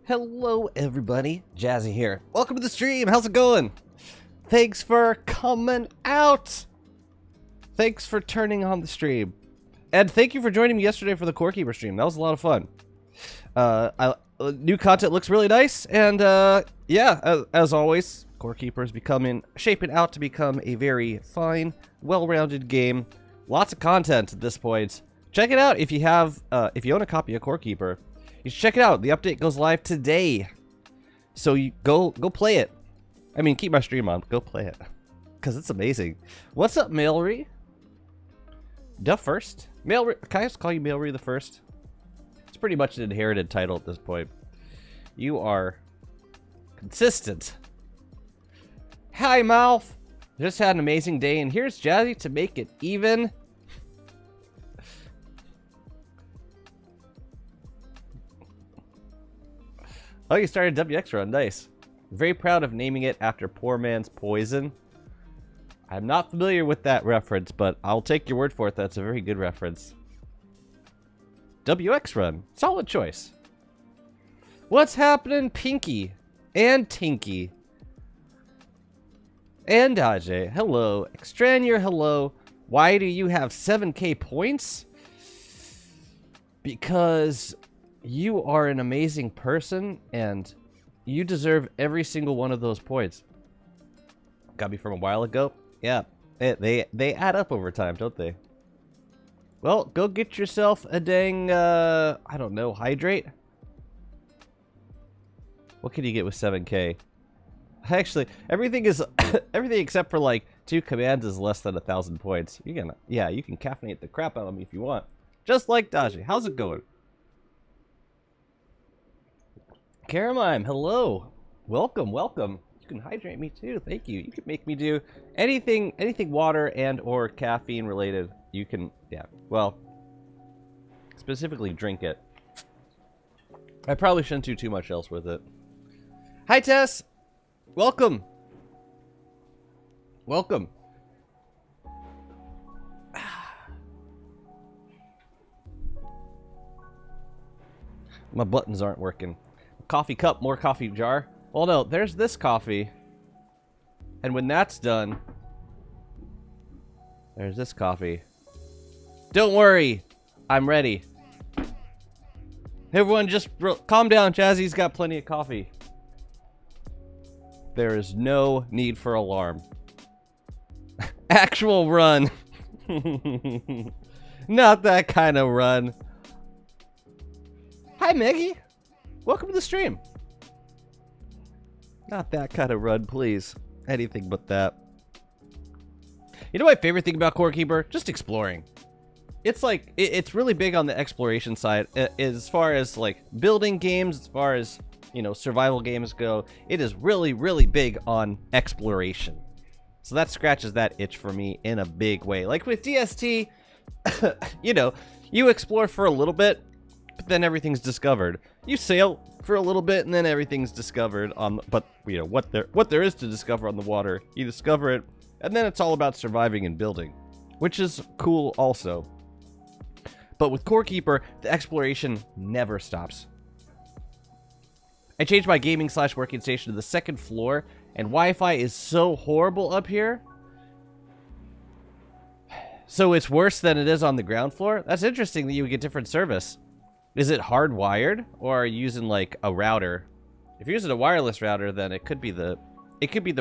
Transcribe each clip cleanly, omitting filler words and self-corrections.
Hello everybody, Jazzy here. Welcome to the stream, how's it going? Thanks for coming out. Thanks for turning on the stream. And thank you for joining me yesterday for the Core Keeper stream. That was a lot of fun. New content looks really nice, and yeah, as always, Core Keeper is shaping out to become a very fine, well-rounded game. Lots of content at this point. Check it out if you have, if you own a copy of Core Keeper. You should check it out. The update goes live today, so you go play it. I mean, keep my stream on. Go play it, cause it's amazing. What's up, Mailry? The First? Mailry? Can I just call you Mailry the First? It's pretty much an inherited title at this point. You are consistent. Hi, Mouth. Just had an amazing day, and here's Jazzy to make it even. Oh, you started WX run. Nice. Very proud of naming it after poor man's poison. I'm not familiar with that reference, but I'll take your word for it. That's a very good reference. WX run. Solid choice. What's happening, Pinky? And Tinky? And Dajé. Hello. Extraneer, hello. Why do you have 7k points? Because you are an amazing person, and you deserve every single one of those points. Got me from a while ago? Yeah, they add up over time, don't they? Well, go get yourself a dang, I don't know, hydrate? What can you get with 7k? Actually, everything is, everything except for like 2 commands is less than 1,000 points. You can, yeah, you can caffeinate the crap out of me if you want. Just like Dajé. How's it going? Karamime, hello. Welcome, welcome. You can hydrate me too. Thank you. You can make me do anything water and or caffeine related. You can, yeah. Well, specifically drink it. I probably shouldn't do too much else with it. Hi, Tess. Welcome. Welcome. My buttons aren't working. Coffee cup, more coffee jar. Well, no, there's this coffee. And when that's done, there's this coffee. Don't worry, I'm ready. Everyone just calm down. Jazzy's got plenty of coffee. There is no need for alarm. Actual run. Not that kind of run. Hi, Maggie. Welcome to the stream. Not that kind of run, please. Anything but that. You know my favorite thing about Core Keeper? Just exploring. It's like, it's really big on the exploration side. As far as like building games, as far as, you know, survival games go, it is really, really big on exploration. So that scratches that itch for me in a big way. Like with DST, you know, you explore for a little bit, but then everything's discovered. You sail for a little bit and then everything's discovered on, but you know what there is to discover on the water. You discover it, and then it's all about surviving and building, which is cool also. But with Core Keeper, the exploration never stops. I changed my gaming/working station to the 2nd floor, and Wi-Fi is so horrible up here. So it's worse than it is on the ground floor. That's interesting that you would get different service. Is it hardwired, or are you using like a router? If you're using a wireless router, then it could be the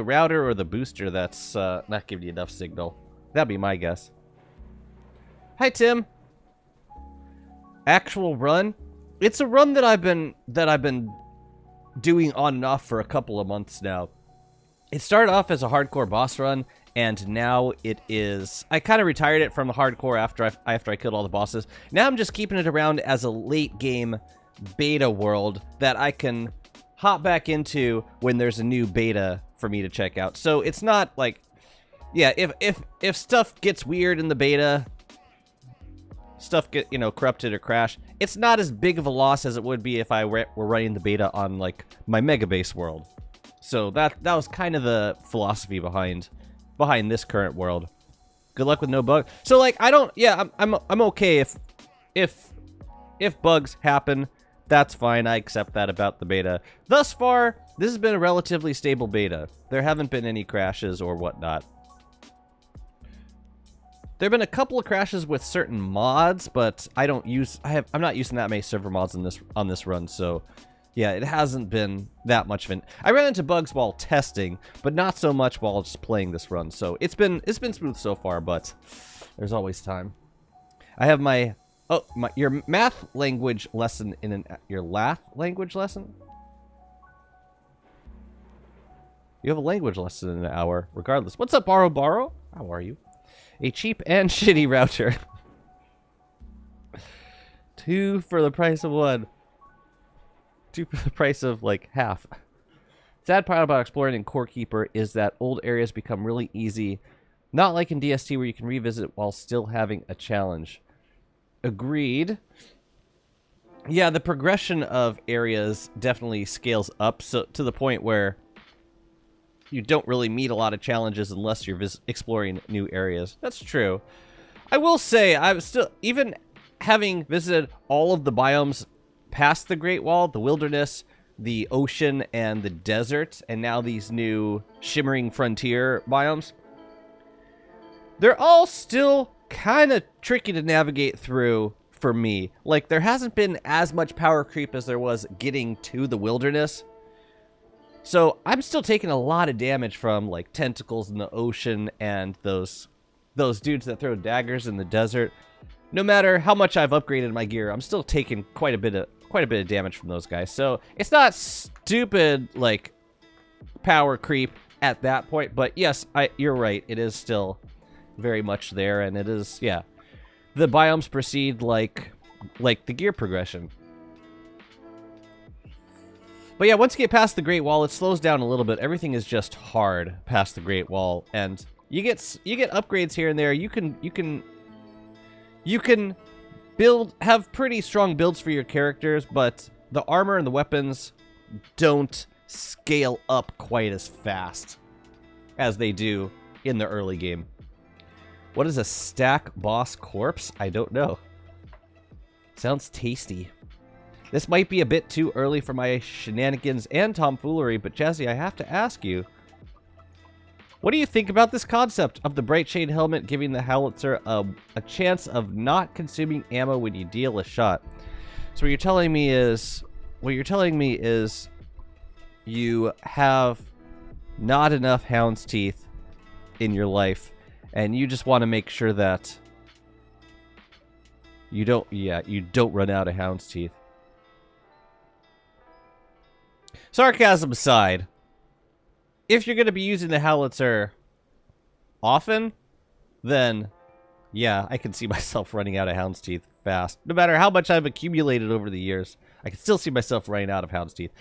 router or the booster that's not giving you enough signal. That'd be my guess. Hi, Tim. Actual run? It's a run that I've been doing on and off for a couple of months now. It started off as a hardcore boss run, and now it is... I kind of retired it from the hardcore after I killed all the bosses. Now I'm just keeping it around as a late game beta world that I can hop back into when there's a new beta for me to check out. So it's not like... Yeah, if stuff gets weird in the beta, stuff get, you know, corrupted or crash, it's not as big of a loss as it would be if I were running the beta on, like, my mega base world. So that was kind of the philosophy behind this current world. Good luck with no bug. So like I don't, yeah, I'm okay if bugs happen, That's fine. I accept that about the beta. Thus far, this has been a relatively stable beta. There haven't been any crashes or whatnot. There have been a couple of crashes with certain mods, but I'm not using that many server mods on this run, so yeah, it hasn't been that much of an. I ran into bugs while testing, but not so much while just playing this run. So it's been smooth so far, but there's always time. I have your math language lesson your lath language lesson. You have a language lesson in an hour, regardless. What's up, Borrow? How are you? A cheap and shitty router. 2 for the price of 1. 2 for the price of, like, half. Sad part about exploring in Core Keeper is that old areas become really easy. Not like in DST where you can revisit while still having a challenge. Agreed. Yeah, the progression of areas definitely scales up to the point where you don't really meet a lot of challenges unless you're exploring new areas. That's true. I will say, I'm still, even having visited all of the biomes past the Great Wall, the wilderness, the ocean, and the desert, and now these new shimmering frontier biomes, they're all still kind of tricky to navigate through for me. Like, there hasn't been as much power creep as there was getting to the wilderness. So I'm still taking a lot of damage from, like, tentacles in the ocean and those dudes that throw daggers in the desert. No matter how much I've upgraded my gear, I'm still taking quite a bit of damage from those guys. So it's not stupid, like, power creep at that point. But yes, you're right. It is still very much there, and it is, yeah. The biomes proceed like the gear progression. But yeah, once you get past the Great Wall, it slows down a little bit. Everything is just hard past the Great Wall, and you get upgrades here and there. You can have pretty strong builds for your characters, but the armor and the weapons don't scale up quite as fast as they do in the early game. What is a stack boss corpse? I don't know. Sounds tasty. This might be a bit too early for my shenanigans and tomfoolery, but Jazzy, I have to ask you, what do you think about this concept of the Bright Shade helmet giving the howitzer a chance of not consuming ammo when you deal a shot? So what you're telling me is you have not enough hound's teeth in your life, and you just want to make sure that you don't run out of hound's teeth. Sarcasm aside, if you're going to be using the howitzer often, then yeah, I can see myself running out of hound's teeth fast. No matter how much I've accumulated over the years, I can still see myself running out of hound's teeth.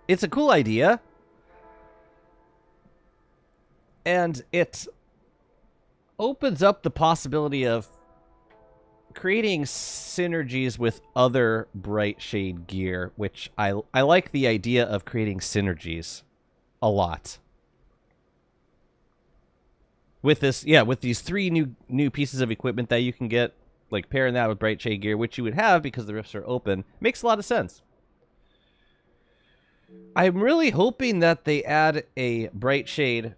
It's a cool idea, and it opens up the possibility of creating synergies with other Bright Shade gear, which I like the idea of creating synergies a lot. With this, yeah, with these 3 new pieces of equipment that you can get, like pairing that with Bright Shade gear, which you would have because the rifts are open, makes a lot of sense. I'm really hoping that they add a Bright Shade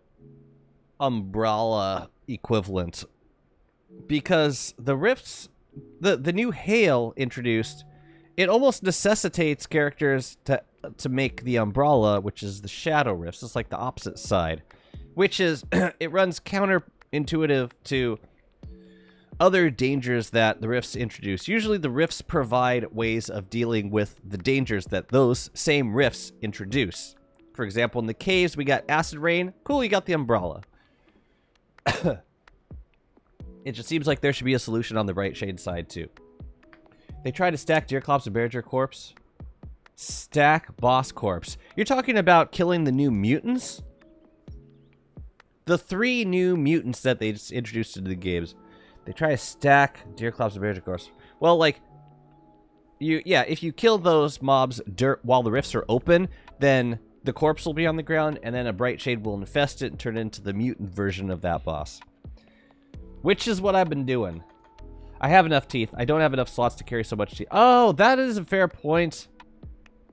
umbrella equivalent, because the rifts, the new hail introduced, it almost necessitates characters to make the umbrella, which is the shadow rifts. It's like the opposite side, which is it runs counterintuitive to other dangers that the rifts introduce. Usually the rifts provide ways of dealing with the dangers that those same rifts introduce. For example, in the caves, we got acid rain. Cool, you got the umbrella. It just seems like there should be a solution on the Bright Shade side, too. They try to stack Deerclops and Bearger Corpse. Stack Boss Corpse. You're talking about killing the new mutants? The 3 new mutants that they just introduced into the games. They try to stack Deerclops and Bearger Corpse. Well, like, if you kill those mobs while the rifts are open, then the corpse will be on the ground, and then a Bright Shade will infest it and turn it into the mutant version of that boss. Which is what I've been doing. I have enough teeth. I don't have enough slots to carry so much teeth. Oh, that is a fair point.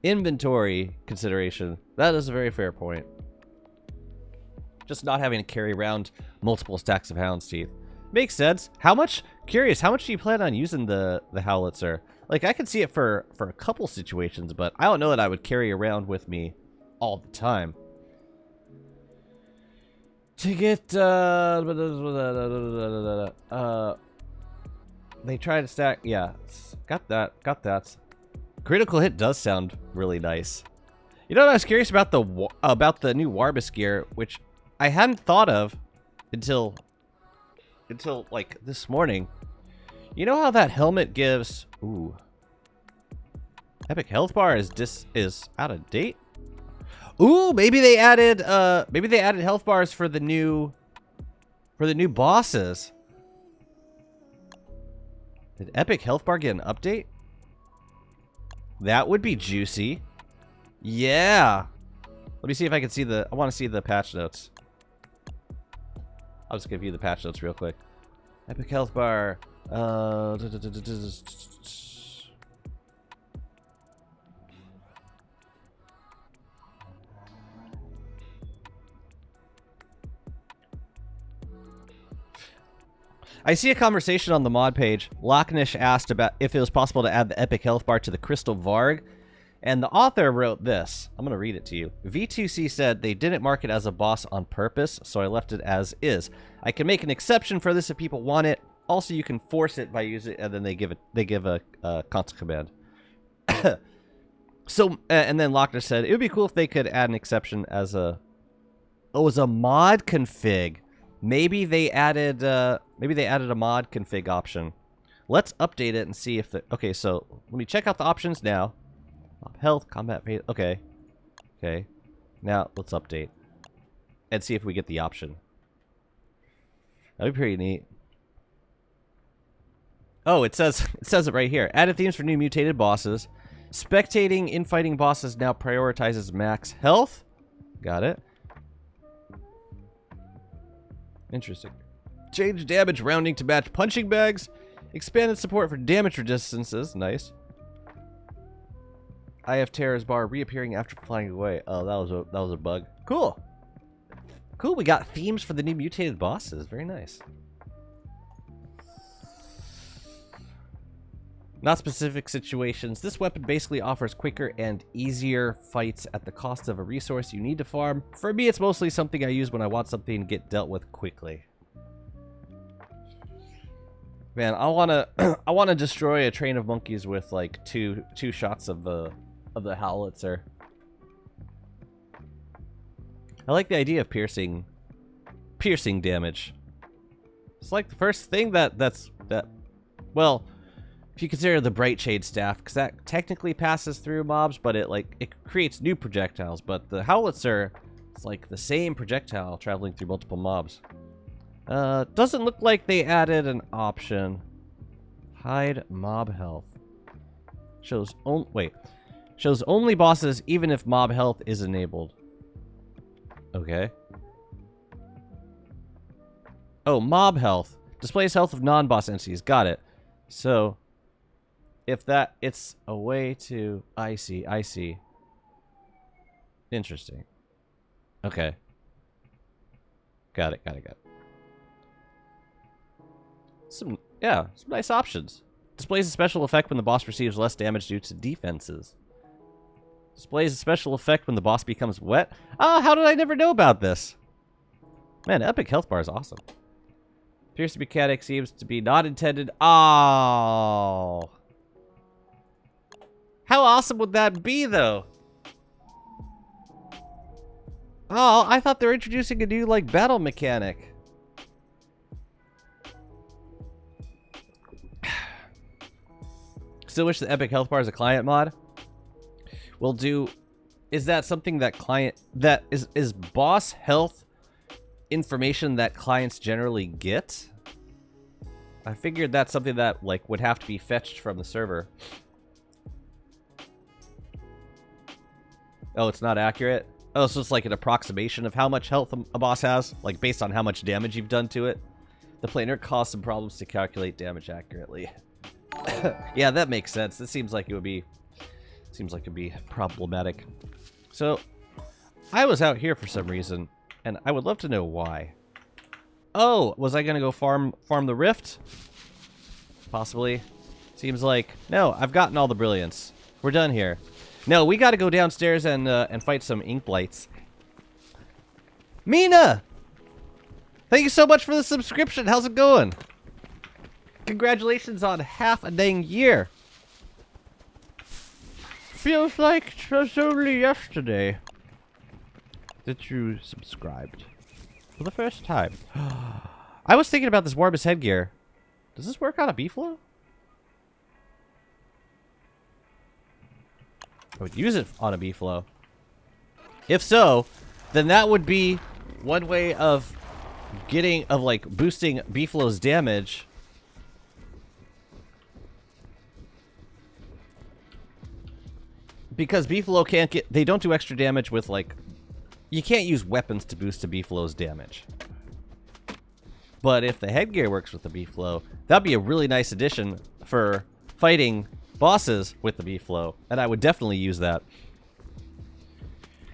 Inventory consideration. That is a very fair point. Just not having to carry around multiple stacks of hound's teeth. Makes sense. How much? Curious, how much do you plan on using the howitzer? Like, I could see it for a couple situations, but I don't know that I would carry around with me all the time. To get, they try to stack, yeah, got that. Critical hit does sound really nice. You know what I was curious about the new Warbus gear, which I hadn't thought of until like this morning. You know how that helmet gives, ooh, epic health bar is out of date? Ooh, maybe they added health bars for the new bosses. Did epic health bar get an update? That would be juicy. Yeah. Let me see if I can see I want to see the patch notes. I'll just give you the patch notes real quick. Epic health bar. I see a conversation on the mod page. Lochnish asked about if it was possible to add the epic health bar to the Crystal Varg, and the author wrote this. I'm going to read it to you. V2C said they didn't mark it as a boss on purpose, so I left it as is. I can make an exception for this if people want it. Also, you can force it by using it, and then they give a constant command. So, and then Lochnish said it would be cool if they could add an exception as a mod config. Maybe they added a mod config option. Let's update it and see if okay, so let me check out the options now. Health, combat, okay. Okay. Now let's update and see if we get the option. That'd be pretty neat. Oh, it says it right here. Added themes for new mutated bosses. Spectating infighting bosses now prioritizes max health. Got it. Interesting. Change damage rounding to match punching bags. Expanded support for damage resistances. Nice. I have Terror's bar reappearing after flying away. Oh, that was a bug. Cool. Cool. We got themes for the new mutated bosses. Very nice. Not specific situations. This weapon basically offers quicker and easier fights at the cost of a resource you need to farm. For me, it's mostly something I use when I want something to get dealt with quickly. Man, I wanna destroy a train of monkeys with like two shots of the howitzer. I like the idea of piercing damage. It's like the first thing well, if you consider the Bright Shade staff, because that technically passes through mobs, but it creates new projectiles. But the howitzer is like the same projectile traveling through multiple mobs. Doesn't look like they added an option. Hide mob health. Shows only bosses even if mob health is enabled. Okay. Oh, mob health displays health of non-boss entities. Got it. So if it's a way to... I see. Interesting. Okay. Got it. Some nice options. Displays a special effect when the boss receives less damage due to defenses. Displays a special effect when the boss becomes wet. Oh, how did I never know about this? Man, epic health bar is awesome. Piercing mechanic seems to be not intended. Oh. How awesome would that be, though? Oh, I thought they were introducing a new, like, battle mechanic. Still wish the epic health bar is a client mod. Will do. Is that something that is boss health information that clients generally get? I figured that's something that like would have to be fetched from the server. Oh, it's not accurate? Oh, so it's like an approximation of how much health a boss has, like based on how much damage you've done to it. The planer caused some problems to calculate damage accurately. Yeah, that makes sense. This seems like it would be problematic. So, I was out here for some reason, and I would love to know why. Oh, was I gonna go farm the rift? Possibly. Seems like no. I've gotten all the brilliance. We're done here. No, we got to go downstairs and fight some ink blights. Mina, thank you so much for the subscription. How's it going? Congratulations on half a dang year. Feels like it was only yesterday that you subscribed for the first time. I was thinking about this Warbus headgear. Does this work on a Beefalo? I would use it on a Beefalo. If so, then that would be one way of boosting Beefalo's damage. Because Beefalo they don't do extra damage with you can't use weapons to boost a Beefalo's damage. But if the headgear works with the Beefalo, that'd be a really nice addition for fighting bosses with the Beefalo, and I would definitely use that.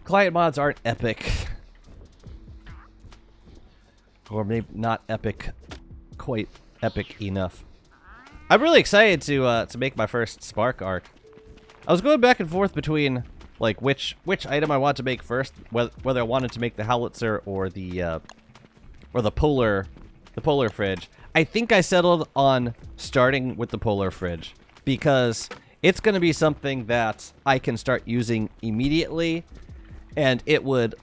Client mods aren't epic. Or maybe not epic, quite epic enough. I'm really excited to make my first Spark arc. I was going back and forth between which item I want to make first, whether I wanted to make the howitzer or the polar fridge. I think I settled on starting with the polar fridge because it's going to be something that I can start using immediately, and it would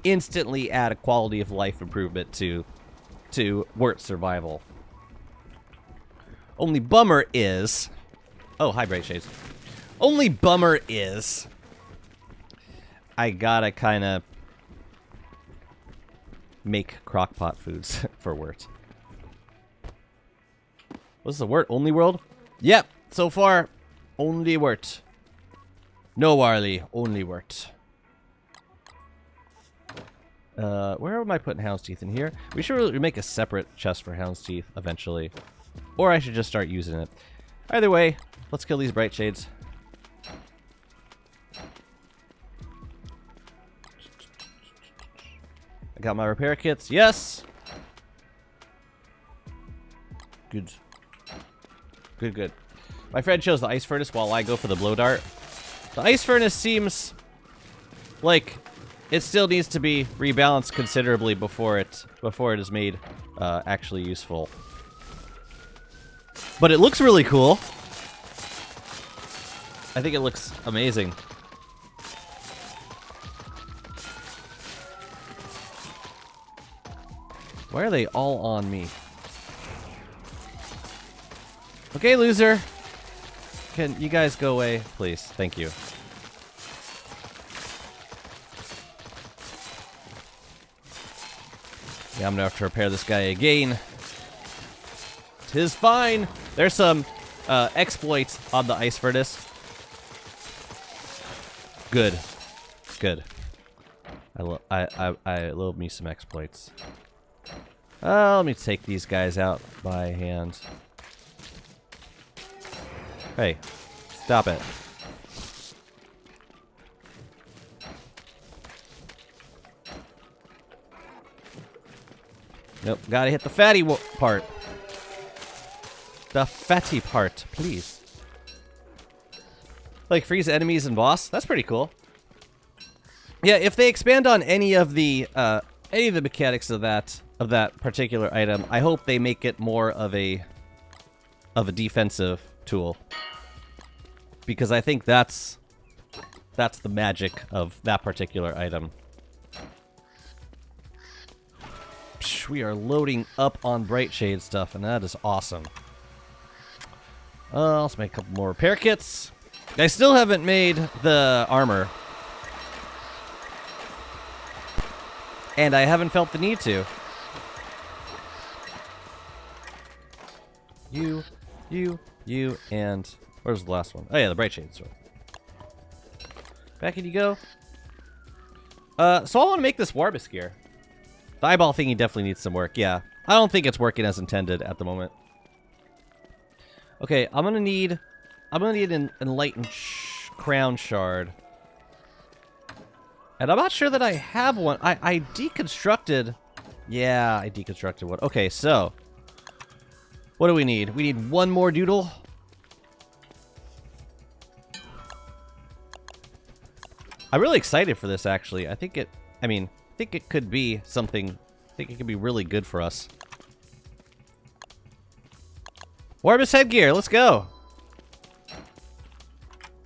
instantly add a quality of life improvement to Wurt survival. Only bummer is, oh hi Bright Shades. Only bummer is I gotta kind of make crockpot foods for Wurt. What's the Wurt? Only world? Yep, so far, only Wurt. No Warley, only Wurt. Where am I putting Houndsteeth in here? We should really make a separate chest for Houndsteeth eventually. Or I should just start using it. Either way, let's kill these Bright Shades. I got my repair kits. Yes! Good. Good, good. My friend chose the ice furnace while I go for the blow dart. The ice furnace seems like it still needs to be rebalanced considerably before it is made actually useful. But it looks really cool. I think it looks amazing. Why are they all on me? Okay, loser. Can you guys go away, please? Thank you. Yeah, I'm gonna have to repair this guy again. 'Tis fine. There's some exploits on the ice furnace. Good. Good. I love me some exploits. Let me take these guys out by hand. Hey, stop it. Nope, gotta hit the fatty part. The fatty part, please. Freeze enemies and boss? That's pretty cool. Yeah, if they expand on any of the mechanics of that particular item, I hope they make it more of a defensive tool. Because I think that's the magic of that particular item. Psh, we are loading up on Bright Shade stuff, and that is awesome. Let's make a couple more repair kits. I still haven't made the armor. And I haven't felt the need to. You, and... Where's the last one? Oh yeah, the Bright Shade sword. Back in you go. So I want to make this Warbus gear. The eyeball thingy definitely needs some work, yeah. I don't think it's working as intended at the moment. Okay, I'm gonna need an enlightened crown shard. And I'm not sure that I have one. I deconstructed. Yeah, I deconstructed one. Okay, so what do we need? We need one more doodle. I'm really excited for this, actually. I think it could be something. I think it could be really good for us. Warbus headgear, let's go.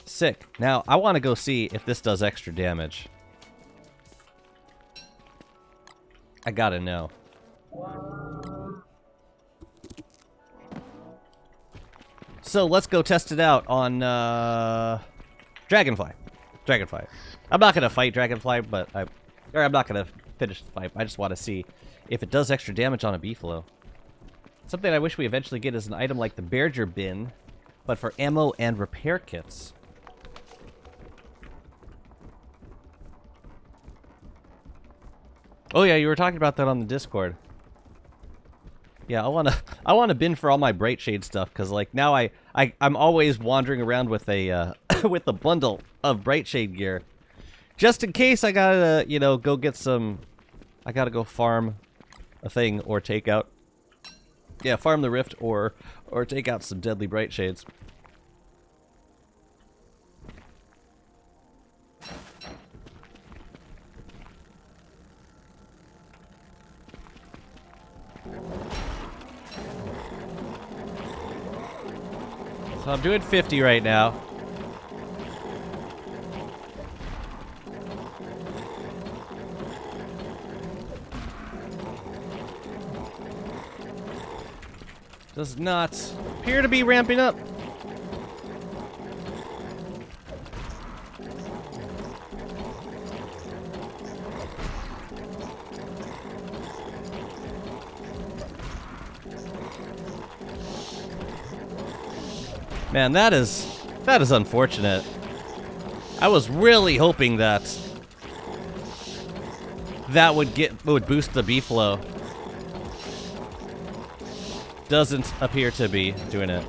Sick. Now, I want to go see if this does extra damage. I gotta know. So let's go test it out on Dragonfly. Dragonfly. I'm not gonna fight Dragonfly, but I'm not gonna finish the fight. I just want to see if it does extra damage on a beefalo. Something I wish we eventually get is an item like the Berger bin, but for ammo and repair kits. Oh yeah, you were talking about that on the Discord. Yeah, I want a bin for all my Bright Shade stuff, because like now I'm always wandering around with a with a bundle of Bright Shade gear, just in case I gotta go get some. I gotta go farm a thing or take out. Yeah, farm the rift or take out some deadly Bright Shades. So I'm doing 50 right now. Does not appear to be ramping up. Man, that is unfortunate. I was really hoping that would boost the beefalo. Doesn't appear to be doing it.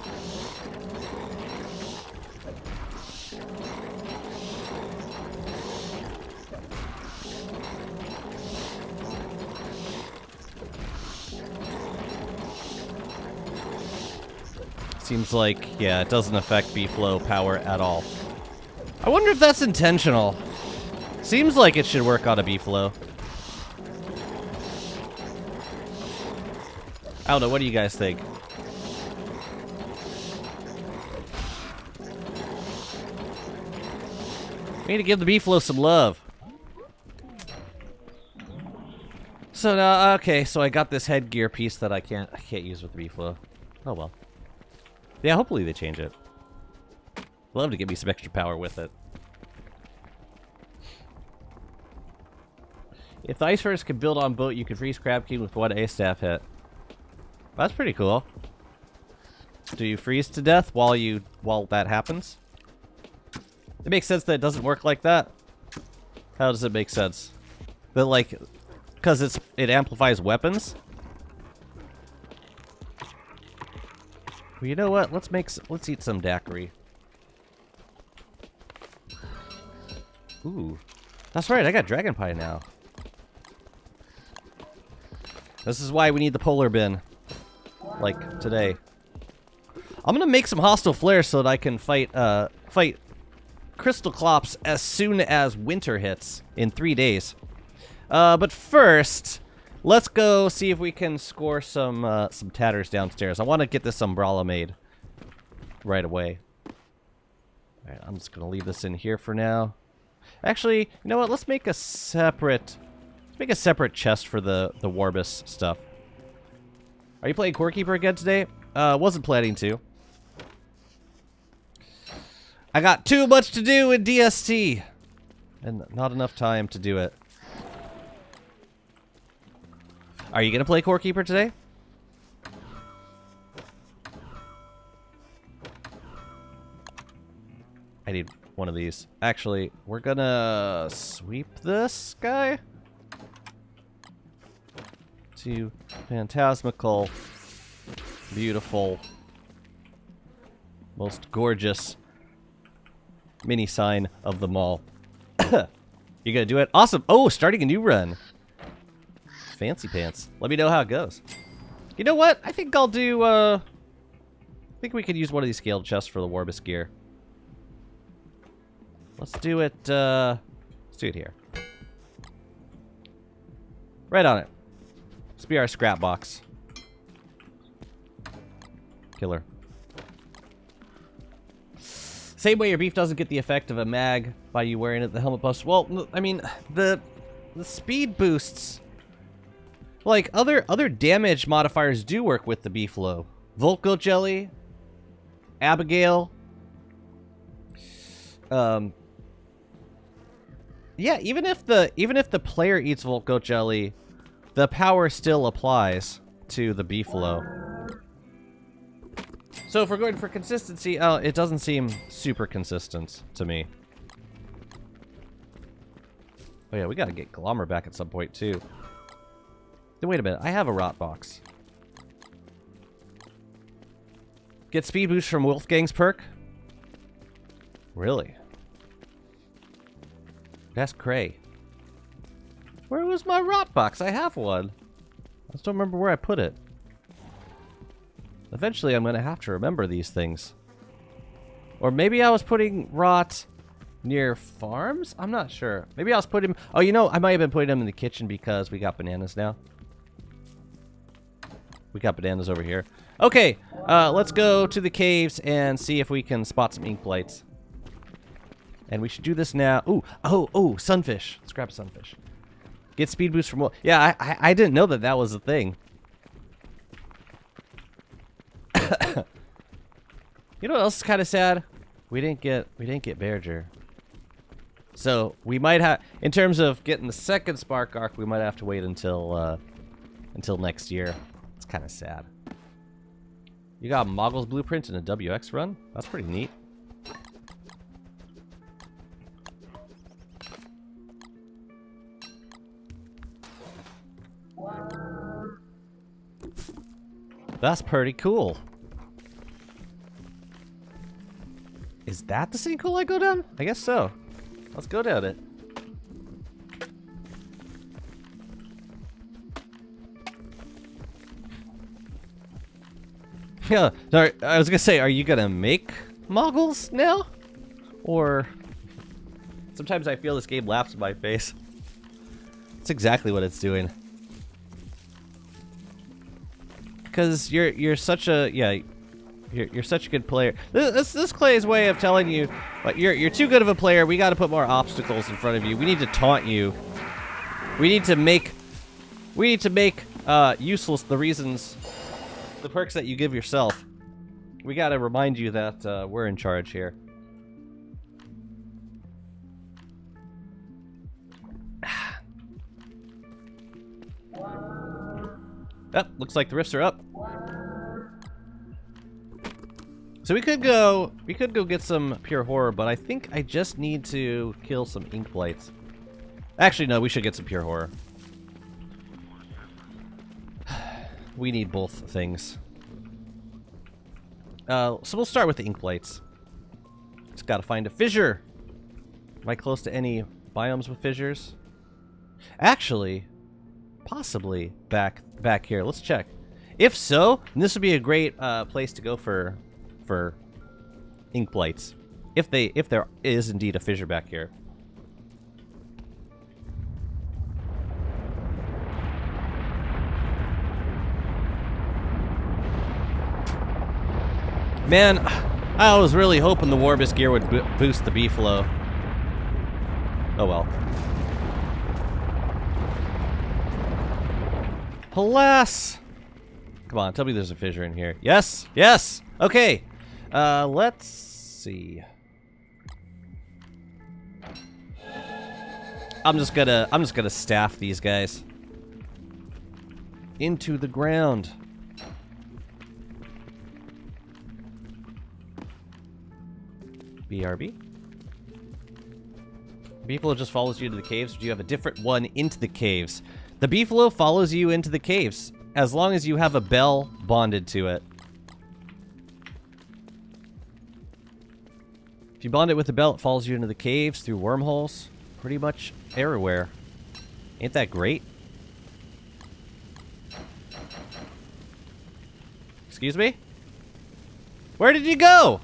Seems like, yeah, it doesn't affect beefalo power at all. I wonder if that's intentional. Seems like it should work on a beefalo. I don't know, what do you guys think? We need to give the beefalo some love. So now, okay, so I got this headgear piece that I can't use with the beefalo. Oh well. Yeah, hopefully they change it. Love to give me some extra power with it. If the ice furnace can build on boat, you can freeze Crab King with one A-staff hit. That's pretty cool. Do you freeze to death while that happens? It makes sense that it doesn't work like that. How does it make sense? That like, because it amplifies weapons? Well, you know what? Let's eat some daiquiri. Ooh, that's right. I got dragon pie now. This is why we need the polar bin. Like today. I'm gonna make some hostile flares so that I can fight crystal clops as soon as winter hits in 3 days. But first, let's go see if we can score some tatters downstairs. I want to get this umbrella made right away. All right, I'm just gonna leave this in here for now. Actually, you know what? Let's make a separate chest for the Warbus stuff. Are you playing Core Keeper again today? Wasn't planning to. I got too much to do in DST, and not enough time to do it. Are you gonna play Core Keeper today? I need one of these. Actually, we're gonna sweep this guy to phantasmical, beautiful, most gorgeous mini sign of them all. You gonna do it? Awesome. Oh, starting a new run. Fancy pants. Let me know how it goes. You know what? I think I'll do, I think we could use one of these scaled chests for the Warbus gear. Let's do it, let's do it here. Right on it. This will be our scrap box. Killer. Same way your beef doesn't get the effect of a mag by you wearing it, the helmet buffs. Well, I mean, the speed boosts, like other damage modifiers, do work with the beef low. Volt Goat Jelly, Abigail. Yeah, even if the player eats Volt Goat Jelly, the power still applies to the beef low. So if we're going for consistency, it doesn't seem super consistent to me. Oh yeah, we gotta get Glommer back at some point too. Then wait a minute, I have a rot box. Get speed boost from Wolfgang's perk? Really? That's cray. Where was my rot box? I have one. I just don't remember where I put it. Eventually, I'm going to have to remember these things. Or maybe I was putting rot near farms? I'm not sure. Maybe I was putting... Oh, you know, I might have been putting them in the kitchen because we got bananas now. We got bananas over here. Okay, let's go to the caves and see if we can spot some ink blights. And we should do this now. Ooh, oh, sunfish. Let's grab sunfish. Get speed boost from... Yeah, I didn't know that was a thing. You know what else is kind of sad? We didn't get Berger. So we might have, in terms of getting the second Spark Arc, we might have to wait until next year. It's kind of sad. You got Moggle's blueprint in a WX run? That's pretty neat. That's pretty cool. Is that the sinkhole I go down? I guess so. Let's go down it. Yeah, sorry, I was gonna say, are you gonna make Moggles now? Or... Sometimes I feel this game laughs in my face. That's exactly what it's doing. Because you're such a... Yeah, you're such a good player. This Clay's way of telling you, but you're too good of a player. We got to put more obstacles in front of you. We need to taunt you. We need to make useless the reasons, the perks that you give yourself. We got to remind you that we're in charge here. Oh, looks like the rifts are up. So we could go get some pure horror, but I think I just need to kill some ink blights. Actually, no, we should get some pure horror. We need both things. So we'll start with the ink blights. Just gotta find a fissure. Am I close to any biomes with fissures? Actually, possibly back here. Let's check. If so, then this would be a great place to go for ink blights, if there is indeed a fissure back here. Man, I was really hoping the Warbus gear would boost the beef flow. Oh well. Alas! Come on, tell me there's a fissure in here. Yes! Yes! Okay. Let's see. I'm just gonna staff these guys into the ground. BRB. People just follows you to the caves. Do you have a different one into the caves? The beefalo follows you into the caves, as long as you have a bell bonded to it. If you bond it with a bell, it follows you into the caves, through wormholes, pretty much everywhere. Ain't that great? Excuse me? Where did you go?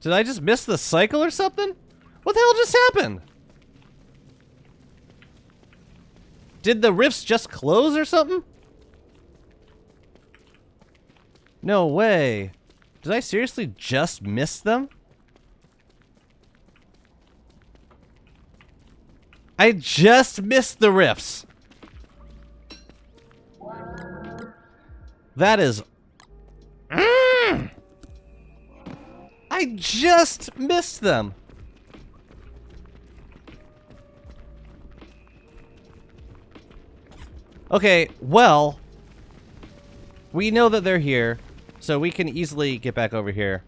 Did I just miss the cycle or something? What the hell just happened? Did the rifts just close or something? No way. Did I seriously just miss them? I just missed the rifts. That is... I just missed them. Okay, well... we know that they're here, so we can easily get back over here.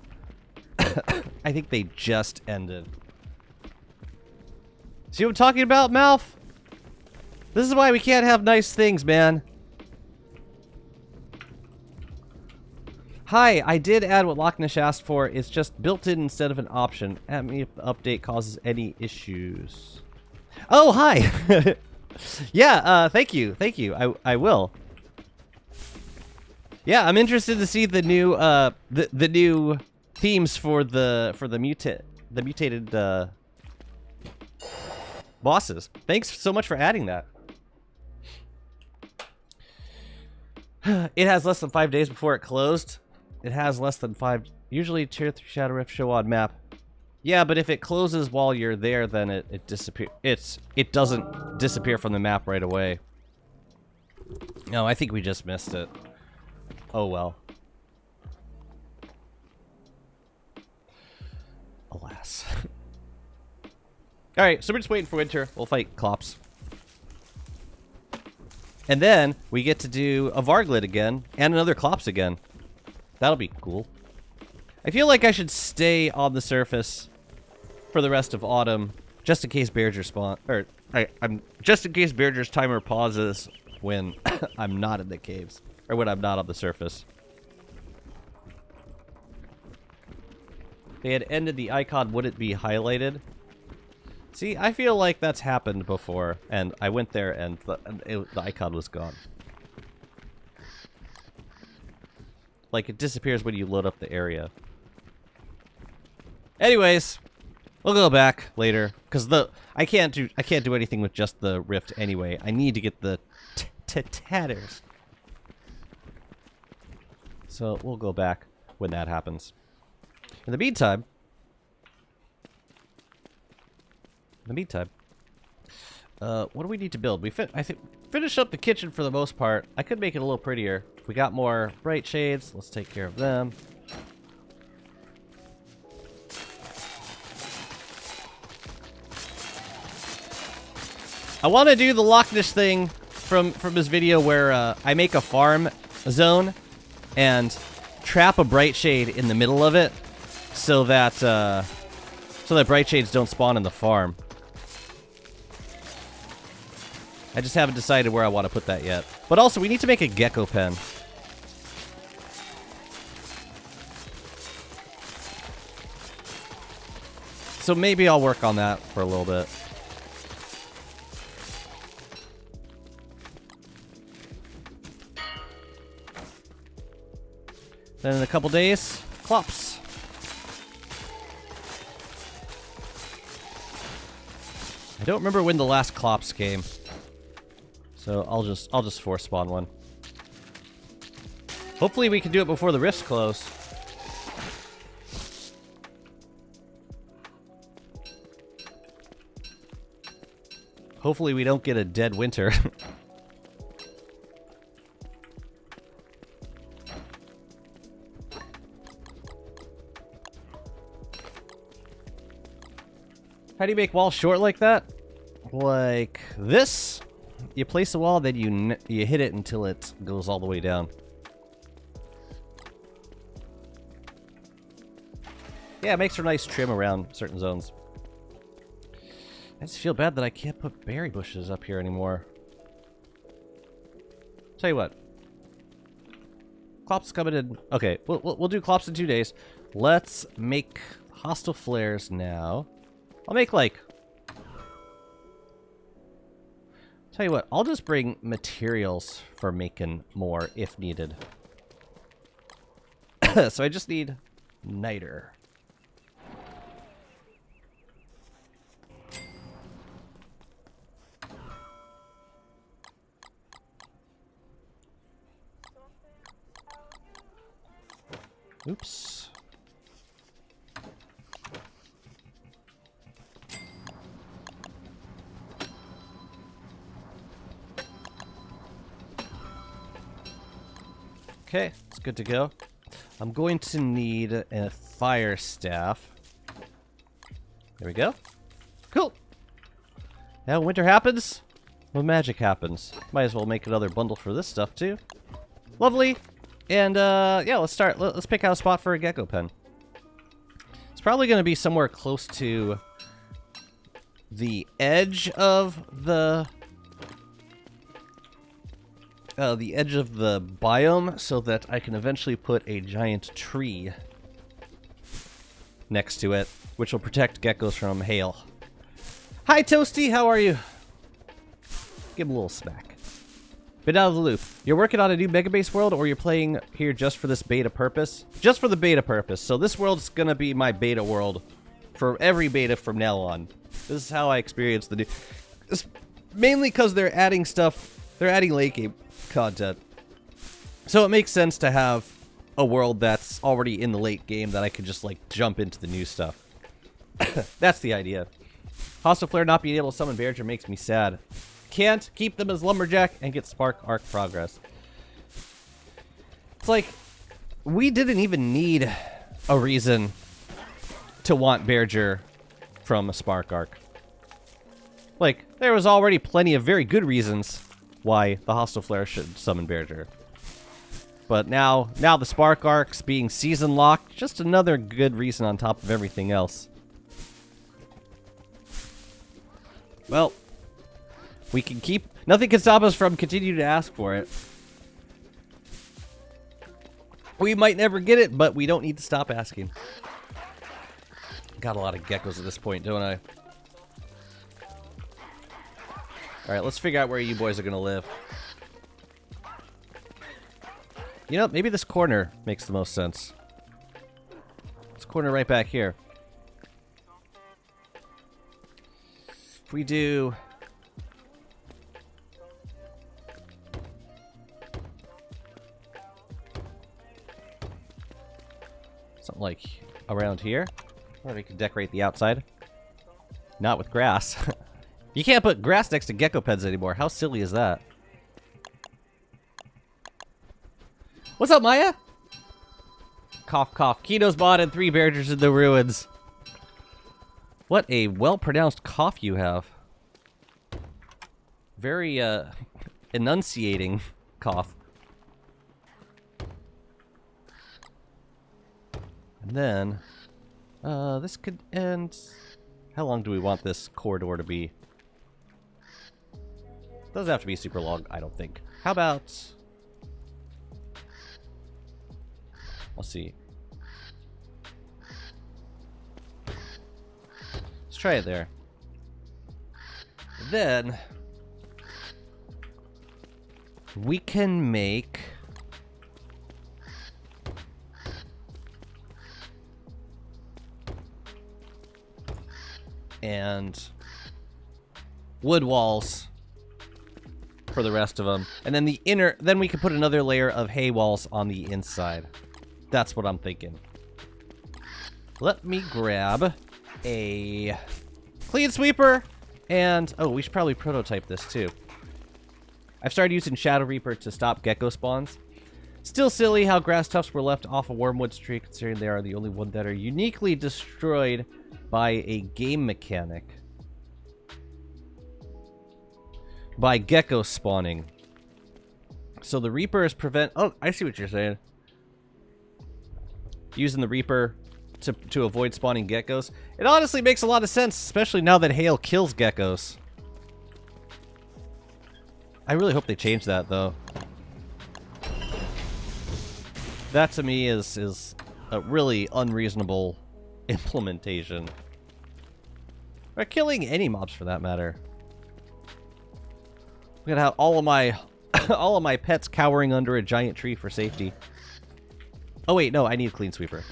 I think they just ended. See what I'm talking about, Mouth? This is why we can't have nice things, man. Hi, I did add what Lochnish asked for. It's just built in instead of an option. At me if the update causes any issues. Oh, hi! Yeah, thank you, thank you. I will. Yeah, I'm interested to see the new the new themes for the mutated bosses. Thanks so much for adding that. It has less than 5 days before it closed. It has less than 5. Usually Tier 3 Shadow Rift show on map. Yeah, but if it closes while you're there, then it disappears. It doesn't disappear from the map right away. No, I think we just missed it. Oh well. Alas. Alright, so we're just waiting for winter. We'll fight Klops. And then we get to do a Varglid again, and another Klops again. That'll be cool. I feel like I should stay on the surface for the rest of autumn, just in case Bearger spawn, or just in case Bearger's timer pauses when I'm not in the caves, or when I'm not on the surface. They had ended the icon, would it be highlighted? See, I feel like that's happened before, and I went there and the icon was gone. Like, it disappears when you load up the area. Anyways, we'll go back later, because I can't do anything with just the rift anyway. I need to get the tatters. So we'll go back when that happens. In the meantime, what do we need to build? I think finish up the kitchen for the most part. I could make it a little prettier. We got more bright shades. Let's take care of them. I want to do the Lochnish thing from his video where I make a farm zone and trap a bright shade in the middle of it so that bright shades don't spawn in the farm. I just haven't decided where I want to put that yet. But also, we need to make a gecko pen. So maybe I'll work on that for a little bit. Then in a couple days, Klops. I don't remember when the last Klops came. So I'll just force spawn one. Hopefully we can do it before the rifts close. Hopefully we don't get a dead winter. How do you make walls short like that? Like this? You place a wall, then you hit it until it goes all the way down. Yeah, it makes for nice trim around certain zones. I just feel bad that I can't put berry bushes up here anymore. Tell you what. Clops coming in. Okay, we'll do Clops in 2 days. Let's make hostile flares now. I'll make like... Tell you what, I'll just bring materials for making more if needed. So I just need niter. Oops. Okay, it's good to go. I'm going to need a fire staff. There we go. Cool. Now winter happens, well, magic happens. Might as well make another bundle for this stuff too. Lovely. And yeah, let's start. Let's pick out a spot for a gecko pen. It's probably going to be somewhere close to the edge of the biome, so that I can eventually put a giant tree next to it, which will protect geckos from hail. Hi, Toasty. How are you? Give him a little smack. Been out of the loop. You're working on a new Mega Base world, or you're playing here just for this beta purpose? Just for the beta purpose. So this world's gonna be my beta world for every beta from now on. This is how I experience the new... It's mainly because they're adding stuff. They're adding late game content. So it makes sense to have a world that's already in the late game that I can just, like, jump into the new stuff. That's the idea. Hostile Flare not being able to summon Bearger makes me sad. Can't keep them as Lumberjack and get Spark Arc progress. It's like, we didn't even need a reason to want Bearger from a Spark Arc. Like, there was already plenty of very good reasons why the Hostile Flare should summon Bearger. But now the Spark Arcs being season locked, just another good reason on top of everything else. Well, we can keep... Nothing can stop us from continuing to ask for it. We might never get it, but we don't need to stop asking. Got a lot of geckos at this point, don't I? Alright, let's figure out where you boys are going to live. You know, maybe this corner makes the most sense. This corner right back here. If we do... something like around here. Or we could decorate the outside. Not with grass. You can't put grass next to gecko pens anymore. How silly is that? What's up, Maya? Cough, cough. Kino's bot and 3 Beargers in the ruins. What a well-pronounced cough you have. Very, enunciating cough. And then, this could end... How long do we want this corridor to be? Doesn't have to be super long, I don't think. How about... Let's see. Let's try it there. Then... we can make... and wood walls for the rest of them. And then the inner, then we can put another layer of hay walls on the inside. That's what I'm thinking. Let me grab a clean sweeper and, oh, we should probably prototype this too. I've started using Shadow Reaper to stop gecko spawns. Still silly how grass tufts were left off a Wormwood's tree, considering they are the only one that are uniquely destroyed by a game mechanic. By gecko spawning. So the Reapers prevent... Oh, I see what you're saying. Using the Reaper to avoid spawning geckos. It honestly makes a lot of sense, especially now that hail kills geckos. I really hope they change that, though. That, to me, is a really unreasonable implementation. Or killing any mobs, for that matter. I'm gonna have all of my all of my pets cowering under a giant tree for safety. Oh wait, no, I need a clean sweeper.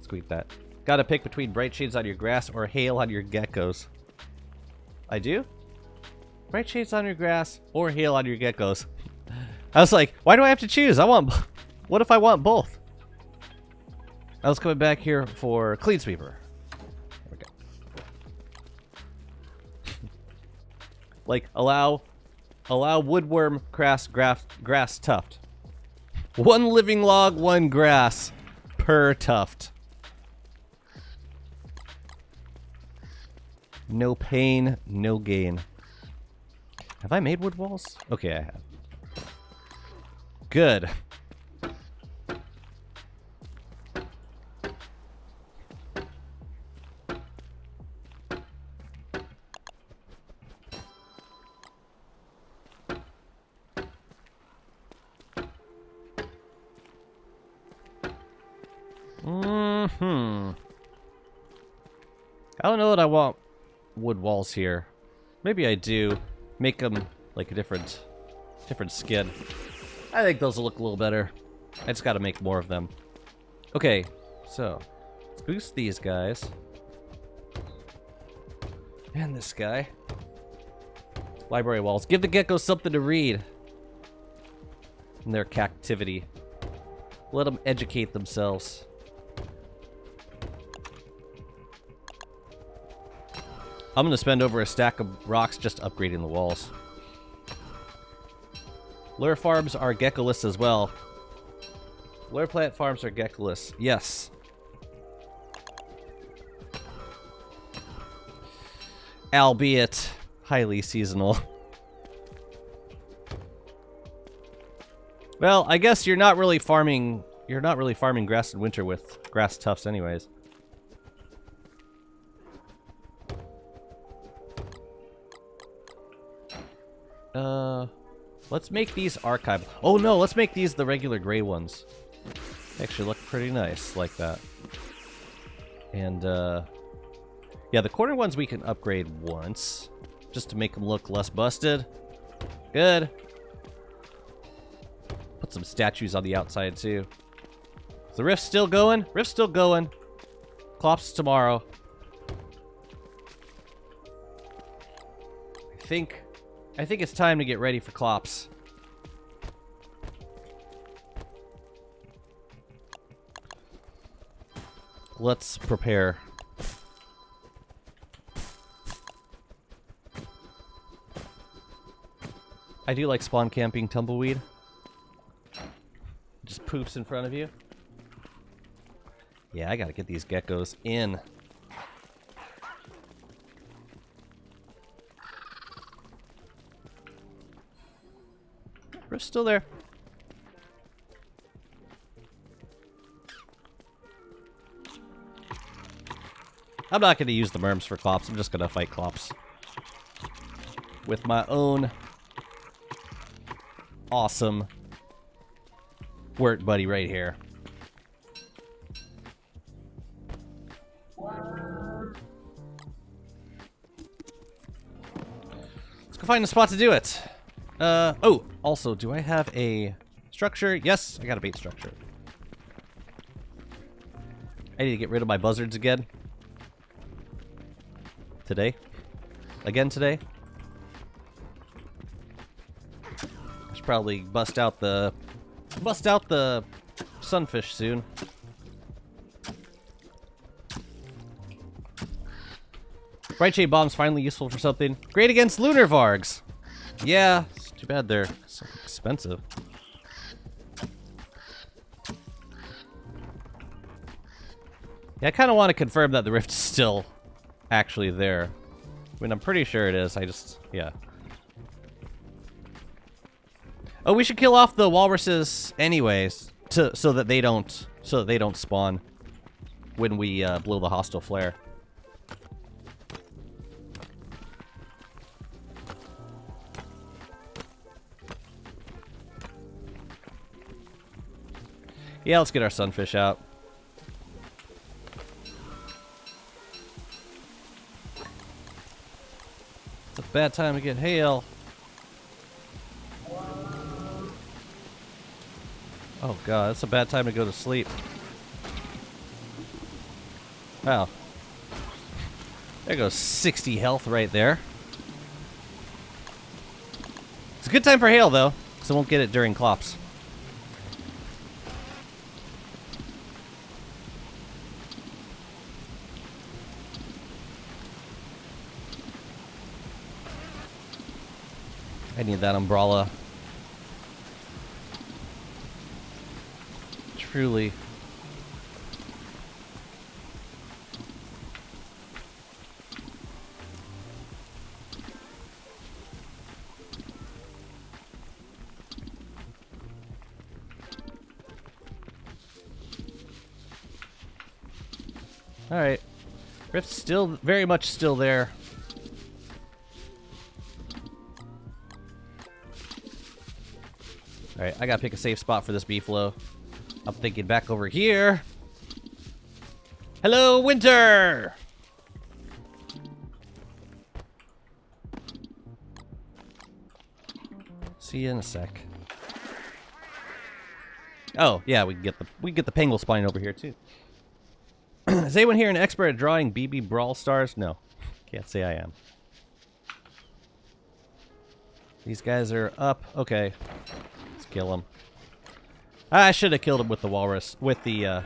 Squeak that. Gotta pick between bright shades on your grass or hail on your geckos. I do? Bright shades on your grass or hail on your geckos. I was like, why do I have to choose? What if I want both? I was coming back here for clean sweeper. There we go. Like, allow woodworm grass tuft. One living log, one grass per tuft. No pain, no gain. Have I made wood walls? Okay, I have. Good. I don't know that I want wood walls here. Maybe I do. Make them like a different skin. I think those will look a little better. I just gotta make more of them. Okay, so let's boost these guys. And this guy. Library walls. Give the geckos something to read in their captivity. Let them educate themselves. I'm gonna spend over a stack of rocks just upgrading the walls. Lure farms are geckoless as well. Lure plant farms are geckoless. Yes. Albeit highly seasonal. Well, I guess you're not really farming grass in winter with grass tufts anyways. Let's make these archive. Oh no, let's make these the regular gray ones. They actually look pretty nice like that. And yeah, the corner ones we can upgrade once, just to make them look less busted. Good. Put some statues on the outside too. Is the rift still going? Rift's still going. Clops tomorrow. I think it's time to get ready for Clops. Let's prepare. I do like spawn camping tumbleweed. Just poops in front of you. Yeah, I gotta get these geckos in. We're still there. I'm not going to use the merms for Clops. I'm just going to fight Clops with my own awesome Wurt buddy right here. Let's go find a spot to do it. Oh, also, do I have a structure? Yes, I got a bait structure. I need to get rid of my buzzards again. Today. Again today. I should probably bust out the sunfish soon. Bright shade bombs finally useful for something. Great against lunar vargs. Yeah, it's too bad they're so expensive. Yeah, I kind of want to confirm that the rift is still actually there. I mean, I'm pretty sure it is. Yeah. Oh, we should kill off the walruses anyways, so that they don't spawn. when we blow the hostile flare. Yeah, let's get our sunfish out. It's a bad time to get hail. Oh god, it's a bad time to go to sleep. Wow. There goes 60 health right there. It's a good time for hail, though, because I won't get it during clops. I need that umbrella. Truly. Alright. Rift's still very much still there. Alright, I gotta pick a safe spot for this beefalo. I'm thinking back over here. Hello, Winter! See you in a sec. Oh, yeah, we can get the Pangle spine over here too. Is anyone here an expert at drawing BB Brawl Stars? No. Can't say I am. These guys are up. Okay. Let's kill them. I should have killed him with the walrus. With the,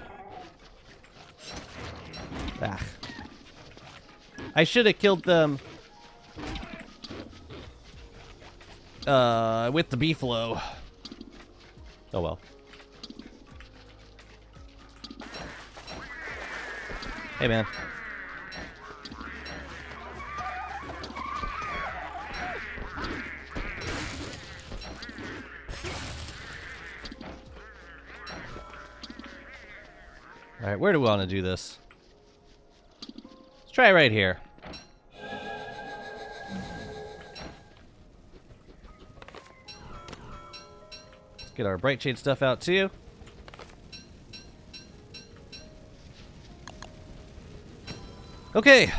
I should have killed them with the beefalo. Oh well. Hey man. Alright, where do we want to do this? Let's try it right here. Let's get our bright shade stuff out too. Okay.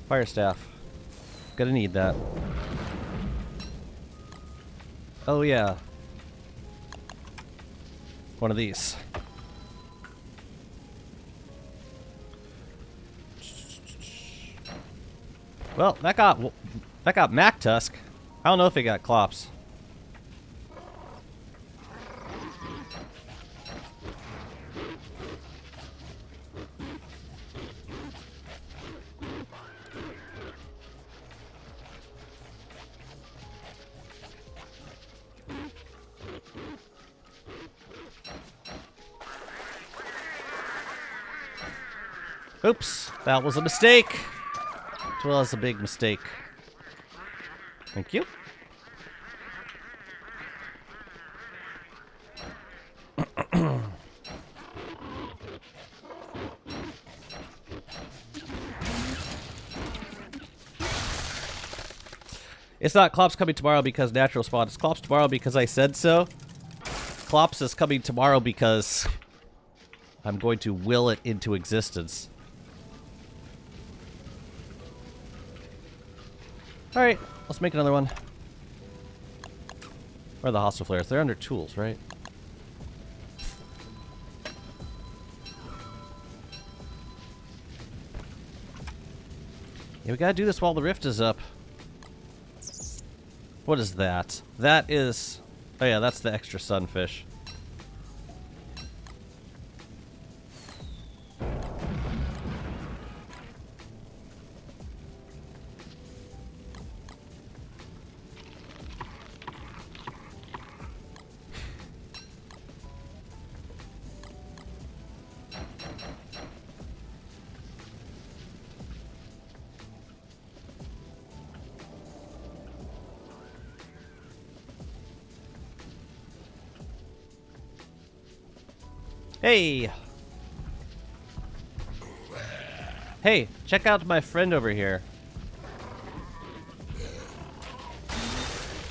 Fire staff. Gonna need that. Oh yeah. One of these. Well, that got Mac Tusk. I don't know if it got Clops. Oops, that was a mistake. As well as a big mistake. Thank you. It's not Clops coming tomorrow because natural spawn. It's Clops tomorrow because I said so. Clops is coming tomorrow because I'm going to will it into existence. Alright, let's make another one. Where are the hostile flares? They're under tools, right? Yeah, we gotta do this while the rift is up. What is that? That is... Oh yeah, that's the extra sunfish. Hey! Hey, check out my friend over here.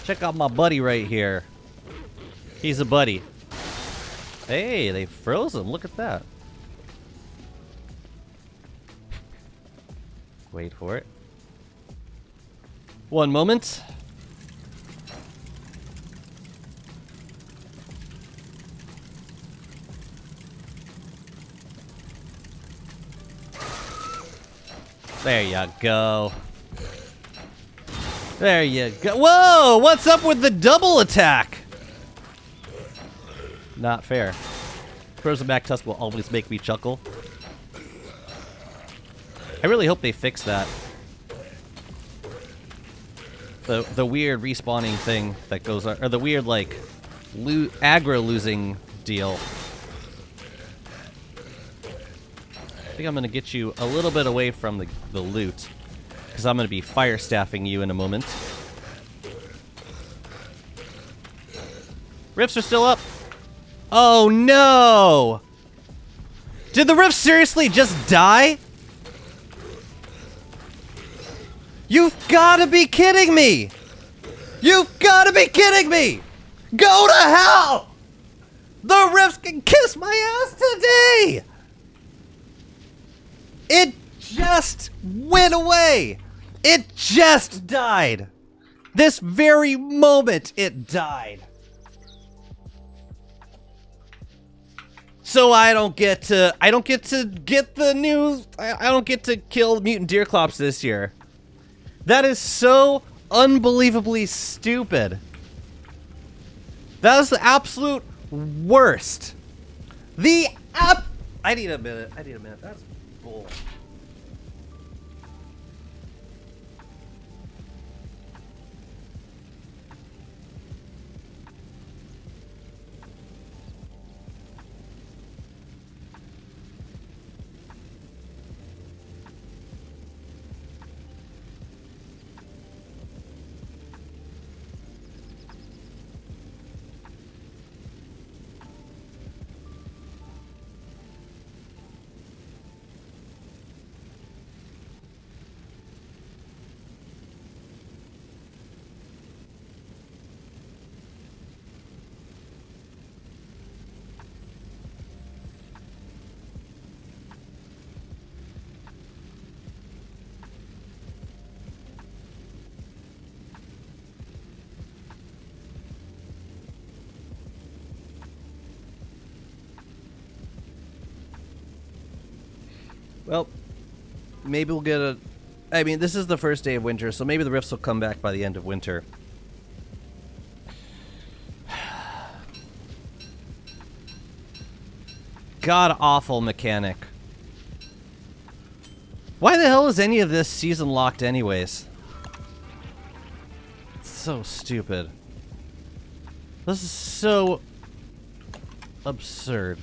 Check out my buddy right here. He's a buddy. Hey, they froze him. Look at that. Wait for it. One moment. There you go. There you go. Whoa! What's up with the double attack? Not fair. Frozen back tusk will always make me chuckle. I really hope they fix that. The weird respawning thing that goes on, or the weird like aggro losing deal. I think I'm gonna get you a little bit away from the loot, because I'm gonna be fire staffing you in a moment. Rifts are still up. Oh no! Did the rifts seriously just die? You've gotta be kidding me! You've gotta be kidding me! Go to hell! The rifts can kiss my ass today! It just went away! It just died! This very moment it died. So I don't get to get the news. I don't get to kill mutant Deerclops this year. That is so unbelievably stupid. That was the absolute worst. I need a minute. That's bull. Well, maybe we'll get a... I mean, this is the first day of winter, so maybe the rifts will come back by the end of winter. God-awful mechanic. Why the hell is any of this season locked anyways? It's so stupid. This is so... absurd.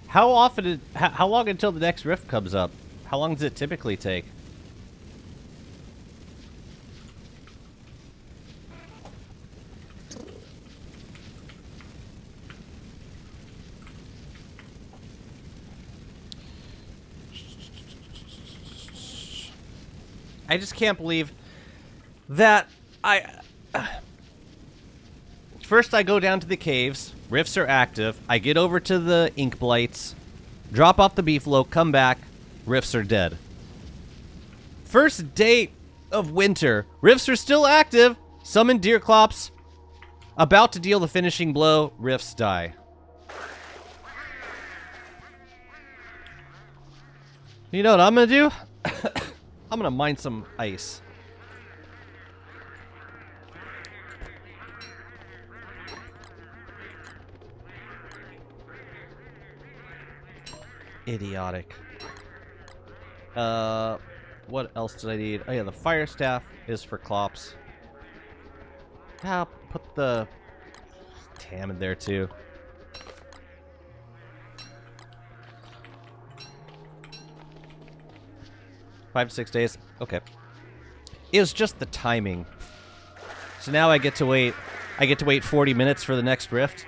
How long until the next rift comes up? How long does it typically take? I just can't believe that first I go down to the caves, rifts are active, I get over to the ink blights, drop off the beefalo, come back, rifts are dead. First day of winter, rifts are still active, summon Deerclops, about to deal the finishing blow, rifts die. You know what I'm gonna do? I'm gonna mine some ice. Idiotic. What else did I need? Oh yeah, the fire staff is for Clops. Ah, put the Tam in there too. 5 to 6 days? Okay. It was just the timing. So now I get to wait 40 minutes for the next rift.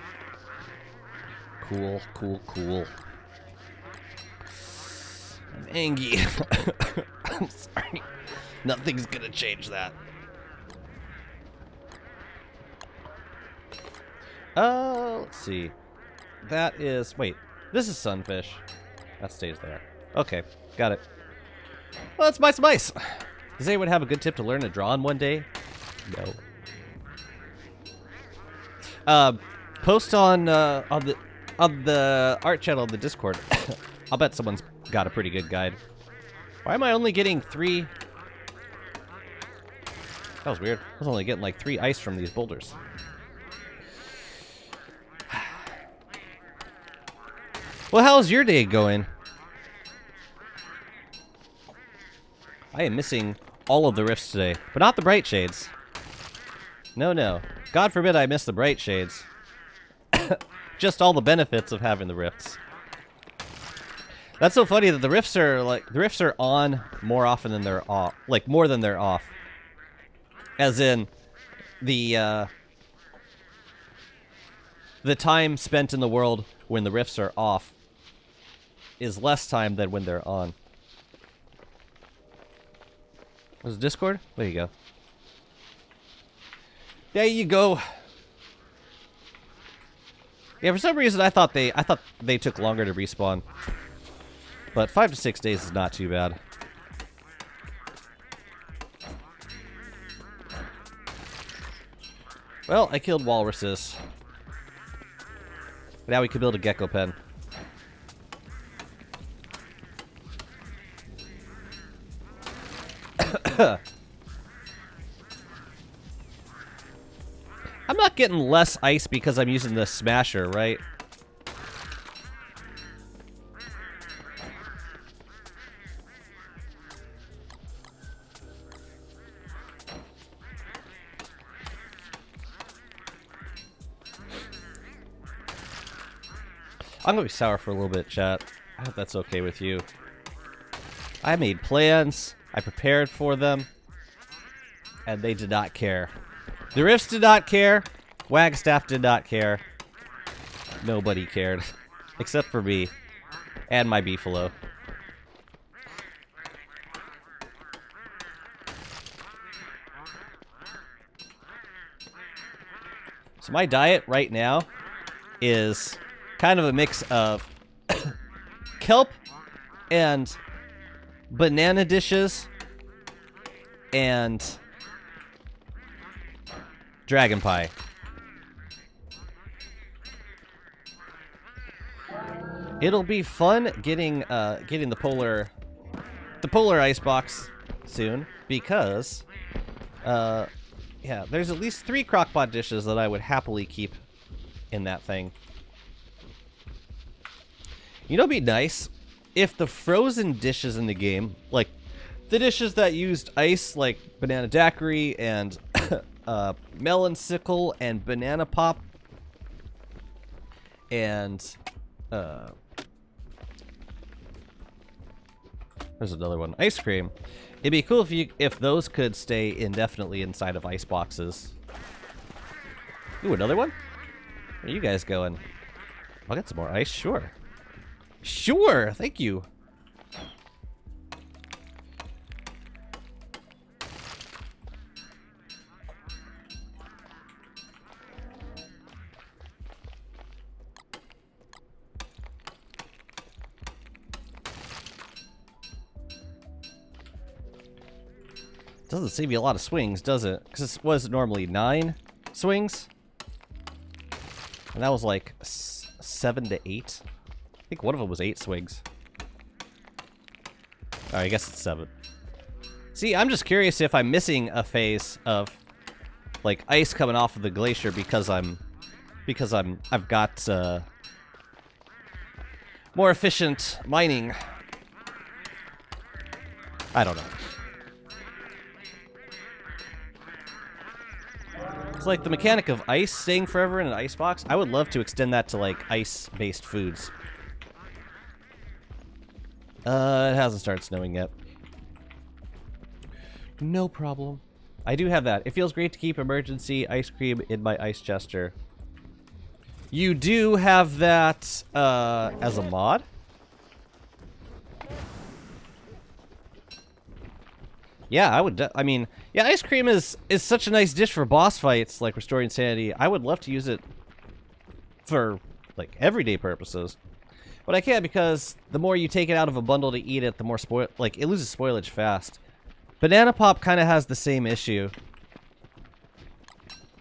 Cool, cool, cool. I'm angry. I'm sorry. Nothing's gonna change that. Let's see. That is... Wait. This is sunfish. That stays there. Okay. Got it. Well, let's buy some ice. Does anyone have a good tip to learn to draw in one day? No. Post on the art channel, the Discord. I'll bet someone's got a pretty good guide. Why am I only getting 3? That was weird. I was only getting like 3 ice from these boulders. Well, how's your day going? I am missing all of the rifts today, but not the bright shades. No, no. God forbid I miss the bright shades. Just all the benefits of having the rifts. That's so funny that the rifts are on more often than they're off, like more than they're off. As in the time spent in the world when the rifts are off is less time than when they're on. Was it Discord? There you go. There you go. Yeah, for some reason I thought they took longer to respawn. But 5 to 6 days is not too bad. Well, I killed walruses. Now we can build a gecko pen. I'm not getting less ice because I'm using the smasher, right? I'm gonna be sour for a little bit, chat. I hope that's okay with you. I made plans, I prepared for them, and they did not care. The Rifts did not care, Wagstaff did not care. Nobody cared. Except for me. And my beefalo. So my diet right now is kind of a mix of kelp and banana dishes and dragon pie. It'll be fun getting the polar icebox soon because yeah, there's at least 3 crockpot dishes that I would happily keep in that thing. You know, it'd be nice if the frozen dishes in the game, like the dishes that used ice, like banana daiquiri and melon sickle and banana pop, and there's another one, ice cream. It'd be cool if those could stay indefinitely inside of ice boxes. Ooh, another one? Where are you guys going? I'll get some more ice, sure. Sure, thank you. Doesn't save you a lot of swings, does it? Because it was normally 9 swings. And that was like 7 to 8. I think one of them was 8 swings. Oh, I guess it's 7. See, I'm just curious if I'm missing a phase of like ice coming off of the glacier because I've got more efficient mining. I don't know. It's like the mechanic of ice staying forever in an icebox. I would love to extend that to like ice-based foods. It hasn't started snowing yet. No problem. I do have that. It feels great to keep emergency ice cream in my ice chester. You do have that as a mod? Yeah, I would. I mean, yeah, ice cream is such a nice dish for boss fights, like restoring sanity. I would love to use it for like everyday purposes, but I can't because the more you take it out of a bundle to eat it, the more it loses spoilage fast. Banana Pop kind of has the same issue.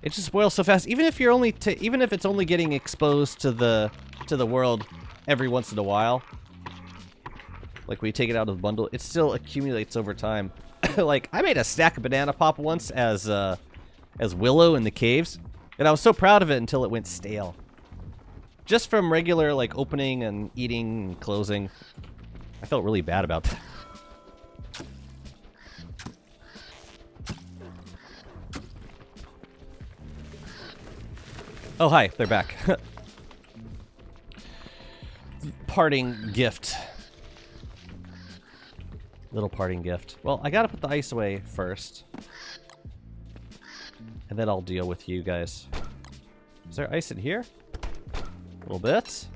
It just spoils so fast, even if you're only even if it's only getting exposed to the world every once in a while. Like when you take it out of the bundle, it still accumulates over time. Like I made a stack of Banana Pop once as Willow in the caves, and I was so proud of it until it went stale. Just from regular like opening and eating and closing, I felt really bad about that. Oh, hi. They're back. Parting gift. Little parting gift. Well, I gotta put the ice away first. And then I'll deal with you guys. Is there ice in here? A little bit.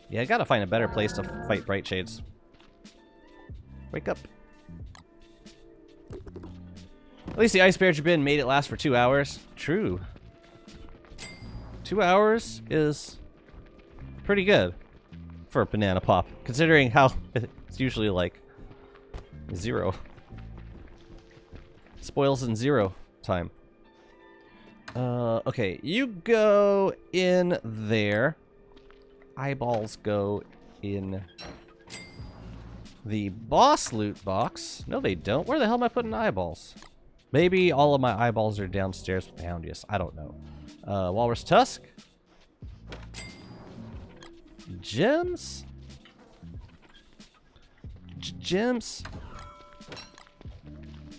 Yeah, I gotta find a better place to fight Bright Shades. Wake up. At least the ice barrier bin made it last for 2 hours. True. 2 hours is pretty good for a Banana Pop, considering how it's usually like 0. Spoils in 0 time. Okay, you go in there. Eyeballs go in the boss loot box. No, they don't. Where the hell am I putting eyeballs? Maybe all of my eyeballs are downstairs with Boundius. I don't know. Walrus Tusk. Gems? Gems.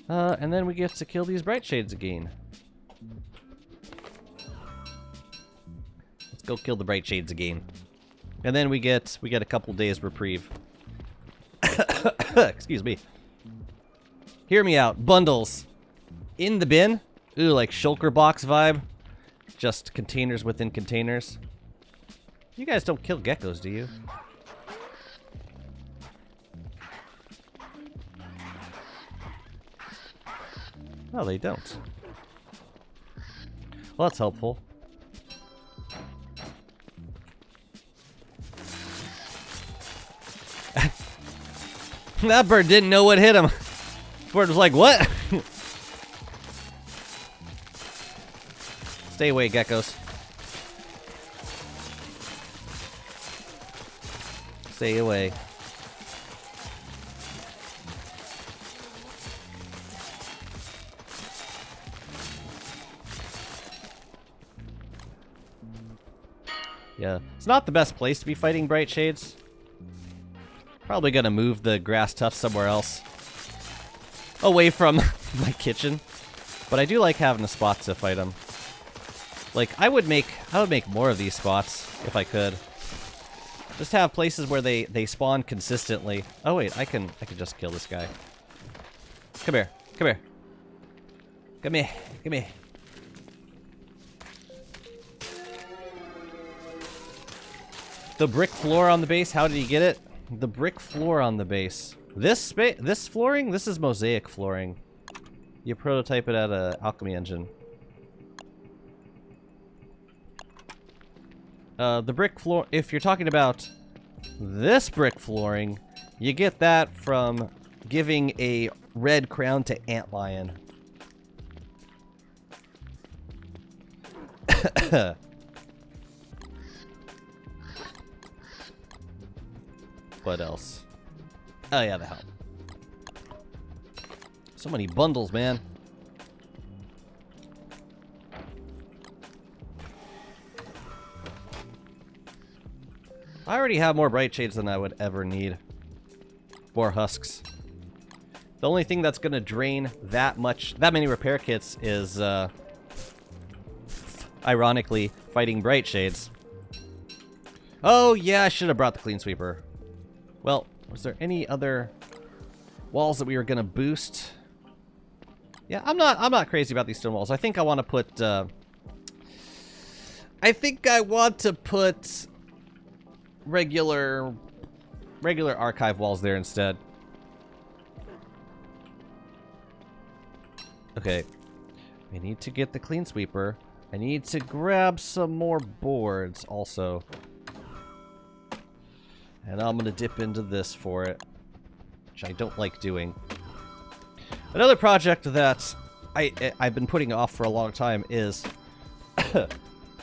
And then we get to kill these Bright Shades again. Let's go kill the Bright Shades again. And then we get a couple days reprieve. Excuse me. Hear me out. Bundles. In the bin. Ooh, like shulker box vibe. Just containers within containers. You guys don't kill geckos, do you? No, they don't. Well, that's helpful. That bird didn't know what hit him. Bird was like, what? Stay away, geckos. Stay away. Yeah, it's not the best place to be fighting Bright Shades. Probably gonna move the grass tuff somewhere else. Away from my kitchen. But I do like having a spot to fight them. Like, I would make more of these spots if I could. Just have places where they spawn consistently. Oh wait, I can just kill this guy. Come here. Come here. Come here. Come here. The brick floor on the base, how did he get it? The brick floor on the base. This flooring, this is mosaic flooring. You prototype it at an alchemy engine. The brick floor, if you're talking about this brick flooring, you get that from giving a red crown to Antlion. What else? Oh yeah, the helm. So many bundles, man. I already have more Bright Shades than I would ever need. More husks. The only thing that's gonna drain that many repair kits is, ironically, fighting Bright Shades. Oh yeah, I should have brought the Clean Sweeper. Well, was there any other walls that we were gonna boost. Yeah, I'm not crazy about these stone walls. I think I want to put regular archive walls there instead. Okay. I need to get the clean sweeper. I need to grab some more boards also. And I'm going to dip into this for it, which I don't like doing. Another project that I've been putting off for a long time is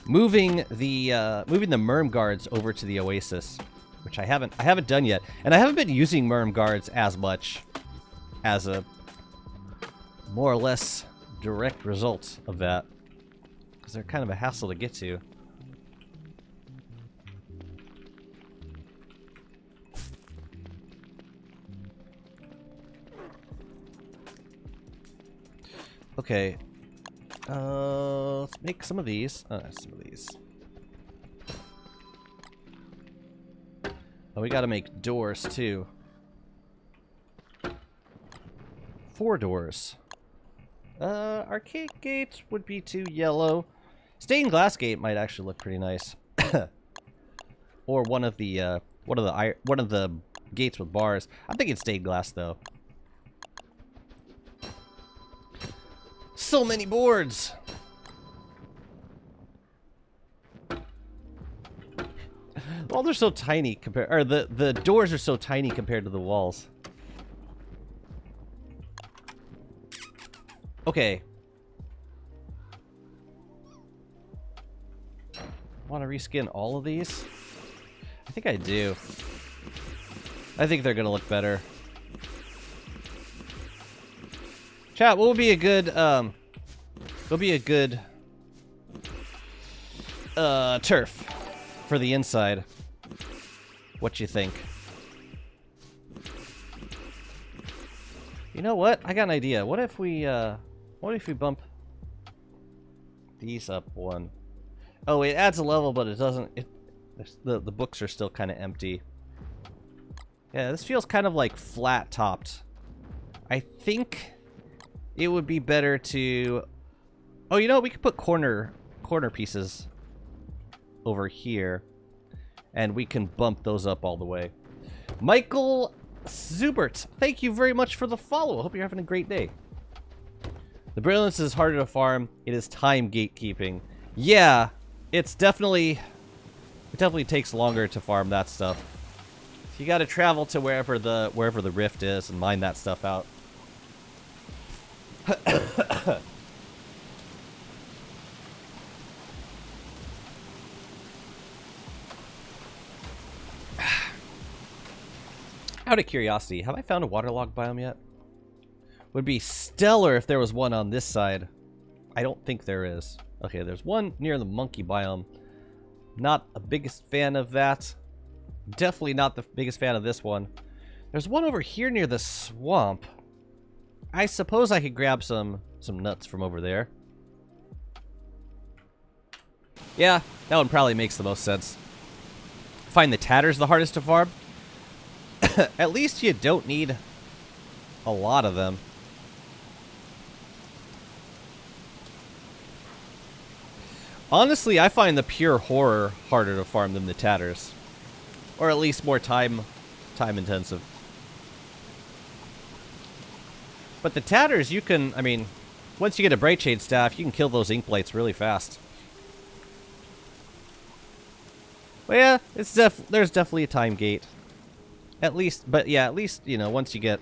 moving the merm guards over to the Oasis, which I haven't done yet. And I haven't been using merm guards as much as a more or less direct result of that, because they're kind of a hassle to get to. Okay, let's make some of these. Oh, we gotta make doors too. 4 doors. Arcade gate would be too yellow. Stained glass gate might actually look pretty nice. Or one of the gates with bars. I'm thinking stained glass though. So many boards. Well, they're so tiny compared, or the doors are so tiny compared to the walls. Okay. Want to reskin all of these? I think I do. I think they're gonna look better. Chat, what would be a good turf for the inside? What you think? You know what? I got an idea. What if we bump these up one? Oh, it adds a level, but it doesn't. The books are still kind of empty. Yeah, this feels kind of like flat topped. I think it would be better to. Oh, you know, we could put corner pieces over here, and we can bump those up all the way. Michael Zubert, thank you very much for the follow. I hope you're having a great day. The brilliance is harder to farm. It is time gatekeeping. Yeah, it definitely takes longer to farm that stuff. You got to travel to wherever the rift is and mine that stuff out. Out of curiosity, have I found a waterlogged biome yet? Would be stellar if there was one on this side. I don't think there is. Okay, there's one near the monkey biome. Not a biggest fan of that. Definitely not the biggest fan of this one. There's one over here near the swamp. I suppose I could grab some nuts from over there. Yeah, that one probably makes the most sense. Find the tatters the hardest to farm. At least you don't need a lot of them. Honestly, I find the pure horror harder to farm than the tatters. Or at least more time intensive. But the tatters, you can, I mean, once you get a Bright Shade staff, you can kill those ink blights really fast. But yeah, there's definitely a time gate. At least, but yeah, at least, you know, once you get,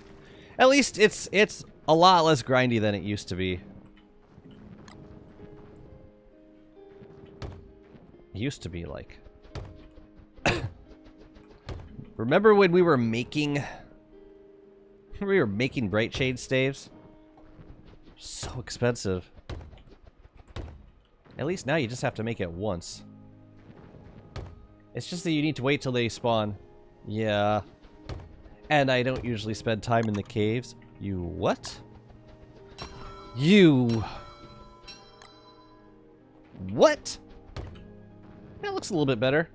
at least it's a lot less grindy than it used to be. It used to be like, remember when we were making Bright Shade staves? So expensive. At least now you just have to make it once. It's just that you need to wait till they spawn. Yeah. And I don't usually spend time in the caves. You what? You... What? That looks a little bit better.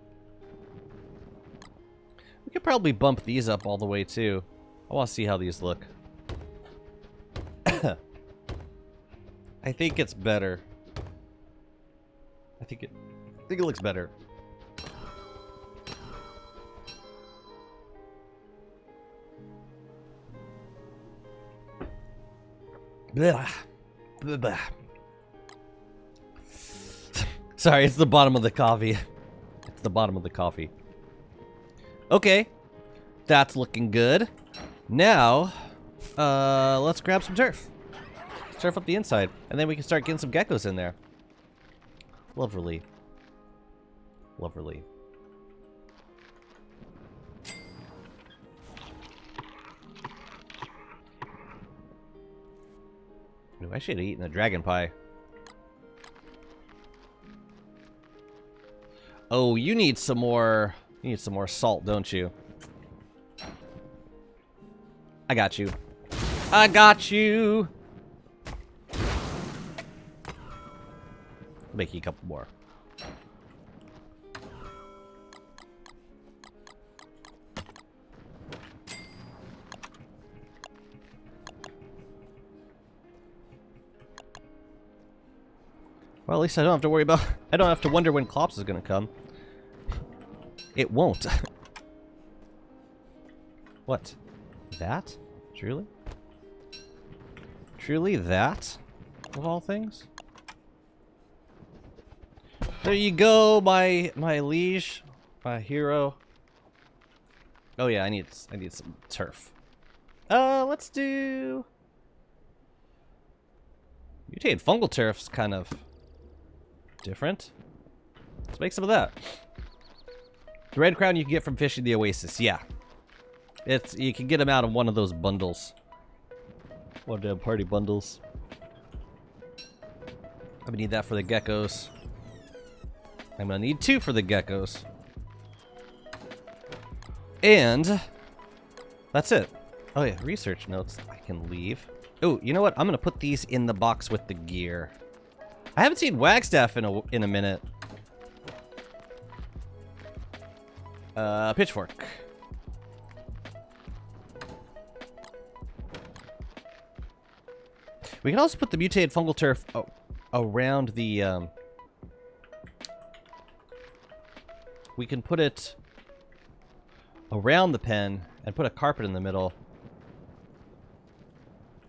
We could probably bump these up all the way too. I want to see how these look. I think it's better. I think it looks better. Blah. Blah, blah. Sorry, it's the bottom of the coffee. It's the bottom of the coffee. Okay. That's looking good. Now, let's grab some turf. Turf up the inside, and then we can start getting some geckos in there. Lovely. Lovely. Ooh, I should have eaten a dragon pie. Oh, you need some more. You need some more salt, don't you? I got you. I got you. I'll make you a couple more. Well, at least I don't have to worry about... I don't have to wonder when Klops is going to come. It won't. What? That? Truly? Truly that? Of all things? There you go, my liege. My hero. Oh yeah, I need some turf. Let's do... Mutated fungal turf's kind of... different. Let's make some of that. The red crown you can get from fishing the oasis. Yeah, you can get them out of one of those bundles. One of them party bundles. I'm gonna need that for the geckos. I'm gonna need 2 for the geckos. And that's it. Oh yeah, research notes. I can leave. Oh, you know what? I'm gonna put these in the box with the gear. I haven't seen Wagstaff in a minute. Pitchfork. We can also put the mutated fungal turf around the. We can put it around the pen and put a carpet in the middle.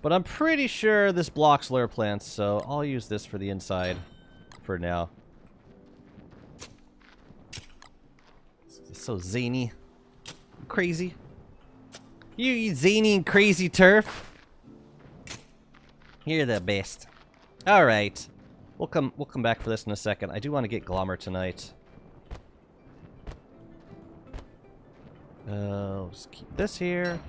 But I'm pretty sure this blocks lure plants, so I'll use this for the inside for now. It's so zany. Crazy. You zany and crazy turf. You're the best. Alright. We'll come back for this in a second. I do want to get Glommer tonight. I'll just keep this here.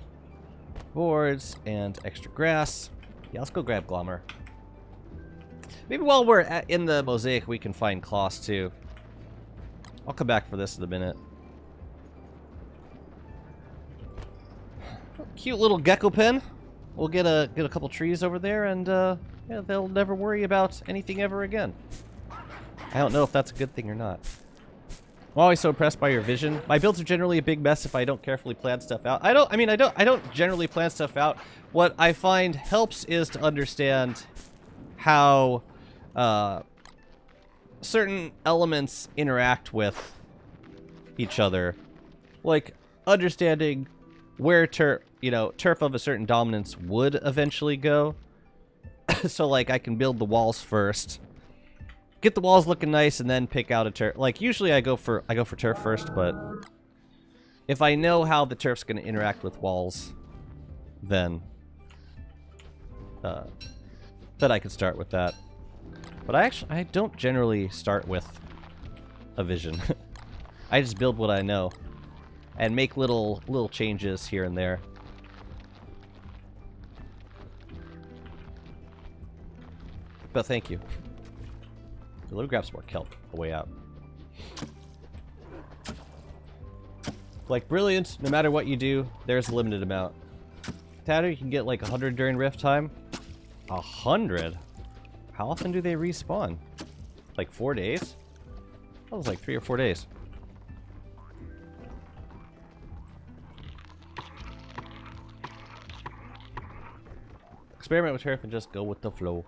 Boards and extra grass. Yeah, let's go grab Glommer. Maybe while we're in the mosaic, we can find Kloss too. I'll come back for this in a minute. Cute little gecko pen. We'll get a couple trees over there, and yeah, they'll never worry about anything ever again. I don't know if that's a good thing or not. I'm always so impressed by your vision. My builds are generally a big mess if I don't carefully plan stuff out. I don't generally plan stuff out. What I find helps is to understand how certain elements interact with each other. Like understanding where turf of a certain dominance would eventually go. So like I can build the walls first. Get the walls looking nice and then pick out a turf. Like usually I go for turf first, but if I know how the turf's going to interact with walls, then I can start with that. But I don't generally start with a vision. I just build what I know and make little changes here and there. But thank you. Let me grab some more kelp on the way out. Like, brilliant. No matter what you do, there's a limited amount. Tatter, you can get like 100 during rift time. 100? How often do they respawn? Like 4 days? That was like 3 or 4 days. Experiment with turf and just go with the flow.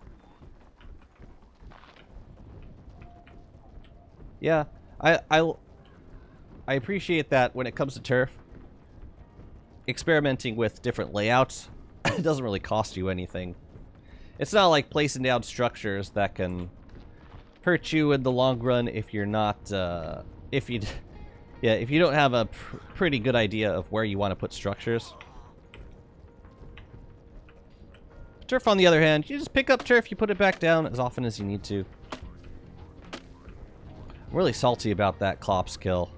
Yeah, I appreciate that when it comes to turf. Experimenting with different layouts, it doesn't really cost you anything. It's not like placing down structures that can hurt you in the long run if you're not, if you don't have a pretty good idea of where you want to put structures. Turf, on the other hand, you just pick up turf, you put it back down as often as you need to. I'm really salty about that Klops kill.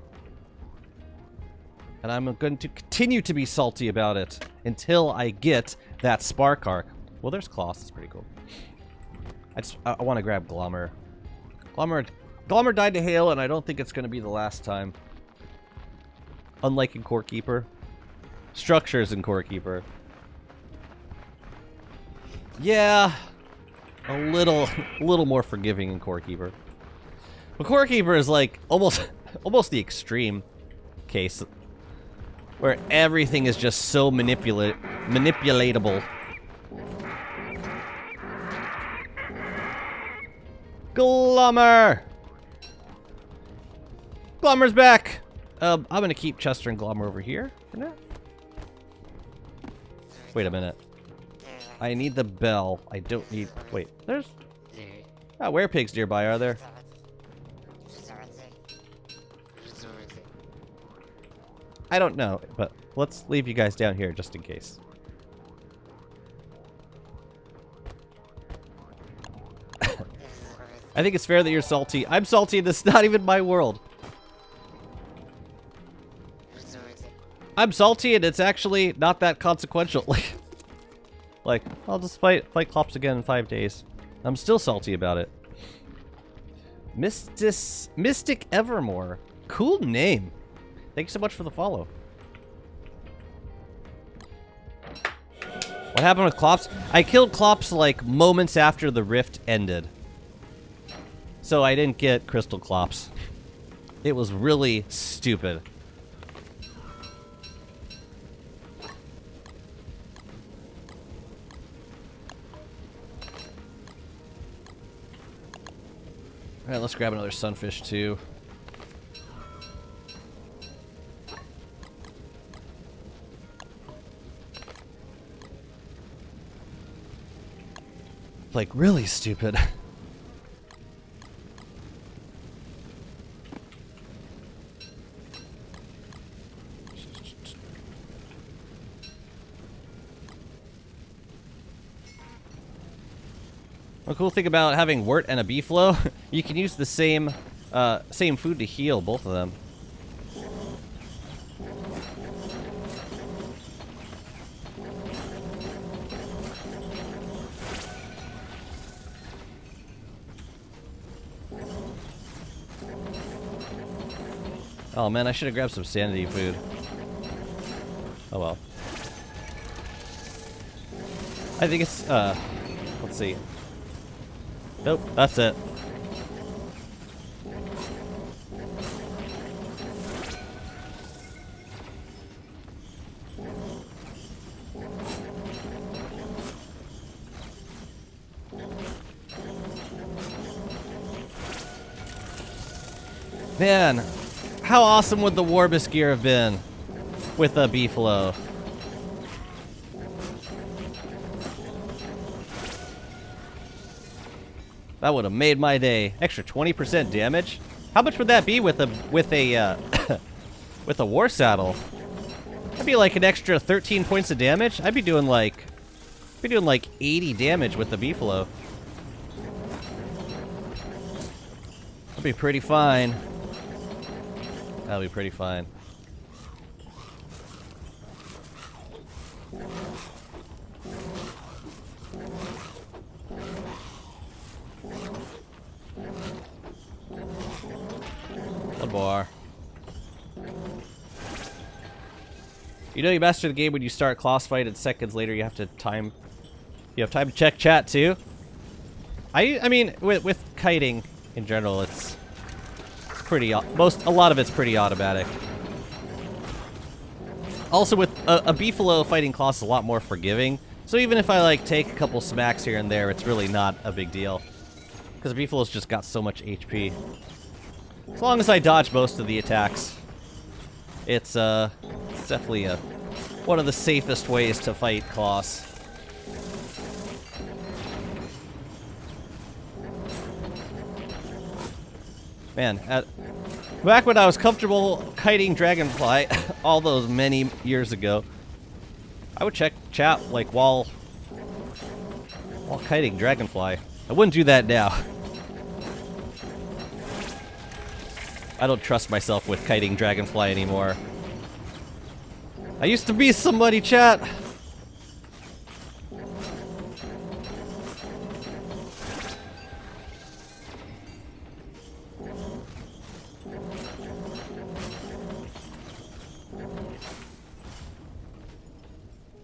And I'm going to continue to be salty about it until I get that Spark Arc. Well, there's Kloss. That's pretty cool. I want to grab Glommer. Glommer died to hail, and I don't think it's going to be the last time. Unlike in Core Keeper. Structures in Core Keeper. Yeah. A little more forgiving in Core Keeper. But Core Keeper is like almost the extreme case. Where everything is just so manipulatable. Glommer! Glommer's back! I'm gonna keep Chester and Glommer over here for now. Wait a minute. I need the bell. I don't need... Wait, there's... Ah, werepigs nearby, are there? I don't know, but let's leave you guys down here just in case. I think it's fair that you're salty. I'm salty and this is not even my world. I'm salty and it's actually not that consequential. Like, I'll just fight Klops again in 5 days. I'm still salty about it. Mystic Evermore. Cool name. Thank you so much for the follow. What happened with Klops? I killed Klops like moments after the rift ended. So I didn't get Crystal Klops. It was really stupid. Alright, let's grab another sunfish too. Like, really stupid. One cool thing about having Wurt and a Beefalo, you can use the same food to heal both of them. Oh man, I should have grabbed some sanity food. Oh well. I think it's, let's see. Nope, that's it. Man, how awesome would the Warbus gear have been with a Beefalo? That would have made my day. Extra 20% damage. How much would that be with a with a war saddle? That'd be like an extra 13 points of damage. I'd be doing like 80 damage with the Beefalo. That'd be pretty fine. That'll be pretty fine. One more. You know you master the game when you start Kloss fight, and seconds later you have time to check chat too. I mean with kiting in general, it's pretty a lot of it's pretty automatic. Also with a Beefalo fighting Kloss is a lot more forgiving. So even if I like take a couple smacks here and there, it's really not a big deal. Because Beefalo's just got so much HP. As long as I dodge most of the attacks, it's definitely one of the safest ways to fight Kloss. Man, back when I was comfortable kiting Dragonfly, all those many years ago, I would check chat like while kiting Dragonfly. I wouldn't do that now. I don't trust myself with kiting Dragonfly anymore. I used to be somebody, chat.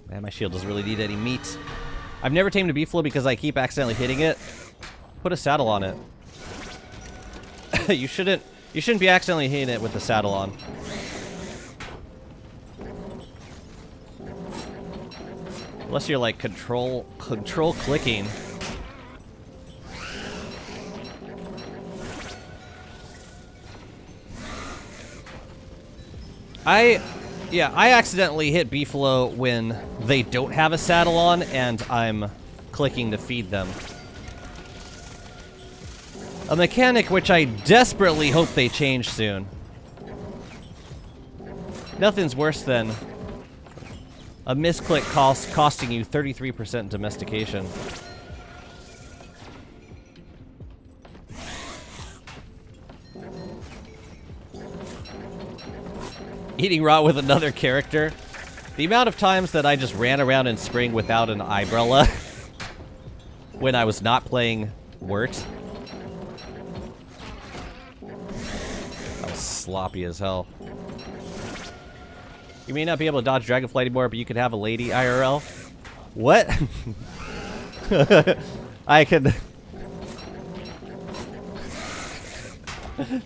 Man, my shield doesn't really need any meat. I've never tamed a Beefalo because I keep accidentally hitting it. Put a saddle on it. You shouldn't be accidentally hitting it with the saddle on. Unless you're like control clicking. I accidentally hit Beefalo when they don't have a saddle on and I'm clicking to feed them. A mechanic which I desperately hope they change soon. Nothing's worse than a misclick costing you 33% domestication. Eating raw with another character. The amount of times that I just ran around in spring without an umbrella when I was not playing Wurt. That was sloppy as hell. You may not be able to dodge Dragonfly anymore, but you could have a lady IRL. What? I can...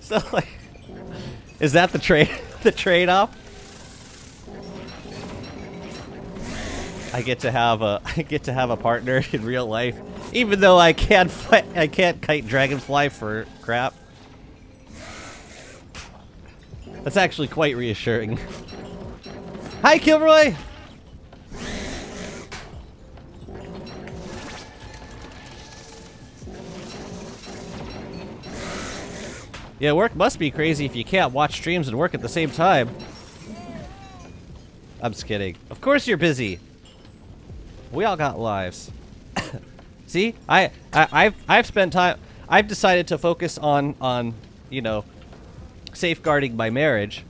So, like... Is that the trade-off? I get to have a partner in real life, even though I can't kite Dragonfly for crap. That's actually quite reassuring. Hi, Kilroy! Yeah, work must be crazy if you can't watch streams and work at the same time. I'm just kidding. Of course you're busy. We all got lives. See? I've spent time... I've decided to focus on, you know, safeguarding my marriage.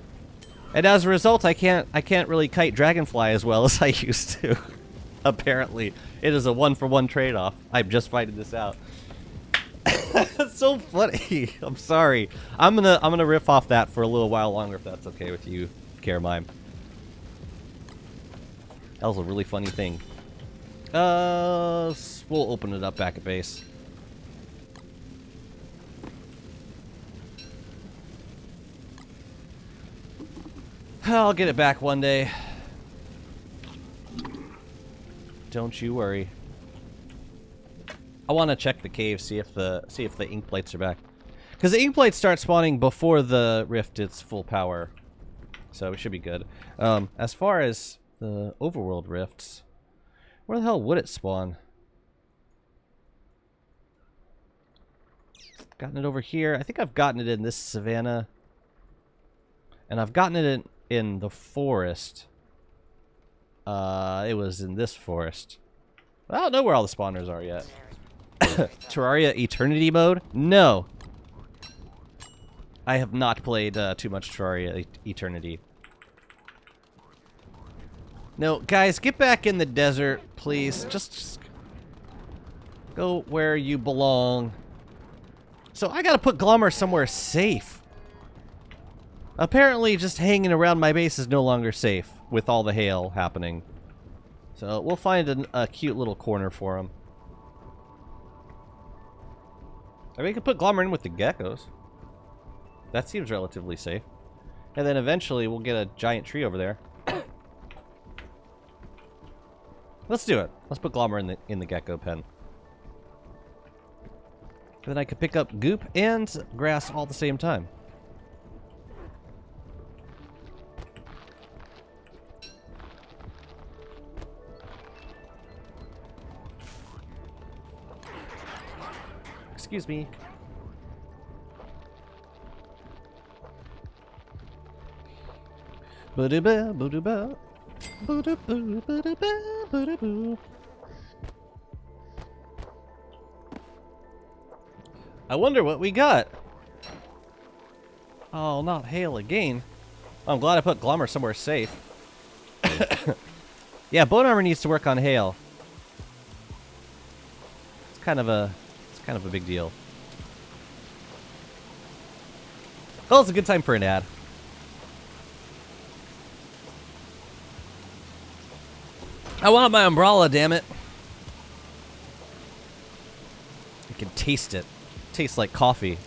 And as a result, I can't really kite Dragonfly as well as I used to. Apparently. It is a one-for-one trade-off. I'm just finding this out. That's so funny. I'm sorry. I'm gonna riff off that for a little while longer if that's okay with you, Caramime. That was a really funny thing. We'll open it up back at base. I'll get it back one day. Don't you worry. I want to check the cave, see if the ink plates are back, because the ink plates start spawning before the rift is full power, so we should be good. As far as the overworld rifts, where the hell would it spawn? Gotten it over here. I think I've gotten it in this savanna, and I've gotten it in the forest. It was in this forest. I don't know where all the spawners are yet. Terraria Eternity mode? No. I have not played too much Terraria Eternity. No, guys, get back in the desert, please. Just go where you belong. So I gotta put Glommer somewhere safe. Apparently, just hanging around my base is no longer safe with all the hail happening. So we'll find a cute little corner for him. I mean, we could put Glommer in with the geckos. That seems relatively safe. And then eventually we'll get a giant tree over there. Let's do it. Let's put Glommer in the gecko pen. And then I could pick up goop and grass all at the same time. Excuse me. Ba-da-ba, ba-da-ba. Ba-da-boo, ba-da-ba, ba-da-boo. I wonder what we got. Oh, not hail again. I'm glad I put Glommer somewhere safe. Yeah, bone armor needs to work on hail. It's kind of a big deal. Well, it's a good time for an ad. I want my umbrella, damn it. I can taste it. It tastes like coffee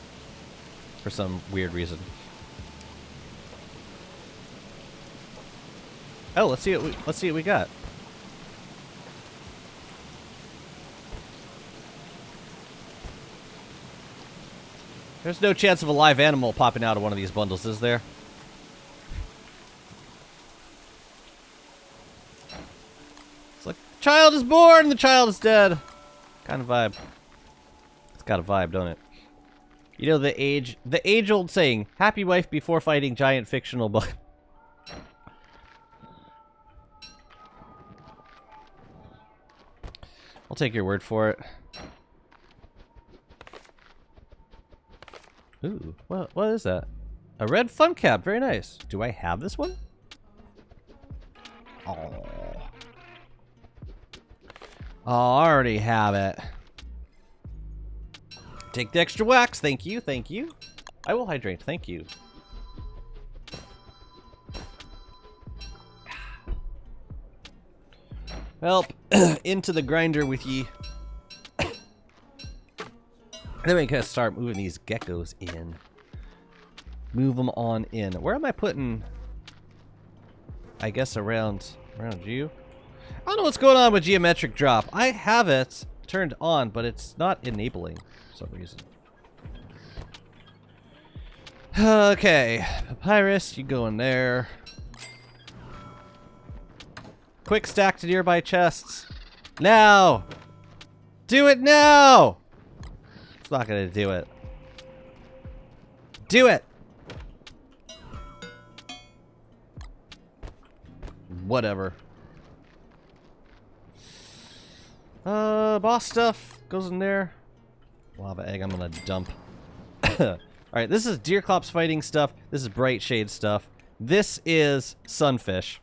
for some weird reason. Oh, let's see what we got. There's no chance of a live animal popping out of one of these bundles, is there? It's like, the child is born, the child is dead. Kind of vibe. It's got a vibe, don't it? You know the age-old saying, happy wife before fighting giant fictional bug. I'll take your word for it. Ooh, what is that? A red fun cap, very nice. Do I have this one? Oh, I already have it. Take the extra wax, thank you, thank you. I will hydrate, thank you. Help, into the grinder with ye. Then we can start moving these geckos in. Move them on in. Where am I putting? I guess around you. I don't know what's going on with geometric drop. I have it turned on, but it's not enabling for some reason. Okay, Papyrus, you go in there. Quick stack to nearby chests. Now! Do it now! It's not gonna do it. Do it! Whatever. Boss stuff goes in there. Lava egg I'm gonna dump. Alright, this is Deerclops fighting stuff. This is Bright Shade stuff. This is Sunfish.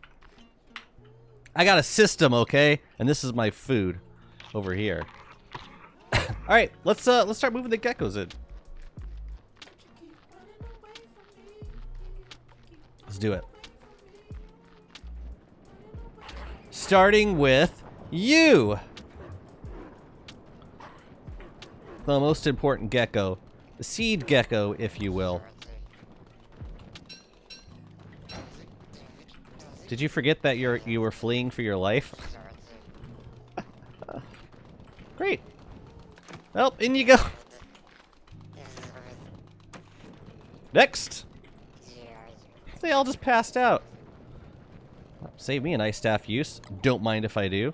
I got a system, okay? And this is my food over here. Alright, let's start moving the geckos in. Let's do it. Starting with you! The most important gecko. The seed gecko, if you will. Did you forget that you were fleeing for your life? Great. Well, in you go. Next. They all just passed out. Save me an ice staff use. Don't mind if I do.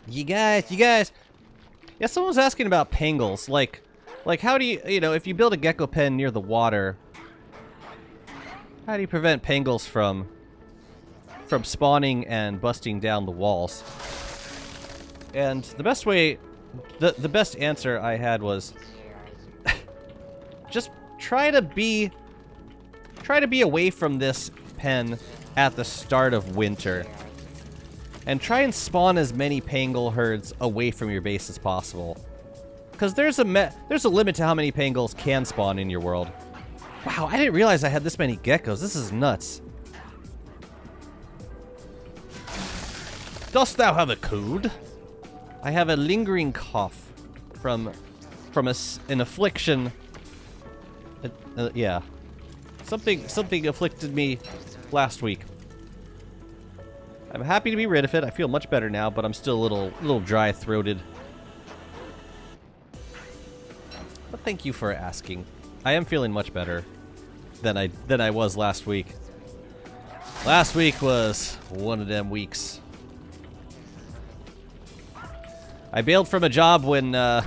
You guys. Yeah, someone was asking about pangles. Like how do you know, if you build a gecko pen near the water, how do you prevent pangles from spawning and busting down the walls? And the best way, the best answer I had was just try to be away from this pen at the start of winter. And try and spawn as many pangle herds away from your base as possible. Because there's a limit to how many pangles can spawn in your world. Wow, I didn't realize I had this many geckos. This is nuts. Dost thou have a code? I have a lingering cough from an affliction. Yeah, something afflicted me last week. I'm happy to be rid of it. I feel much better now, but I'm still a little dry-throated. But thank you for asking. I am feeling much better than I was last week. Last week was one of them weeks. I bailed from a job when I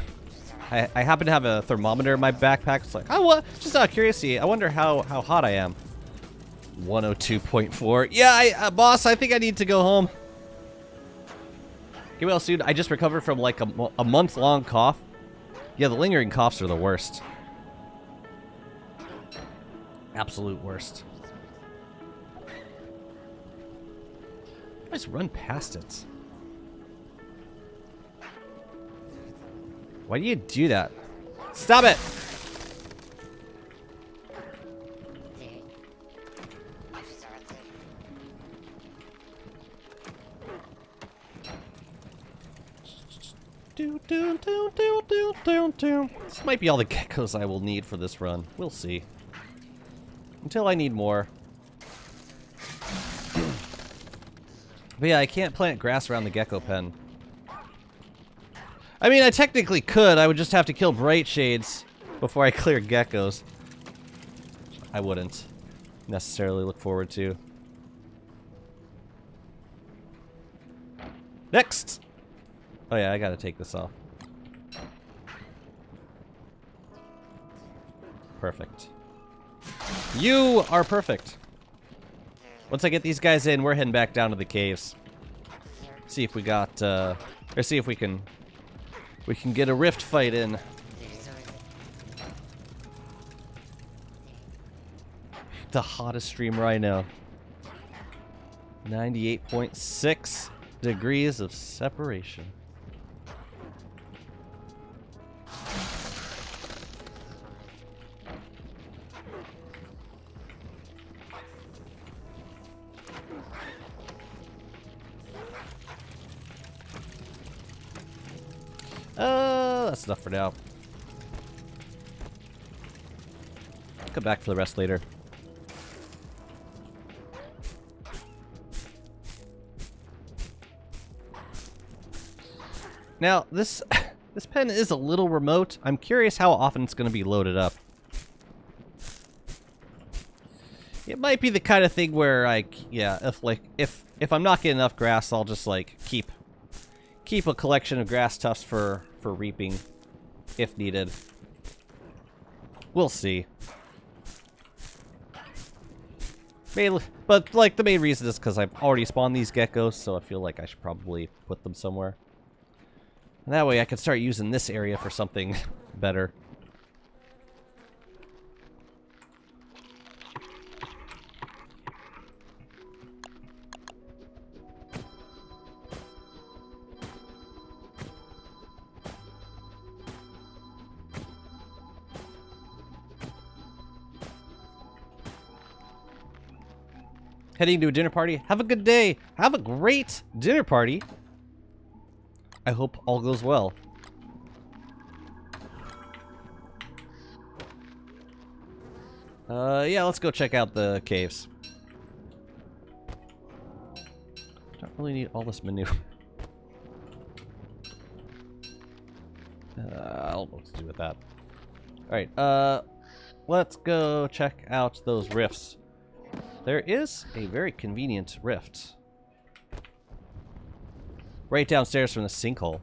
happened to have a thermometer in my backpack. It's like, oh, what? Just out of curiosity, I wonder how hot I am. 102.4. Yeah, boss, I think I need to go home. Get well soon. I just recovered from like a month-long cough. Yeah, the lingering coughs are the worst. Absolute worst. I just run past it. Why do you do that? Stop it! This might be all the geckos I will need for this run. We'll see. Until I need more. But yeah, I can't plant grass around the gecko pen. I mean, I technically could. I would just have to kill bright shades before I clear geckos. I wouldn't necessarily look forward to. Next! Oh yeah, I gotta take this off. Perfect. You are perfect. Once I get these guys in, we're heading back down to the caves. See if we got, or see if we can get a rift fight in. The hottest streamer I know. 98.6 degrees of separation. That's enough for now. Come back for the rest later. Now, this pen is a little remote. I'm curious how often it's going to be loaded up. It might be the kind of thing where, like, yeah, if I'm not getting enough grass, I'll just like keep a collection of grass tufts for reaping, if needed. We'll see. But like the main reason is because I've already spawned these geckos, so I feel like I should probably put them somewhere. And that way I can start using this area for something better. Heading to a dinner party. Have a good day. Have a great dinner party. I hope all goes well. Yeah, let's go check out the caves. Don't really need all this manure. I don't know what to do with that. Alright, let's go check out those rifts. There is a very convenient rift. Right downstairs from the sinkhole.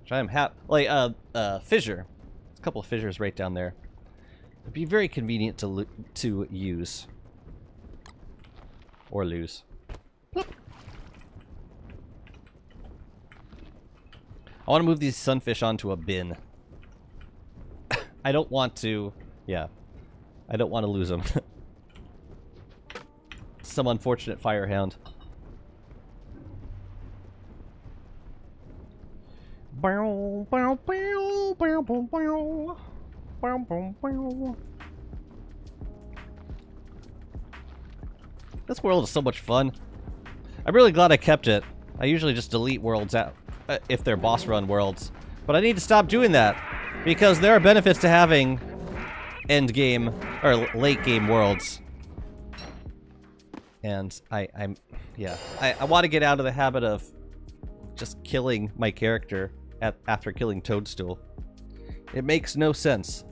Which I am fissure. There's a couple of fissures right down there. It'd be very convenient to use. Or lose. Bloop. I want to move these sunfish onto a bin. I don't want to... Yeah. I don't want to lose them. Some unfortunate firehound. This world is so much fun. I'm really glad I kept it. I usually just delete worlds out if they're boss run worlds, but I need to stop doing that because there are benefits to having end game or late game worlds. And I want to get out of the habit of just killing my character after killing Toadstool. It makes no sense.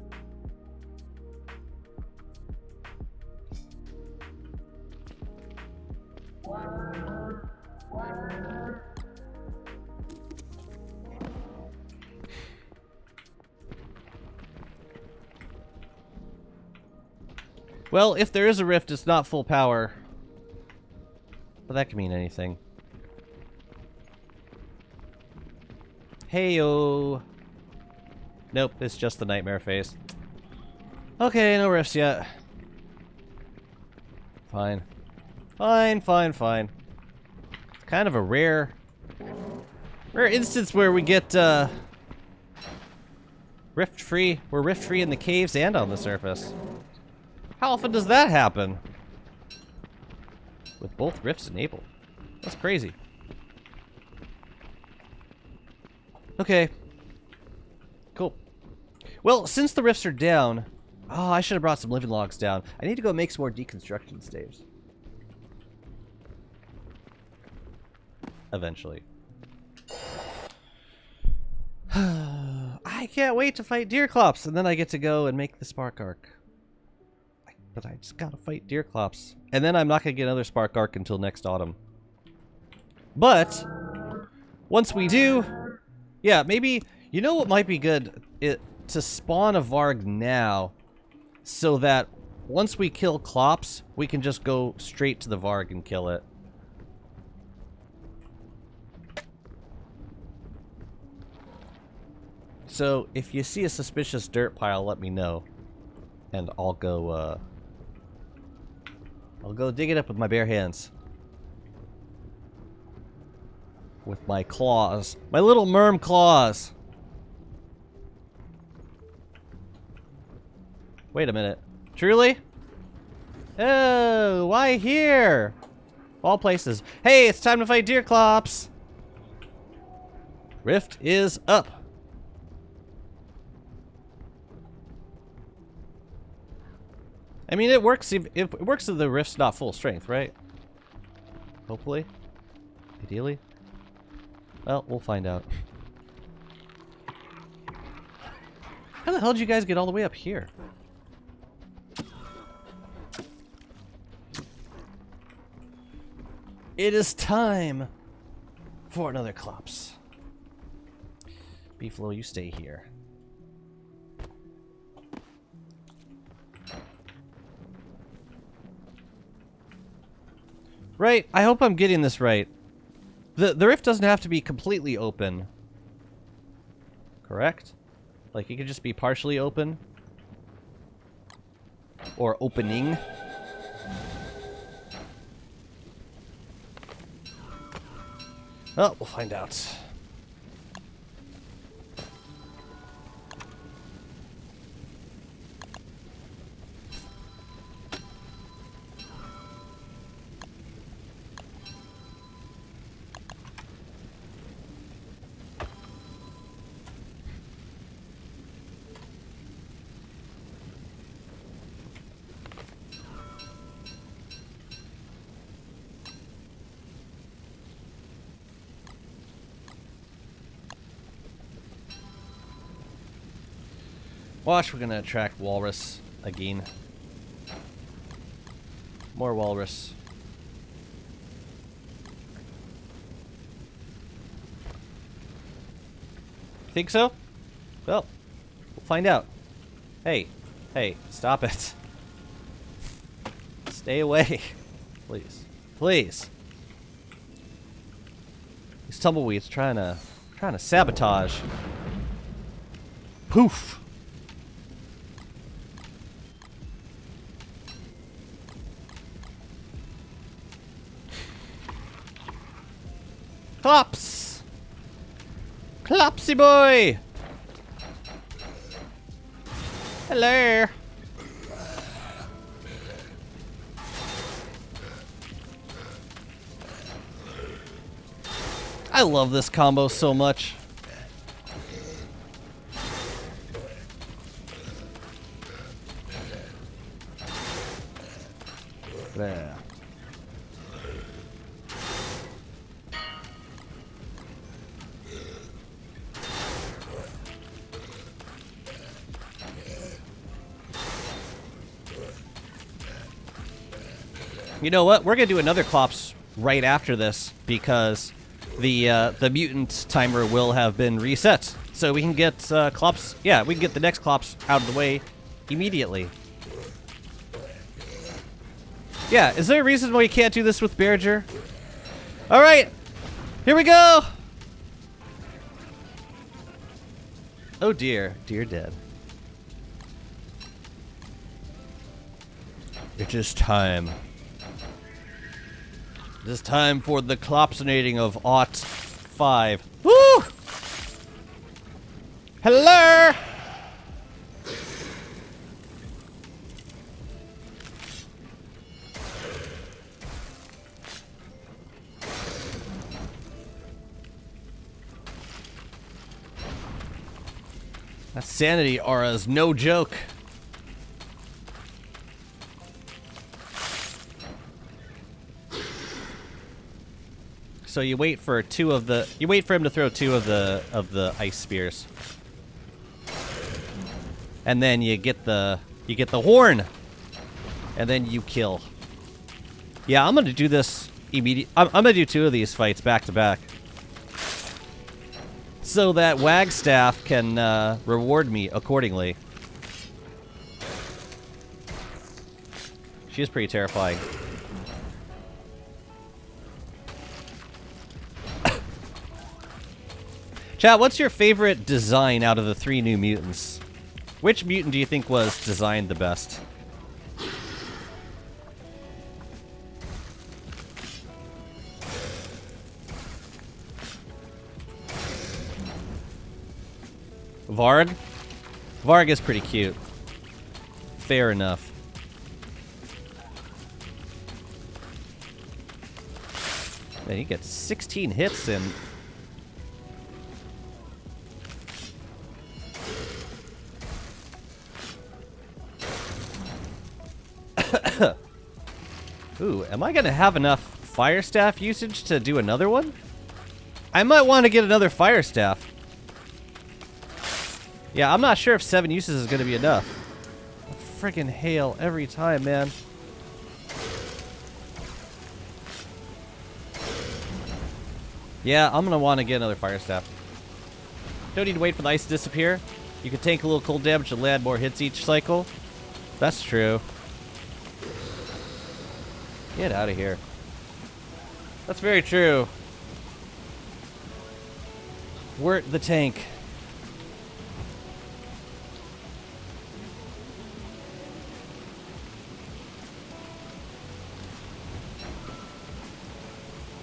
Well, if there is a rift, it's not full power. But that can mean anything. Heyo. Nope, it's just the nightmare phase. Okay, no rifts yet. Fine. Fine, fine, fine. It's kind of a rare instance where we get rift-free. We're rift-free in the caves and on the surface. How often does that happen? With both rifts enabled. That's crazy. Okay. Cool. Well, since the rifts are down... Oh, I should have brought some living logs down. I need to go make some more deconstruction staves. Eventually. I can't wait to fight Deerclops, and then I get to go and make the Spark Arc. But I just gotta fight Deerclops. And then I'm not gonna get another Spark Arc until next autumn. But, once we do... Yeah, maybe... You know what might be good? To spawn a Varg now, so that once we kill Clops, we can just go straight to the Varg and kill it. So, if you see a suspicious dirt pile, let me know. And I'll go dig it up with my bare hands. With my claws. My little merm claws! Wait a minute. Truly? Oh, why here? All places. Hey, it's time to fight Deerclops! Rift is up. I mean, it works if it works if the rift's not full strength, right? Hopefully. Ideally. Well, we'll find out. How the hell did you guys get all the way up here? It is time for another Clops. Beefalo, you stay here. Right, I hope I'm getting this right. The rift doesn't have to be completely open. Correct? Like, it could just be partially open. Or opening. Well, we'll find out. Watch, we're gonna attract walrus again. More walrus. Think so? Well, we'll find out. Hey, hey, stop it. Stay away. Please. Please. These tumbleweeds trying to sabotage. Poof. Clops! Clopsy boy! Hello! I love this combo so much. There. You know what? We're gonna do another Clops right after this because the mutant timer will have been reset, so we can get Clops. Yeah, we can get the next Clops out of the way immediately. Yeah, is there a reason why you can't do this with Bearger? Alright, here we go! Oh dear, dear dead. It is time. It is time for the clopsonating of Aught 5. Woo! Hello! That sanity aura is no joke. So you wait for him to throw two of the ice spears. And then you get the horn. And then you kill. Yeah, I'm gonna do this I'm gonna do 2 of these fights back to back. So that Wagstaff can reward me accordingly. She is pretty terrifying. Chat, what's your favorite design out of the 3 new mutants? Which mutant do you think was designed the best? Varg? Varg is pretty cute. Fair enough. Man, he gets 16 hits in. Ooh, am I gonna have enough Fire Staff usage to do another one? I might want to get another Fire Staff. Yeah, I'm not sure if 7 uses is gonna be enough. Friggin' hail every time, man. Yeah, I'm gonna want to get another Fire Staff. Don't need to wait for the ice to disappear. You can tank a little cold damage and land more hits each cycle. That's true. Get out of here. That's very true. Wurt the tank.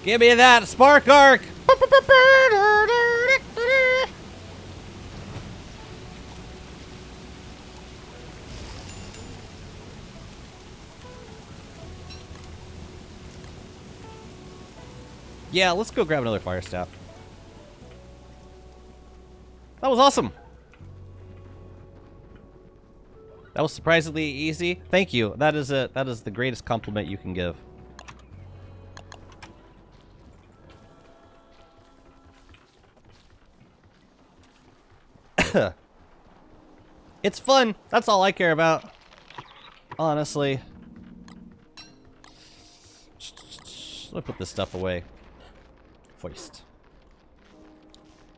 Give me that spark arc! Yeah, let's go grab another Fire Staff. That was awesome. That was surprisingly easy. Thank you. That is the greatest compliment you can give. It's fun. That's all I care about. Honestly. Let me put this stuff away. Foist.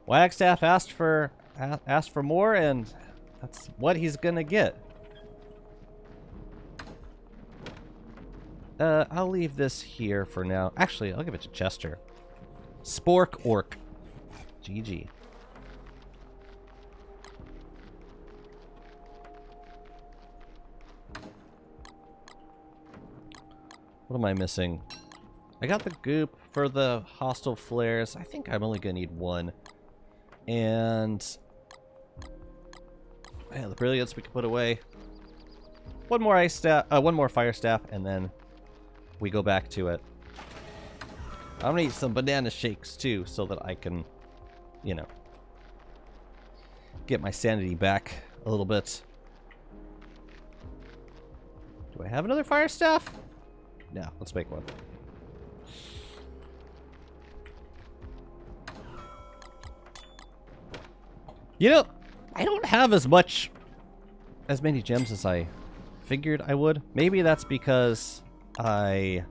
Wagstaff asked for more, and that's what he's gonna get. I'll leave this here for now. Actually, I'll give it to Chester. Spork Orc. GG. What am I missing? I got the goop for the hostile flares. I think I'm only gonna need 1. And yeah, the brilliance we can put away. One more ice staff, one more fire staff, and then we go back to it. I'm gonna eat some banana shakes too, so that I can, you know, get my sanity back a little bit. Do I have another fire staff? No, let's make one. You know, I don't have as many gems as I figured I would. Maybe that's because I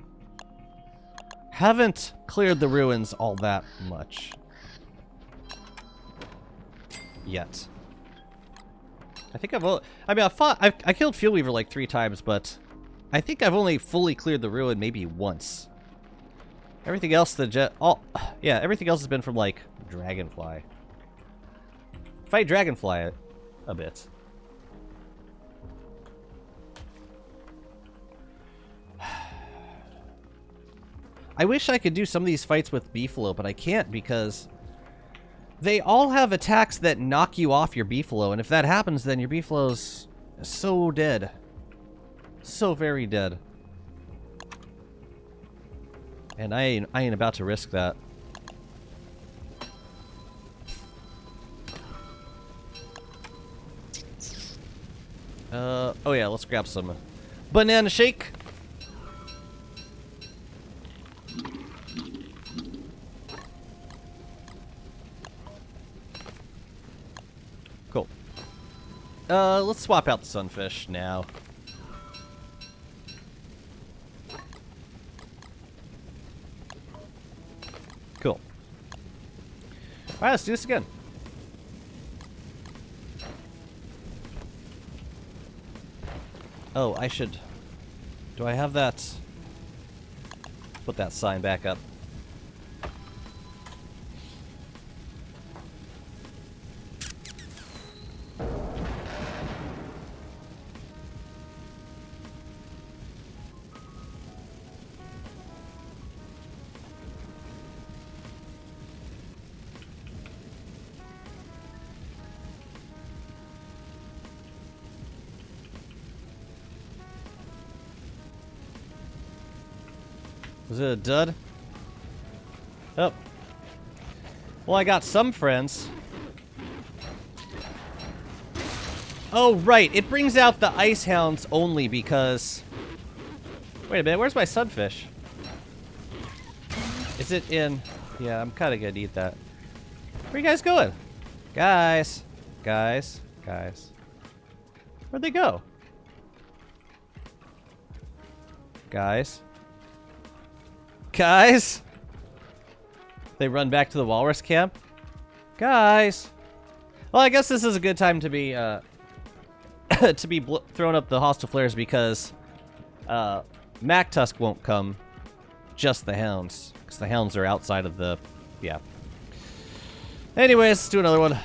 haven't cleared the ruins all that much yet. I think I killed Fuel Weaver like 3 times, but I think I've only fully cleared the ruin maybe once. Everything else, everything else has been from, like, Dragonfly. Fight Dragonfly a bit. I wish I could do some of these fights with Beefalo, but I can't because they all have attacks that knock you off your Beefalo, and if that happens, then your Beefalo's so dead. So very dead. And I ain't about to risk that. Oh yeah, let's grab some banana shake. Cool. Let's swap out the sunfish now. Cool. Alright, let's do this again. Oh, I should... Do I have that? Put that sign back up. Was it a dud? Oh. Well, I got some friends. Oh, right. It brings out the ice hounds only because... Wait a minute. Where's my sunfish? Is it in... Yeah, I'm kind of going to need that. Where are you guys going? Guys. Guys. Guys. Where'd they go? Guys. Guys! They run back to the walrus camp? Guys! Well, I guess this is a good time to be, to be throwing up the hostile flares because, MacTusk won't come. Just the hounds. Because the hounds are outside of the... Yeah. Anyways, let's do another one.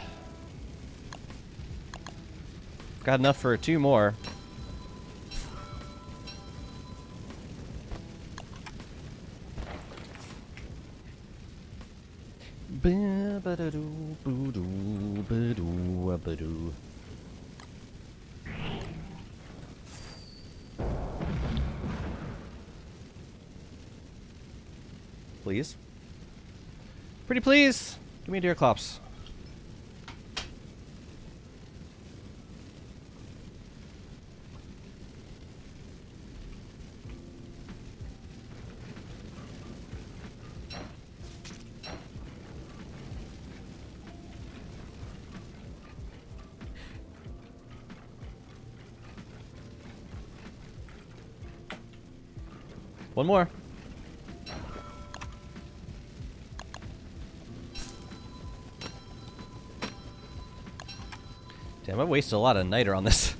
Got enough for 2 more. Please. Pretty please. Give me a deer clops. One more. Damn, I wasted a lot of niter on this.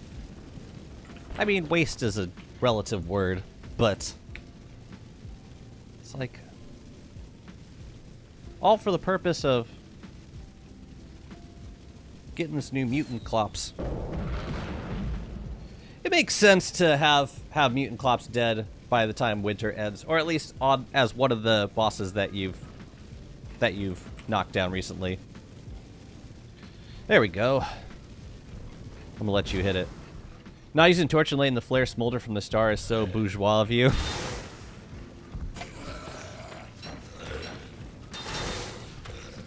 I mean, waste is a relative word, but it's like all for the purpose of getting this new mutant clops. It makes sense to have mutant clops dead by the time winter ends, or at least on as one of the bosses that you've knocked down recently. There we go. I'm gonna let you hit it. Not using torch and letting the flare smolder from the star is so bourgeois of you.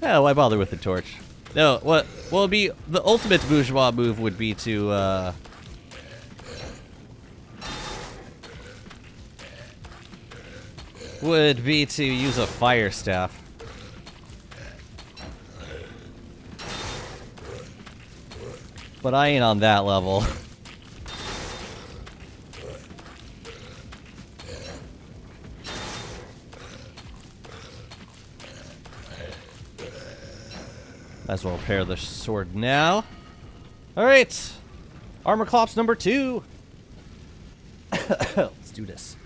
Yeah, why bother with the torch? No, what would be the ultimate bourgeois move would be to use a fire staff. But I ain't on that level. Might as well repair the sword now. Alright. Armor clops number 2. Let's do this.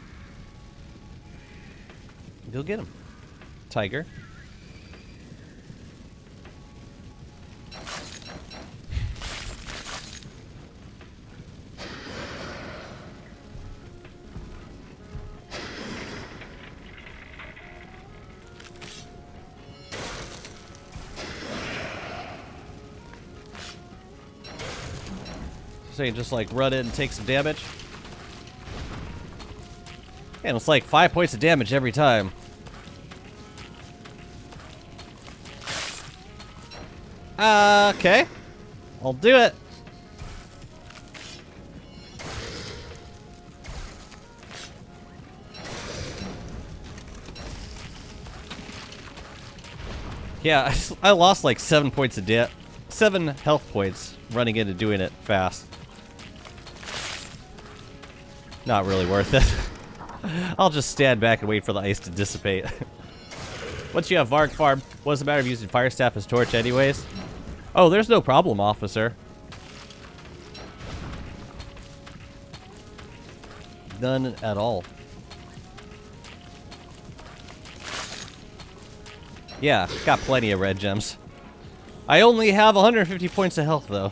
Go get him. Tiger. So you just like run in and take some damage. And it's like 5 points of damage every time. Okay. I'll do it. Yeah, I lost like 7 points of 7 health points running into doing it fast. Not really worth it. I'll just stand back and wait for the ice to dissipate. Once you have Varg farm, what's the matter of using Fire Staff as torch anyways? Oh, there's no problem, officer. None at all. Yeah, got plenty of red gems. I only have 150 points of health, though.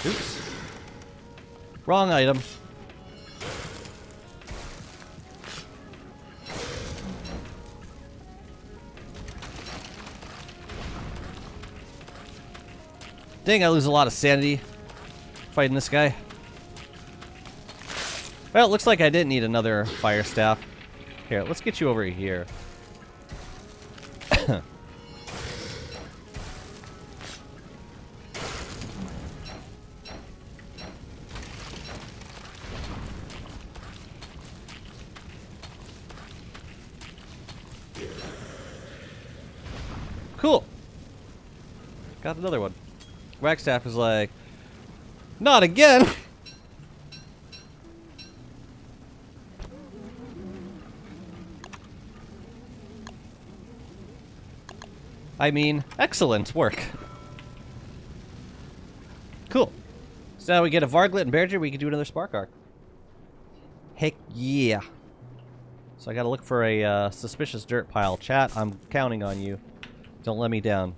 Oops. Wrong item. Dang, I lose a lot of sanity fighting this guy. Well, it looks like I didn't need another fire staff. Here, let's get you over here. Cool. Got another one. Wagstaff is like, not again. I mean, excellent work. Cool. So now we get a Varglet and Bearger, we can do another Spark Arc. Heck yeah. So I gotta look for a suspicious dirt pile. Chat, I'm counting on you. Don't let me down.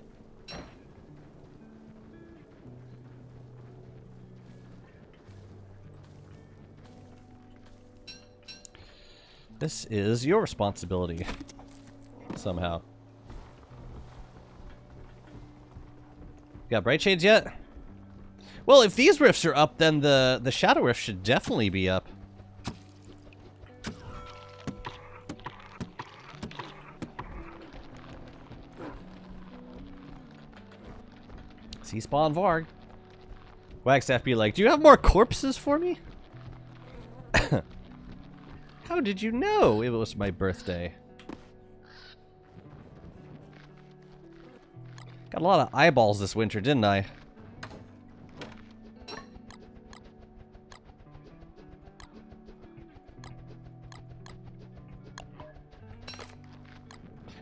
This is your responsibility. Somehow. Got Bright Shades yet? Well, if these rifts are up, then the Shadow Rift should definitely be up. See spawn Varg. Wagstaff be like, do you have more corpses for me? How did you know it was my birthday? Got a lot of eyeballs this winter, didn't I?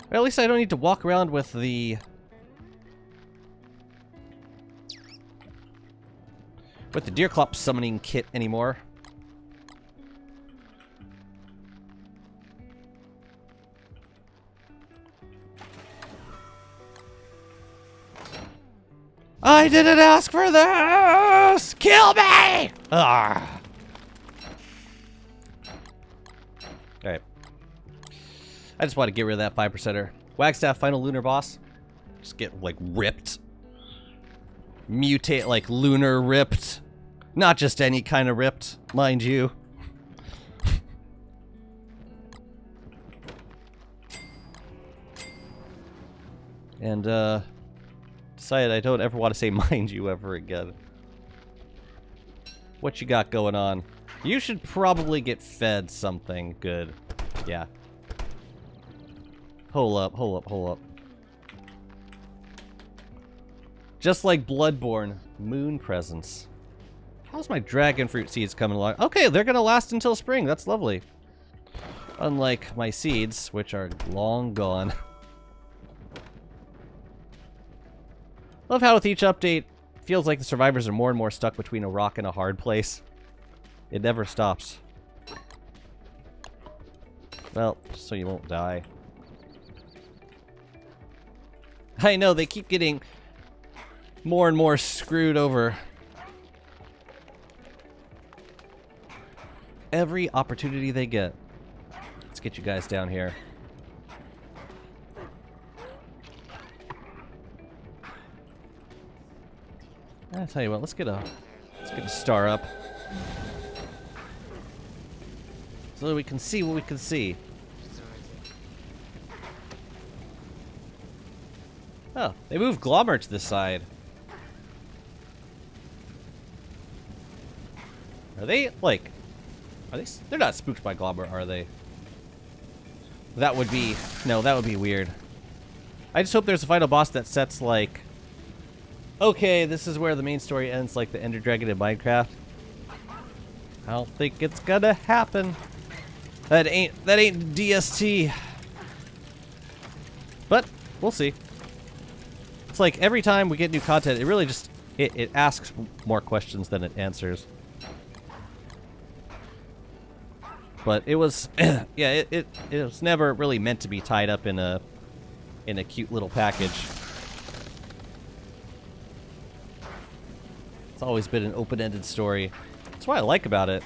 Well, at least I don't need to walk around with the... Deerclop summoning kit anymore. I didn't ask for this! Kill me! Ah. Alright. I just want to get rid of that 5%er. Wagstaff, final lunar boss. Just get, like, ripped. Mutate, like, lunar ripped. Not just any kind of ripped, mind you. And, decided I don't ever want to say mind you ever again. What you got going on? You should probably get fed something good. Yeah. Hold up, hold up, hold up. Just like Bloodborne, moon presence. How's my dragon fruit seeds coming along? Okay, they're gonna last until spring. That's lovely. Unlike my seeds, which are long gone. Love how with each update, feels like the survivors are more and more stuck between a rock and a hard place. It never stops. Well, just so you won't die. I know, they keep getting more and more screwed over. Every opportunity they get. Let's get you guys down here. I'll tell you what, let's get a star up. So that we can see what we can see. Oh, they moved Glommer to the side. Are they, like... They're not spooked by Glommer, are they? That would be... No, that would be weird. I just hope there's a final boss that sets, like... Okay, this is where the main story ends, like the Ender Dragon in Minecraft. I don't think it's gonna happen. That ain't DST. But, we'll see. It's like every time we get new content, it really just... It asks more questions than it answers. But it was... yeah, it was never really meant to be tied up in a cute little package. It's always been an open-ended story. That's what I like about it.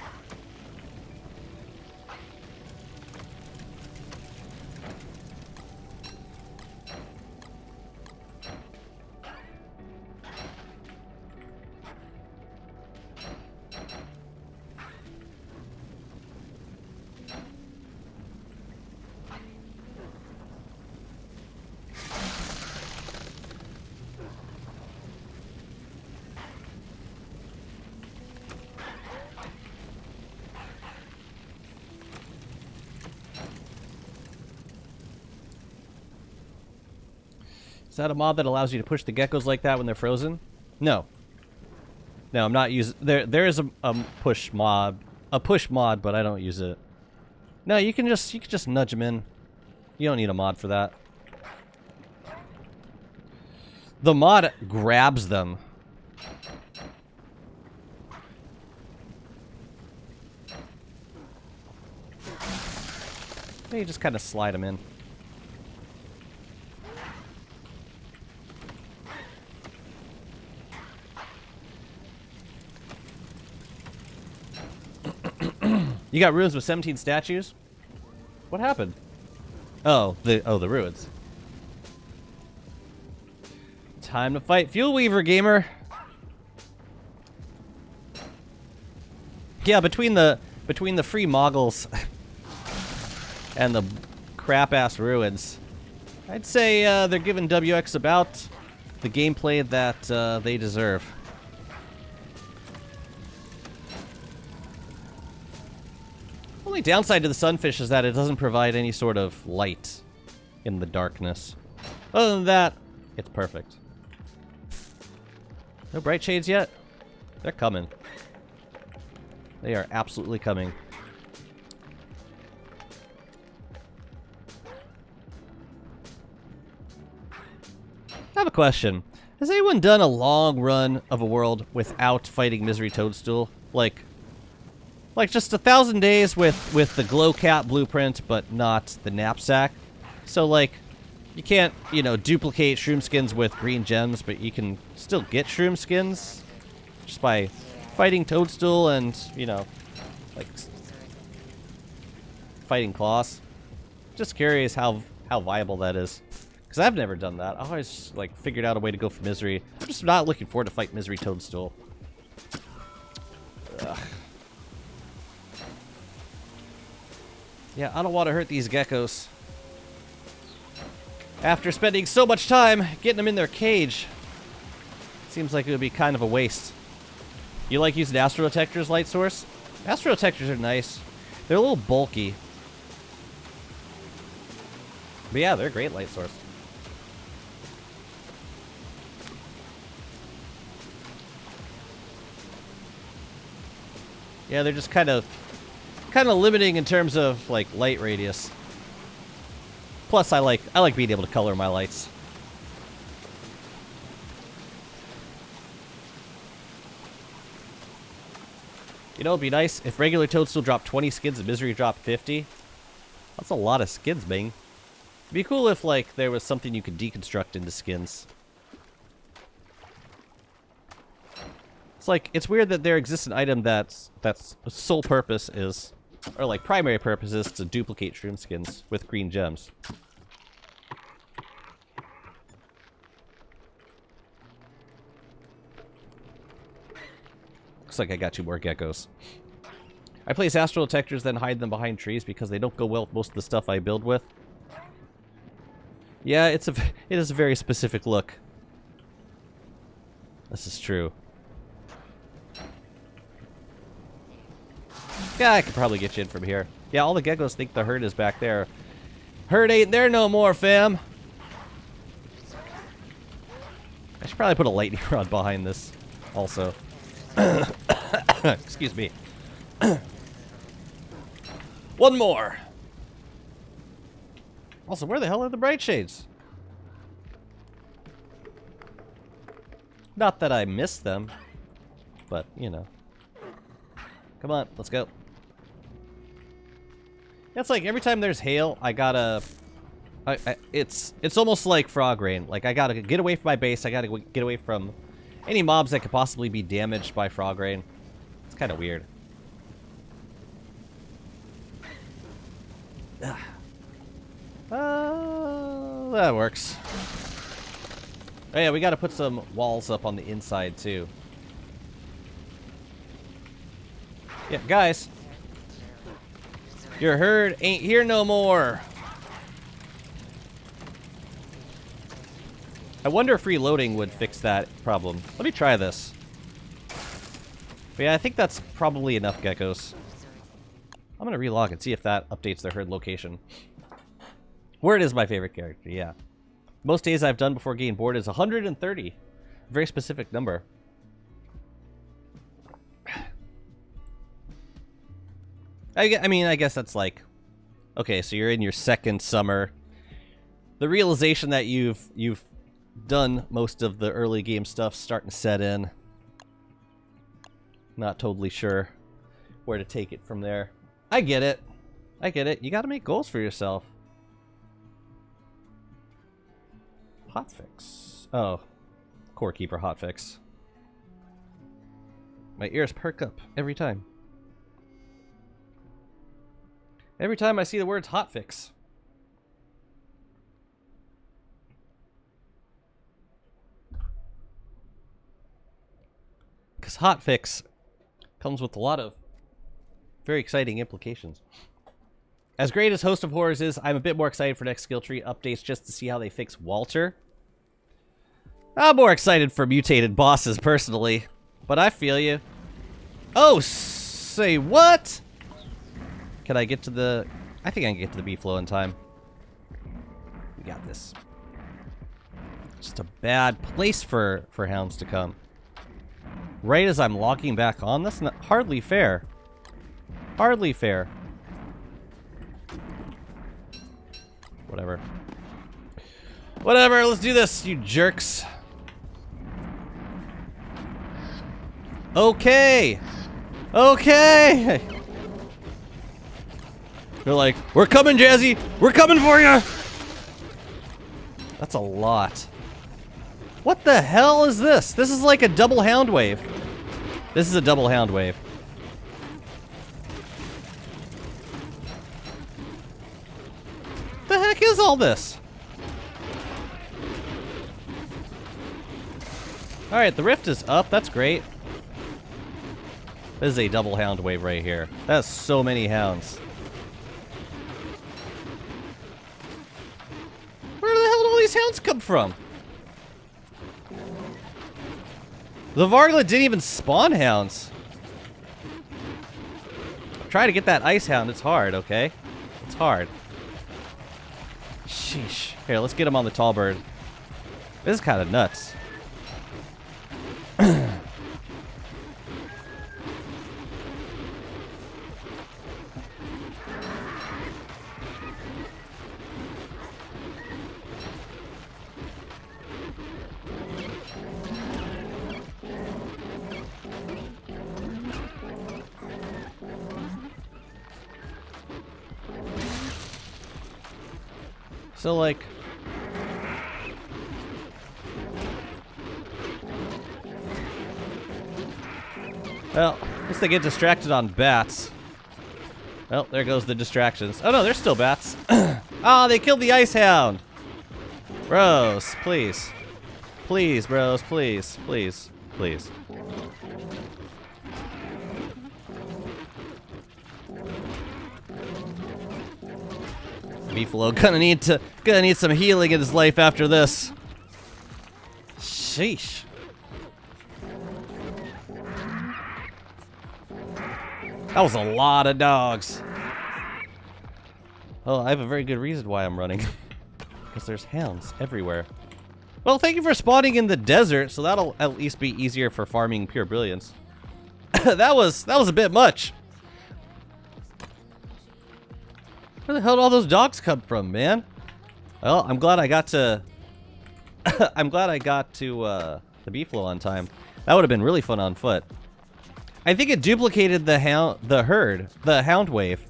Is that a mod that allows you to push the geckos like that when they're frozen? No. No, I'm not using... There is a push mod. A push mod, but I don't use it. No, you can just nudge them in. You don't need a mod for that. The mod grabs them. You just kind of slide them in. You got ruins with 17 statues? What happened? Oh, the ruins. Time to fight Fuel Weaver, gamer. Yeah, between the free moggles and the crap-ass ruins, I'd say they're giving WX about the gameplay that they deserve. The only downside to the sunfish is that it doesn't provide any sort of light in the darkness. Other than that, it's perfect. No bright shades yet? They're coming. They are absolutely coming. I have a question. Has anyone done a long run of a world without fighting Misery Toadstool? Like just 1,000 days with the glow cap blueprint, but not the knapsack. So like, you can't, you know, duplicate shroom skins with green gems, but you can still get shroom skins just by fighting Toadstool and, you know, like fighting Claws. Just curious how viable that is, because I've never done that. I always like figured out a way to go for Misery. I'm just not looking forward to fight Misery Toadstool. Ugh. Yeah, I don't want to hurt these geckos. After spending so much time getting them in their cage, seems like it would be kind of a waste. You like using Astro Detector's light source? Astro Detectors are nice. They're a little bulky. But yeah, they're a great light source. Yeah, they're just kind of limiting in terms of like light radius. Plus, I like being able to color my lights. You know, it'd be nice if regular Toadstool dropped 20 skins and Misery dropped 50. That's a lot of skins, Bing. It'd be cool if, like, there was something you could deconstruct into skins. It's like, it's weird that there exists an item that's sole purpose is, or like primary purpose is to duplicate shroom skins with green gems. Looks like I got 2 more geckos. I place astral detectors, then hide them behind trees because they don't go well with most of the stuff I build with. Yeah, it is a very specific look. This is true. Yeah, I could probably get you in from here. Yeah, all the geckos think the herd is back there. Herd ain't there no more, fam. I should probably put a lightning rod behind this also. Excuse me. One more. Also, where the hell are the bright shades? Not that I missed them, but, you know. Come on, let's go. It's like every time there's hail, I gotta... it's almost like frog rain. Like, I gotta get away from my base. I gotta get away from any mobs that could possibly be damaged by frog rain. It's kind of weird. That works. Oh yeah, we gotta put some walls up on the inside, too. Yeah, guys. Your herd ain't here no more. I wonder if reloading would fix that problem. Let me try this. But yeah, I think that's probably enough geckos. I'm gonna relog and see if that updates their herd location. Wurt is my favorite character, yeah. Most days I've done before getting bored is 130. A very specific number. I mean, I guess that's like... Okay, so you're in your second summer. The realization that you've done most of the early game stuff starting to set in. Not totally sure where to take it from there. I get it. I get it. You gotta make goals for yourself. Hotfix. Oh. Core Keeper hotfix. My ears perk up every time. Every time I see the words hotfix. Because hotfix comes with a lot of very exciting implications. As great as Host of Horrors is, I'm a bit more excited for next skill tree updates just to see how they fix Walter. I'm more excited for mutated bosses, personally. But I feel you. Oh, say what? Can I get to the... I think I can get to the B-flow in time. We got this. Just a bad place for hounds to come. Right as I'm logging back on? That's not hardly fair. Hardly fair. Whatever. Whatever, let's do this, you jerks. Okay. Okay. They're like, we're coming, Jazzy. We're coming for you. That's a lot. What the hell is this? This is like a double hound wave. This is a double hound wave. The heck is all this? Alright, the rift is up. That's great. This is a double hound wave right here. That's so many hounds. Where the hell did all these hounds come from? The Varglet didn't even spawn hounds. Try to get that ice hound. It's hard, okay? It's hard. Sheesh. Here, let's get him on the tall bird. This is kind of nuts. So, like... Well, at least they get distracted on bats. Well, there goes the distractions. Oh no, there's still bats. Oh, they killed the ice hound. Bros, please. Please, bros, please. Please. Please. Beefalo gonna need some healing in his life after this. Sheesh. That was a lot of dogs. Oh, I have a very good reason why I'm running. Because there's hounds everywhere. Well, thank you for spawning in the desert, so that'll at least be easier for farming pure brilliance. that was a bit much. Where the hell did all those dogs come from, man? Well, I'm glad I got to I'm glad I got to the Beefalo on time. That would have been really fun on foot. I think it duplicated the hound wave,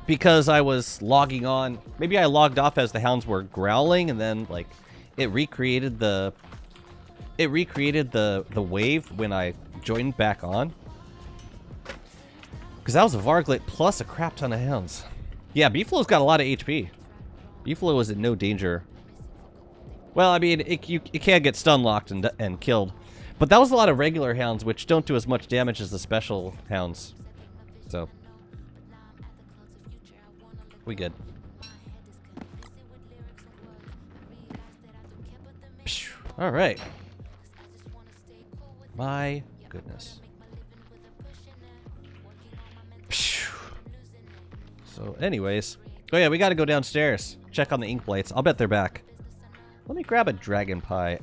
because I was logging on. Maybe I logged off as the hounds were growling, and then like it recreated the wave when I joined back on. Because that was a Varglet plus a crap ton of hounds. Yeah, Beefalo's got a lot of HP. Beefalo is in no danger. Well, I mean, it can get stun locked and killed. But that was a lot of regular hounds, which don't do as much damage as the special hounds. So, we good. All right. My goodness. So, anyways. Oh yeah, we gotta go downstairs. Check on the ink blights. I'll bet they're back. Let me grab a dragon pie.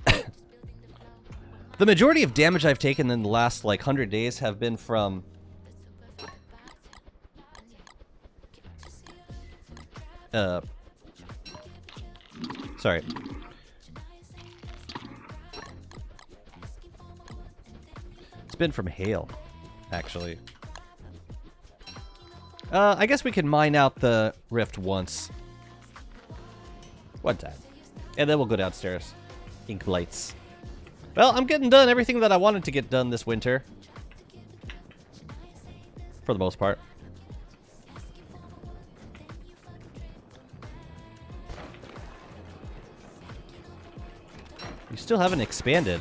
The majority of damage I've taken in the last, like, 100 days have been from... Sorry. It's been from hail, actually. I guess we can mine out the rift once. One time. And then we'll go downstairs. Ink blights. Well, I'm getting done everything that I wanted to get done this winter. For the most part. You still haven't expanded.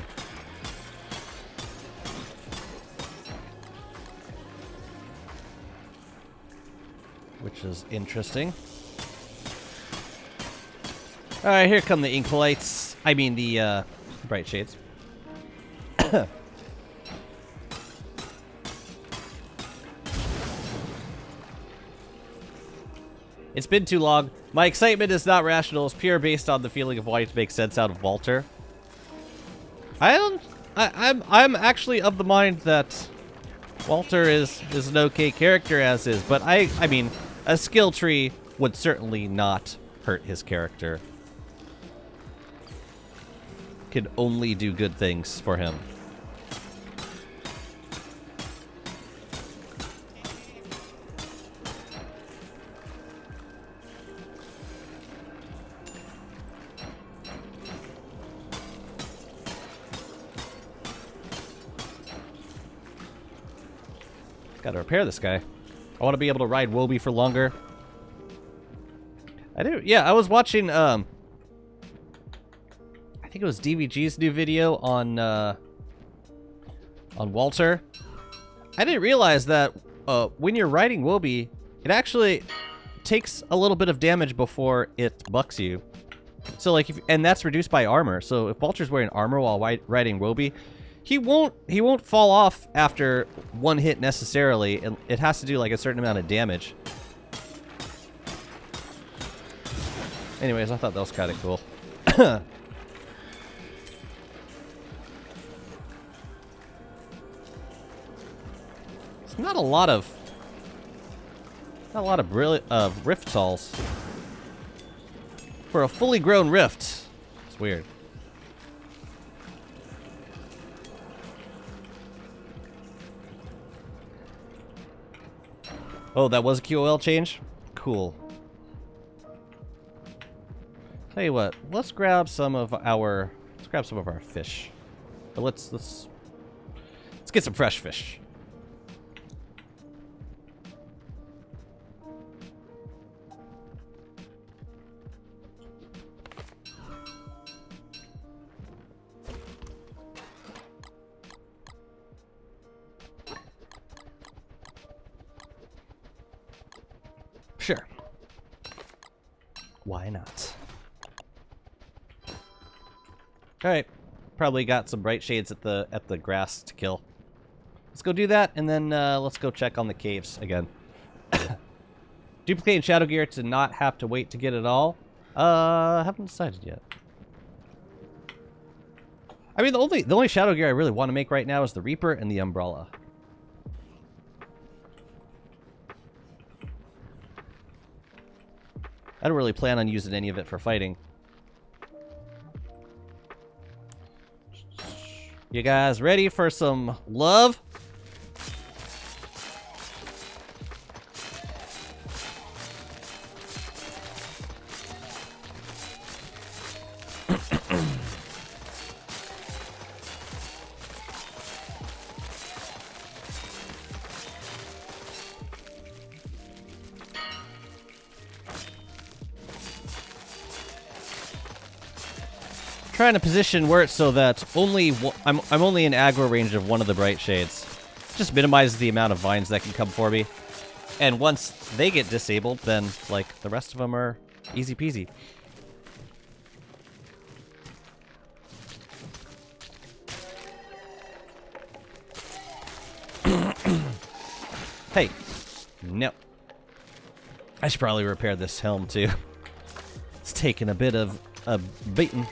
Which is interesting. Alright, here come the ink lights. I mean the bright shades. It's been too long. My excitement is not rational. It's pure based on the feeling of wanting to make sense out of Walter. I'm actually of the mind that Walter is an okay character as is, but I mean, a skill tree would certainly not hurt his character. Could only do good things for him. Gotta repair this guy. I want to be able to ride Wobie for longer. I do. Yeah, I was watching, I think it was DVG's new video on Walter. I didn't realize that when you're riding Wobie, it actually takes a little bit of damage before it bucks you. So like, and that's reduced by armor. So if Walter's wearing armor while riding Wobie, he won't fall off after one hit necessarily. It has to do like a certain amount of damage. Anyways, I thought that was kind of cool. It's not a lot of rift talls for a fully grown rift. It's weird. Oh, that was a QOL change? Cool. Tell you what, let's grab some of our fish. But let's get some fresh fish. Sure. Why not? All right. Probably got some bright shades at the grass to kill. Let's go do that, and then let's go check on the caves again. Duplicating shadow gear to not have to wait to get it all. Haven't decided yet. I mean, the only shadow gear I really want to make right now is the Reaper and the Umbrella. I don't really plan on using any of it for fighting. You guys ready for some love? Trying to position Wurt so that I'm only in aggro range of one of the bright shades. Just minimizes the amount of vines that can come for me. And once they get disabled, then like the rest of them are easy peasy. Hey, no. I should probably repair this helm too. It's taking a bit of a beating.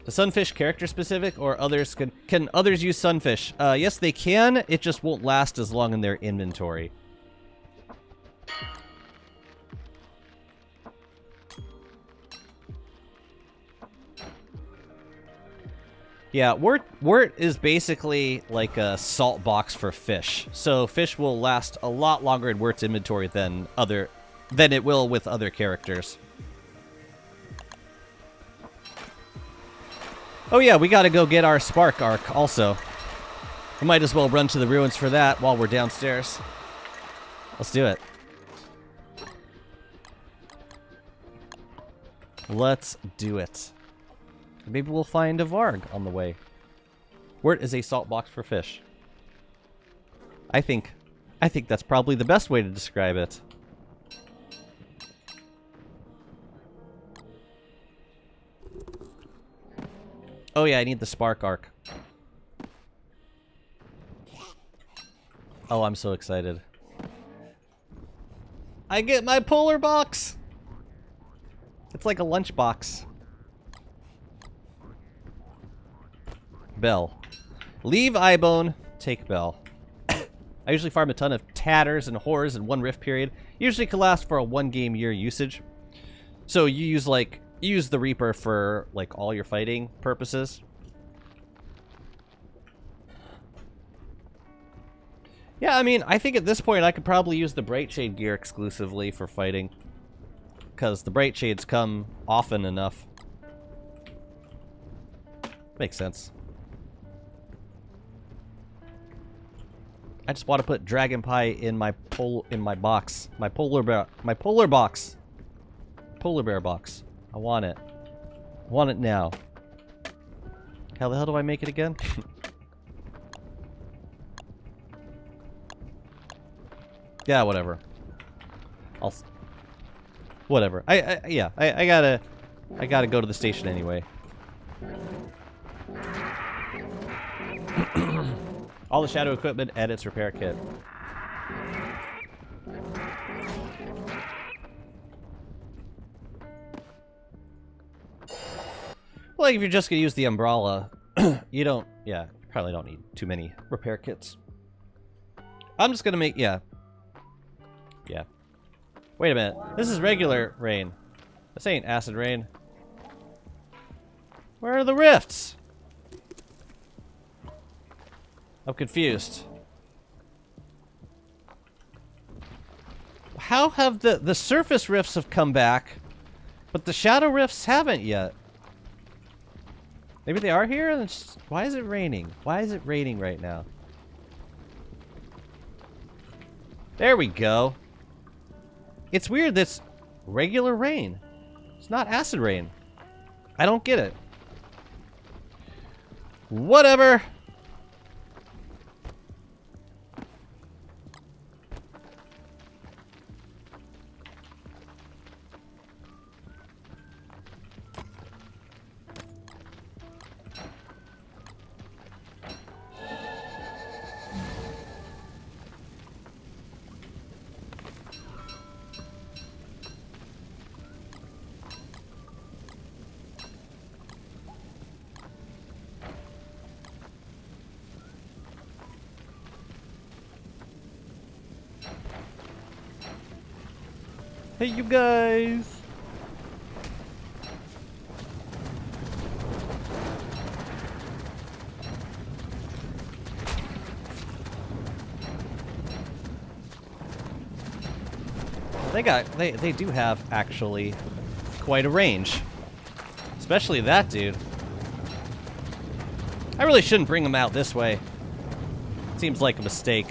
The sunfish character specific, or others can others use sunfish? Yes, they can. It just won't last as long in their inventory. Yeah, Wurt is basically like a salt box for fish. So fish will last a lot longer in Wurt's inventory than it will with other characters. Oh yeah, we gotta go get our spark arc also. We might as well run to the ruins for that while we're downstairs. Let's do it. Let's do it. Maybe we'll find a Varg on the way. Wurt is a salt box for fish. I think that's probably the best way to describe it. Oh yeah, I need the spark arc. Oh, I'm so excited. I get my polar box! It's like a lunch box. Bell. Leave Eyebone, take Bell. I usually farm a ton of tatters and horrors in one rift period. Usually can last for a 1 game year usage. So you use the Reaper for like all your fighting purposes. Yeah, I mean, I think at this point I could probably use the Bright Shade gear exclusively for fighting. Because the Bright Shades come often enough. Makes sense. I just want to put Dragon Pie in my box. My polar box. Polar bear box. I want it. I want it now. How the hell do I make it again? Yeah, whatever. Whatever. I gotta go to the station anyway. All the shadow equipment and its repair kit. Well, if you're just gonna use the umbrella, you probably don't need too many repair kits. I'm just gonna make, yeah. Wait a minute, this is regular rain. This ain't acid rain. Where are the rifts? I'm confused. how have the surface rifts have come back, but the shadow rifts haven't yet? Maybe they are here? And why is it raining? Why is it raining right now? There we go. It's weird, that's regular rain. It's not acid rain. I don't get it. Whatever. Hey, you guys! They do have actually quite a range. Especially that dude. I really shouldn't bring him out this way. Seems like a mistake.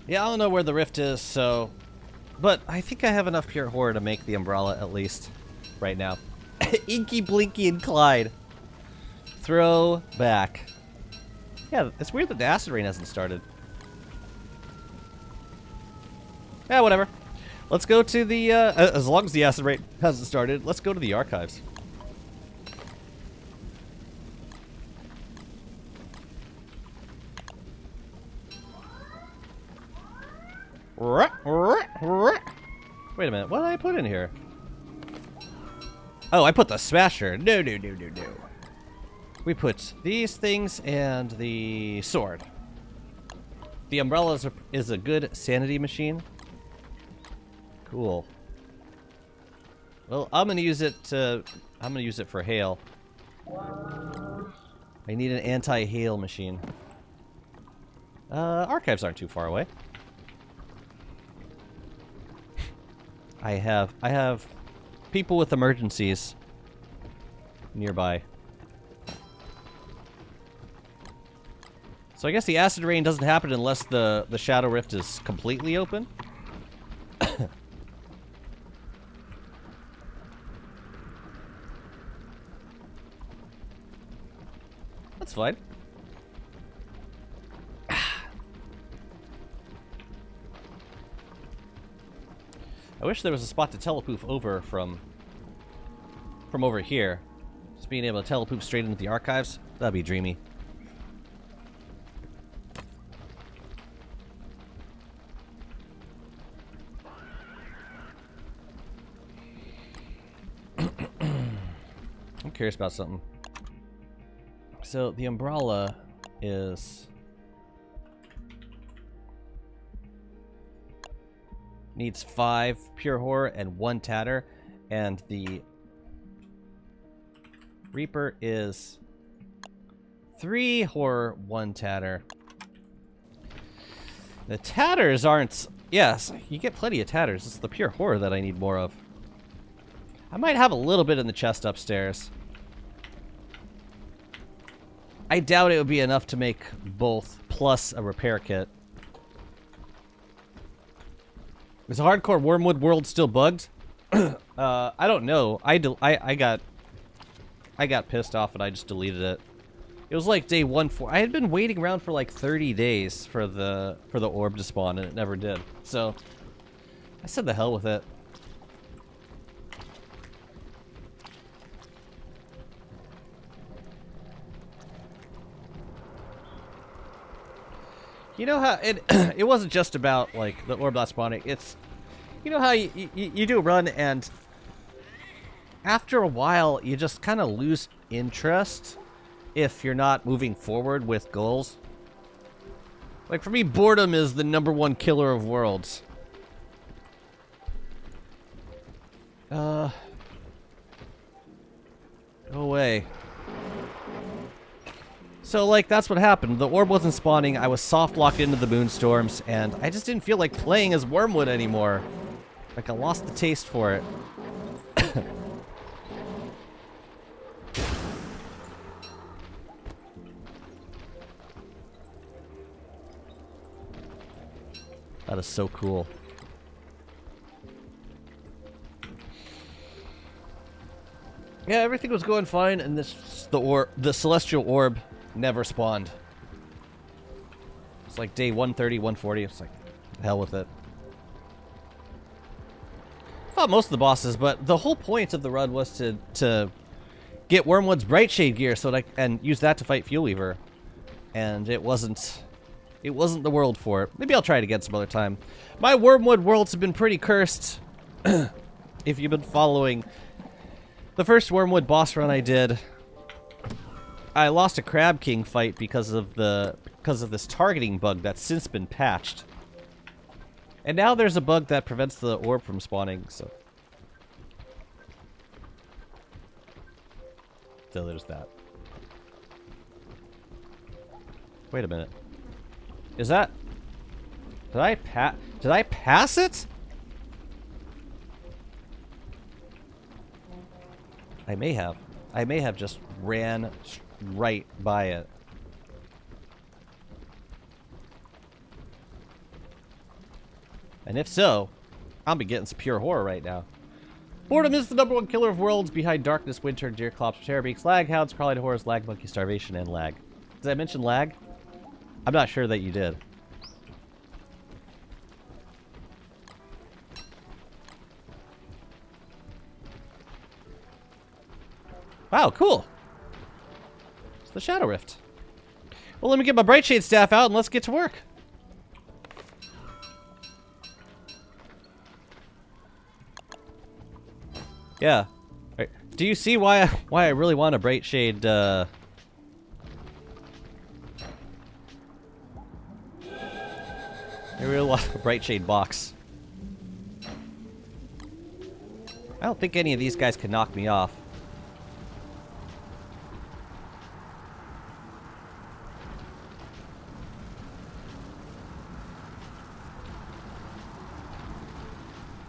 Yeah, I don't know where the rift is, so... But I think I have enough pure horror to make the umbrella, at least. Right now. Inky, Blinky, and Clyde. Throw back. Yeah, it's weird that the acid rain hasn't started. Yeah, whatever. Let's go to the, as long as the acid rain hasn't started, let's go to the archives. Wait a minute, what did I put in here? Oh, I put the smasher. No. We put these things and the sword. The umbrella is a good sanity machine. Cool. Well, I'm gonna use it for hail. I need an anti-hail machine. Archives aren't too far away. I have people with emergencies nearby. So I guess the acid rain doesn't happen unless the shadow rift is completely open. That's fine. I wish there was a spot to telepoof over from over here. Just being able to telepoof straight into the archives, that'd be dreamy. I'm curious about something. So the umbrella is... needs 5 pure horror and 1 tatter, and the Reaper is 3 horror, 1 tatter. The tatters aren't... Yes, you get plenty of tatters. It's the pure horror that I need more of. I might have a little bit in the chest upstairs. I doubt it would be enough to make both, plus a repair kit. Is the hardcore Wormwood world still bugged? I don't know. I got pissed off and I just deleted it. It was like day 1-4. I had been waiting around for like 30 days for the orb to spawn and it never did. So I said the hell with it. You know how it wasn't just about like the orb not spawning. It's, you know how you do a run and after a while you just kind of lose interest if you're not moving forward with goals. Like, for me, boredom is the #1 killer of worlds. Go away. So, like, that's what happened. The orb wasn't spawning, I was soft-locked into the moonstorms, and I just didn't feel like playing as Wormwood anymore. Like, I lost the taste for it. That is so cool. Yeah, everything was going fine, and the celestial orb never spawned. It's like day 130, 140. It's like, hell with it. Fought most of the bosses, but the whole point of the run was to get Wormwood's Brightshade gear and use that to fight Fuel Weaver. And it wasn't the world for it. Maybe I'll try it again some other time. My Wormwood worlds have been pretty cursed. If you've been following the first Wormwood boss run I did, I lost a Crab King fight because of this targeting bug that's since been patched. And now there's a bug that prevents the orb from spawning, so there's that. Wait a minute. Is that... Did I pass it? I may have. I may have just ran right by it. And if so, I'll be getting some pure horror right now. Boredom is the #1 killer of worlds behind darkness, winter, deer clops, terrorbeaks, lag hounds, crawlide horrors, lag monkey, starvation, and lag. Did I mention lag? I'm not sure that you did. Wow, cool. It's the Shadow Rift. Well, let me get my Brightshade staff out and let's get to work. Yeah. Right. Do you see why I really want a Brightshade? I really want a Brightshade box. I don't think any of these guys can knock me off.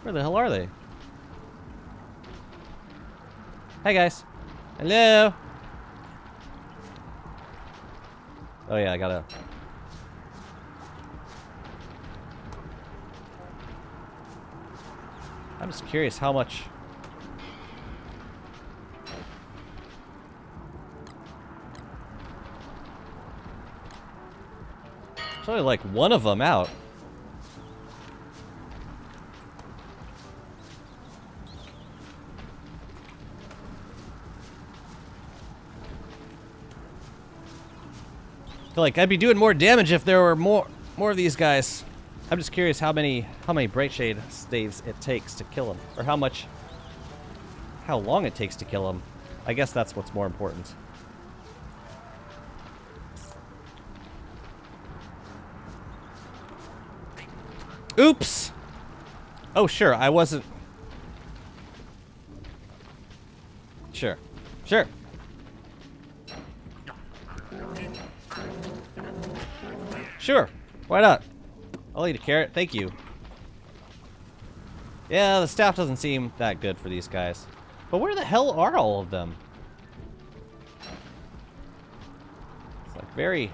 Where the hell are they? Hi guys. Hello. Oh yeah, I gotta... I'm just curious how much... There's only like one of them out. I feel like I'd be doing more damage if there were more of these guys. I'm just curious how many Brightshade staves it takes to kill them, or how long it takes to kill them. I guess that's what's more important. Oops! Oh, sure, I wasn't... Sure. Sure. Sure. Why not? I'll eat a carrot. Thank you. Yeah, the staff doesn't seem that good for these guys. But where the hell are all of them? It's like very...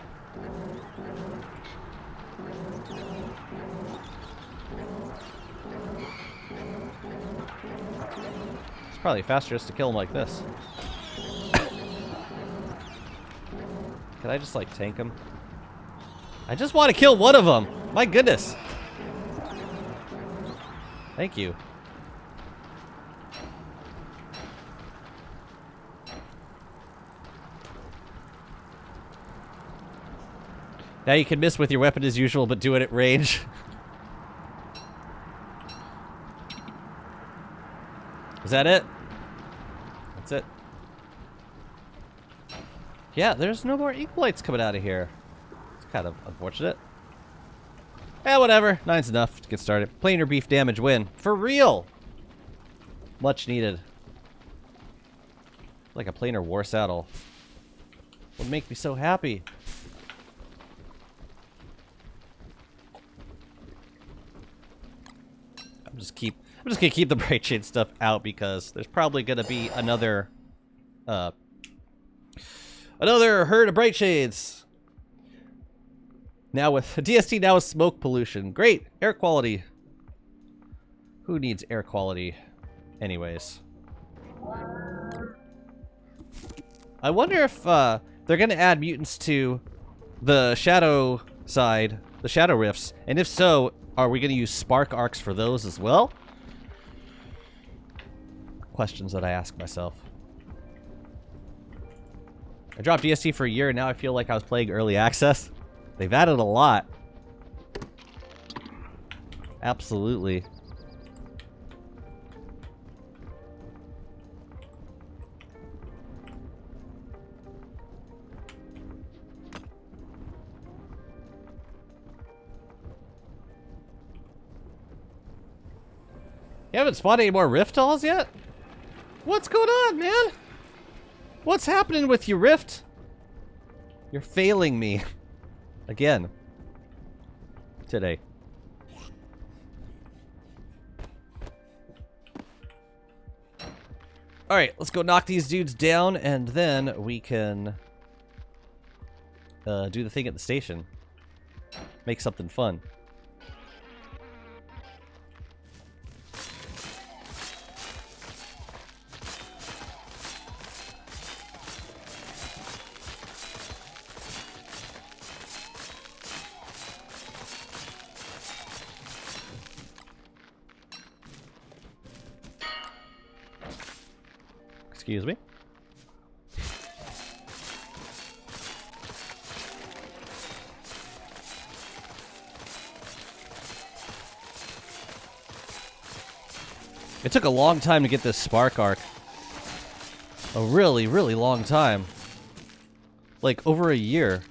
It's probably faster just to kill them like this. Can I just, like, tank them? I just want to kill one of them! My goodness! Thank you. Now you can miss with your weapon as usual, but do it at range. Is that it? That's it. Yeah, there's no more Equalites coming out of here. It's kind of unfortunate. Whatever. 9's enough to get started. Planar beef damage win. For real! Much needed. Like a planar war saddle. Would make me so happy. I'm just gonna keep the bright shade stuff out because there's probably gonna be another herd of bright shades. Now with DST, now with smoke pollution. Great air quality. Who needs air quality anyways? I wonder if they're gonna add mutants to the shadow side, the shadow rifts, and if so, are we gonna use spark arcs for those as well? Questions that I ask myself. I dropped DST for a year and now I feel like I was playing early access. They've added a lot. Absolutely. You haven't spawned any more Rift dolls yet? What's going on, man? What's happening with you, Rift? You're failing me. Again. Today. Alright, let's go knock these dudes down, and then we can do the thing at the station. Make something fun. Excuse me. It took a long time to get this spark arc. A really, really long time. Like over a year.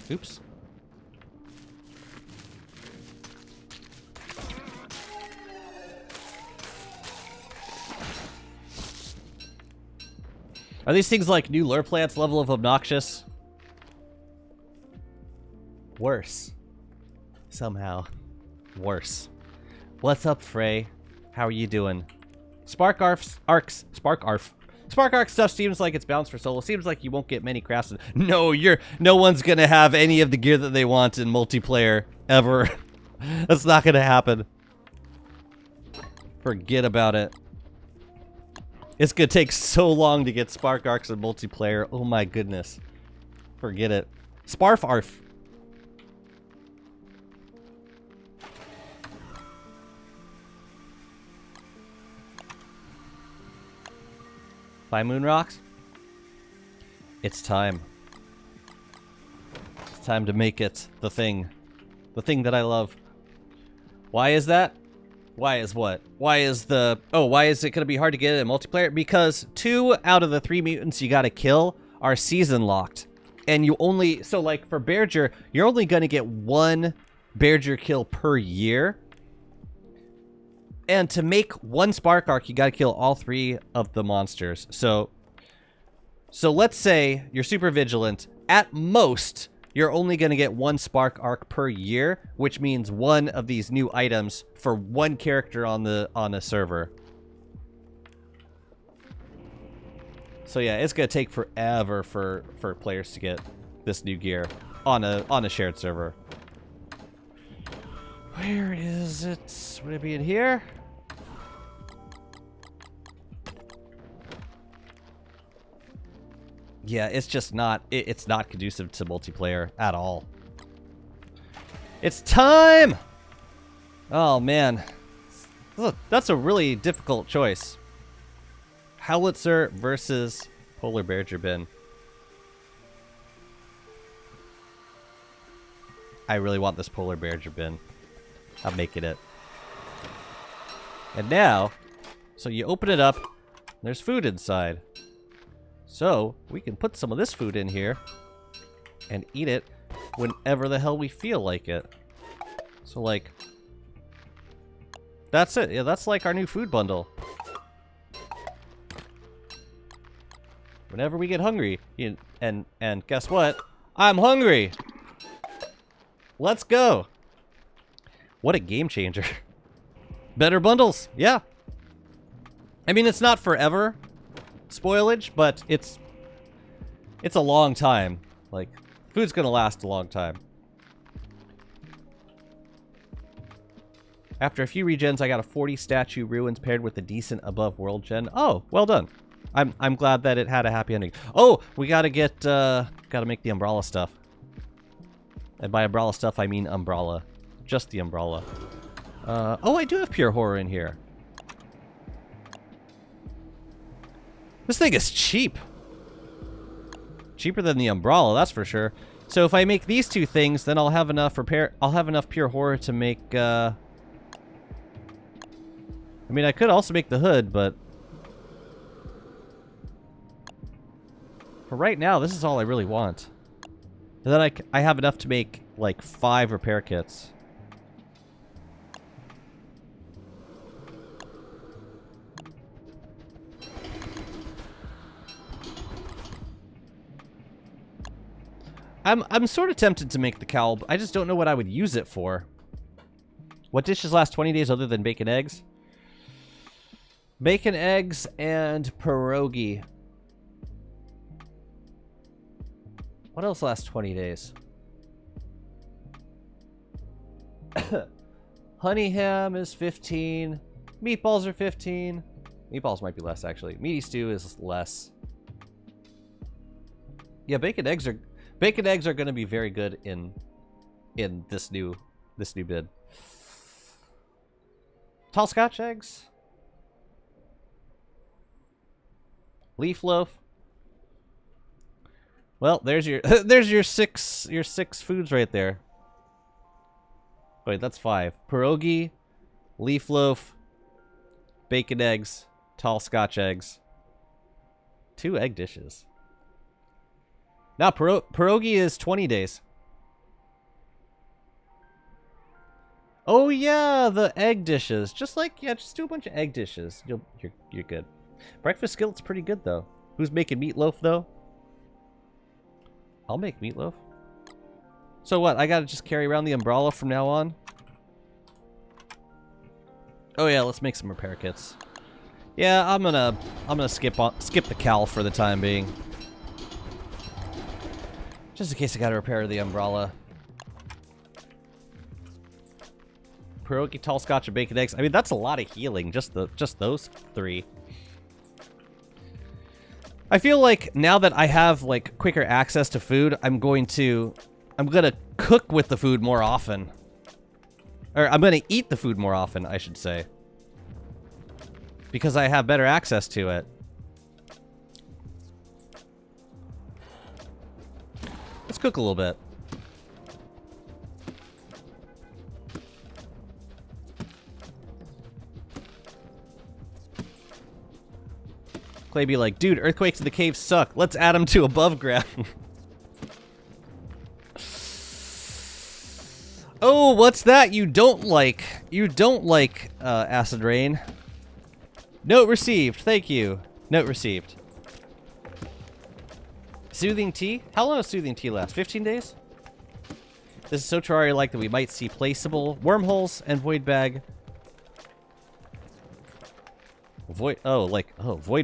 Oops. Are these things like new lure plants level of obnoxious? Worse. Somehow. Worse. What's up, Frey? How are you doing? Spark arc stuff seems like it's balanced for solo. Seems like you won't get many crafts. No, no one's gonna have any of the gear that they want in multiplayer ever. That's not gonna happen. Forget about it. It's gonna take so long to get spark arcs in multiplayer. Oh my goodness. Forget it. Sparf arf. Buy moon rocks? It's time. It's time to make it the thing. The thing that I love. Why is that? Why is what? Why is the... Oh, why is it going to be hard to get it in multiplayer? Because 2 out of the 3 mutants you got to kill are season locked. And you only... So, like, for Bearger, you're only going to get 1 Bearger kill per year. And to make 1 spark arc, you got to kill all 3 of the monsters. So let's say you're super vigilant. At most, you're only going to get 1 spark arc per year, which means 1 of these new items for 1 character on a server. So yeah, it's going to take forever for players to get this new gear on a shared server. Where is it? Would it be in here? Yeah, it's just not, it's not conducive to multiplayer at all. It's time! Oh, man. Look, that's a really difficult choice. Howitzer versus Polar Bearger Bin. I really want this Polar Bearger Bin. I'm making it. And now, so you open it up, there's food inside. So, we can put some of this food in here and eat it whenever the hell we feel like it. So, like, that's it. Yeah, that's like our new food bundle. Whenever we get hungry, and guess what? I'm hungry. Let's go. What a game changer. Better bundles. Yeah. I mean, it's not forever spoilage, but it's a long time. Like, food's gonna last a long time. After a few regens, I got a 40 statue ruins paired with a decent above world gen. Oh, well done. I'm glad that it had a happy ending. Oh, we gotta get gotta make the umbrella stuff. And by umbrella stuff, I mean umbrella. Just the umbrella. Oh, I do have pure horror in here. This thing is cheap. Cheaper than the umbrella, that's for sure. So if I make these two things, then I'll have enough pure horror to make I mean, I could also make the hood, but for right now, this is all I really want. And then I have enough to make, like, 5 repair kits. I'm sort of tempted to make the cowl, but I just don't know what I would use it for. What dishes last 20 days other than bacon eggs? Bacon eggs and pierogi. What else lasts 20 days? Honey ham is 15. Meatballs are 15. Meatballs might be less, actually. Meaty stew is less. Yeah, bacon eggs are going to be very good in this new bid. Tall Scotch eggs. Leaf loaf. Well, there's your there's your six foods right there. Wait, that's 5. Pierogi, leaf loaf, bacon eggs, tall Scotch eggs. 2 egg dishes. Now pierogi is 20 days. Oh yeah, the egg dishes. Just do a bunch of egg dishes. You're good. Breakfast skillet's pretty good though. Who's making meatloaf though? I'll make meatloaf. So what? I gotta just carry around the umbrella from now on? Oh yeah, let's make some repair kits. Yeah, I'm gonna skip the cowl for the time being. Just in case I gotta repair the umbrella. Pierogi, tall Scotch, and bacon eggs. I mean, that's a lot of healing. Just those 3. I feel like now that I have like quicker access to food, I'm gonna cook with the food more often. Or I'm gonna eat the food more often, I should say. Because I have better access to it. Let's cook a little bit. Clay be like, dude, earthquakes in the caves suck. Let's add them to above ground. Oh, what's that you don't like? You don't like acid rain. Note received. Thank you. Note received. Soothing tea? How long does soothing tea last? 15 days? This is so Terraria-like that we might see placeable wormholes and void bag. Void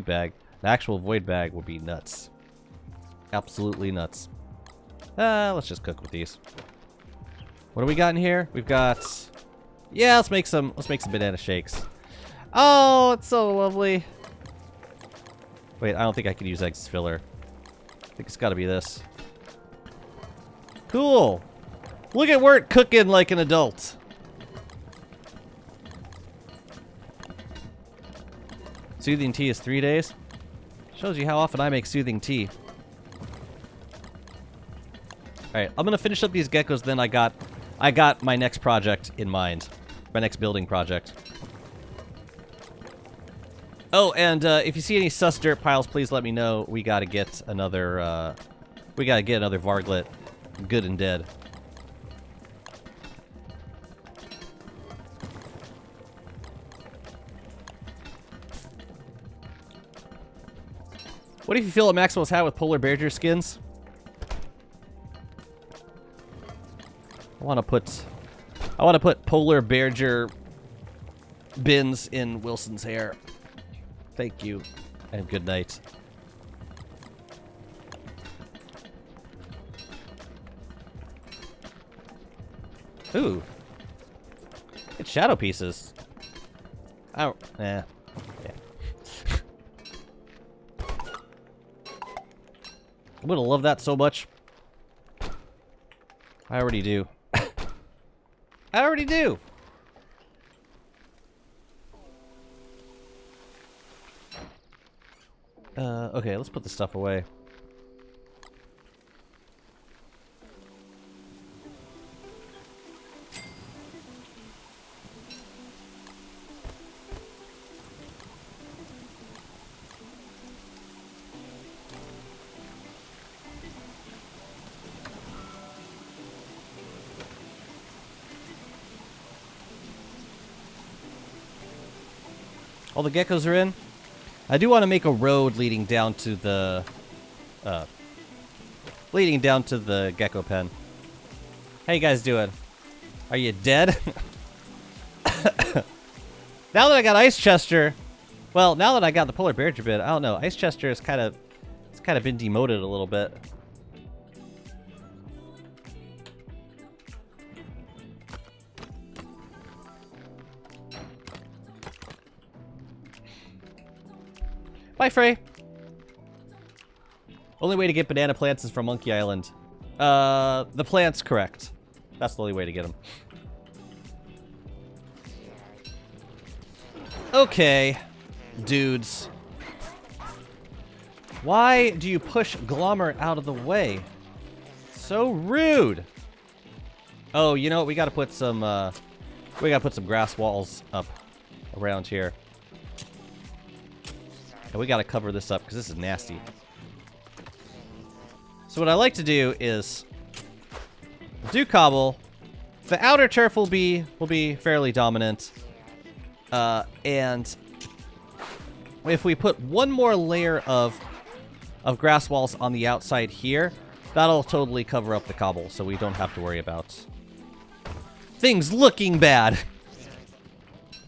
bag. The actual void bag would be nuts. Absolutely nuts. Let's just cook with these. What do we got in here? We've got... Yeah, let's make some banana shakes. Oh, it's so lovely. Wait, I don't think I can use eggs as filler. I think it's gotta be this. Cool. Look at Wurt cooking like an adult. Soothing tea is 3 days. Shows you how often I make soothing tea. Alright, I'm gonna finish up these geckos, then I got my next project in mind. My next building project. Oh, and if you see any sus dirt piles, please let me know. We gotta get another, varglet, good and dead. What if you fill a Maxwell's hat with polar bear skins? I want to put polar bear bins in Wilson's hair. Thank you, and good night. Ooh. It's shadow pieces. Oh, yeah. I would have loved that so much. I already do. I already do! Okay, let's put this stuff away. All the geckos are in. I do want to make a road leading down to the gecko pen. How you guys doing? Are you dead? Now that I got Ice Chester, well, now that I got the polar bear bit, I don't know. Ice Chester is kind of been demoted a little bit. Bye, Frey. Only way to get banana plants is from Monkey Island. The plant's correct. That's the only way to get them. Okay, dudes. Why do you push Glommer out of the way? So rude. Oh, you know what? We gotta put some grass walls up around here. And we gotta cover this up because this is nasty. So what I like to do is do cobble. The outer turf will be fairly dominant. And if we put one more layer of grass walls on the outside here, that'll totally cover up the cobble, so we don't have to worry about things looking bad.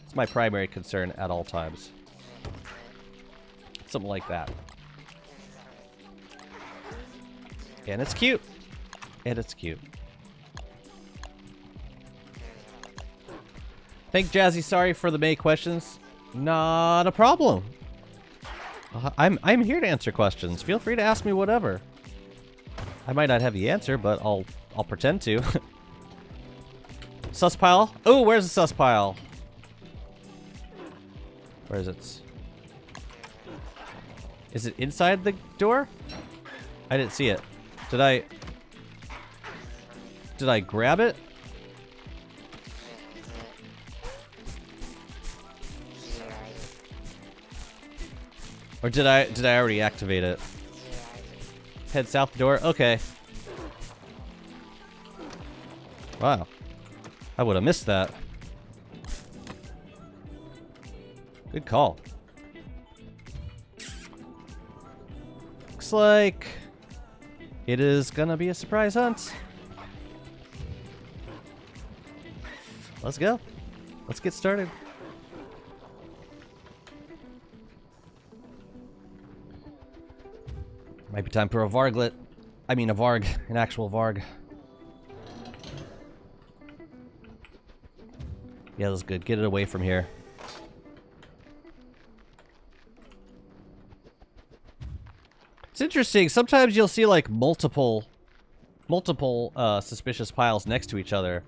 It's my primary concern at all times. Something like that. And it's cute. And it's cute. Thank Jazzy, sorry for the May questions. Not a problem. I'm here to answer questions. Feel free to ask me whatever. I might not have the answer, but I'll pretend to. Sus pile? Oh, where's the sus pile? Where is it? Is it inside the door? I didn't see it. Did I grab it? Or did I already activate it? Head south the door? Okay. Wow. I would have missed that. Good call. Looks like it is gonna be a surprise hunt. Let's go. Let's get started. Might be time for a varglet. I mean a varg, an actual varg. Yeah, that's good. Get it away from here. It's interesting. Sometimes you'll see like multiple suspicious piles next to each other.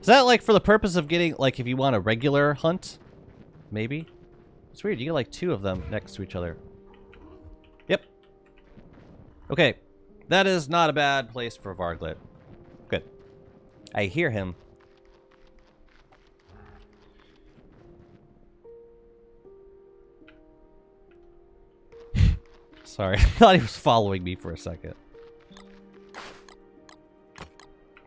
Is that like for the purpose of getting, like, if you want a regular hunt? Maybe? It's weird. You get like 2 of them next to each other. Yep. Okay. That is not a bad place for a varglet. Good. I hear him. Sorry. I thought he was following me for a second.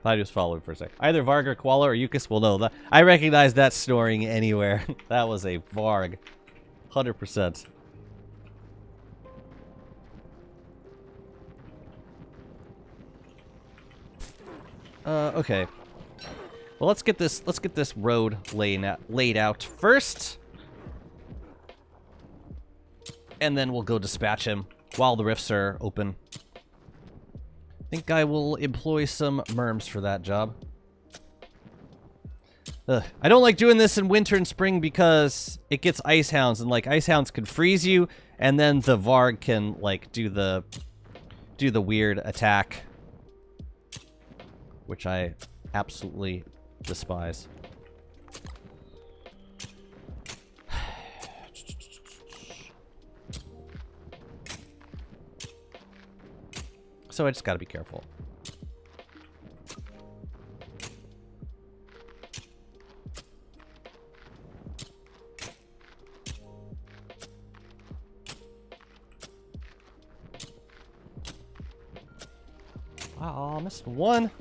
Thought he was following for a second. Either Varg or Koala or Yukis will know that. I recognize that snoring anywhere. That was a Varg. 100%. Okay. Well, let's get this road laid out first. And then we'll go dispatch him while the rifts are open. I think I will employ some merms for that job. I don't like doing this in winter and spring because it gets ice hounds, and like ice hounds can freeze you, and then the Varg can like do the weird attack, which I absolutely despise. So I just gotta be careful. Wow, I missed one.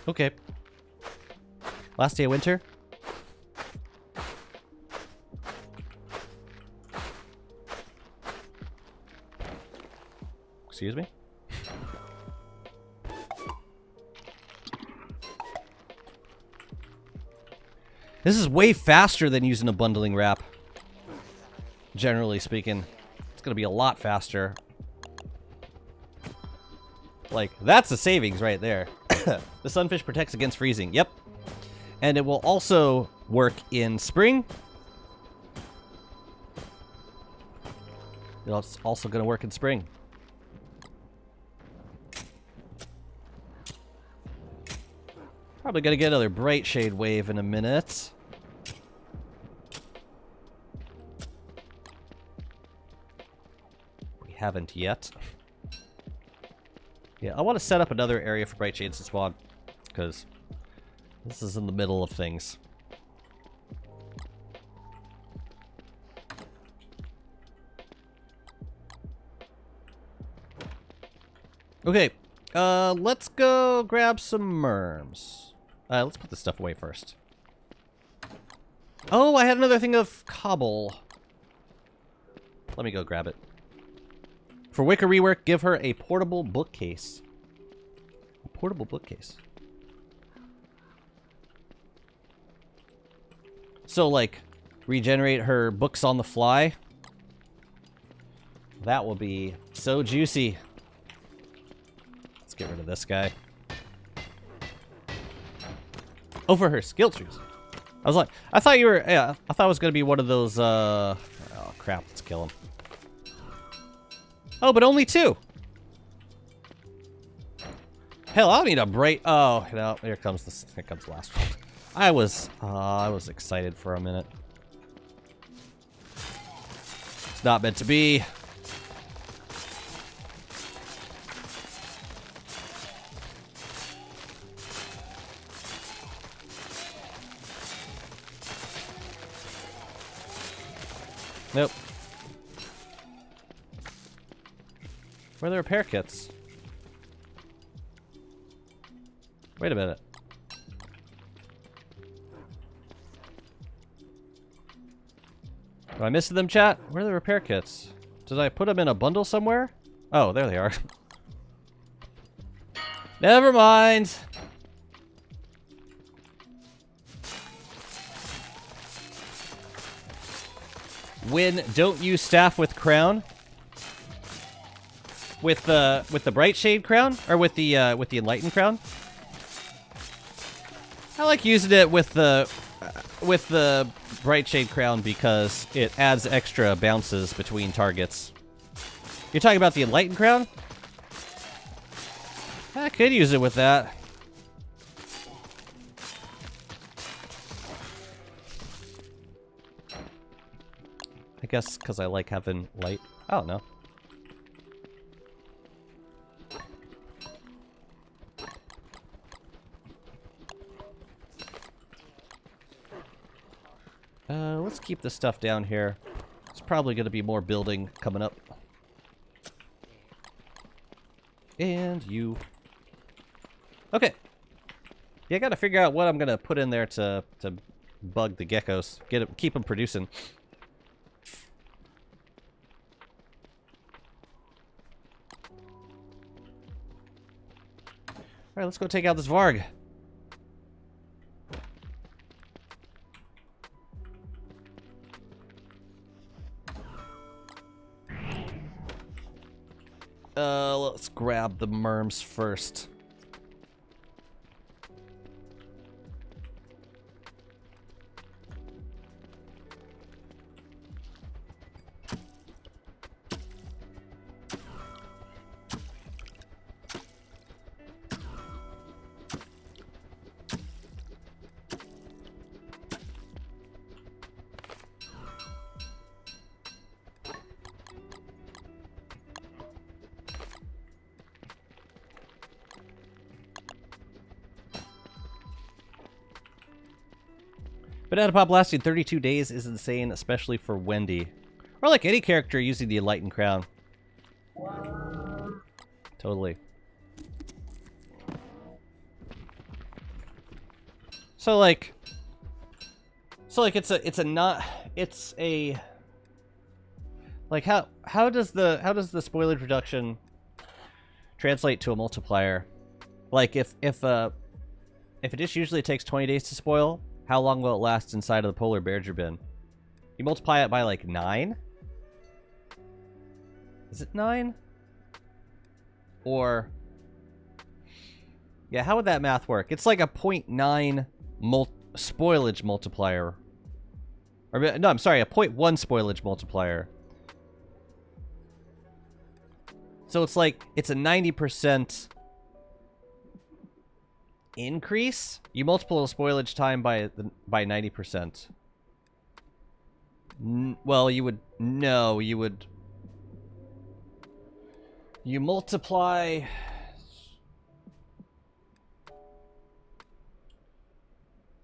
Okay. Last day of winter. Excuse me? This is way faster than using a bundling wrap. Generally speaking. It's gonna be a lot faster. Like, that's the savings right there. The sunfish protects against freezing. Yep. And it will also work in spring. It's also gonna work in spring. Probably gonna get another bright shade wave in a minute. We haven't yet. Yeah, I want to set up another area for bright shades to spawn, because this is in the middle of things. Okay, let's go grab some merms. Let's put this stuff away first. Oh, I had another thing of cobble. Let me go grab it. For Wicker rework, give her a portable bookcase. A portable bookcase. So, like, regenerate her books on the fly. That will be so juicy. Let's get rid of this guy. Oh, for her skill trees. I was like, I thought you were, yeah, I thought it was going to be one of those, oh, crap, let's kill him. Oh, but only 2. Hell, I don't need a bright, oh, no, here comes the last one. I was excited for a minute. It's not meant to be. Nope. Where are the repair kits? Wait a minute. Do I miss them, chat? Where are the repair kits? Did I put them in a bundle somewhere? Oh, there they are. Never mind. Win, don't use staff with crown. With the bright shade crown, or with the enlightened crown. I like using it with the bright shade crown because it adds extra bounces between targets. You're talking about the enlightened crown? I could use it with that. I guess because I like having light. I don't know. Let's keep this stuff down here. There's probably going to be more building coming up. And you. Okay. Yeah, I got to figure out what I'm going to put in there to bug the geckos. Keep them producing. Alright, let's go take out this Varg. Let's grab the merms first. Banana Pop lasting 32 days is insane, especially for Wendy. Or like any character using the Enlightened Crown. Totally. So like it's a like how does the spoilage reduction translate to a multiplier? Like if a dish usually takes 20 days to spoil, how long will it last inside of the polar bear bin? You multiply it by like 9? Is it 9? Or yeah, how would that math work? It's like a 0.9 spoilage multiplier. Or no, I'm sorry, a 0.1 spoilage multiplier. So it's like it's a 90% increase. You multiply the spoilage time by 90%. Well, you multiply.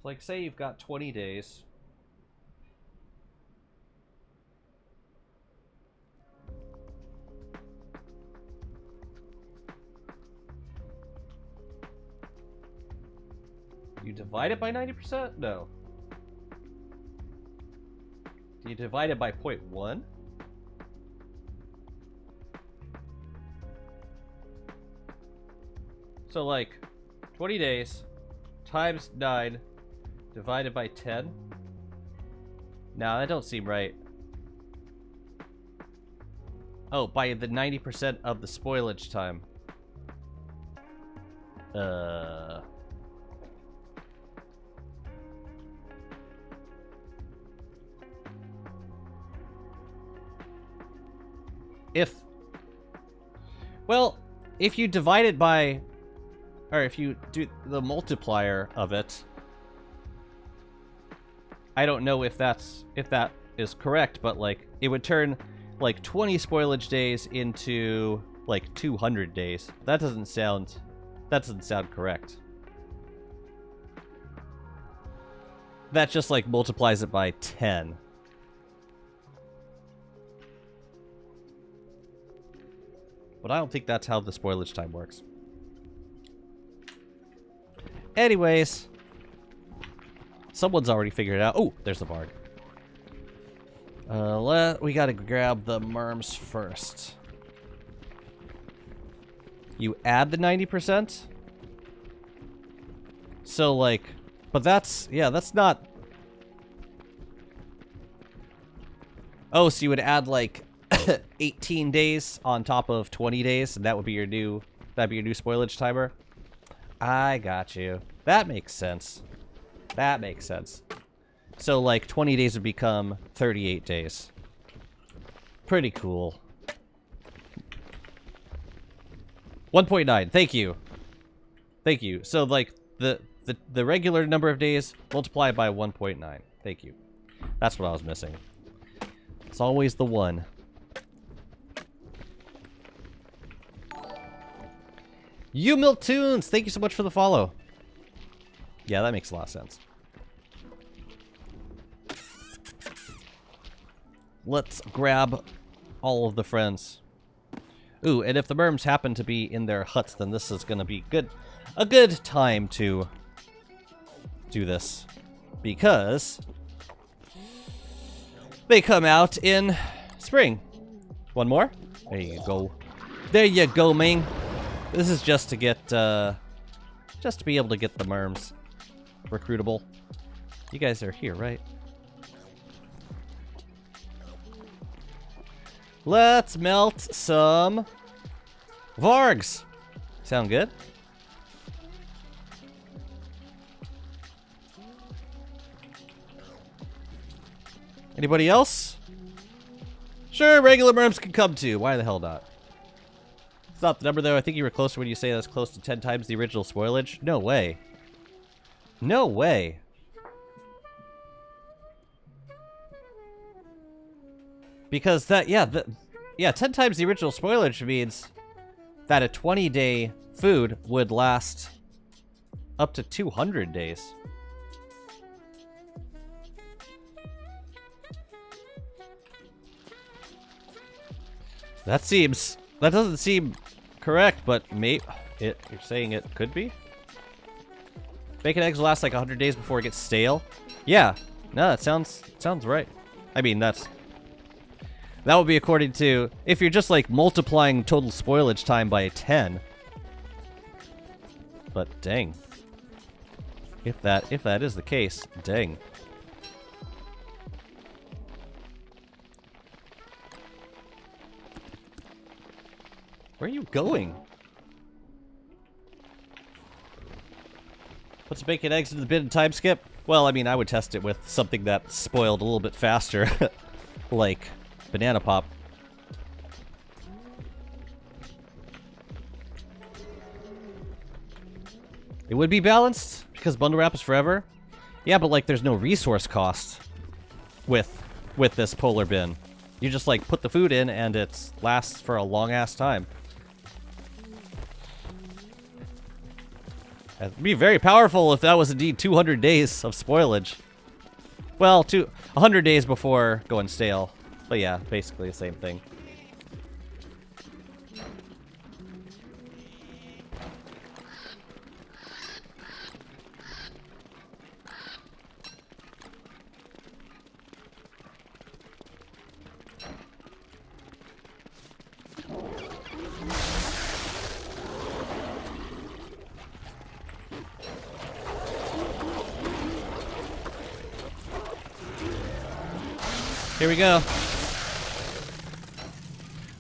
Like, say you've got 20 days. You divide it by 90%? No. Do you divide it by 0.1? So, like, 20 days times 9 divided by 10? Nah, that don't seem right. Oh, by the 90% of the spoilage time. If you divide it by, or if you do the multiplier of it, I don't know if that is correct, but like it would turn like 20 spoilage days into like 200 days. That doesn't sound correct. That just like multiplies it by 10. But I don't think that's how the spoilage time works. Anyways, someone's already figured it out. Oh, there's the Varg. We gotta grab the merms first. You add the 90%? So, like, but that's, yeah, that's not... Oh, so you would add, like, 18 days on top of 20 days, and that would be your new, spoilage timer? I got you. That makes sense. That makes sense. So, like, 20 days would become 38 days. Pretty cool. 1.9. Thank you. Thank you. So, like, the regular number of days multiplied by 1.9. Thank you. That's what I was missing. It's always the one. You Miltoons, thank you so much for the follow. Yeah, that makes a lot of sense. let's grab all of the friends. Ooh, and if the merms happen to be in their huts, then this is gonna be a good time to do this. Because they come out in spring. One more? There you go. There you go, man. This is just to get, just to be able to get the merms recruitable. You guys are here, right? Let's melt some vargs. Sound good? Anybody else? Sure, regular merms can come too. Why the hell not? It's not the number though. I think you were closer when you say that's close to 10 times the original spoilage. No way. No way. Because that, yeah, 10 times the original spoilage means that a 20-day food would last up to 200 days. That doesn't seem correct, but you're saying it could be? Bacon eggs last like 100 days before it gets stale? Yeah. No, that sounds right. I mean, that would be according to, if you're just like multiplying total spoilage time by 10. But dang. If that is the case, dang. Where are you going? Put some bacon eggs into the bin and time skip? Well, I mean, I would test it with something that spoiled a little bit faster. Like banana pop. It would be balanced because bundle wrap is forever. Yeah, but like there's no resource cost with this polar bin. You just like put the food in and it lasts for a long ass time. It'd be very powerful if that was indeed 200 days of spoilage. Well, 100 days before going stale. But yeah, basically the same thing. Here we go.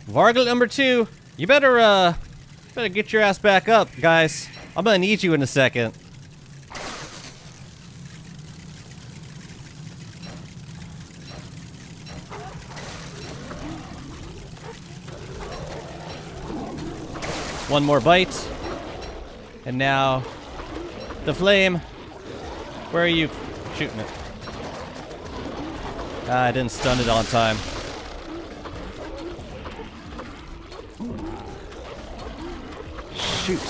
Vargle number 2. You better get your ass back up, guys. I'm gonna need you in a second. One more bite. And now the flame. Where are you shooting it? Ah, I didn't stun it on time. Shoot.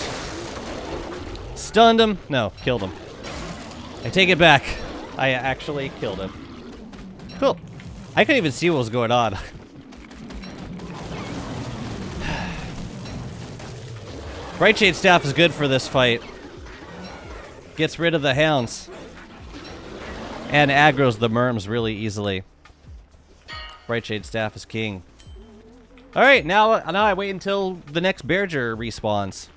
Stunned him. No, killed him. I take it back. I actually killed him. Cool. I couldn't even see what was going on. Bright Shade Staff is good for this fight. Gets rid of the hounds. And aggroes the merms really easily. Bright Shade Staff is king. Alright, now I wait until the next Bearger respawns.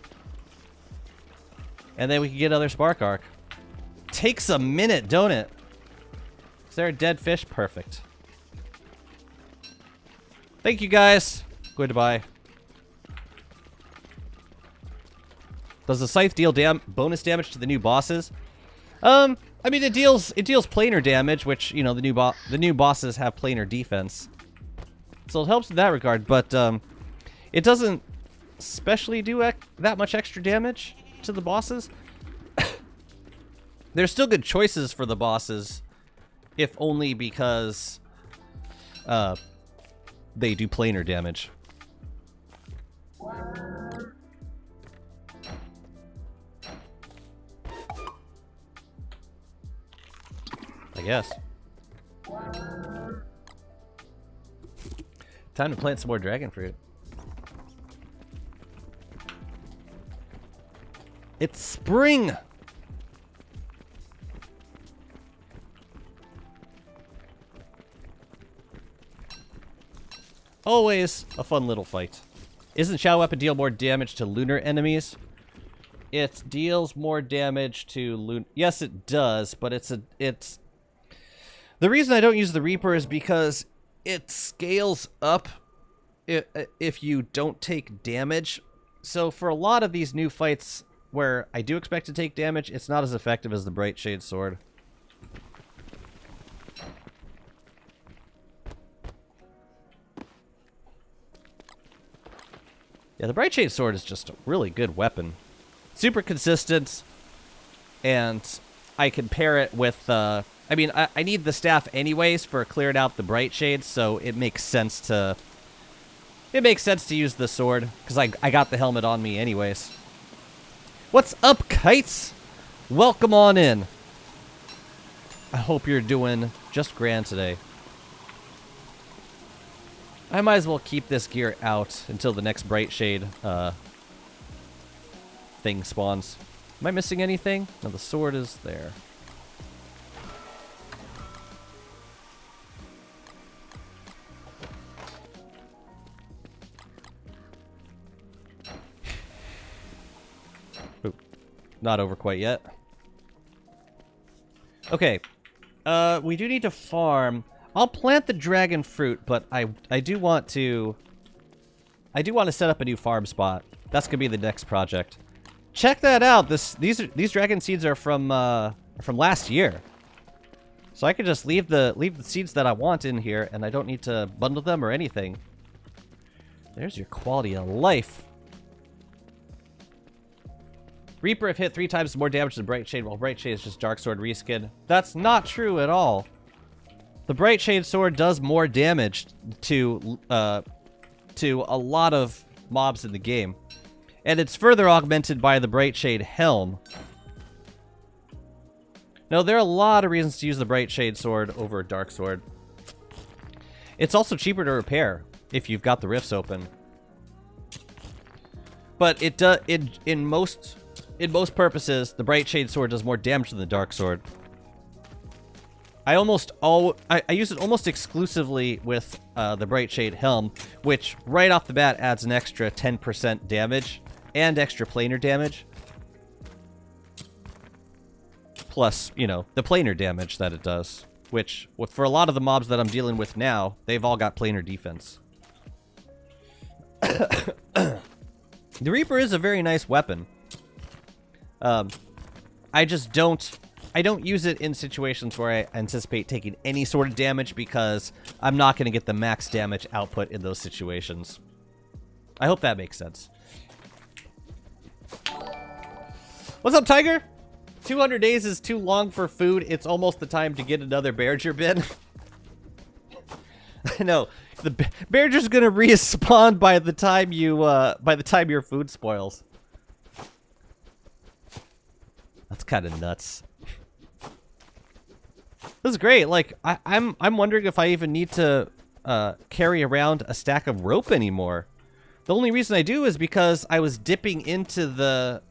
And then we can get another Spark Arc. Takes a minute, don't it? Is there a dead fish? Perfect. Thank you guys. Goodbye. Does the scythe deal bonus damage to the new bosses? I mean, it deals planar damage, which, you know, the new bosses have planar defense, so it helps in that regard. But it doesn't especially do that much extra damage to the bosses. There's still good choices for the bosses, if only because they do planar damage. I guess. Time to plant some more dragon fruit. It's spring! Always a fun little fight. Isn't Shadow Weapon deal more damage to lunar enemies? It deals more damage to yes, it does, but it's... The reason I don't use the Reaper is because it scales up if you don't take damage. So for a lot of these new fights where I do expect to take damage, it's not as effective as the Bright Shade Sword. Yeah, the Bright Shade Sword is just a really good weapon. Super consistent, and I can pair it with, I mean, I need the staff anyways for clearing out the Bright Shade, so it makes sense to... It makes sense to use the sword, because I got the helmet on me anyways. What's up, kites? Welcome on in. I hope you're doing just grand today. I might as well keep this gear out until the next Bright Shade thing spawns. Am I missing anything? No, the sword is there. Ooh, not over quite yet. Okay. We do need to farm. I'll plant the dragon fruit, but I do want to set up a new farm spot. That's gonna be the next project. Check that out. These dragon seeds are from last year, so I could just leave the seeds that I want in here, and I don't need to bundle them or anything. There's your quality of life. Reaper if hit 3 times more damage than Bright Shade, while Bright Shade is just Dark Sword reskin. That's not true at all. The Bright Shade Sword does more damage to a lot of mobs in the game. And it's further augmented by the Bright Shade Helm. Now, there are a lot of reasons to use the Bright Shade Sword over Dark Sword. It's also cheaper to repair if you've got the rifts open. But it does in most purposes, the Bright Shade Sword does more damage than the Dark Sword. I use it almost exclusively with the Bright Shade Helm, which right off the bat adds an extra 10% damage and extra planar damage. Plus, you know, the planar damage that it does, which for a lot of the mobs that I'm dealing with now, they've all got planar defense. The Reaper is a very nice weapon. I just don't use it in situations where I anticipate taking any sort of damage because I'm not going to get the max damage output in those situations. I hope that makes sense. What's up, Tiger? 200 days is too long for food. It's almost the time to get another Bearger bin. I know. The Bearger's going to respawn by the time your food spoils. That's kind of nuts. This is great. Like, I'm wondering if I even need to carry around a stack of rope anymore. The only reason I do is because I was dipping into the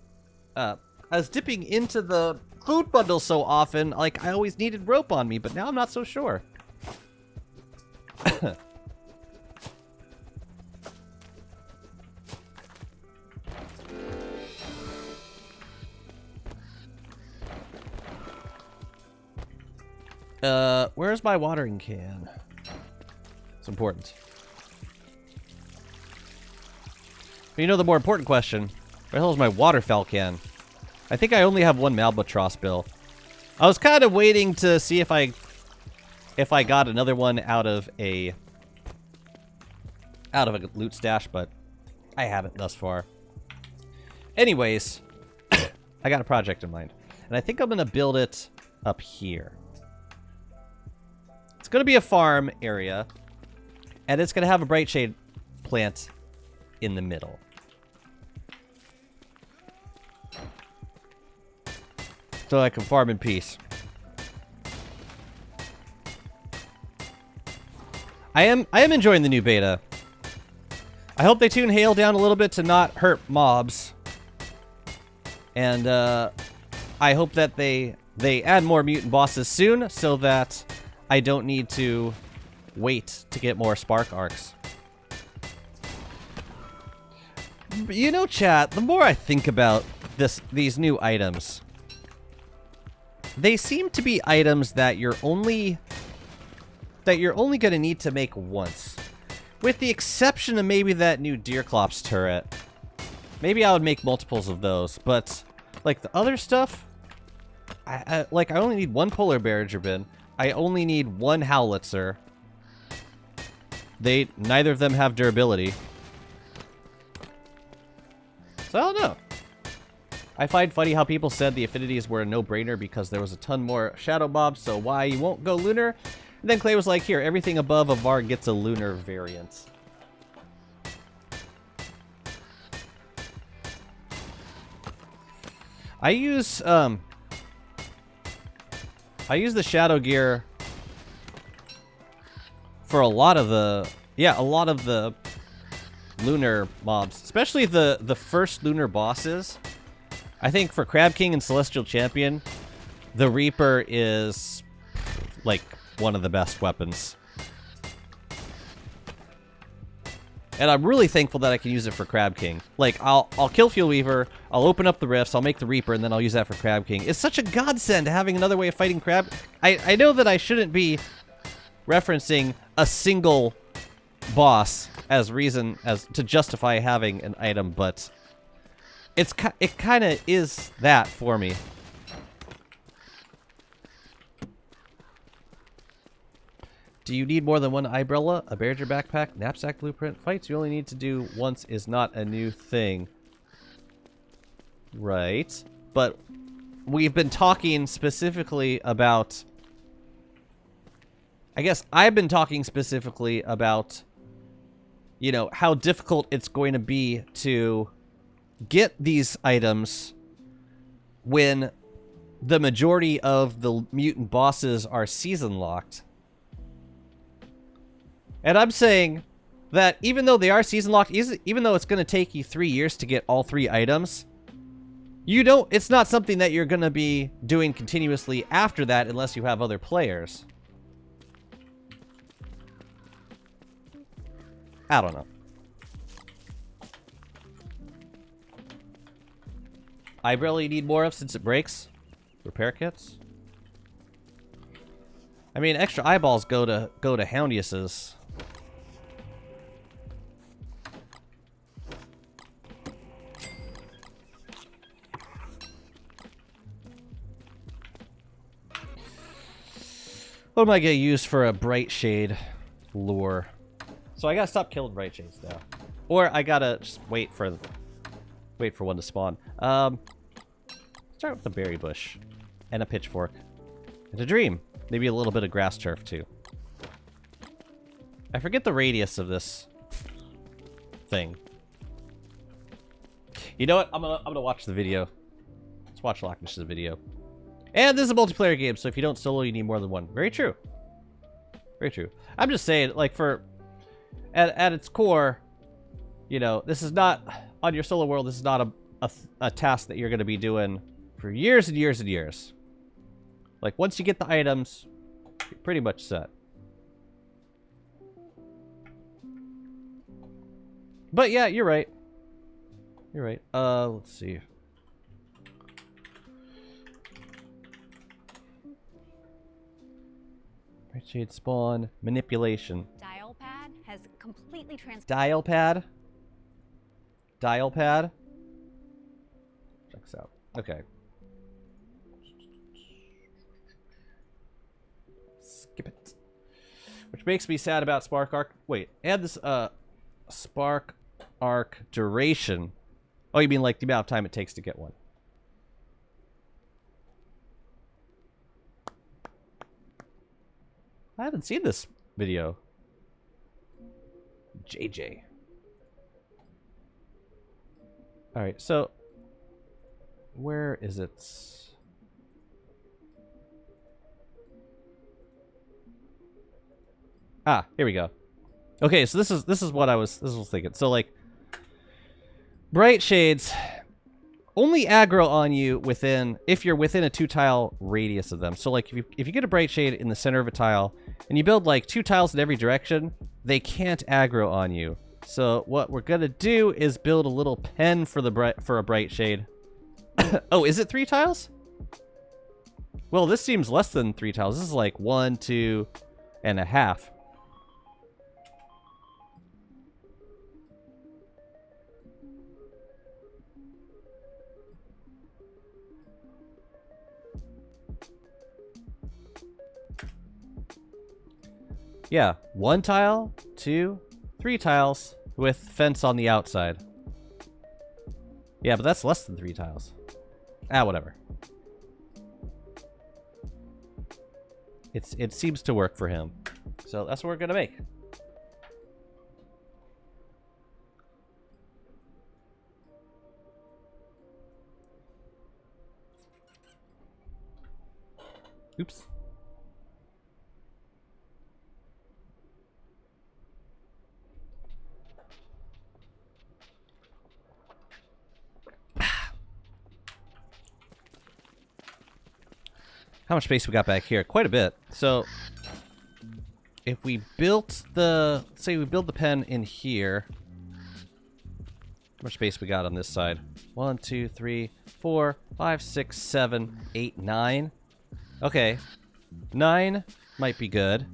food bundle so often. Like, I always needed rope on me, but now I'm not so sure. Where's my watering can? It's important. But you know the more important question. Where the hell is my waterfowl can? I think I only have one Malbatross bill. I was kind of waiting to see if I got another one out of a loot stash, but I haven't thus far. Anyways, I got a project in mind, and I think I'm gonna build it up here. It's going to be a farm area, and it's going to have a Bright Shade plant in the middle. So I can farm in peace. I am enjoying the new beta. I hope they tune hail down a little bit to not hurt mobs. And I hope that they add more mutant bosses soon so that I don't need to wait to get more spark arcs. But you know, chat, the more I think about these new items, they seem to be items that you're only going to need to make once. With the exception of maybe that new Deerclops turret. Maybe I would make multiples of those, but like the other stuff, I only need one polar bear bin. I only need one howitzer. Neither of them have durability. So I don't know. I find funny how people said the affinities were a no-brainer because there was a ton more shadow mobs, so why you won't go lunar? And then Clay was like, here, everything above a var gets a lunar variant. I use the shadow gear for a lot of the lunar mobs, especially the first lunar bosses. I think for Crab King and Celestial Champion, the Reaper is like one of the best weapons. And I'm really thankful that I can use it for Crab King. Like, I'll kill Fuel Weaver, I'll open up the rifts, I'll make the Reaper, and then I'll use that for Crab King. It's such a godsend having another way of fighting Crab. I know that I shouldn't be referencing a single boss as to justify having an item, but it kind of is that for me. Do you need more than one umbrella, a Bearger backpack, knapsack blueprint? Fights you only need to do once is not a new thing. Right. But we've been talking specifically about... I guess I've been talking specifically about, you know, how difficult it's going to be to get these items when the majority of the mutant bosses are season locked. And I'm saying that even though they are season locked, even though it's going to take you 3 years to get all 3 items, it's not something that you're going to be doing continuously after that unless you have other players. I don't know. I really need more of since it breaks. Repair kits. I mean, extra eyeballs go to Houndius's. What am I gonna use for a bright shade lure? So I gotta stop killing bright shades now, or I gotta just wait for one to spawn. Start with a berry bush and a pitchfork and a dream. Maybe a little bit of grass turf too. I forget the radius of this thing. You know what? I'm gonna watch the video. Let's watch Locknish's video. And this is a multiplayer game, so if you don't solo, you need more than one. Very true. Very true. I'm just saying, like, at its core, you know, this is not, on your solo world, this is not a task that you're going to be doing for years and years and years. Like, once you get the items, you're pretty much set. But yeah, you're right. You're right. Let's see. Shade spawn manipulation. Dial pad has completely Dial pad. Dial pad. Check this out. Okay. Skip it. Which makes me sad about Spark Arc. Wait, add this Spark Arc duration. Oh, you mean like the amount of time it takes to get one? I haven't seen this video. JJ. Alright, so where is it? Ah, here we go. Okay, so this is what I was thinking. So like, bright shades only aggro on you if you're within a 2-tile radius of them. So like if you get a bright shade in the center of a tile and you build like 2 tiles in every direction, they can't aggro on you. So what we're gonna do is build a little pen for a bright shade. Oh, is it 3 tiles? Well, this seems less than 3 tiles. This is like 1, 2, and a half. Yeah, 1 tile, 2, 3 tiles with fence on the outside. Yeah, but that's less than 3 tiles. Ah, whatever. It seems to work for him. So that's what we're gonna make. Oops. How much space we got back here? Quite a bit. So, if we built the... Say we build the pen in here. How much space we got on this side? 1, 2, 3, 4, 5, 6, 7, 8, 9. Okay. 9 might be good.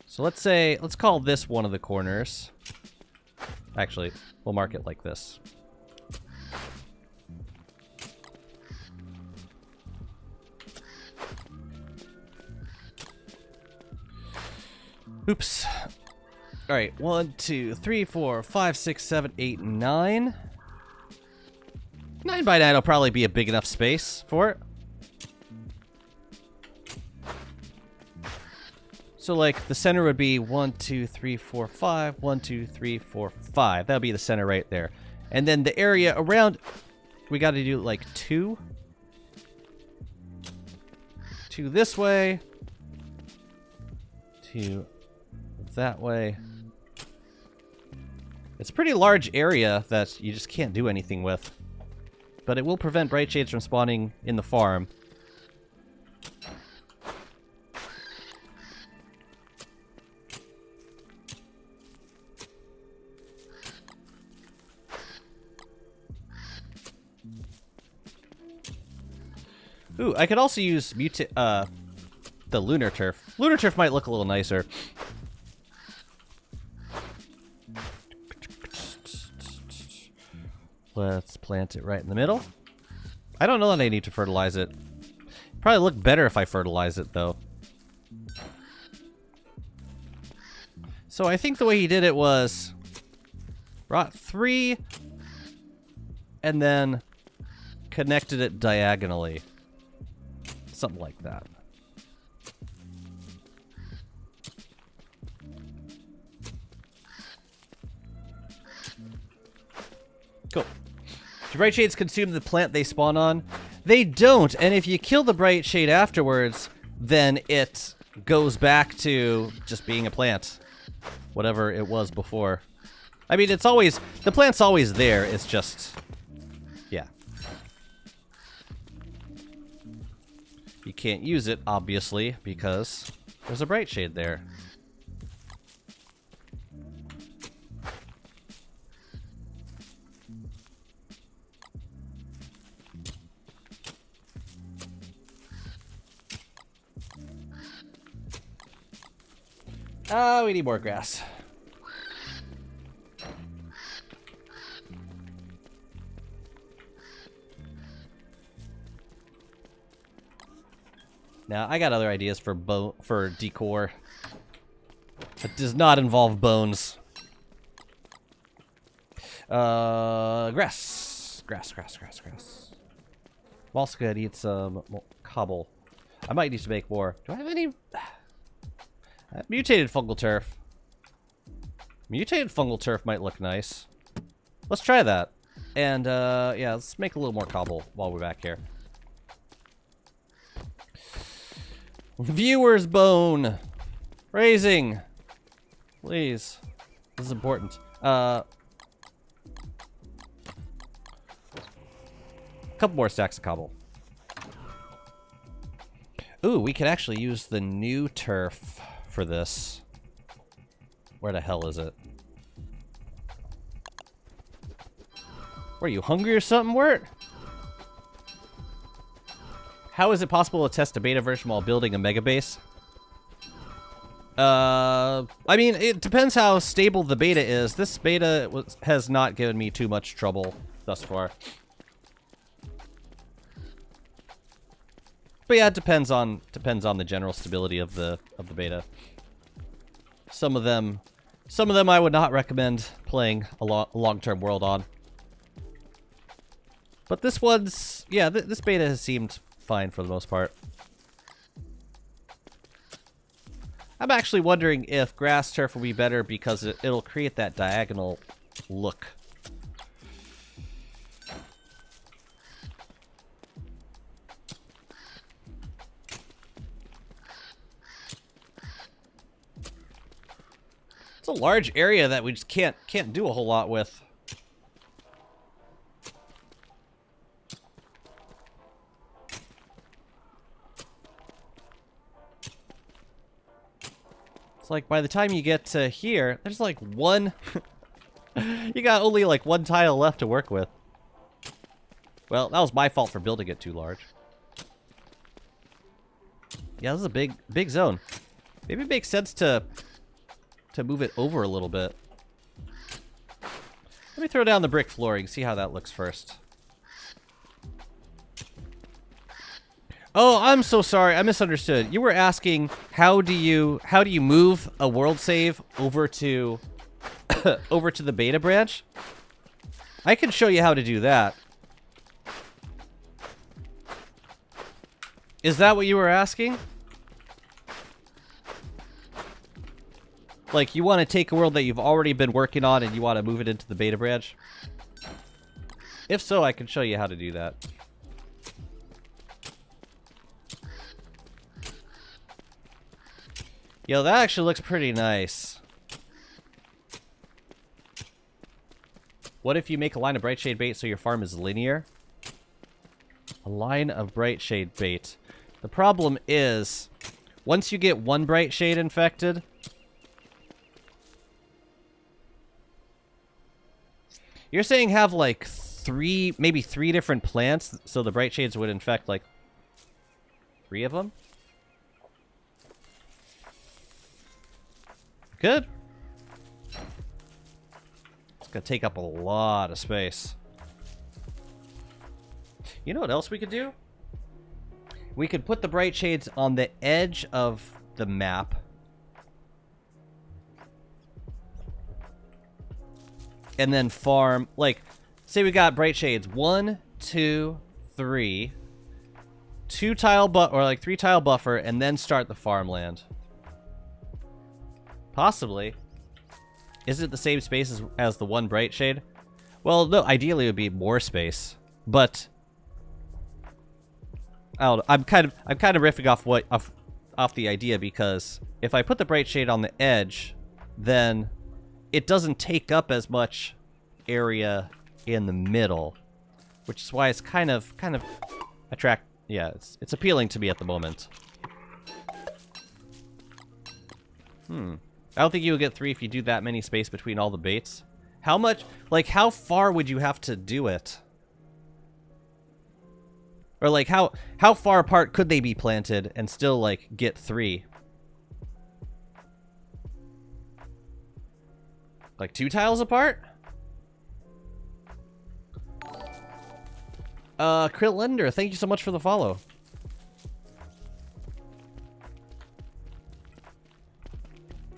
So let's call this one of the corners. Actually, we'll mark it like this. Oops. Alright, 1, 2, 3, 4, 5, 6, 7, 8, 9. 9 by 9 will probably be a big enough space for it. So, like, the center would be 1, 2, 3, 4, 5. 1, 2, 3, 4, 5. That would be the center right there. And then the area around, we got to do, like, 2. 2 this way. 2 that way. It's a pretty large area that you just can't do anything with. But it will prevent bright shades from spawning in the farm. Ooh, I could also use the lunar turf. Lunar turf might look a little nicer. Let's plant it right in the middle. I don't know that I need to fertilize it. Probably look better if I fertilize it, though. So I think the way he did it was brought 3 and then connected it diagonally. Something like that. Cool. Do bright shades consume the plant they spawn on? They don't, and if you kill the bright shade afterwards, then it goes back to just being a plant. Whatever it was before. I mean, it's always... The plant's always there, it's just... Yeah. You can't use it, obviously, because there's a bright shade there. Oh, we need more grass. Now, I got other ideas for decor. That does not involve bones. Grass. Grass. I'm also gonna need some cobble. I might need to make more. Do I have any... Mutated fungal turf. Mutated fungal turf might look nice. Let's try that. And, yeah, let's make a little more cobble while we're back here. Viewer's bone. Raising. Please. This is important. Couple more stacks of cobble. Ooh, we could actually use the new turf for this. Where the hell is it? Were you hungry or something, Wurt? How is it possible to test a beta version while building a mega base? I mean, it depends how stable the beta is. This beta has not given me too much trouble thus far. But yeah, it depends on the general stability of the beta. Some of them I would not recommend playing a long-term world on. But this one's, yeah, this beta has seemed fine for the most part. I'm actually wondering if grass turf will be better because it'll create that diagonal look. It's a large area that we just can't do a whole lot with. It's like by the time you get to here, there's like one... you got only like one tile left to work with. Well, that was my fault for building it too large. Yeah, this is a big zone. Maybe it makes sense to move it over a little bit. Let me throw down the brick flooring, see how that looks first. Oh, I'm so sorry. I misunderstood. You were asking how do you move a world save over to over to the beta branch? I can show you how to do that. Is that what you were asking? Like, you want to take a world that you've already been working on and you want to move it into the beta branch? If so, I can show you how to do that. Yo, that actually looks pretty nice. What if you make a line of bright shade bait so your farm is linear? A line of bright shade bait. The problem is, once you get one bright shade infected, you're saying have like maybe three different plants, so the bright shades would infect like 3 of them? Good. It's gonna take up a lot of space. You know what else we could do? We could put the bright shades on the edge of the map. And then farm, like, say we got bright shades 1, 2, 3, 3 tile buffer, and then start the farmland. Possibly. Is it the same space as the one bright shade? Well, no, ideally it would be more space, but I don't know. I'm kind of riffing off the idea, because if I put the bright shade on the edge, then it doesn't take up as much area in the middle, which is why it's kind of yeah, it's appealing to me at the moment. I don't think you would get 3 if you do that many space between all the baits. How much, like, how far would you have to do it? Or like how far apart could they be planted and still like get 3? Like 2 tiles apart? Kritlender, thank you so much for the follow.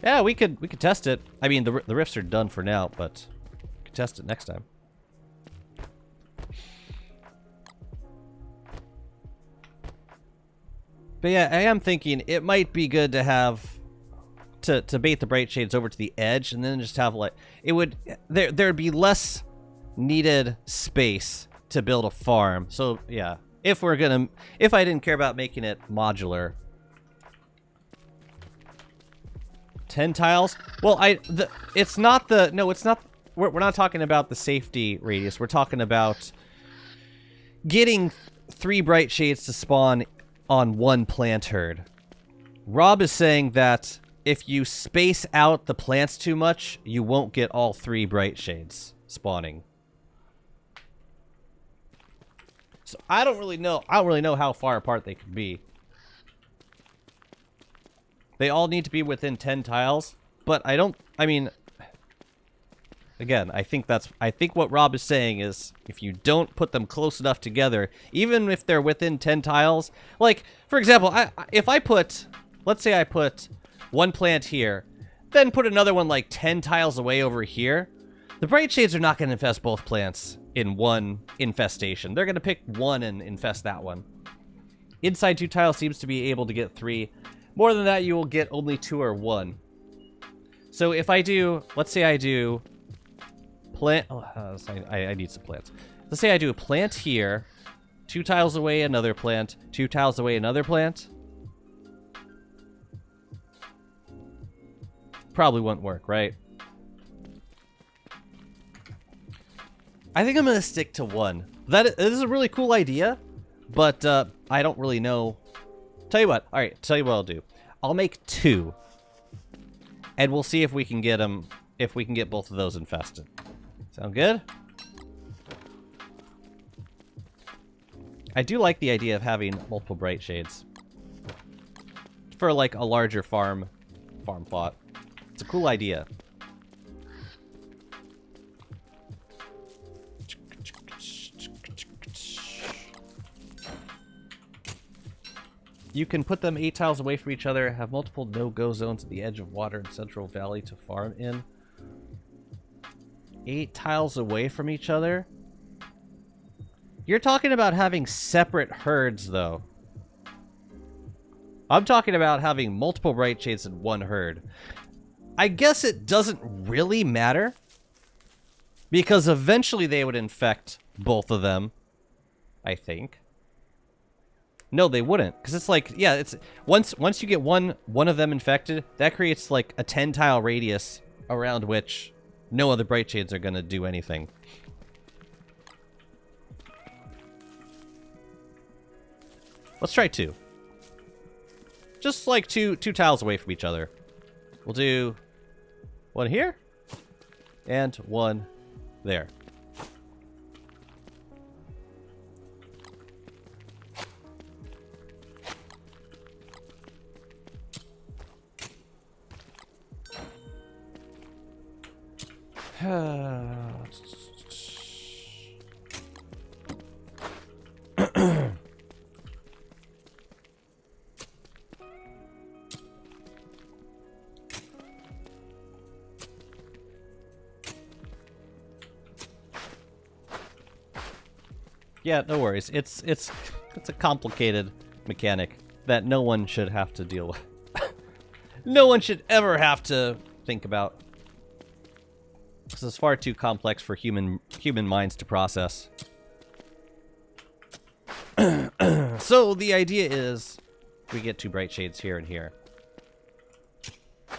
Yeah, we could test it. I mean, the rifts are done for now, but we could test it next time. But yeah, I am thinking it might be good to have to bait the bright shades over to the edge, and then just have like there'd be less needed space to build a farm. So yeah, if I didn't care about making it modular, 10 tiles? Well, it's not the... No, it's not... We're not talking about the safety radius. We're talking about getting 3 bright shades to spawn on one plant herd. Rob is saying that if you space out the plants too much, you won't get all 3 bright shades spawning. So I don't really know. I don't really know how far apart they could be. They all need to be within 10 tiles, but I mean, again, I think what Rob is saying is if you don't put them close enough together, even if they're within 10 tiles, like, for example, let's say I put one plant here, then put another one like 10 tiles away over here, the bright shades are not going to infest both plants in one infestation. They're going to pick one and infest that one. Inside 2 tiles seems to be able to get 3. More than that, you will get only 2 or 1. So if I do, let's say I do plant, I need some plants. Let's say I do a plant here, 2 tiles away another plant, 2 tiles away another plant. Probably won't work, right? I think I'm going to stick to 1. This is a really cool idea, but I don't really know. Tell you what. All right, tell you what I'll do. I'll make 2, and we'll see if we can get them. If we can get both of those infested. Sound good? I do like the idea of having multiple bright shades for like a larger farm plot. It's a cool idea. You can put them 8 tiles away from each other, have multiple no-go zones at the edge of water in Central Valley to farm in. 8 tiles away from each other? You're talking about having separate herds, though. I'm talking about having multiple bright shades in one herd. I guess it doesn't really matter, because eventually they would infect both of them, I think. No, they wouldn't, because it's like, yeah, it's once you get one of them infected, that creates like a 10-tile radius around which no other bright shades are going to do anything. Let's try 2. Just like two tiles away from each other. We'll do 1 here and 1 there. Yeah, no worries. It's a complicated mechanic that no one should have to deal with. No one should ever have to think about. This is far too complex for human minds to process. So the idea is we get 2 bright shades here and here.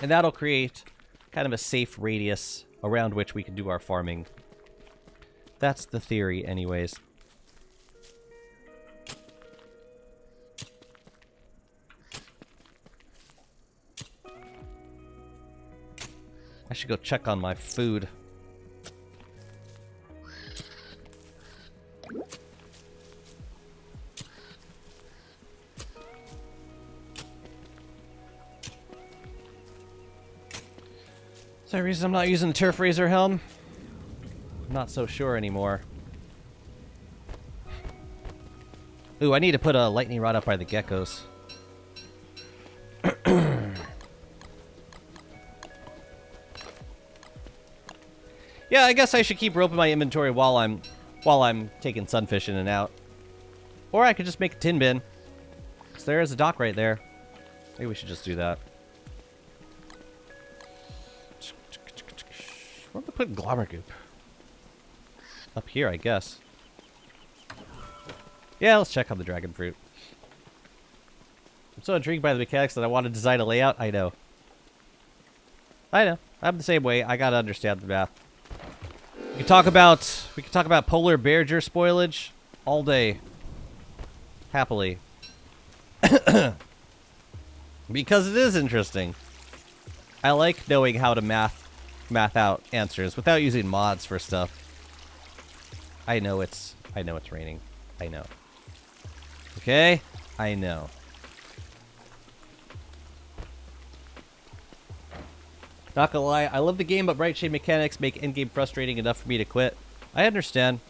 And that'll create kind of a safe radius around which we can do our farming. That's the theory anyways. I should go check on my food. Is there a reason I'm not using the turf razor helm? I'm not so sure anymore. Ooh, I need to put a lightning rod up by the geckos. Yeah, I guess I should keep rope in my inventory while I'm taking sunfish in and out. Or I could just make a tin bin. 'Cause there is a dock right there. Maybe we should just do that. Where do I put glommer goop? Up here, I guess. Yeah, let's check on the dragon fruit. I'm so intrigued by the mechanics that I want to design a layout. I know. I know. I'm the same way. I gotta understand the math. We can talk about polar bear deer spoilage all day. Happily. Because it is interesting. I like knowing how to math out answers without using mods for stuff. I know it's raining. I know. Okay? I know. Not gonna lie, I love the game, but bright shade mechanics make endgame frustrating enough for me to quit. I understand.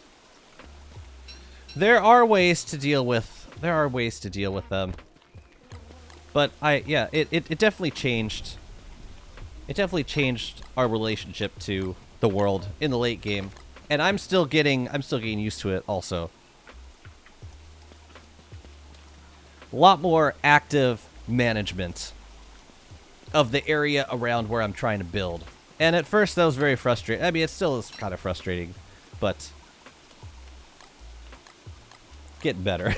There are ways to deal with them. But it definitely changed. It definitely changed our relationship to the world in the late game. And I'm still getting used to it also. A lot more active management of the area around where I'm trying to build. And at first that was very frustrating. I mean, it still is kind of frustrating, but getting better.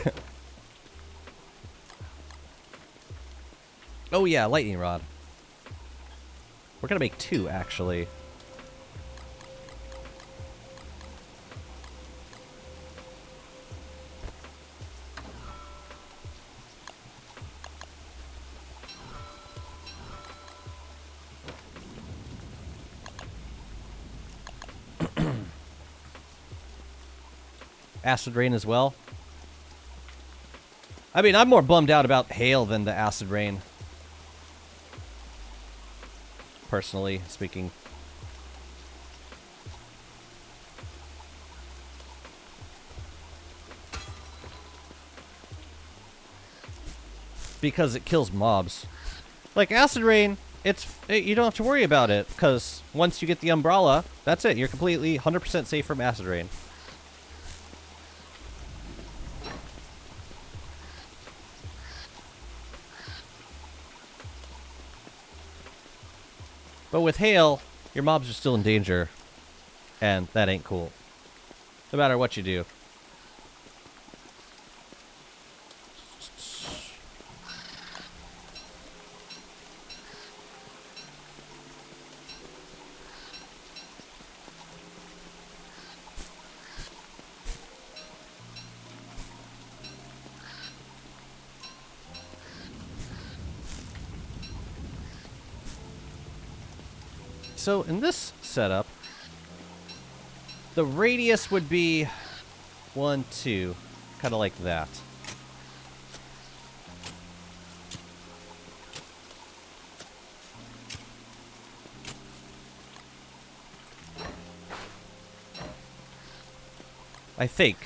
Oh yeah, lightning rod. We're gonna make 2, actually. Acid rain as well. I mean, I'm more bummed out about hail than the acid rain. Personally speaking. Because it kills mobs. Like acid rain, you don't have to worry about it, because once you get the umbrella, that's it. You're completely 100% safe from acid rain. But with hail, your mobs are still in danger, and that ain't cool. No matter what you do. So in this setup, the radius would be 1, 2, kind of like that. I think.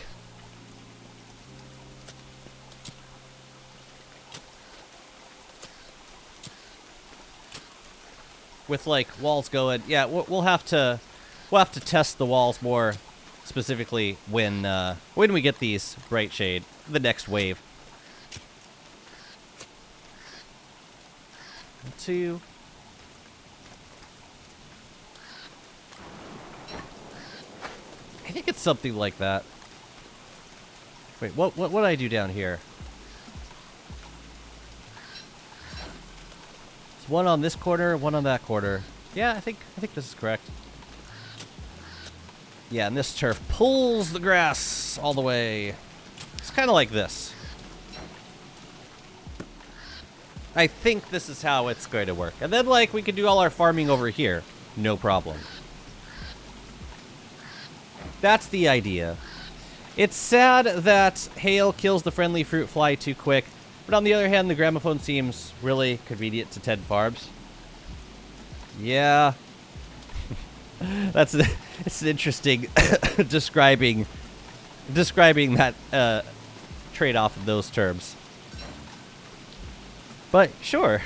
With like walls going, yeah, we'll have to test the walls more specifically when we get these bright shade, the next wave. 2. I think it's something like that. Wait, what did I do down here? It's 1 on this corner, 1 on that corner. Yeah, I think this is correct. Yeah, and this turf pulls the grass all the way. It's kind of like this. I think this is how it's going to work. And then, like, we can do all our farming over here. No problem. That's the idea. It's sad that hail kills the friendly fruit fly too quick. But on the other hand, the gramophone seems really convenient to tend farms. Yeah. It's an interesting describing that trade-off in those terms. But sure.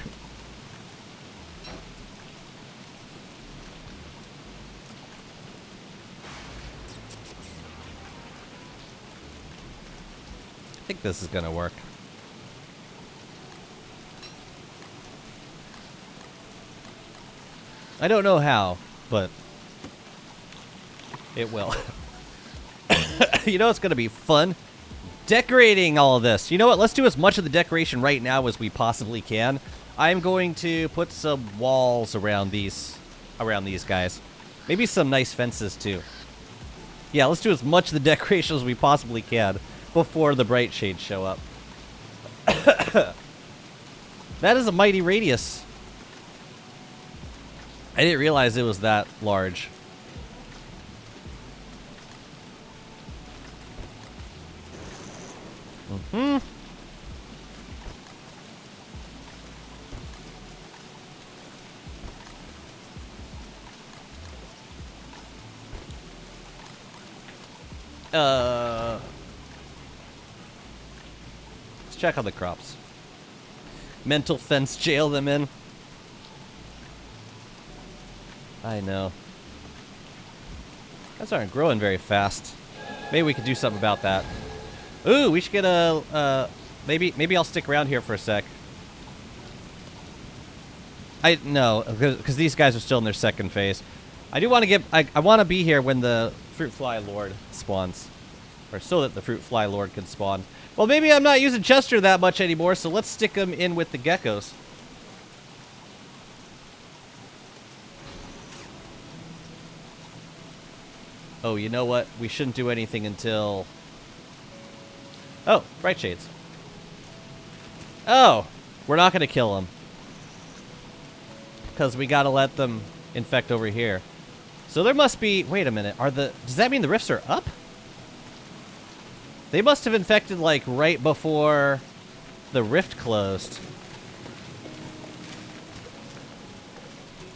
I think this is gonna work. I don't know how, but it will. You know it's going to be fun? Decorating all of this. You know what? Let's do as much of the decoration right now as we possibly can. I'm going to put some walls around these around these guys. Maybe some nice fences, too. Yeah, let's do as much of the decoration as we possibly can before the bright shades show up. That is a mighty radius. I didn't realize it was that large. Mm-hmm. Let's check on the crops. Mental fence jail them in. I know. Guys aren't growing very fast. Maybe we could do something about that. Ooh, we should get a, maybe I'll stick around here for a sec. No, because these guys are still in their second phase. I do want to get, I want to be here when the fruit fly lord spawns. Or so that the fruit fly lord can spawn. Well, maybe I'm not using Chester that much anymore, so let's stick him in with the geckos. Oh, you know what? We shouldn't do anything until... Oh, bright shades. Oh, we're not going to kill them. Because we got to let them infect over here. So there must be... Wait a minute. Does that mean the rifts are up? They must have infected, like, right before the rift closed.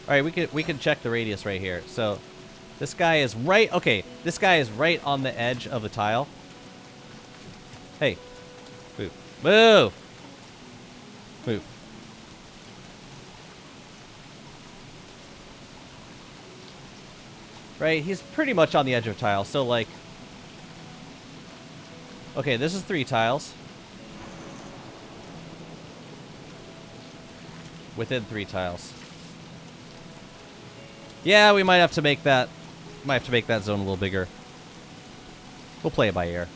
Alright, we can check the radius right here. So, this guy is right... Okay, this guy is right on the edge of the tile. Hey. Move. Move! Move. Right, he's pretty much on the edge of a tile, so, like... Okay, this is 3 tiles. Within 3 tiles. Yeah, we might have to make that... Might have to make that zone a little bigger. We'll play it by ear.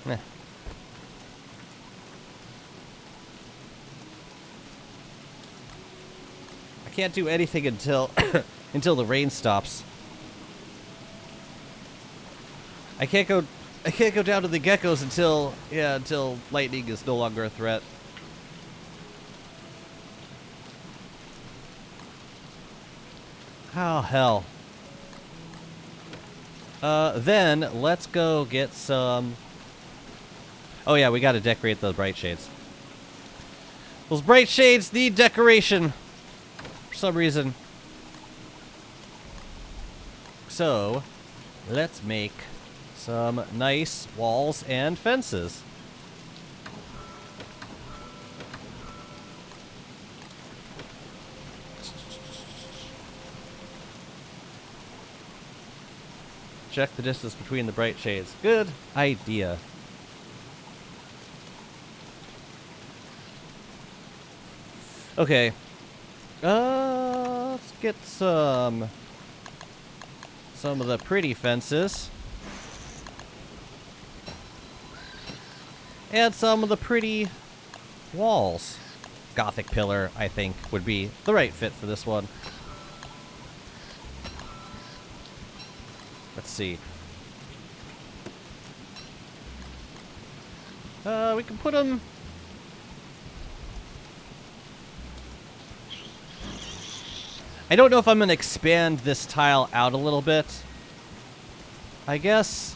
Eh. I can't do anything until until the rain stops. I can't go down to the geckos until lightning is no longer a threat. Oh hell. Then let's go get some... Oh yeah, we gotta decorate those bright shades. Those bright shades need decoration. For some reason. So, let's make some nice walls and fences. Check the distance between the bright shades. Good idea. Okay. Let's get some of the pretty fences. And some of the pretty walls. Gothic pillar, I think, would be the right fit for this one. Let's see. We can put them... I don't know if I'm going to expand this tile out a little bit. I guess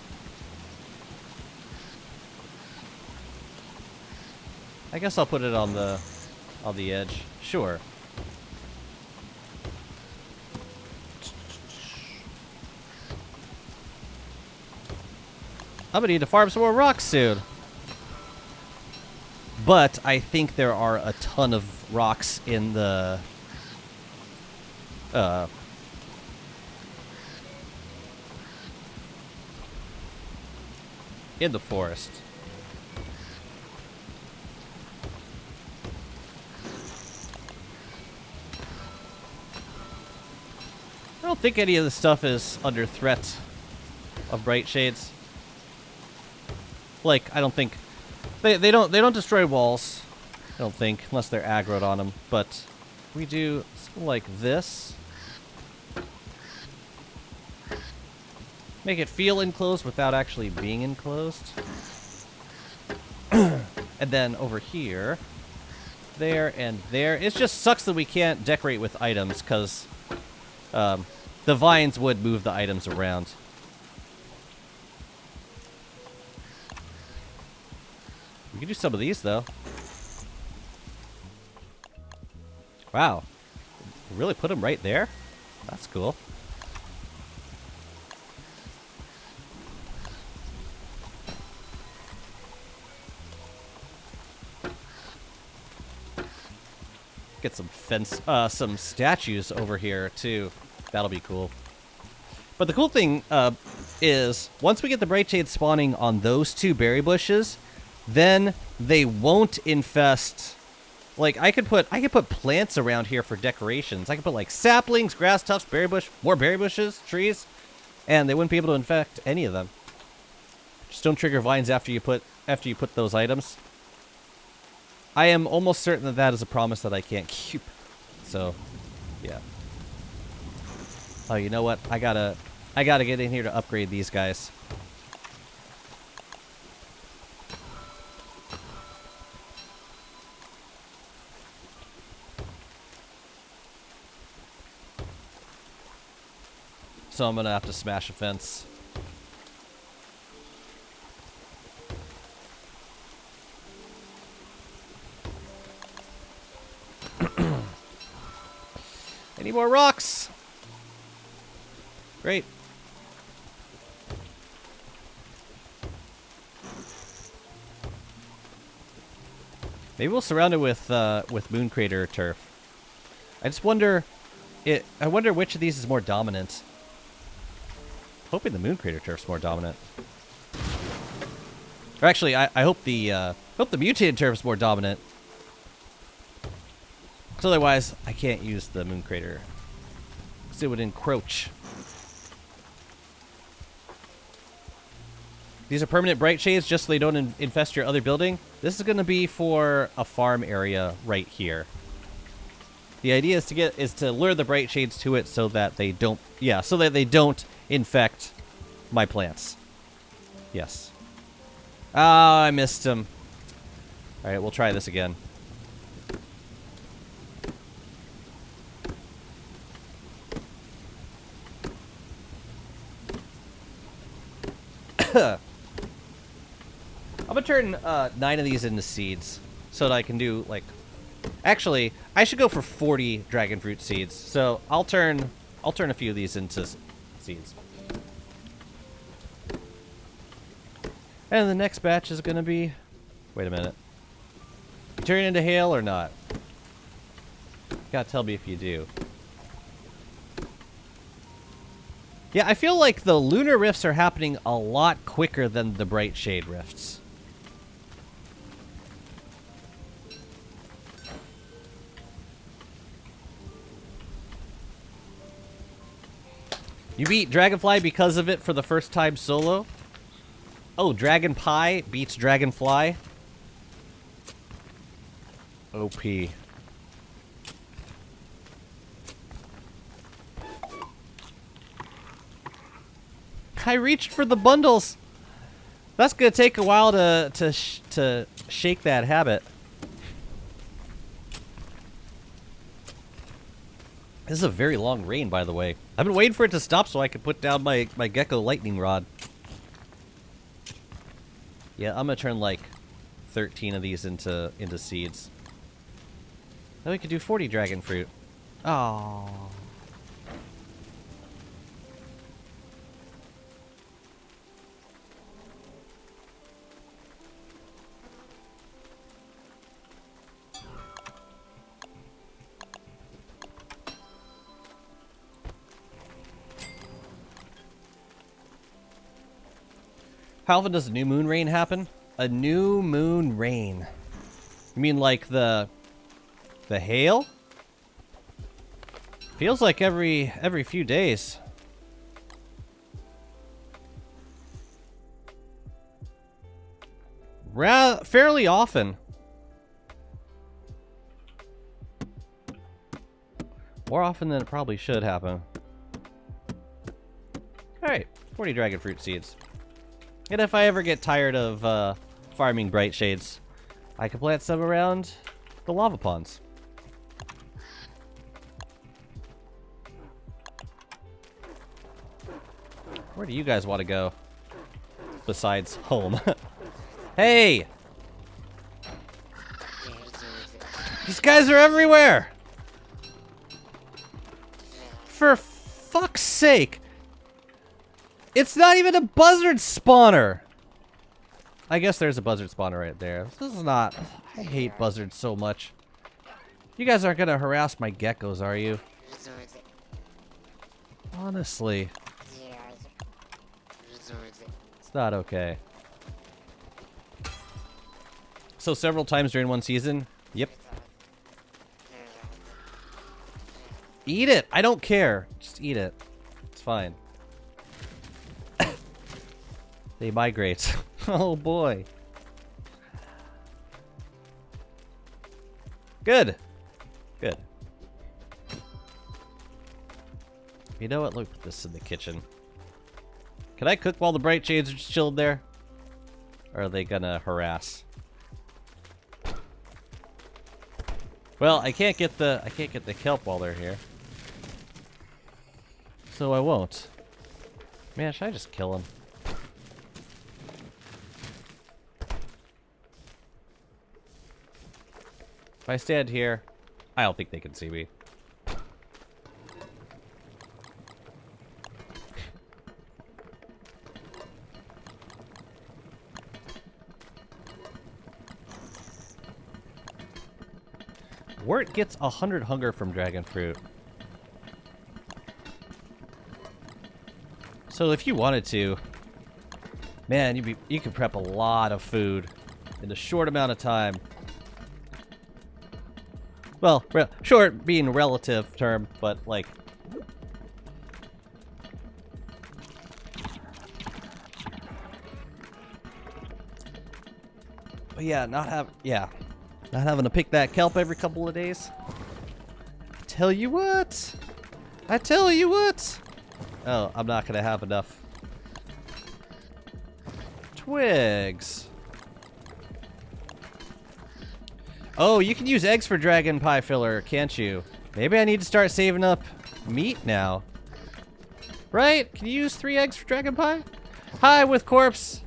I'll put it on the edge. Sure. I'm gonna need to farm some more rocks soon. But I think there are a ton of rocks in the forest. I don't think any of the stuff is under threat of bright shades. Like, I don't think they don't destroy walls. I don't think, unless they're aggroed on them. But we do something like this. Make it feel enclosed without actually being enclosed. And then over here, there and there. It just sucks that we can't decorate with items because the vines would move the items around. We can do some of these though. Wow. Really put them right there? That's cool. Get some some statues over here too. That'll be cool. But the cool thing is, once we get the bright shade spawning on those two berry bushes, then they won't infest. Like I could put plants around here for decorations. I could put like saplings, grass tufts, berry bush, more berry bushes, trees, and they wouldn't be able to infect any of them. Just don't trigger vines after you put those items. I am almost certain that that is a promise that I can't keep. So, yeah. Oh, you know what? I gotta get in here to upgrade these guys. So I'm gonna have to smash a fence. Any more rocks? Great. Maybe we'll surround it with moon crater turf. I just wonder, I wonder which of these is more dominant. Hoping the moon crater turf's more dominant. Or actually, I hope the mutated turf's more dominant. Because otherwise, I can't use the moon crater. Because it would encroach. These are permanent bright shades just so they don't infest your other building. This is going to be for a farm area right here. The idea is to lure the bright shades to it so that they don't, so that they don't infect my plants. Yes. Ah, I missed him. All right, we'll try this again. I'm gonna turn 9 of these into seeds so that I can do like. Actually, I should go for 40 dragon fruit seeds. So I'll turn a few of these into seeds. And the next batch is gonna be. Wait a minute. Turn into hail or not? You gotta tell me if you do. Yeah, I feel like the lunar rifts are happening a lot quicker than the bright shade rifts. You beat Dragonfly because of it for the first time solo? Oh, Dragon Pie beats Dragonfly? OP. I reached for the bundles. That's gonna take a while to shake that habit. This is a very long rain, by the way. I've been waiting for it to stop so I could put down my gecko lightning rod. Yeah, I'm gonna turn like 13 of these into seeds. Then we could do 40 dragon fruit. Oh. How often does a new moon rain happen? A new moon rain. You mean like the hail? Feels like every few days. fairly often. More often than it probably should happen. Alright, 40 dragon fruit seeds. And if I ever get tired of farming bright shades, I can plant some around the lava ponds. Where do you guys want to go? Besides home. Hey! These guys are everywhere! For fuck's sake! It's not even a buzzard spawner! I guess there's a buzzard spawner right there. This is not... I hate buzzards so much. You guys aren't gonna harass my geckos, are you? Honestly. It's not okay. So several times during one season? Yep. Eat it! I don't care. Just eat it. It's fine. They migrate. Oh boy. Good. Good. You know what? Look at this in the kitchen. Can I cook while the bright shades are just chilled there? Or are they gonna harass? Well, I can't get the kelp while they're here. So I won't. Man, should I just kill them? If I stand here, I don't think they can see me. Wurt gets 100 hunger from dragon fruit. So if you wanted to, man, you could prep a lot of food in a short amount of time. Well, short being a relative term, but like... But yeah, not having to pick that kelp every couple of days. I tell you what. Oh, I'm not gonna have enough twigs. Oh, you can use eggs for dragon pie filler, can't you? Maybe I need to start saving up meat now. Right? Can you use 3 eggs for dragon pie? Hi, with corpse.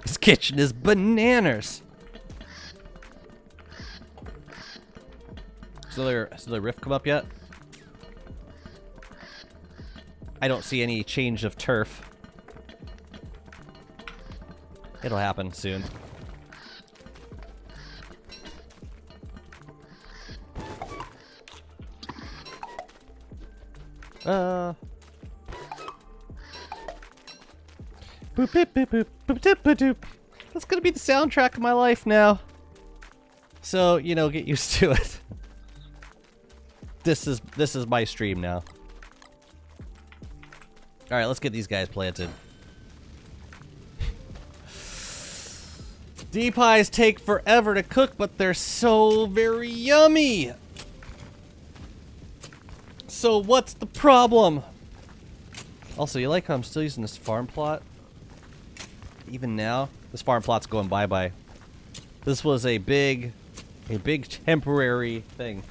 This kitchen is bananas. Has the rift come up yet? I don't see any change of turf. It'll happen soon. Boop, boop, boop, boop, boop, doop, boop, doop. That's gonna be the soundtrack of my life now. So, you know, get used to it. This is my stream now. Alright, let's get these guys planted. D-pies take forever to cook, but they're so very yummy! So what's the problem? Also, you like how I'm still using this farm plot? Even now? This farm plot's going bye-bye. This was a big temporary thing.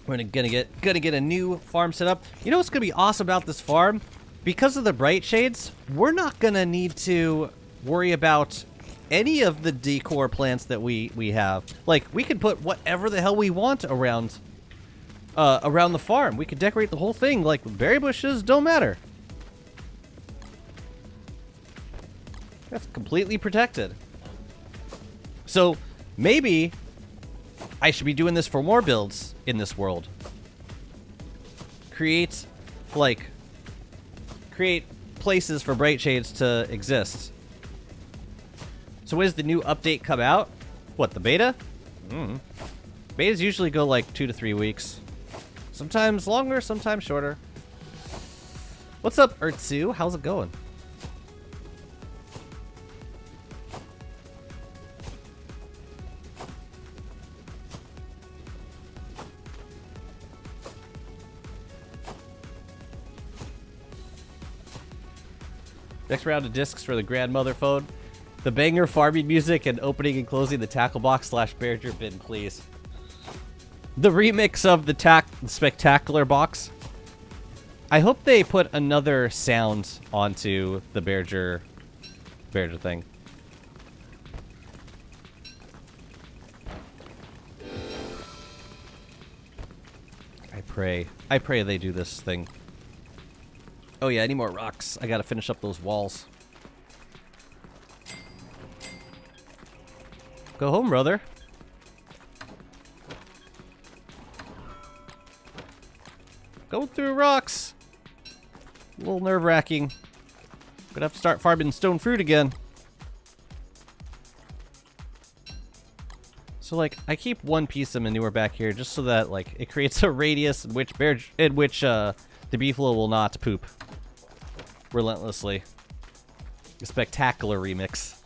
We're gonna get a new farm set up. You know what's gonna be awesome about this farm? Because of the bright shades, we're not gonna need to worry about any of the decor plants that we have. Like, we can put whatever the hell we want around the farm. We could decorate the whole thing. Like, berry bushes don't matter. That's completely protected. So maybe I should be doing this for more builds in this world. Create places for bright shades to exist. So when does the new update come out? What, the beta? Betas usually go like 2 to 3 weeks. Sometimes longer, sometimes shorter. What's up, Urtsu? How's it going? Next round of discs for the grandmother phone. The banger farming music and opening and closing the tackle box / Berger bin, please. The remix of the spectacular box. I hope they put another sound onto the Berger thing. I pray they do this thing. Oh yeah, I need more rocks. I gotta finish up those walls. Go home, brother. Going through rocks. A little nerve-wracking. Gonna have to start farming stone fruit again. So, like, I keep one piece of manure back here just so that, like, it creates a radius in which the beefalo will not poop relentlessly. A spectacular remix.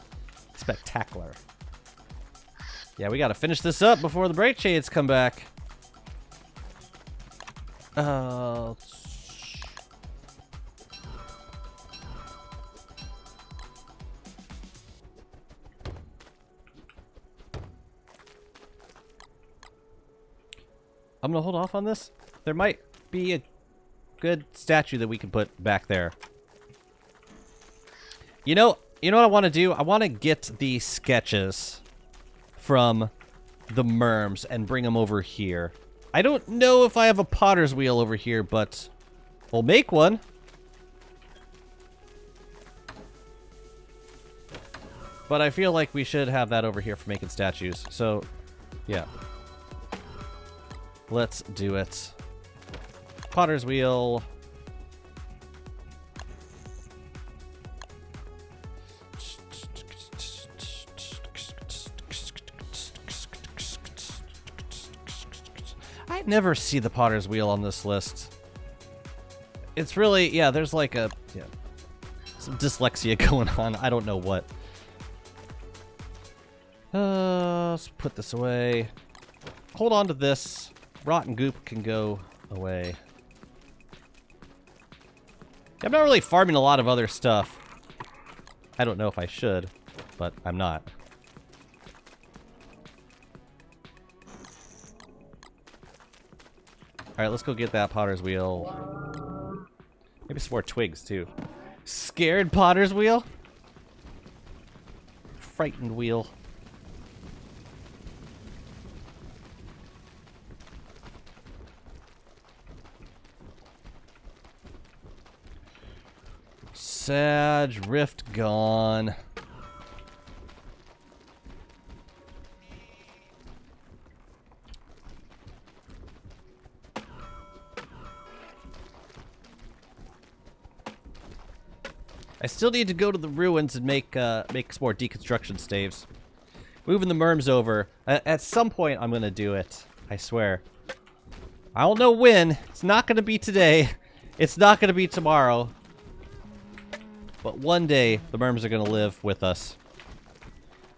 Spectacular. Yeah, we gotta finish this up before the bright shades come back. I'm gonna hold off on this. There might be a good statue that we can put back there. You know what I want to do? I want to get the sketches from the merms and bring them over here. I don't know if I have a potter's wheel over here, but we'll make one. But I feel like we should have that over here for making statues. So, yeah. Let's do it. Potter's wheel. I never see the potter's wheel on this list. It's really, yeah, there's like some dyslexia going on. I don't know what. Let's put this away. Hold on to this. Rotten goop can go away. I'm not really farming a lot of other stuff. I don't know if I should, but I'm not. Alright, let's go get that potter's wheel. Maybe some more twigs, too. Scared potter's wheel? Frightened wheel. Sag, rift gone. I still need to go to the ruins and make some more deconstruction staves. Moving the merms over. At some point, I'm gonna do it. I swear. I don't know when. It's not gonna be today. It's not gonna be tomorrow. But one day, the merms are gonna live with us.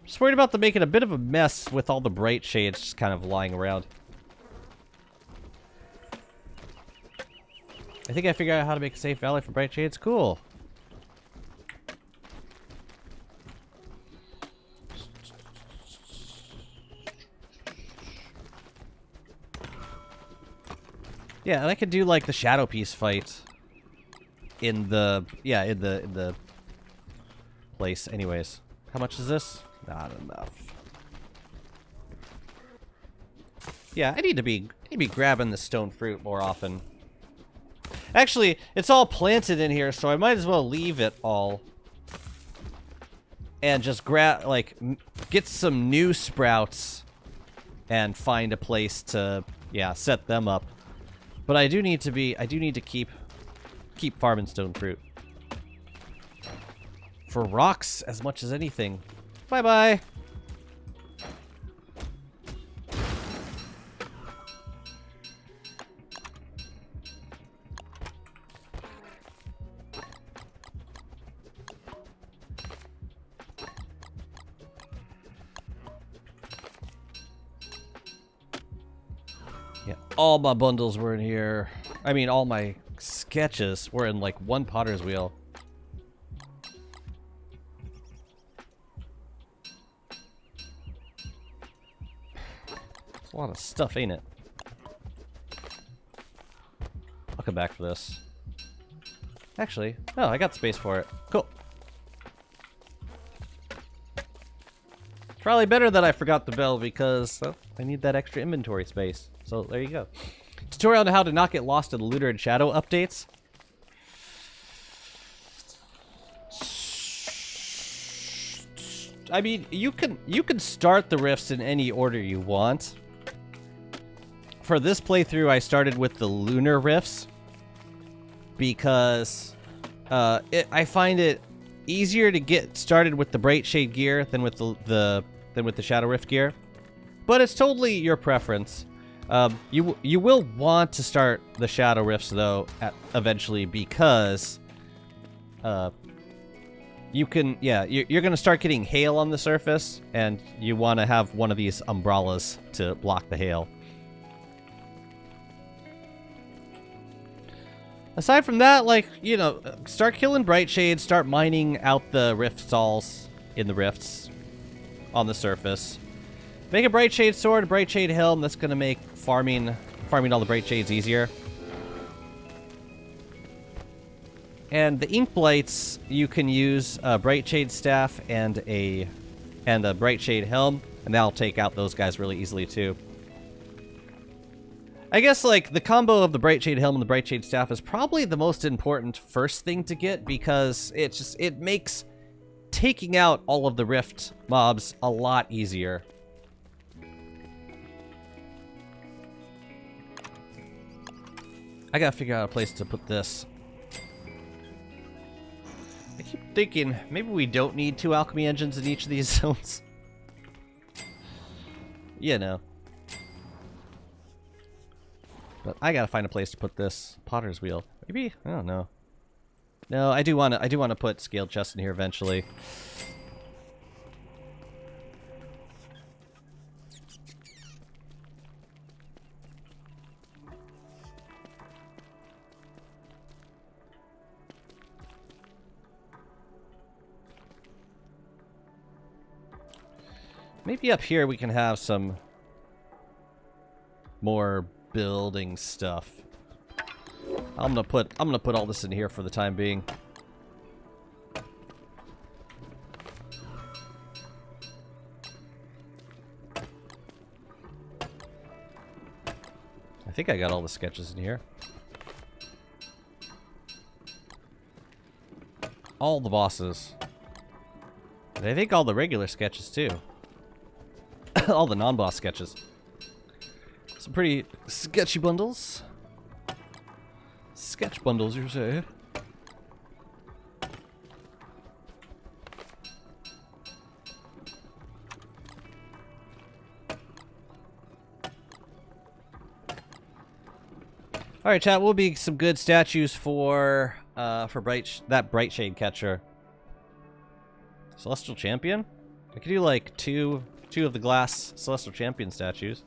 Just worried about them making a bit of a mess with all the bright shades just kind of lying around. I think I figured out how to make a safe valley for bright shades. Cool. Yeah, and I could do like the shadow piece fight in the place. Anyways, how much is this? Not enough. Yeah, I need to be grabbing the stone fruit more often. Actually, it's all planted in here, so I might as well leave it all and just get some new sprouts and find a place to set them up. But I do need to keep farming stone fruit. For rocks as much as anything. Bye-bye. Yeah, all my bundles were in here. I mean, all my sketches were in like one potter's wheel. It's a lot of stuff, ain't it? I'll come back for this. Actually, oh, I got space for it. Cool. It's probably better that I forgot the bell because I need that extra inventory space. So there you go. Tutorial on how to not get lost in the Looter and Shadow updates. I mean, you can start the rifts in any order you want. For this playthrough, I started with the lunar rifts because I find it easier to get started with the Bright Shade gear than with the Shadow Rift gear. But it's totally your preference. You will want to start the Shadow Rifts though eventually because you're gonna start getting hail on the surface, and you want to have one of these umbrellas to block the hail. Aside from that, like, you know, start killing Bright Shade, start mining out the rift stalls in the rifts on the surface. Make a Bright Shade sword, a Bright Shade helm. That's gonna make farming all the Bright Shades easier. And the ink blights, you can use a Bright Shade staff and a Bright Shade helm, and that'll take out those guys really easily too. I guess, like, the combo of the Bright Shade helm and the Bright Shade staff is probably the most important first thing to get because it makes taking out all of the rift mobs a lot easier. I gotta figure out a place to put this. I keep thinking maybe we don't need 2 alchemy engines in each of these zones. You know. But I gotta find a place to put this potter's wheel. Maybe, I don't know. No, I do wanna put scaled chests in here eventually. Maybe up here we can have some more building stuff. I'm gonna put all this in here for the time being. I think I got all the sketches in here. All the bosses. And I think all the regular sketches too. All the non-boss sketches. Some pretty sketchy bundles. Sketch bundles, you say? Alright, chat, will be some good statues for that Bright Shade catcher. Celestial Champion? I could do like two of the glass Celestial Champion statues.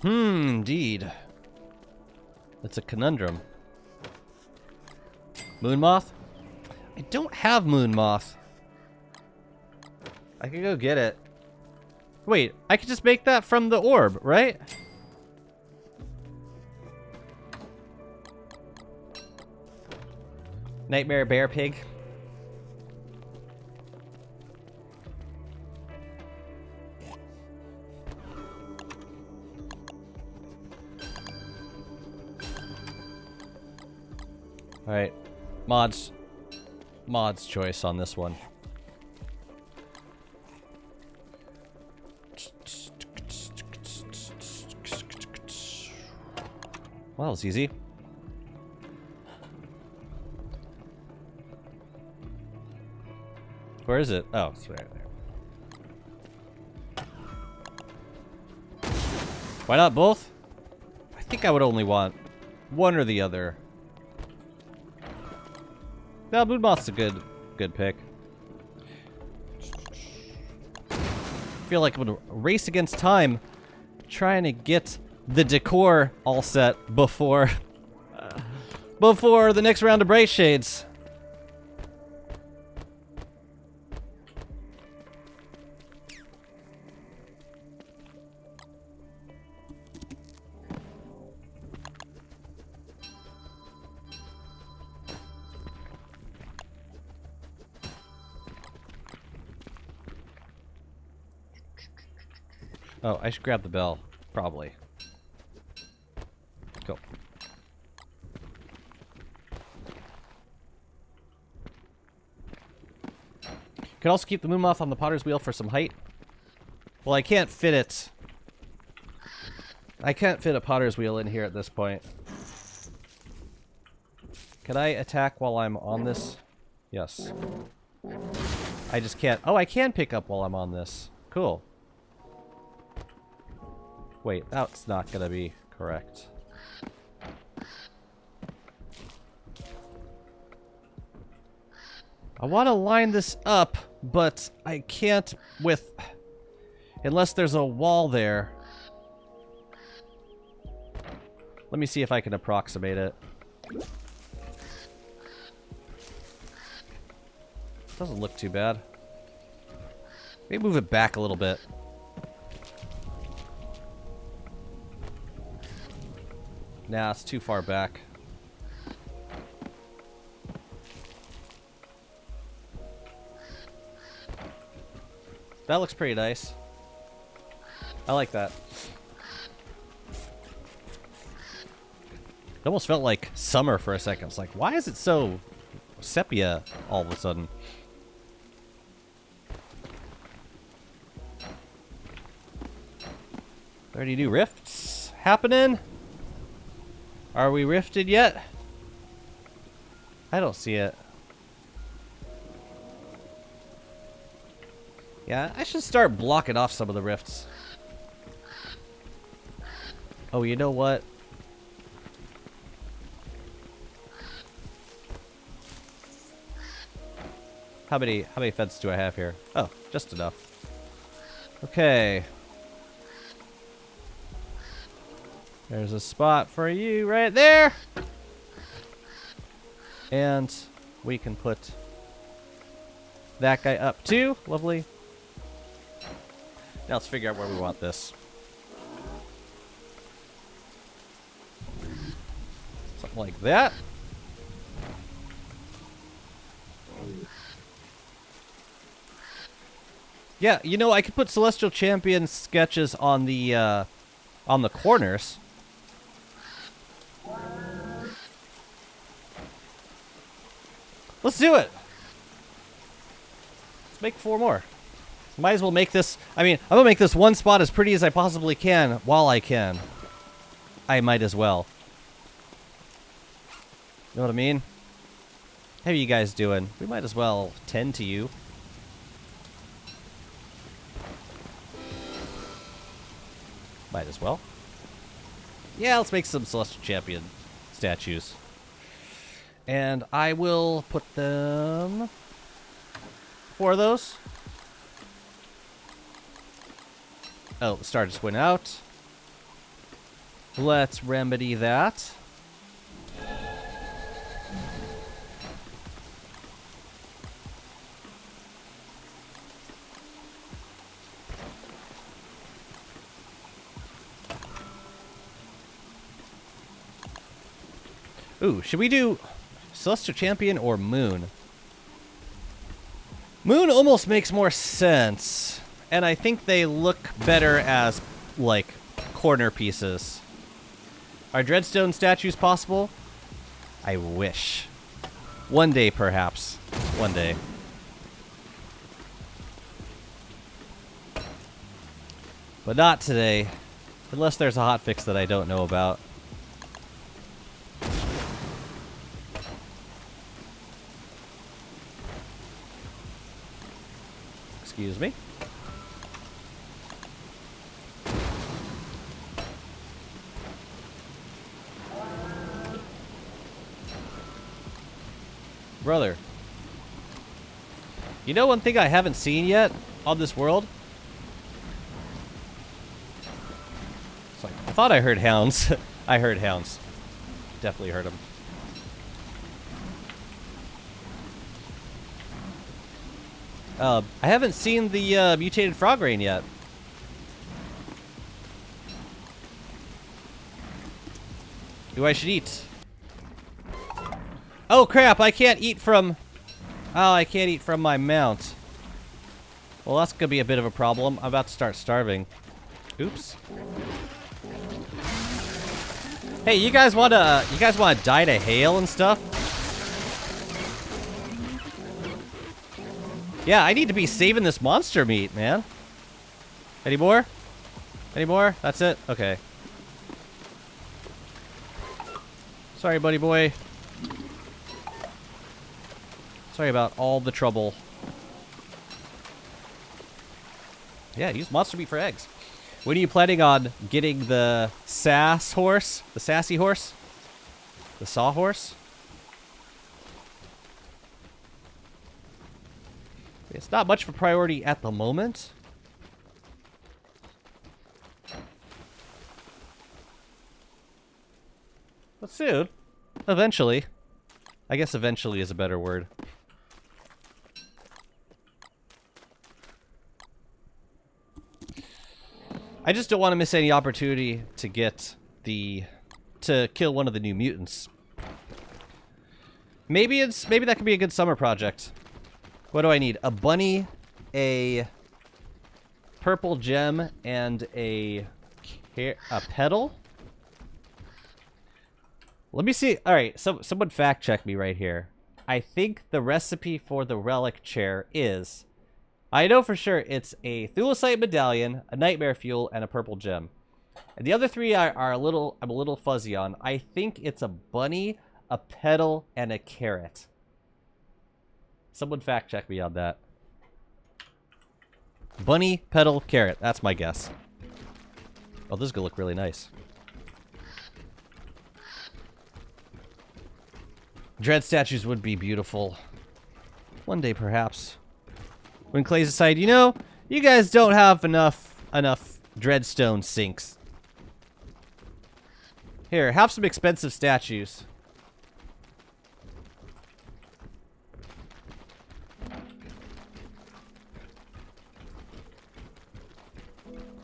Indeed. That's a conundrum. Moon Moth? I don't have Moon Moth. I could go get it. Wait, I could just make that from the orb, right? Nightmare Bear Pig. Alright. Mod's choice on this one. Well, that was easy. Where is it? Oh, it's right there. Why not both? I think I would only want one or the other. No, Moon Moth's a good pick. feel like I'm gonna race against time, trying to get the decor all set before before the next round of Bright Shades. Oh, I should grab the bell, probably. Go. Could also keep the moon moth on the potter's wheel for some height. Well, I can't fit it. I can't fit a potter's wheel in here at this point. Can I attack while I'm on this? Yes. I just can't. Oh, I can pick up while I'm on this. Cool. Wait, that's not gonna be correct. I want to line this up, but I can't with... Unless there's a wall there. Let me see if I can approximate it. Doesn't look too bad. Maybe move it back a little bit. Nah, it's too far back. That looks pretty nice. I like that. It almost felt like summer for a second. It's like, why is it so sepia all of a sudden? 30 new rifts happening? Are we rifted yet? I don't see it. Yeah, I should start blocking off some of the rifts. Oh, you know what? How many fence do I have here? Oh, just enough. Okay. There's a spot for you right there. And we can put that guy up too. Lovely. Now let's figure out where we want this. Something like that. Yeah, you know, I could put Celestial Champion sketches on the corners. Let's do it. Let's make 4 more. Might as well make this... I mean, I'm going to make this one spot as pretty as I possibly can while I can. I might as well. You know what I mean? How are you guys doing? We might as well tend to you. Might as well. Yeah, let's make some Celestial Champion statues. And I will put them... 4 of those. Oh, the star just went out. Let's remedy that. Ooh, should we do Celestial Champion or Moon? Moon almost makes more sense. And I think they look better as, like, corner pieces. Are Dreadstone statues possible? I wish. One day, perhaps. One day. But not today. Unless there's a hotfix that I don't know about. Excuse me. Brother. You know one thing I haven't seen yet on this world? I thought I heard hounds. I heard hounds. Definitely heard them. I haven't seen the mutated frog rain yet. Who I should eat? Oh crap! I can't eat from. Oh, I can't eat from my mount. Well, that's gonna be a bit of a problem. I'm about to start starving. Oops. Hey, you guys wanna die to hail and stuff? Yeah, I need to be saving this monster meat, man. Any more? Any more? That's it? Okay. Sorry, buddy boy. Sorry about all the trouble. Yeah, use monster meat for eggs. When are you planning on getting the sass horse? The sassy horse? The sawhorse? It's not much of a priority at the moment. But soon. Eventually. I guess eventually is a better word. I just don't want to miss any opportunity to get to kill one of the new mutants. Maybe that could be a good summer project. What do I need? A bunny, a purple gem, and a petal? Let me see. All right, someone fact check me right here. I think the recipe for the relic chair is, I know for sure it's a thulecite medallion, a nightmare fuel, and a purple gem. And the other three I'm a little fuzzy on. I think it's a bunny, a petal, and a carrot. Someone fact check me on that. Bunny, petal, carrot. That's my guess. Oh, this is gonna look really nice. Dread statues would be beautiful. One day, perhaps. When Clay's decided, you know, you guys don't have enough dreadstone sinks. Here, have some expensive statues.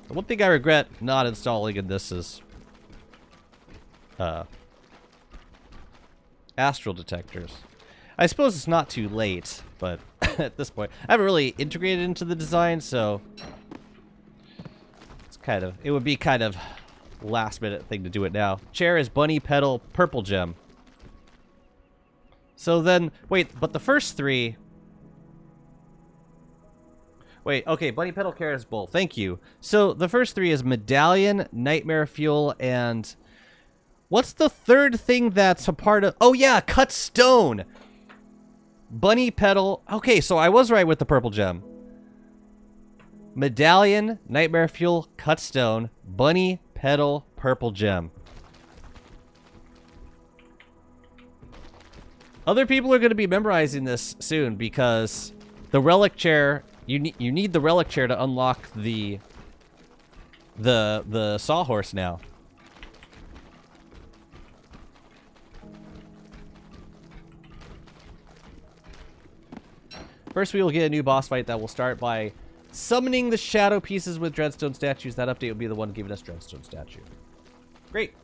The one thing I regret not installing in this is astral detectors. I suppose it's not too late, but at this point, I haven't really integrated into the design, so it would be kind of last minute thing to do it now. Chair is bunny, petal, purple gem. So then, wait, but the first three. Wait, okay, bunny, petal, carrot is both. Thank you. So the first three is medallion, nightmare fuel, and what's the third thing that's a part of? Oh yeah, cut stone. Bunny, petal. Okay, so I was right with the purple gem. Medallion, nightmare fuel, cut stone, bunny, petal, purple gem. Other people are going to be memorizing this soon because the relic chair. You need the relic chair to unlock the sawhorse now. First, we will get a new boss fight that will start by summoning the shadow pieces with Dreadstone statues. That update will be the one giving us Dreadstone statue. Great.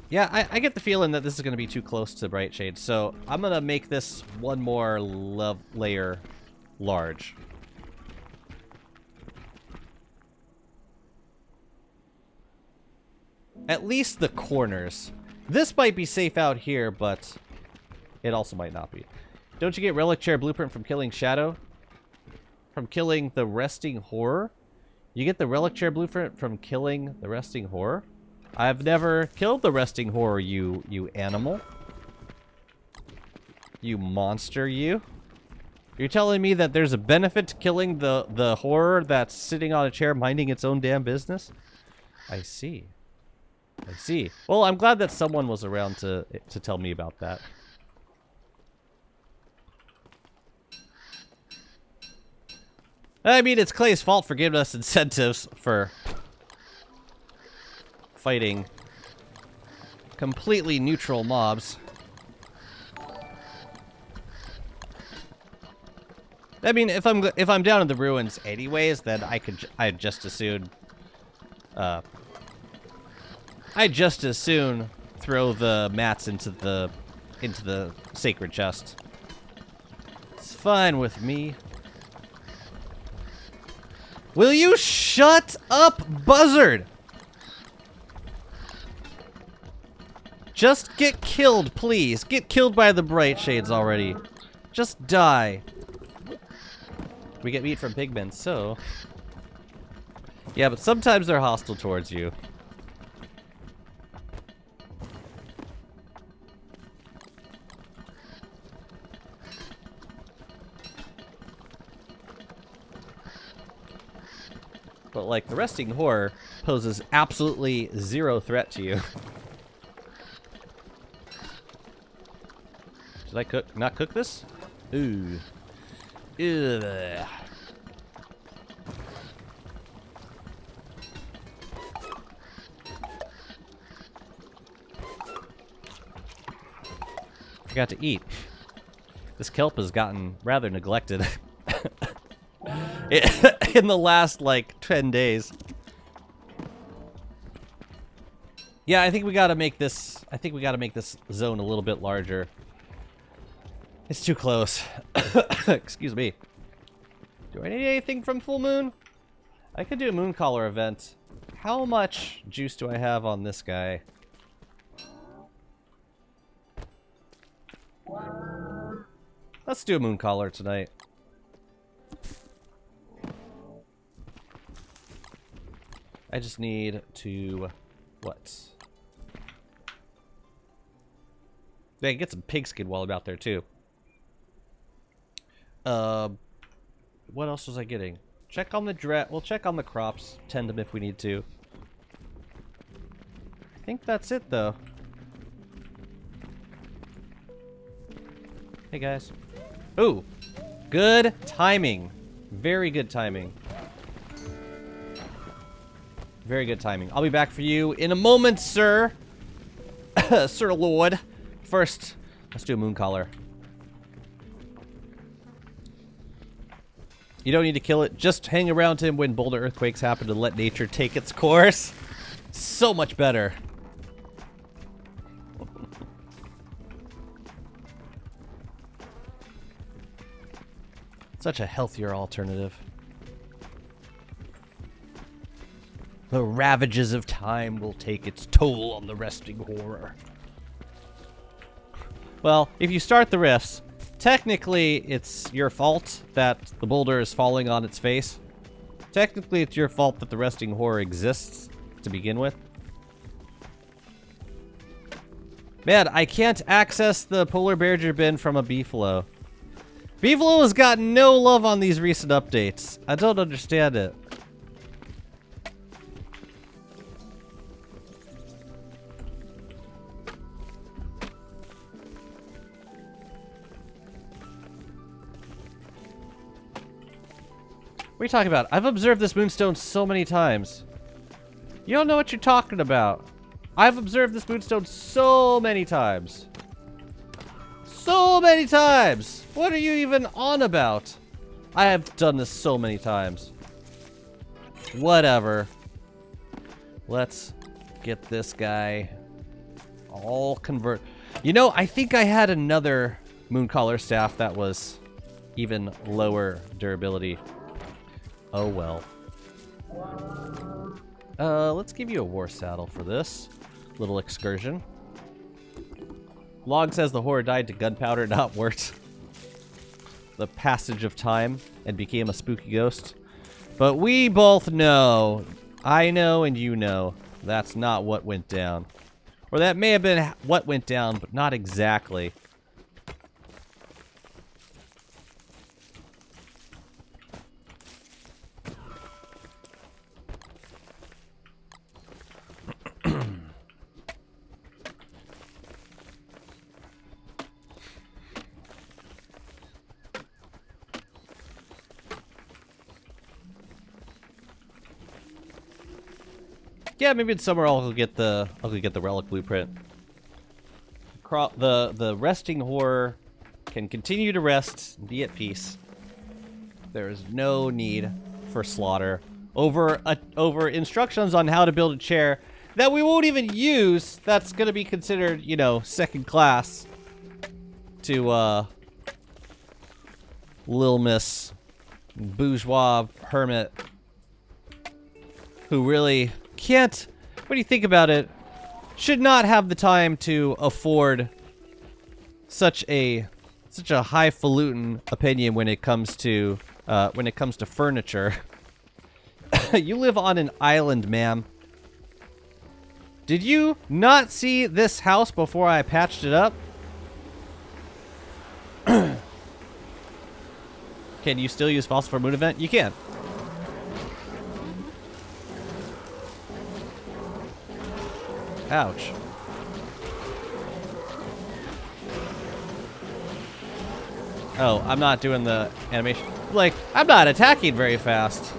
Yeah, I get the feeling that this is going to be too close to Bright Shade, so I'm going to make this one more layer large. At least the corners. This might be safe out here, but it also might not be. Don't you get Relic Chair Blueprint from killing Shadow? From killing the Resting Horror? You get the Relic Chair Blueprint from killing the Resting Horror? I've never killed the Resting Horror, you animal. You monster, you. You're telling me that there's a benefit to killing the horror that's sitting on a chair minding its own damn business? I see. I see. Well, I'm glad that someone was around to tell me about that. I mean, it's Clay's fault for giving us incentives for fighting completely neutral mobs. I mean, if I'm down in the ruins anyways, then I'd just as soon throw the mats into the sacred chest. It's fine with me. Will you shut up, buzzard? Just get killed, please. Get killed by the bright shades already. Just die. We get meat from pigmen, so... Yeah, but sometimes they're hostile towards you. But, like, the resting horror poses absolutely zero threat to you. Should I not cook this? Ooh. Ugh. Forgot to eat. This kelp has gotten rather neglected in the last, like, 10 days. Yeah, I think we gotta make this zone a little bit larger. It's too close. Excuse me. Do I need anything from Full Moon? I could do a moon collar event. How much juice do I have on this guy? Let's do a moon collar tonight. I just need to... what? Yeah, get some pigskin while I'm out there too. What else was I getting? Check on the we'll check on the crops. Tend them if we need to. I think that's it, though. Hey, guys. Ooh. Good timing. Very good timing. Very good timing. I'll be back for you in a moment, sir. Sir Lord. First, let's do a moon collar. You don't need to kill it. Just hang around him when boulder earthquakes happen to let nature take its course. So much better. Such a healthier alternative. The ravages of time will take its toll on the resting horror. Well, if you start the rifts, technically it's your fault that the boulder is falling on its face. Technically it's your fault that the resting horror exists to begin with. Man, I can't access the polar bear bin from a beefalo. Beefalo has gotten no love on these recent updates. I don't understand it. What are you talking about? I've observed this moonstone so many times. You don't know what you're talking about. I've observed this moonstone so many times. So many times! What are you even on about? I have done this so many times. Whatever. Let's get this guy all convert. You know, I think I had another mooncollar staff that was even lower durability. Oh well. Let's give you a war saddle for this little excursion. Log says the horror died to gunpowder, not Wurt. The passage of time and became a spooky ghost. But we both know, I know and you know, that's not what went down. Or that may have been what went down, but not exactly. Yeah, maybe in summer I'll go get the relic blueprint. The resting horror can continue to rest and be at peace. There is no need for slaughter over instructions on how to build a chair that we won't even use. That's gonna be considered, you know, second class to Lil Miss bourgeois hermit who really can't, when you think about it, should not have the time to afford such a highfalutin opinion when it comes to furniture. You live on an island, ma'am. Did you not see this house before I patched it up? Can you still use fossil for moon event? You can. Ouch. Oh, I'm not doing the animation. Like, I'm not attacking very fast.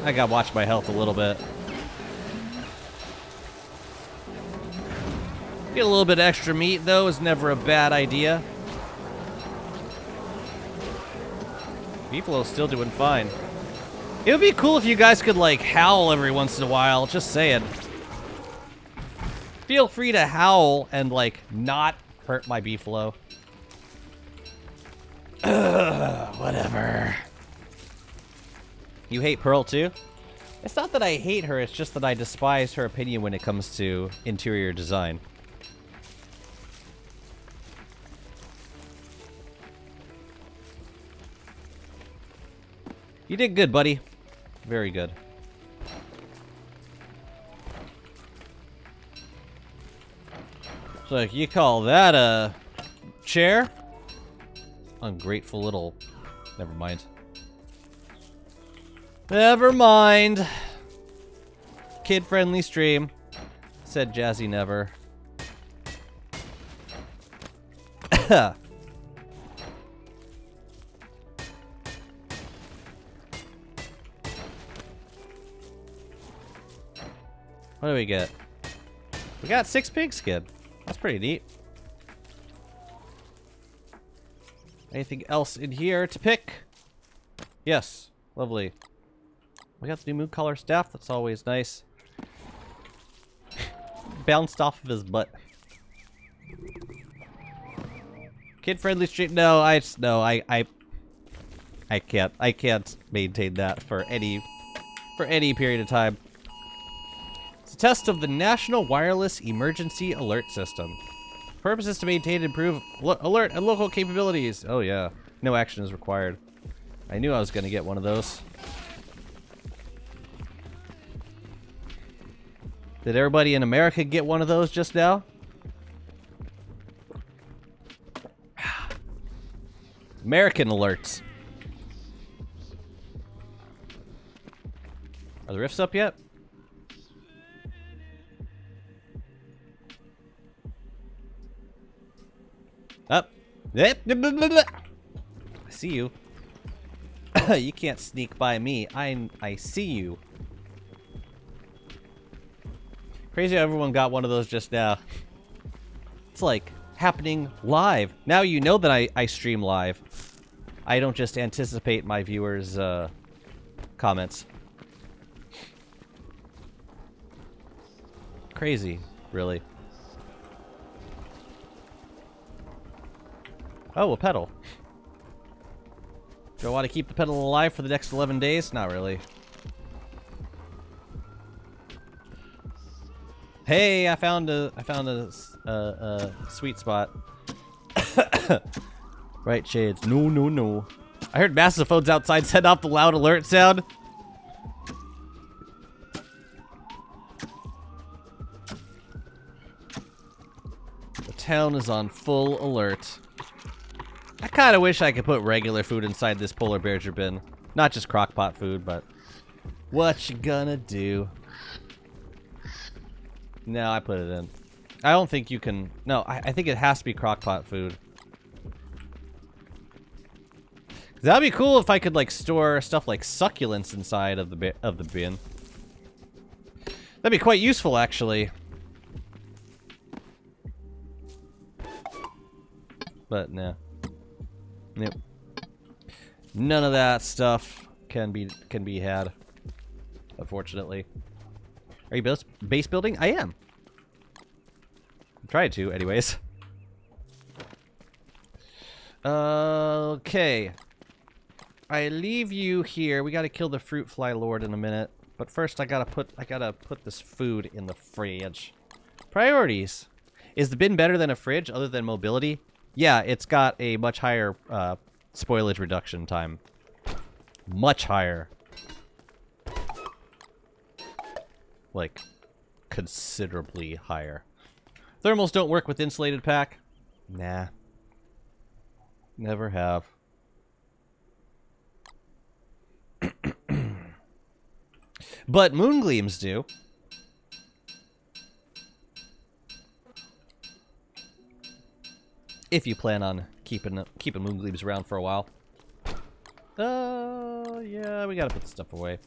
I gotta watch my health a little bit. Get a little bit extra meat, though, is never a bad idea. Beefalo's still doing fine. It would be cool if you guys could, like, howl every once in a while. Just saying. Feel free to howl and, like, not hurt my beefalo. Whatever. You hate Pearl, too? It's not that I hate her, it's just that I despise her opinion when it comes to interior design. You did good, buddy. Very good. So you call that a chair? Ungrateful little... Never mind. Never mind. Kid-friendly stream. Said Jazzy never. What do we get? We got 6 pig skin. That's pretty neat. Anything else in here to pick? Yes. Lovely. We got the new moon color staff. That's always nice. Bounced off of his butt. Kid-friendly stream. No, I can't maintain that for any period of time. It's a test of the National Wireless Emergency Alert System. Purpose is to maintain and improve alert and local capabilities. Oh yeah. No action is required. I knew I was gonna get one of those. Did everybody in America get one of those just now? American alerts. Are the rifts up yet? Up. I see you. You can't sneak by me. I see you. Crazy how everyone got one of those just now. It's like happening live. Now you know that I stream live. I don't just anticipate my viewers' comments. Crazy, really. Oh, a pedal. Do I want to keep the pedal alive for the next 11 days? Not really. Hey, I found a sweet spot. Right, shades. No, no, no. I heard massive phones outside set off the loud alert sound. The town is on full alert. I kind of wish I could put regular food inside this polar bear bin. Not just crockpot food, but what you gonna do? No, I put it in. I don't think you can... No, I think it has to be crockpot food. That'd be cool if I could like store stuff like succulents inside of the bin. That'd be quite useful, actually. But nah. Nope. None of that stuff can be had. Unfortunately. Are you base building? I am. I'm trying to, anyways. Okay. I leave you here. We gotta kill the fruit fly lord in a minute. But first I gotta put this food in the fridge. Priorities. Is the bin better than a fridge other than mobility? Yeah, it's got a much higher spoilage reduction time. Much higher. Like, considerably higher. Thermals don't work with insulated pack? Nah. Never have. But moongleams do. If you plan on keeping moongleams around for a while. Yeah, we gotta put the stuff away.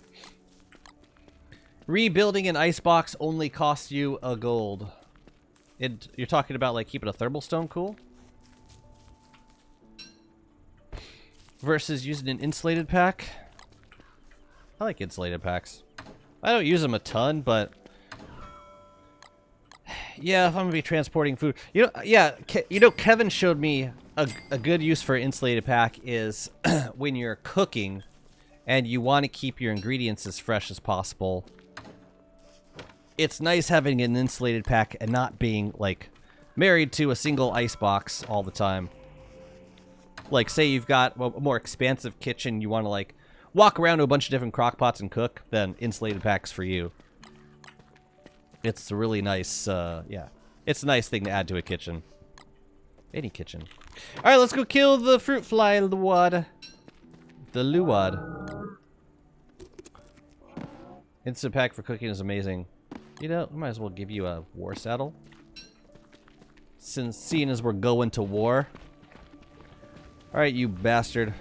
Rebuilding an icebox only costs you a gold. You're talking about like keeping a thermal stone cool? Versus using an insulated pack? I like insulated packs. I don't use them a ton, but yeah, if I'm gonna be transporting food, Kevin showed me a good use for an insulated pack is when you're cooking and you want to keep your ingredients as fresh as possible. It's nice having an insulated pack and not being like married to a single ice box all the time. Like, say you've got a more expansive kitchen, you want to like walk around to a bunch of different crock pots and cook, then insulated packs for you. It's a really nice, yeah. It's a nice thing to add to a kitchen. Any kitchen. Alright, let's go kill the fruit fly luwad. The luwad. Instant pack for cooking is amazing. You know, we might as well give you a war saddle. Since seeing as we're going to war. Alright, you bastard.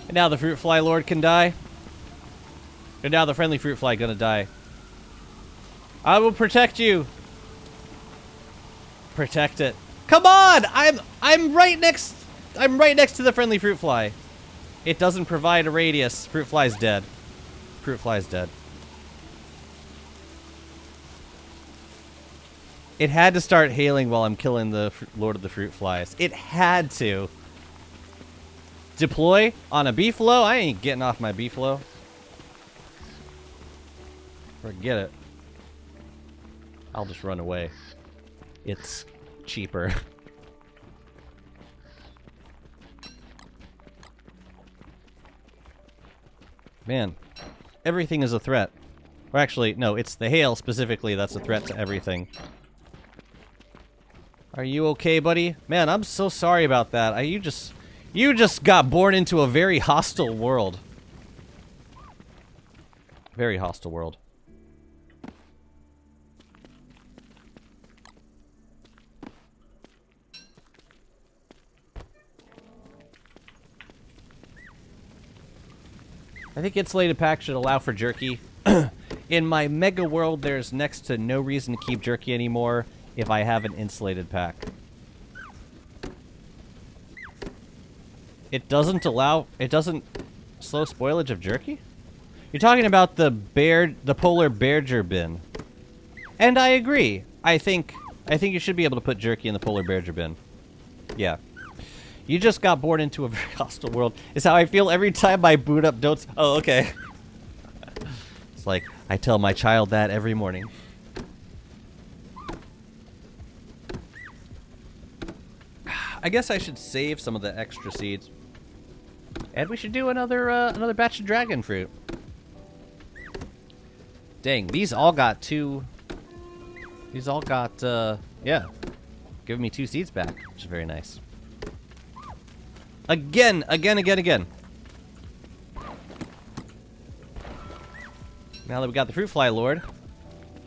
And now the fruit fly lord can die. And now the friendly fruit fly gonna die. I will protect you. Protect it. Come on! I'm right next to the friendly fruit fly. It doesn't provide a radius. Fruit fly's dead. Fruit fly's dead. It had to start hailing while I'm killing the Lord of the Fruit Flies. It had to. Deploy on a beefalo? I ain't getting off my beefalo. Forget it. I'll just run away. It's cheaper. Man, everything is a threat. Or actually, no, it's the hail specifically that's a threat to everything. Are you okay, buddy? Man, I'm so sorry about that. You just got born into a very hostile world. Very hostile world. I think insulated pack should allow for jerky. In my mega world, there's next to no reason to keep jerky anymore if I have an insulated pack. It doesn't slow spoilage of jerky? You're talking about the polar bear bin. And I agree. I think you should be able to put jerky in the polar bear bin. Yeah. You just got born into a very hostile world. Is how I feel every time I boot up Dotes. Oh, okay. It's like, I tell my child that every morning. I guess I should save some of the extra seeds. And we should do another batch of dragon fruit. Dang, these all got yeah. giving me 2 seeds back, which is very nice. Again. Now that we got the fruit fly lord,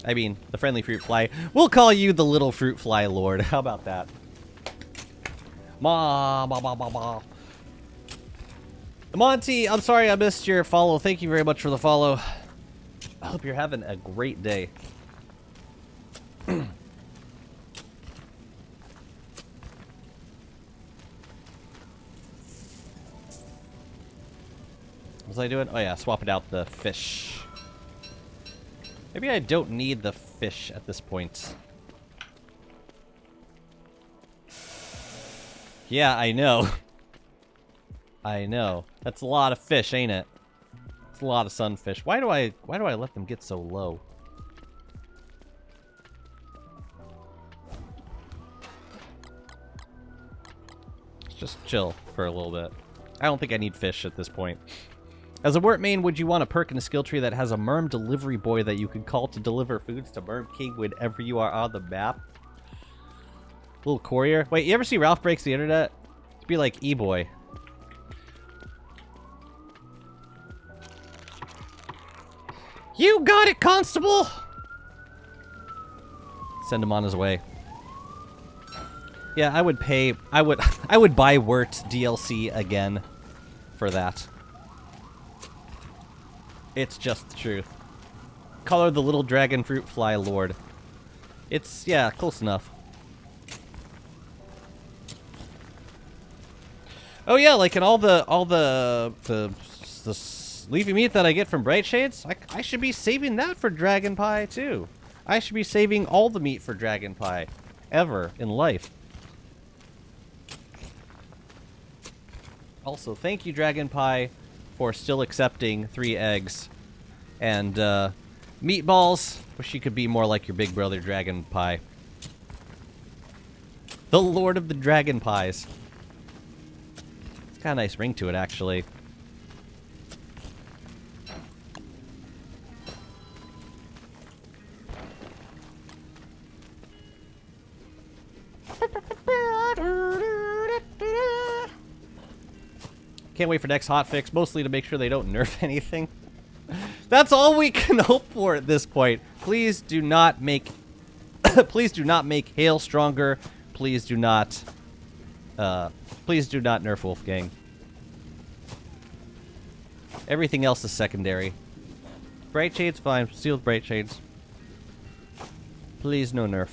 I mean, the friendly fruit fly, we'll call you the little fruit fly lord. How about that? Monty, I'm sorry I missed your follow. Thank you very much for the follow. I hope you're having a great day. What was I doing? Oh yeah, swapping out the fish. Maybe I don't need the fish at this point. Yeah, I know. I know. That's a lot of fish, ain't it? It's a lot of sunfish. Why do I let them get so low? Let's just chill for a little bit. I don't think I need fish at this point. As a Wurt main, would you want a perk in a skill tree that has a Merm delivery boy that you can call to deliver foods to Merm King whenever you are on the map? Little courier. Wait, you ever see Ralph Breaks the Internet? It'd be like E-Boy. You got it, Constable! Send him on his way. Yeah, I would pay... I would buy Wurt DLC again for that. It's just the truth. Call her the little dragon fruit fly lord. It's, yeah, close enough. Oh yeah, like in all the leafy meat that I get from Bright Shades, I should be saving that for Dragon Pie too. I should be saving all the meat for Dragon Pie, ever in life. Also, thank you Dragon Pie for still accepting 3 eggs and meatballs. Wish you could be more like your big brother Dragon Pie. The Lord of the Dragon Pies. It's got a nice ring to it, actually. Can't wait for next hotfix, mostly to make sure they don't nerf anything. That's all we can hope for at this point. Please do not make please do not make Hail stronger. Please do not nerf Wolfgang. Everything else is secondary. Bright Shade's fine. Sealed Bright Shades. Please no nerf.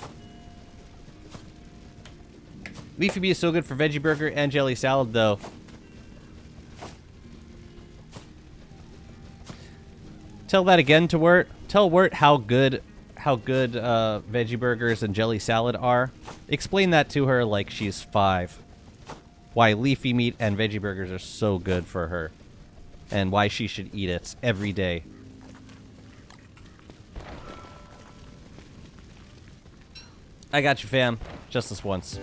Leafy Bee is so good for veggie burger and jelly salad though. Tell that again to Wurt. Tell Wurt how good veggie burgers and jelly salad are. Explain that to her like she's 5. Why leafy meat and veggie burgers are so good for her. And why she should eat it every day. I got you, fam. Just this once.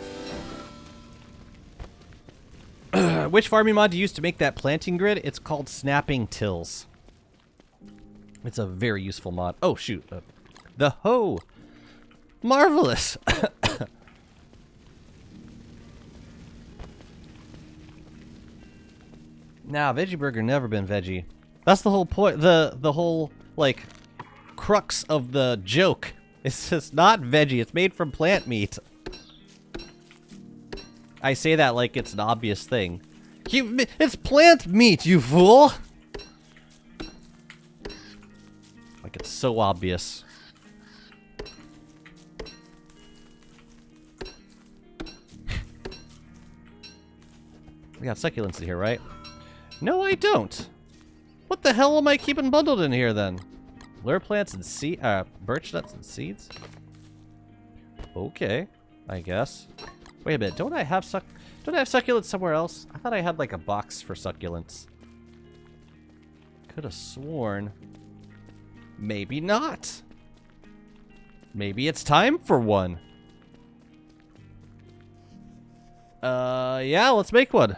Which farming mod do you use to make that planting grid? It's called Snapping Tills. It's a very useful mod. Oh, shoot. The hoe. Marvelous. Nah, veggie burger never been veggie. That's the whole point. The whole, like, crux of the joke. It's just not veggie. It's made from plant meat. I say that like it's an obvious thing. It's plant meat, you fool! Like it's so obvious. We got succulents in here, right? No, I don't. What the hell am I keeping bundled in here then? Lure plants and birch nuts and seeds? Okay, I guess. Wait a minute, don't I have succulents somewhere else? I thought I had like a box for succulents. Could have sworn. Maybe not. Maybe it's time for one. Yeah, let's make one.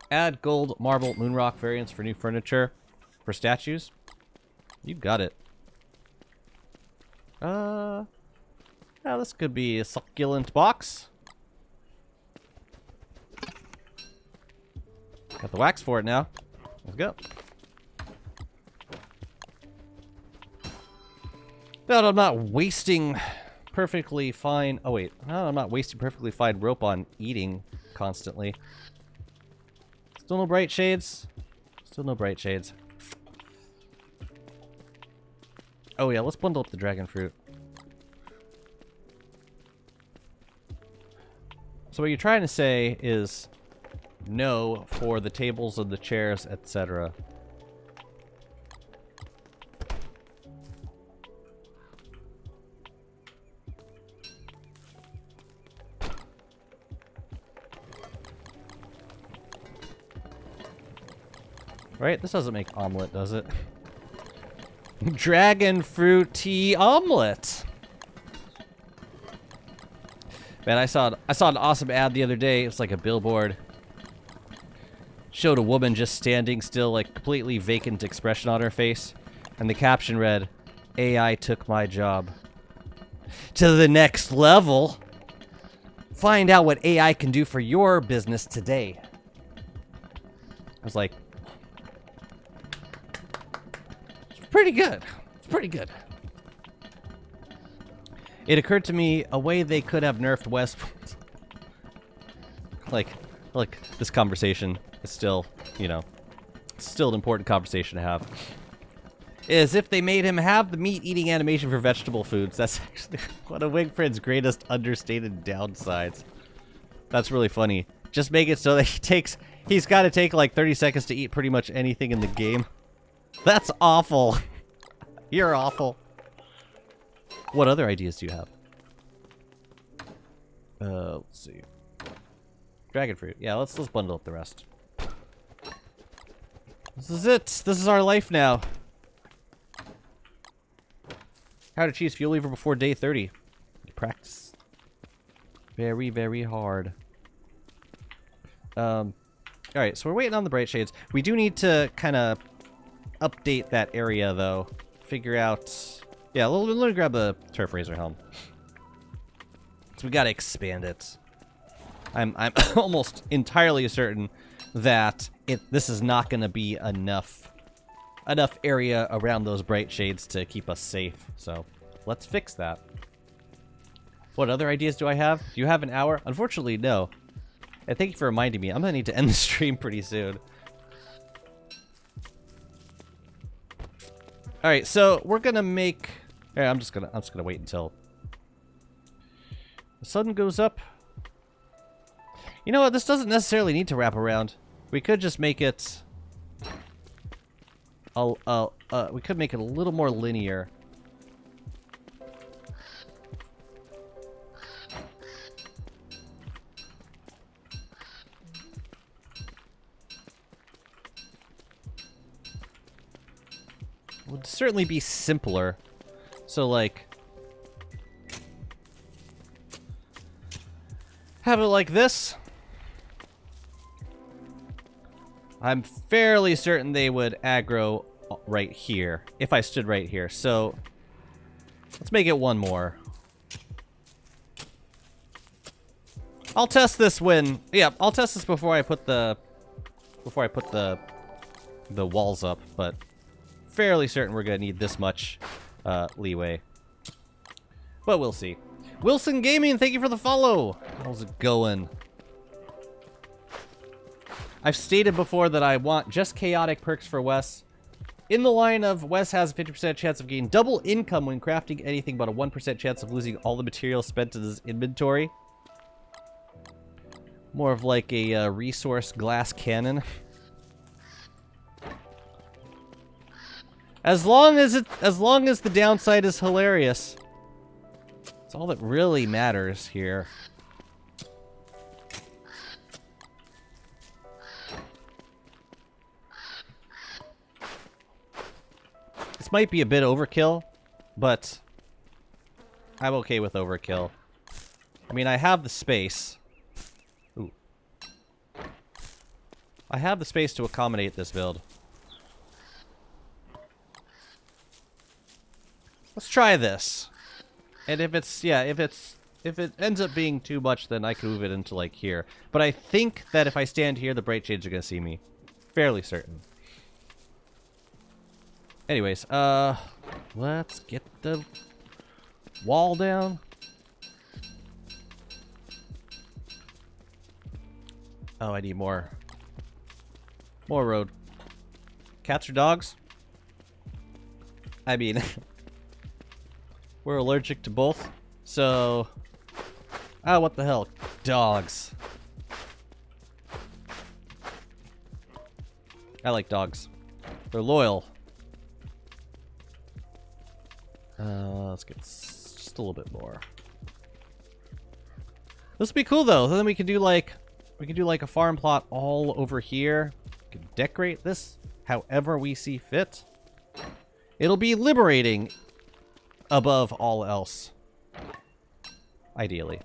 Add gold, marble, moonrock variants for new furniture. For statues. You got it. Yeah, this could be a succulent box. Got the wax for it now. Let's go. No, I'm not wasting perfectly fine... Oh, wait. No, I'm not wasting perfectly fine rope on eating constantly. Still no bright shades. Still no bright shades. Oh, yeah. Let's bundle up the dragon fruit. So what you're trying to say is no for the tables and the chairs, etc. Right? This doesn't make omelet, does it? Dragon fruit tea omelet. Man, I saw an awesome ad the other day. It was like a billboard. Showed a woman just standing still, like completely vacant expression on her face. And the caption read, "AI took my job." To the next level. Find out what AI can do for your business today. I was like, it's pretty good. It's pretty good. It occurred to me a way they could have nerfed Westworld. like this conversation is still, you know, still an important conversation to have. Is if they made him have the meat-eating animation for vegetable foods. That's actually one of Wigfred's greatest understated downsides. That's really funny. Just make it so that he's got to take like 30 seconds to eat pretty much anything in the game. That's awful. You're awful. What other ideas do you have? Let's see. Dragon fruit. Yeah, let's bundle up the rest. This is it. This is our life now. How to achieve fuel lever before day 30. You practice very, very hard. Alright, so we're waiting on the bright shades. We do need to kind of update that area, though. Figure out... Yeah, let me grab the turf razor helm. So we gotta expand it. I'm almost entirely certain that this is not gonna be enough area around those bright shades to keep us safe. So let's fix that. What other ideas do I have? Do you have an hour? Unfortunately, no. And thank you for reminding me. I'm gonna need to end the stream pretty soon. All right, so we're gonna make. Yeah, I'm just gonna wait until the sun goes up. You know what? This doesn't necessarily need to wrap around. We could just make it. We could make it a little more linear. Would certainly be simpler. So, like, have it like this. I'm fairly certain they would aggro right here, if I stood right here. So, let's make it one more. I'll test this when... Yeah, I'll test this before I put the walls up, but fairly certain we're gonna need this much leeway. But we'll see. Wilson Gaming, thank you for the follow. How's it going? I've stated before that I want just chaotic perks for Wes. In the line of Wes has a 50% chance of gaining double income when crafting anything, but a 1% chance of losing all the materials spent in his inventory. More of like a resource glass cannon. As long as the downside is hilarious. That's all that really matters here. This might be a bit overkill, but I'm okay with overkill. I mean, I have the space. Ooh. I have the space to accommodate this build. Let's try this. And if it's, yeah, if it ends up being too much, then I can move it into, like, here. But I think that if I stand here, the bright shades are going to see me. Fairly certain. Anyways, let's get the wall down. Oh, I need more. More road. Cats or dogs? I mean, we're allergic to both, so... Ah, what the hell? Dogs. I like dogs. They're loyal. Let's get just a little bit more. This would be cool though. Then we can do like a farm plot all over here. We can decorate this however we see fit. It'll be liberating above all else. Ideally.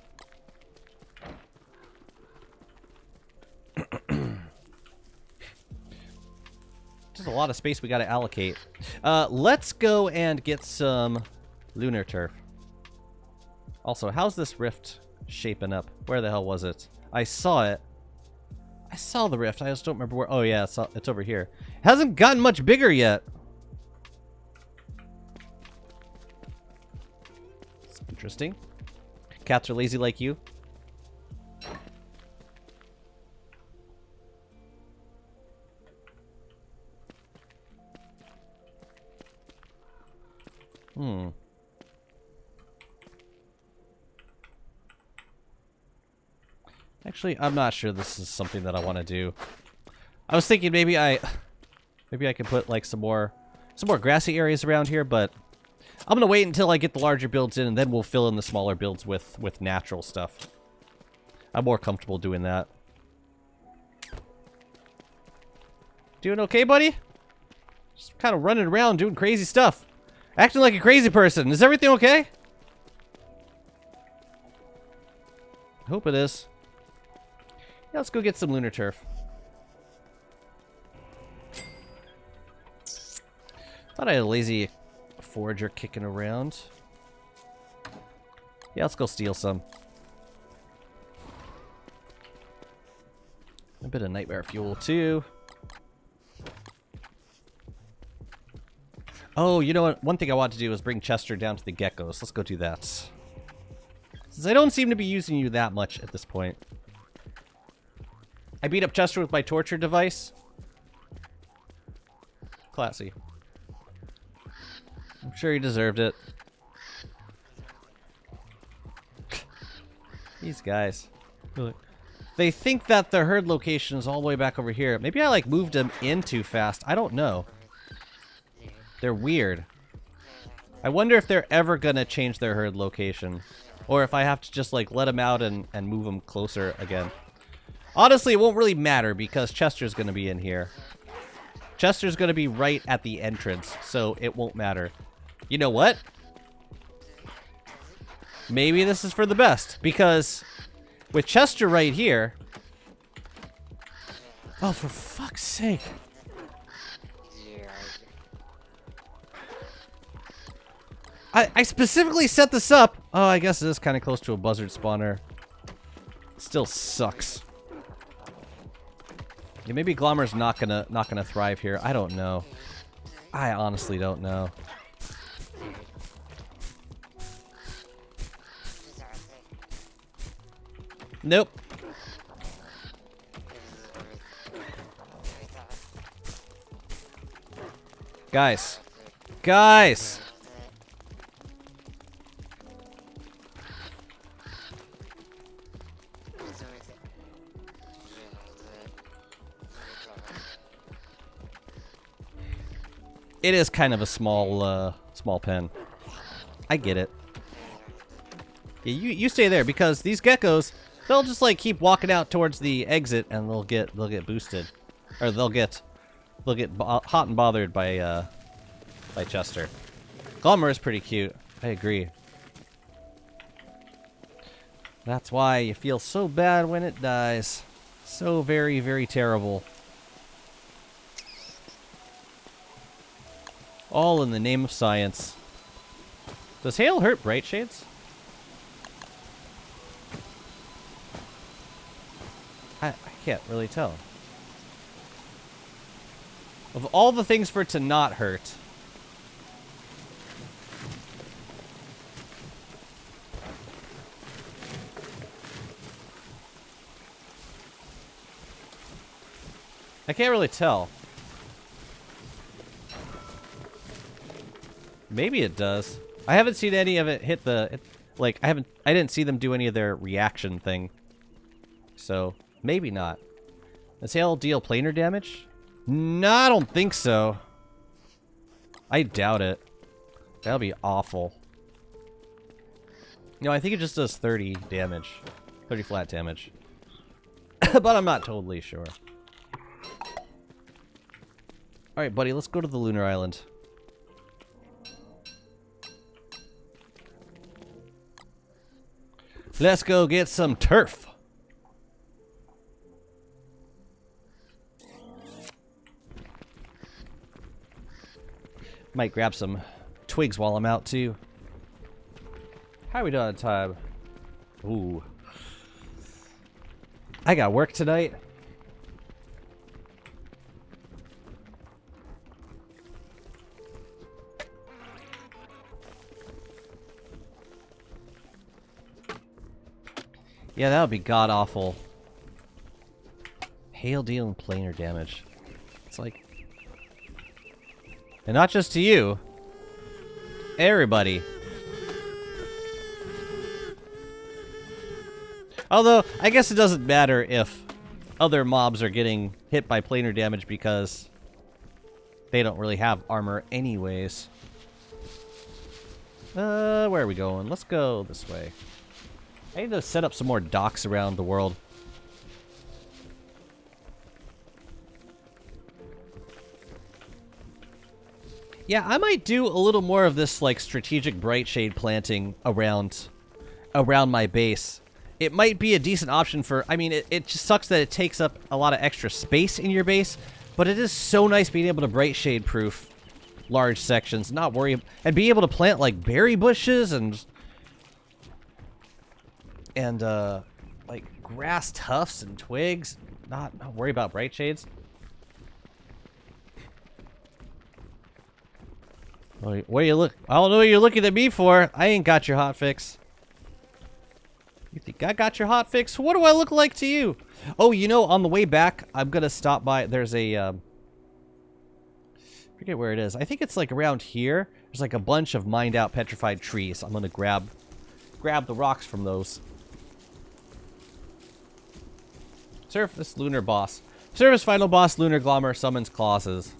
Just a lot of space we got to allocate. Let's go and get some lunar turf. Also, how's this rift shaping up? Where the hell was it? I saw it. I saw the rift. I just don't remember where. Oh yeah, it's over here. It hasn't gotten much bigger yet. It's interesting. Cats are lazy like you. Actually, I'm not sure this is something that I want to do. I was thinking maybe I can put like some more grassy areas around here, but I'm gonna wait until I get the larger builds in, and then we'll fill in the smaller builds with natural stuff. I'm more comfortable doing that. Doing okay, buddy? Just kind of running around doing crazy stuff. Acting like a crazy person. Is everything okay? I hope it is. Yeah, let's go get some lunar turf. Thought I had a lazy forager kicking around. Yeah, let's go steal some. A bit of nightmare fuel, too. Oh, you know what? One thing I want to do is bring Chester down to the geckos. Let's go do that. Since I don't seem to be using you that much at this point. I beat up Chester with my torture device. Classy. I'm sure he deserved it. These guys. They think that the herd location is all the way back over here. Maybe I like moved them in too fast. I don't know. They're weird. I wonder if they're ever gonna change their herd location. Or if I have to just like let them out and move them closer again. Honestly, it won't really matter because Chester's gonna be in here. Chester's gonna be right at the entrance, so it won't matter. You know what? Maybe this is for the best, because with Chester right here... Oh, for fuck's sake. I specifically set this up. Oh, I guess it is kind of close to a buzzard spawner. Still sucks. Yeah, maybe Glommer's not gonna thrive here. I don't know. I honestly don't know. Nope. Guys. Guys! It is kind of a small pen. I get it. Yeah, you stay there because these geckos, they'll just like keep walking out towards the exit and they'll get boosted, or they'll get hot and bothered by Chester. Glommer is pretty cute. I agree. That's why you feel so bad when it dies. So very, very terrible. All in the name of science. Does hail hurt bright shades? I can't really tell. Of all the things for it to not hurt. I can't really tell. Maybe it does. I haven't seen any of it hit the... like, I didn't see them do any of their reaction thing. So, maybe not. Does hail deal planar damage? No, I don't think so. I doubt it. That'll be awful. No, I think it just does 30 damage. 30 flat damage. But I'm not totally sure. Alright, buddy, let's go to the lunar island. Let's go get some turf. Might grab some twigs while I'm out, too. How are we doing on time? Ooh. I got work tonight. Yeah, that would be god-awful. Hail dealing planar damage. It's like... and not just to you. Everybody. Although, I guess it doesn't matter if other mobs are getting hit by planar damage because they don't really have armor anyways. Where are we going? Let's go this way. I need to set up some more docks around the world. Yeah, I might do a little more of this, like, strategic bright shade planting around my base. It might be a decent option for... I mean, it just sucks that it takes up a lot of extra space in your base, but it is so nice being able to bright shade proof large sections, not worry... and be able to plant, like, berry bushes and like, grass tufts and twigs. Not worry about bright shades. What are you look? I don't know what you're looking at me for. I ain't got your hot fix. You think I got your hot fix? What do I look like to you? Oh, you know, on the way back, I'm gonna stop by. There's a forget where it is. I think it's like around here. There's like a bunch of mined out petrified trees. I'm gonna grab the rocks from those. Surface lunar boss. Service final boss lunar glommer summons clauses.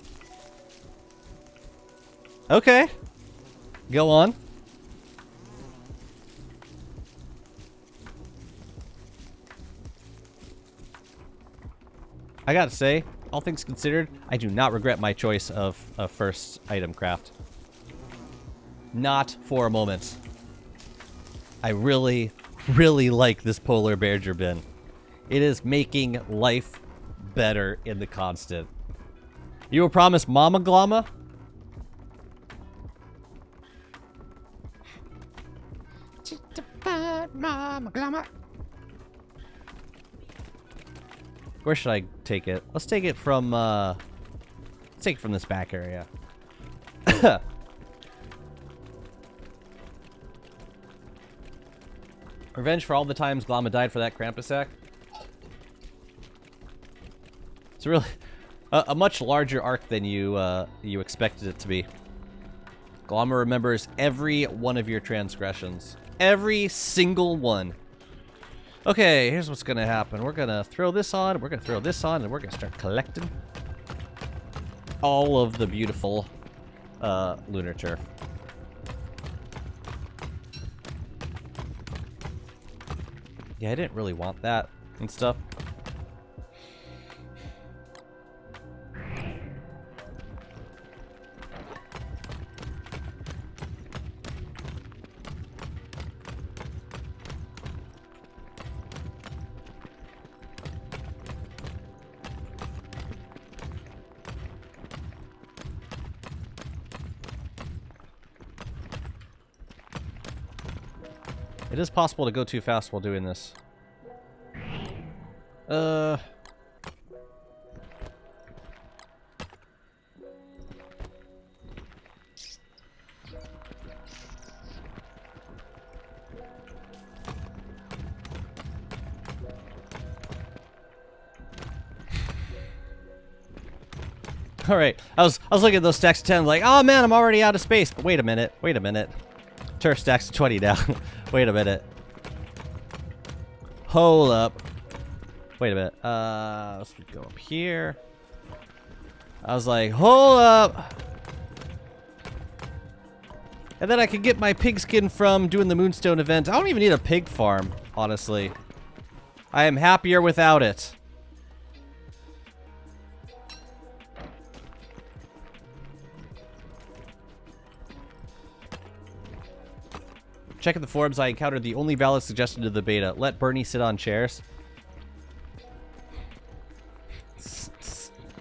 Okay. Go on. I gotta say, all things considered, I do not regret my choice of first item craft. Not for a moment. I really, really like this polar bear bin. It is making life better in the constant. You were promised Mama Glama? Mama Glama. Where should I take it? Let's take it from this back area. Revenge for all the times Glama died for that Krampus sack. It's really a much larger arc than you expected it to be. Glama remembers every one of your transgressions. Every single one. Okay, here's what's gonna happen. We're gonna throw this on, we're gonna throw this on, and we're gonna start collecting all of the beautiful lunar turf. Yeah, I didn't really want that and stuff. It is possible to go too fast while doing this. All right, I was looking at those stacks of 10, like, oh man, I'm already out of space. But wait a minute, wait a minute. Turf stacks of 20 down. Wait a minute. Hold up. Wait a minute. Let's go up here. I was like, hold up. And then I could get my pigskin from doing the Moonstone event. I don't even need a pig farm, honestly. I am happier without it. Checking the forums, I encountered the only valid suggestion to the beta. Let Bernie sit on chairs.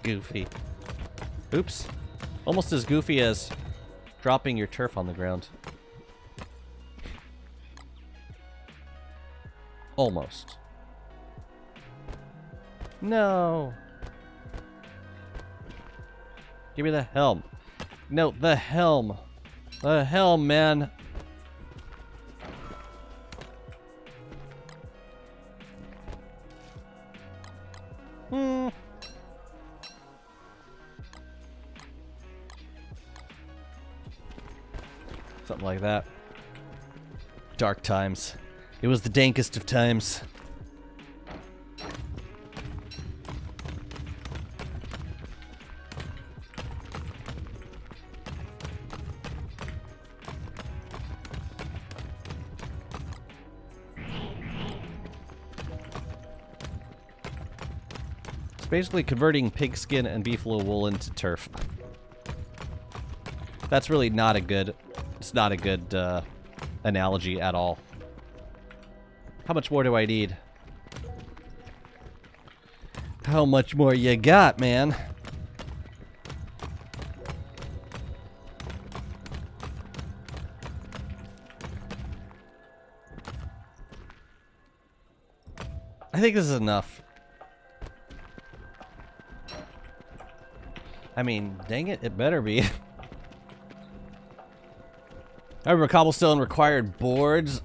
Goofy. Oops. Almost as goofy as dropping your turf on the ground. Almost. No. Give me the helm. No, the helm. The helm, man. Something like that. Dark times. It was the dankest of times. It's basically converting pigskin and beefalo wool into turf. That's really not a good... It's not a good analogy at all. How much more do I need? How much more you got, man? I think this is enough. I mean, dang it, it better be. I remember cobblestone required boards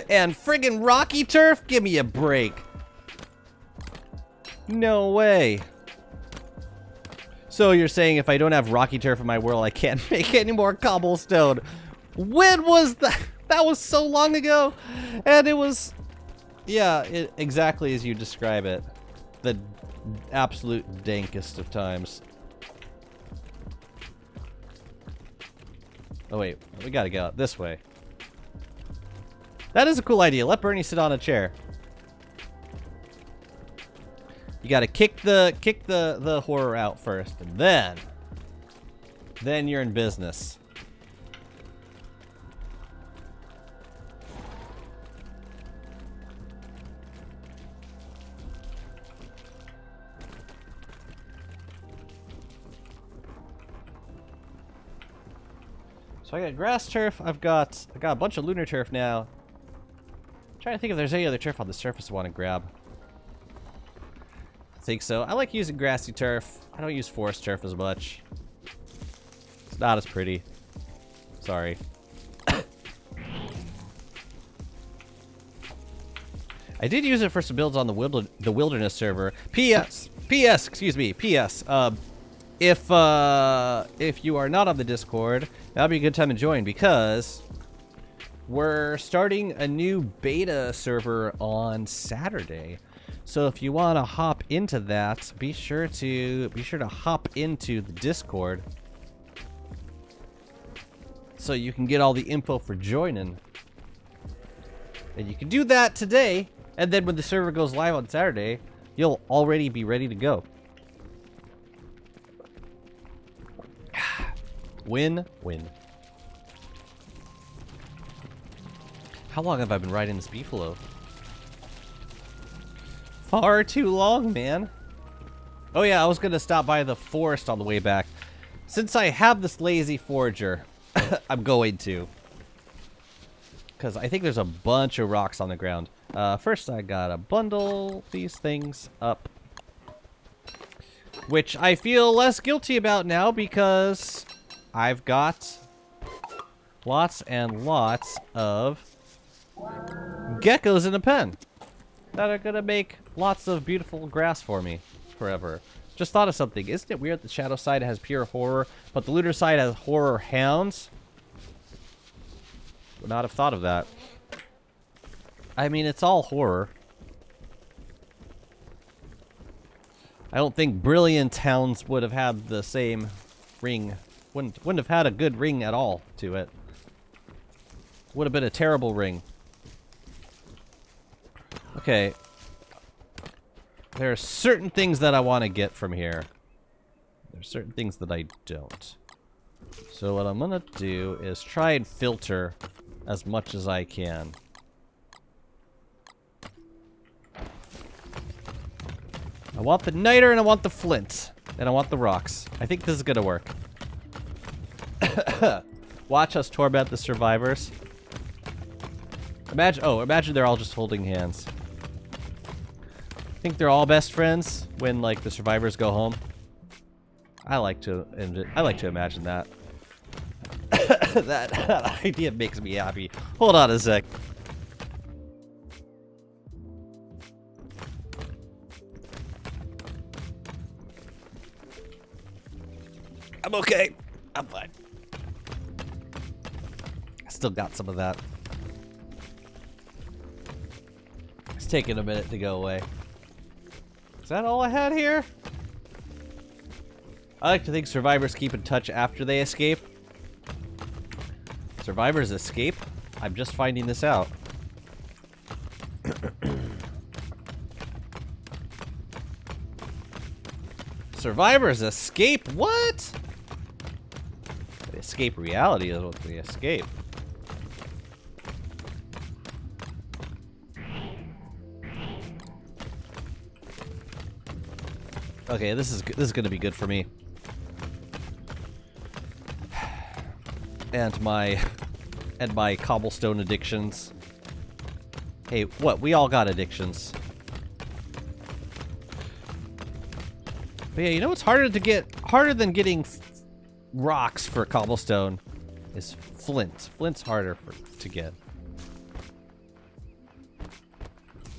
and friggin' rocky turf? Give me a break. No way. So you're saying if I don't have rocky turf in my world, I can't make any more cobblestone. When was that? That was so long ago. And it was, yeah, exactly as you describe it. The absolute dankest of times. Oh wait, we gotta go out this way. That is a cool idea. Let Bernie sit on a chair. You gotta kick the horror out first, and then you're in business. So I got grass turf. I got a bunch of lunar turf now. I'm trying to think if there's any other turf on the surface I want to grab. I think so. I like using grassy turf. I don't use forest turf as much. It's not as pretty. Sorry. I did use it for some builds on the wilderness server. P.S. Excuse me. P.S. If you are not on the Discord, that'd be a good time to join because we're starting a new beta server on Saturday. So if you want to hop into that, be sure to hop into the Discord so you can get all the info for joining. And you can do that today, and then when the server goes live on Saturday, you'll already be ready to go. Win-win. How long have I been riding this beefalo? Far too long, man. Oh yeah, I was gonna stop by the forest on the way back. Since I have this lazy forager, I'm going to. Because I think there's a bunch of rocks on the ground. First I gotta bundle these things up. Which I feel less guilty about now because I've got lots and lots of geckos in a pen that are gonna make lots of beautiful grass for me forever. Just thought of something. Isn't it weird the shadow side has pure horror, but the looter side has horror hounds? Would not have thought of that. I mean, it's all horror. I don't think Brilliant Hounds would have had the same ring. Wouldn't have had a good ring at all to it. Would have been a terrible ring. Okay. There are certain things that I want to get from here. There's certain things that I don't. So what I'm gonna do is try and filter as much as I can. I want the niter and I want the flint. And I want the rocks. I think this is gonna work. Watch us torment the survivors. Imagine they're all just holding hands. Think they're all best friends when like the survivors go home. I like to imagine that. that idea makes me happy. Hold on a sec. I'm okay. I'm fine. I still got some of that. It's taking a minute to go away. Is that all I had here? I like to think survivors keep in touch after they escape. Survivors escape? I'm just finding this out. Survivors escape? What? They escape reality is what they escape. Okay, this is gonna be good for me. And my cobblestone addictions. Hey, what? We all got addictions. But yeah, you know what's harder than getting rocks for cobblestone is flint. Flint's harder to get.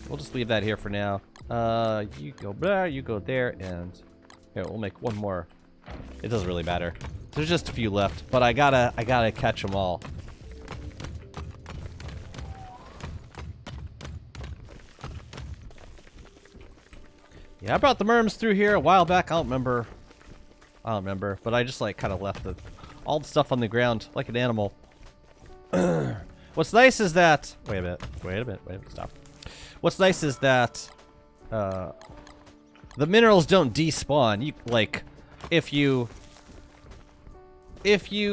We'll just leave that here for now. You go there, you go there, and here we'll make one more. It doesn't really matter. There's just a few left, but I gotta catch them all. Yeah, I brought the merms through here a while back. I don't remember, but I just like kind of left all the stuff on the ground like an animal. What's nice is that wait a minute, stop. What's nice is that the minerals don't despawn. You like if you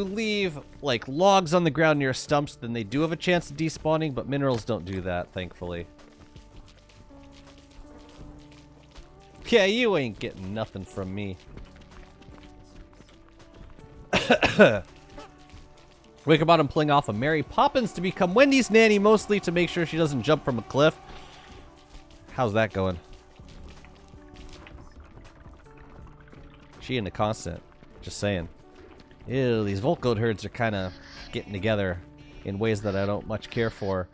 leave like logs on the ground near stumps, then they do have a chance of despawning, but minerals don't do that, thankfully. Yeah, you ain't getting nothing from me. Wickerbottom pulling off a Mary Poppins to become Wendy's nanny, mostly to make sure she doesn't jump from a cliff. How's that going? She in the constant. Just saying. Ew, these Voltgoat herds are kind of getting together in ways that I don't much care for.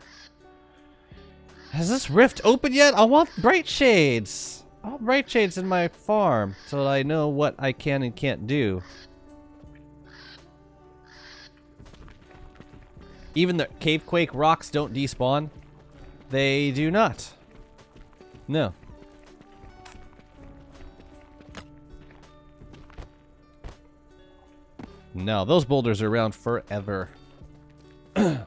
Has this rift opened yet? I want bright shades. I want bright shades in my farm so that I know what I can and can't do. Even the Cavequake rocks don't despawn. They do not. No. No, those boulders are around forever. I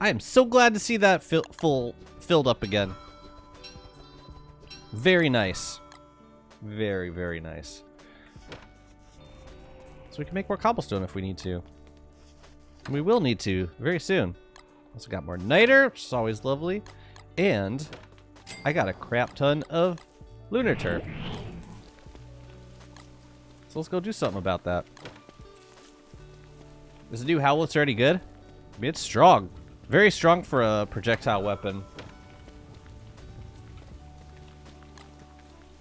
am so glad to see that filled up again. Very nice. Very, very nice. So we can make more cobblestone if we need to. And we will need to very soon. Also got more niter, which is always lovely. And I got a crap ton of lunar turf. So let's go do something about that. Is the new Howlets already good? I mean, it's strong. Very strong for a projectile weapon.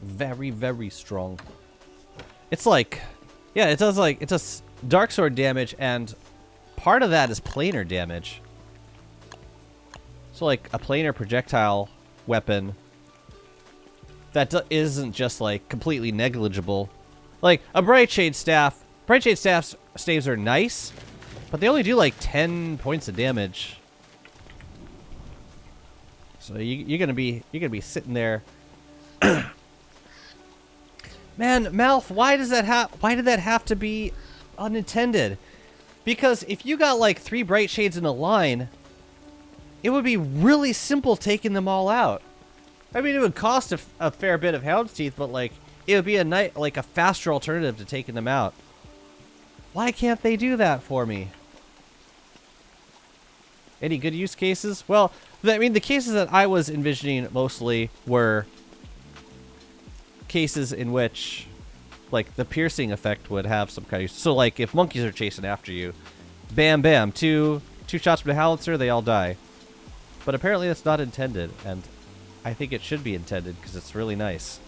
Very, very strong. It's like, yeah, it does like, it does dark sword damage, and part of that is planar damage. So like a planar projectile weapon that isn't just like completely negligible. Like a Bright Shade staff. Bright Shade staves are nice, but they only do like 10 points of damage. So you're gonna be sitting there. Man, Malf, why did that have to be unintended? Because if you got like 3 Bright Shades in a line, it would be really simple taking them all out. I mean, it would cost a fair bit of Hound's Teeth, but like it would be a faster alternative to taking them out. Why can't they do that for me? Any good use cases? Well, I mean, the cases that I was envisioning mostly were cases in which, like, the piercing effect would have some kind of use. So, like, if monkeys are chasing after you, bam, bam, two shots from the howitzer, they all die. But apparently that's not intended, and I think it should be intended because it's really nice.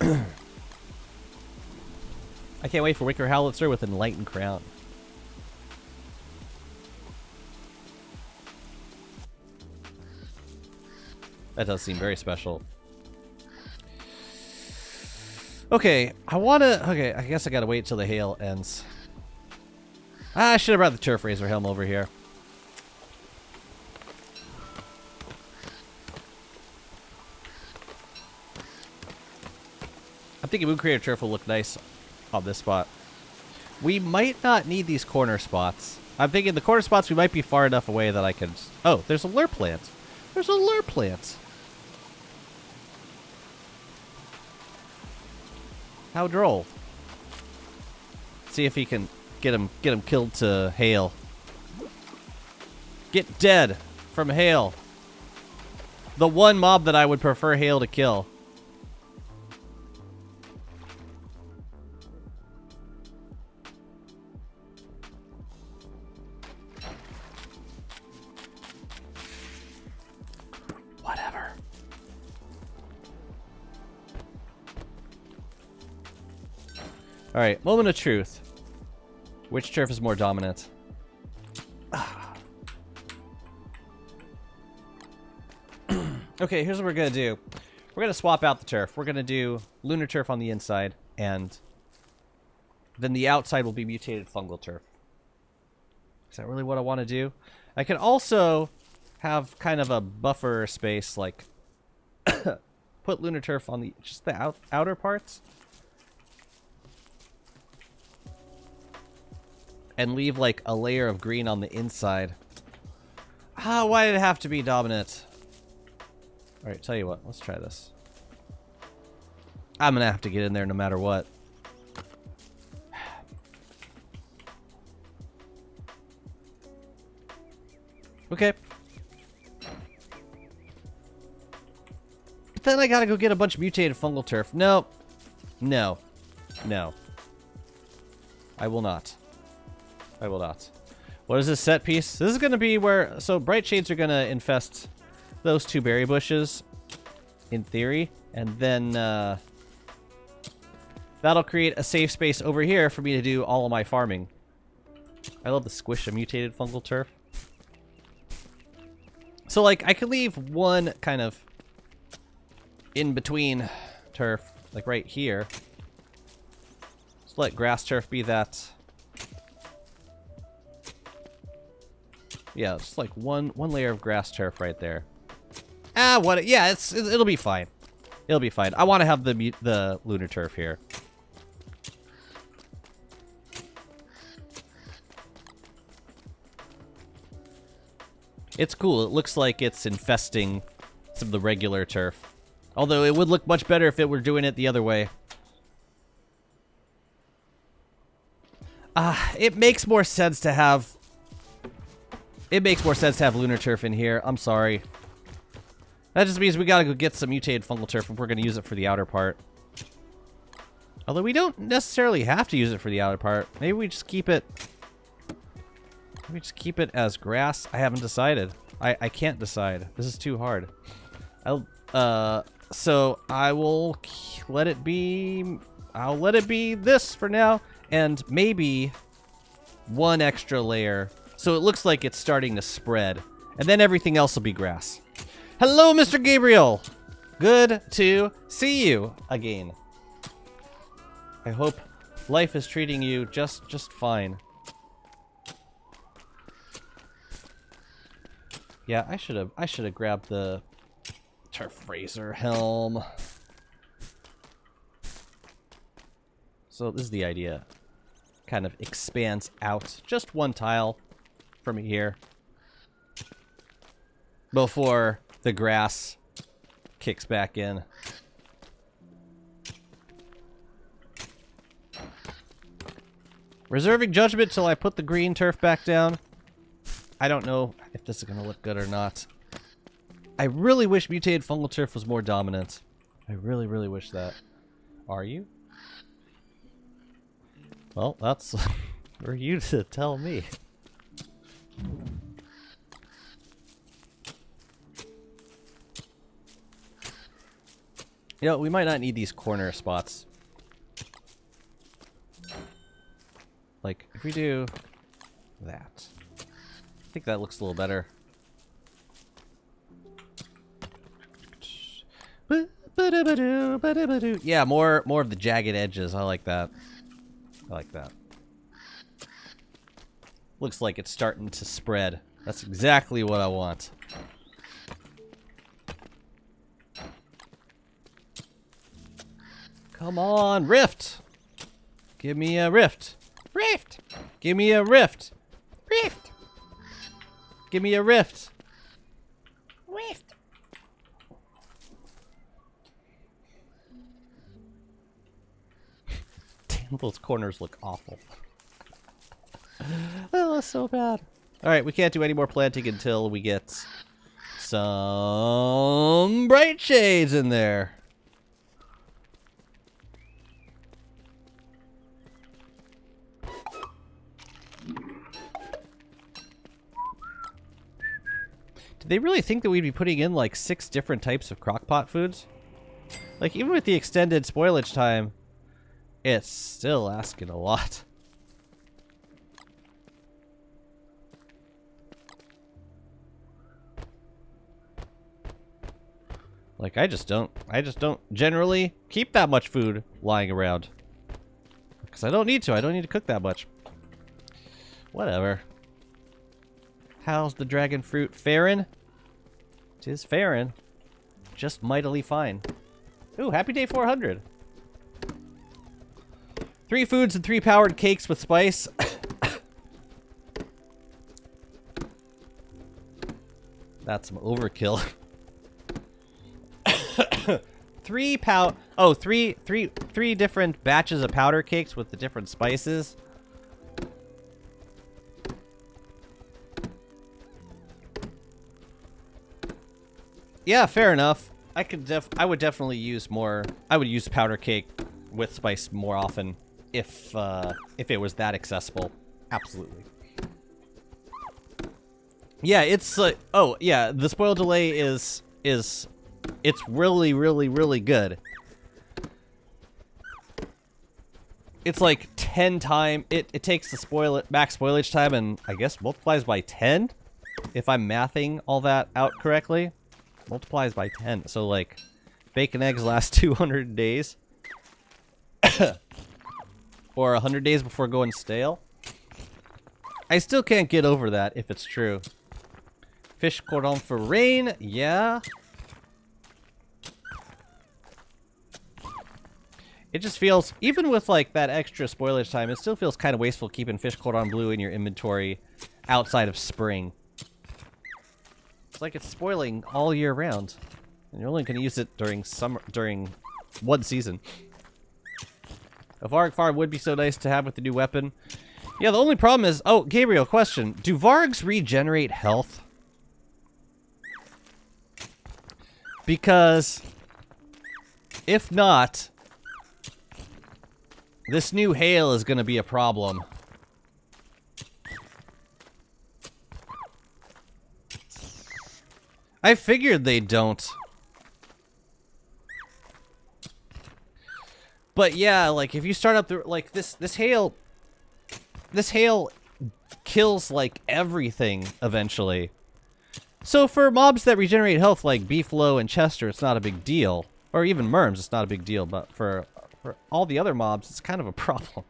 I can't wait for Wicker Howitzer with Enlightened Crown. That does seem very special. Okay, okay, I guess I gotta wait till the hail ends. I should have brought the Turf Razor Helm over here. I'm thinking Moon Creator Turf will look nice on this spot. We might not need these corner spots. I'm thinking the corner spots we might be far enough away that I can... Oh, there's a lure plant. There's a lure plant. How droll. See if he can get him killed to hail. Get dead from hail. The one mob that I would prefer hail to kill. Whatever. Alright, moment of truth. Which turf is more dominant? Okay, here's what we're going to do. We're going to swap out the turf. We're going to do lunar turf on the inside, and then the outside will be mutated fungal turf. Is that really what I want to do? I can also have kind of a buffer space, like put lunar turf on just the outer parts. And leave like a layer of green on the inside. Ah, why did it have to be dominant? Alright, tell you what, let's try this. I'm gonna have to get in there no matter what. Okay. But then I gotta go get a bunch of mutated fungal turf. No. No. No. I will not. I will not. What is this set piece? This is going to be where... So, Bright Shades are going to infest those 2 berry bushes, in theory. And then, that'll create a safe space over here for me to do all of my farming. I love the squish of mutated fungal turf. So, like, I could leave one kind of in-between turf, like right here. Just let grass turf be that... Yeah, just like one layer of grass turf right there. Ah, what? Yeah, it'll be fine. It'll be fine. I want to have the lunar turf here. It's cool. It looks like it's infesting some of the regular turf. Although it would look much better if it were doing it the other way. It makes more sense to have... It makes more sense to have lunar turf in here. I'm sorry. That just means we gotta go get some mutated fungal turf if we're gonna use it for the outer part. Although we don't necessarily have to use it for the outer part. Maybe we just keep it... Maybe just keep it as grass. I haven't decided. I can't decide. This is too hard. So I will let it be... I'll let it be this for now. And maybe one extra layer. So it looks like it's starting to spread. And then everything else will be grass. Hello, Mr. Gabriel! Good to see you again. I hope life is treating you just fine. Yeah, I should have grabbed the turf razor helm. So this is the idea. Kind of expands out just one tile from here before the grass kicks back in. Reserving judgment till I put the green turf back down. I don't know if this is going to look good or not. I really wish mutated fungal turf was more dominant. I really, really wish that. Are you? Well, that's for you to tell me. You know, we might not need these corner spots. Like, if we do that. I think that looks a little better. Yeah, more of the jagged edges. I like that. I like that. Looks like it's starting to spread. That's exactly what I want. Come on, rift! Give me a rift. Rift! Give me a rift. Rift! Give me a rift. Rift! Damn, those corners look awful. That was so bad. Alright, we can't do any more planting until we get some bright shades in there. Did they really think that we'd be putting in like 6 different types of crockpot foods? Like, even with the extended spoilage time, it's still asking a lot. Like, I just don't generally keep that much food lying around. Because I don't need to. I don't need to cook that much. Whatever. How's the dragon fruit faring? 'Tis faring. Just mightily fine. Ooh, happy day 400. 3 foods and 3 powered cakes with spice. That's some overkill. 3 different batches of powder cakes with the different spices. Yeah, fair enough. I would definitely use more. I would use powder cake with spice more often if it was that accessible. Absolutely. Yeah, it's oh yeah, the spoil delay is it's really really good. It's like 10 times. It takes the max spoilage time and I guess multiplies by 10 if I'm mathing all that out correctly. Multiplies by 10. So, like, bacon eggs last 200 days. Or 100 days before going stale. I still can't get over that, if it's true. Fish cordon for rain. Yeah. It just feels, even with, like, that extra spoilage time, it still feels kind of wasteful keeping fish cordon bleu in your inventory outside of spring. It's like it's spoiling all year round. And you're only going to use it during one season. A Varg farm would be so nice to have with the new weapon. Yeah, the only problem is... Oh, Gabriel, question. Do Vargs regenerate health? Because... if not... This new hail is gonna be a problem. I figured they don't. But yeah, like if you start up the like this hail kills like everything eventually. So for mobs that regenerate health like Beefalo and Chester, it's not a big deal. Or even Merms, it's not a big deal, but for all the other mobs, it's kind of a problem.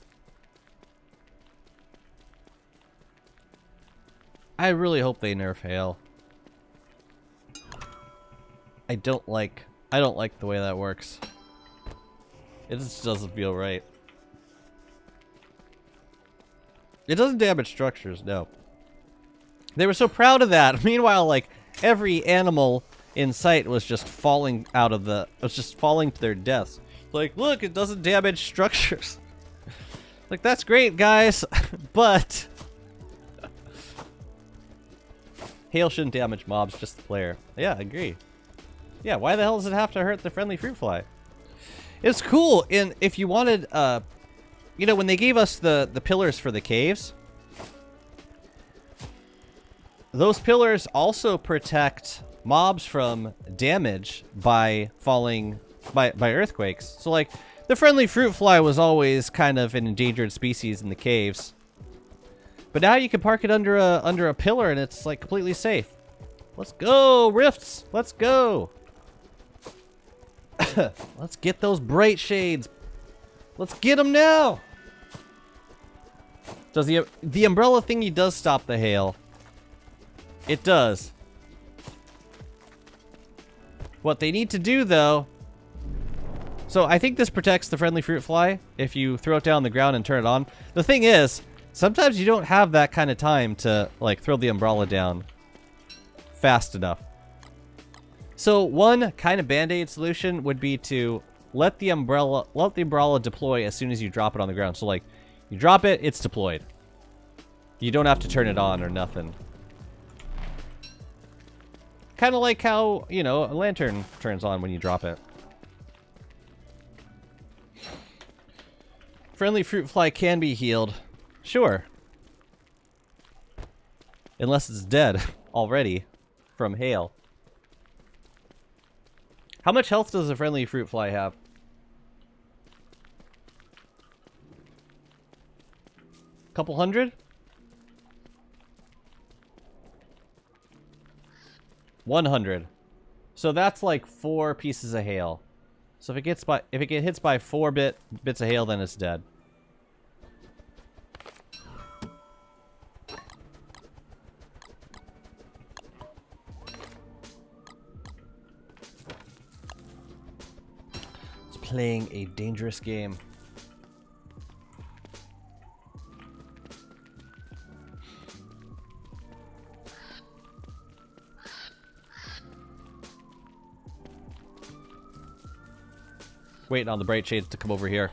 I really hope they nerf hail. I don't like the way that works. It just doesn't feel right. It doesn't damage structures, no. They were so proud of that. Meanwhile, like, every animal in sight was just falling out of the... was just falling to their deaths. Like, look, it doesn't damage structures. Like, that's great, guys. But... hail shouldn't damage mobs, just the player. Yeah, I agree. Yeah, why the hell does it have to hurt the friendly fruit fly? It's cool, and if you wanted, you know, when they gave us the pillars for the caves, those pillars also protect mobs from damage by falling, by earthquakes. So, like, the friendly fruit fly was always kind of an endangered species in the caves. But now you can park it under a pillar, and it's, like, completely safe. Let's go, Rifts! Let's go! Let's get those bright shades. Let's get them now. Does the umbrella thingy does stop the hail? It does. What they need to do though. So I think this protects the friendly fruit fly if you throw it down on the ground and turn it on. The thing is, sometimes you don't have that kind of time to like throw the umbrella down fast enough. So one kind of band-aid solution would be to let the umbrella deploy as soon as you drop it on the ground. So like you drop it, it's deployed. You don't have to turn it on or nothing. Kind of like how, you know, a lantern turns on when you drop it. Friendly fruit fly can be healed. Sure. Unless it's dead already from hail. How much health does a friendly fruit fly have? Couple hundred? 100. So that's like 4 pieces of hail. So if it gets hits by 4 bits of hail, then it's dead. It's playing a dangerous game. Waiting on the bright shades to come over here.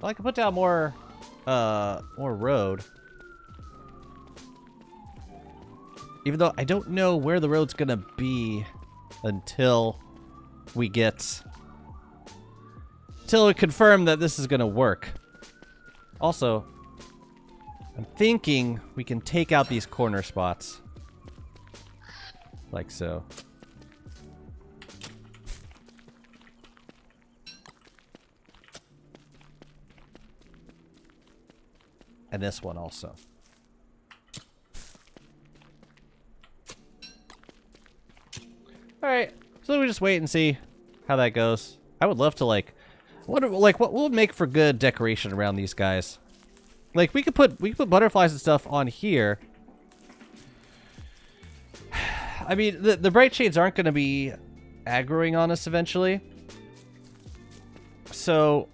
Well, I can put down more road. Even though I don't know where the road's gonna be until we confirm that this is gonna work. Also, I'm thinking we can take out these corner spots. Like so. And this one also. Alright, so we just wait and see how that goes. I would love to what would make for good decoration around these guys? Like we could put butterflies and stuff on here. I mean, the bright shades aren't going to be aggroing on us eventually. So,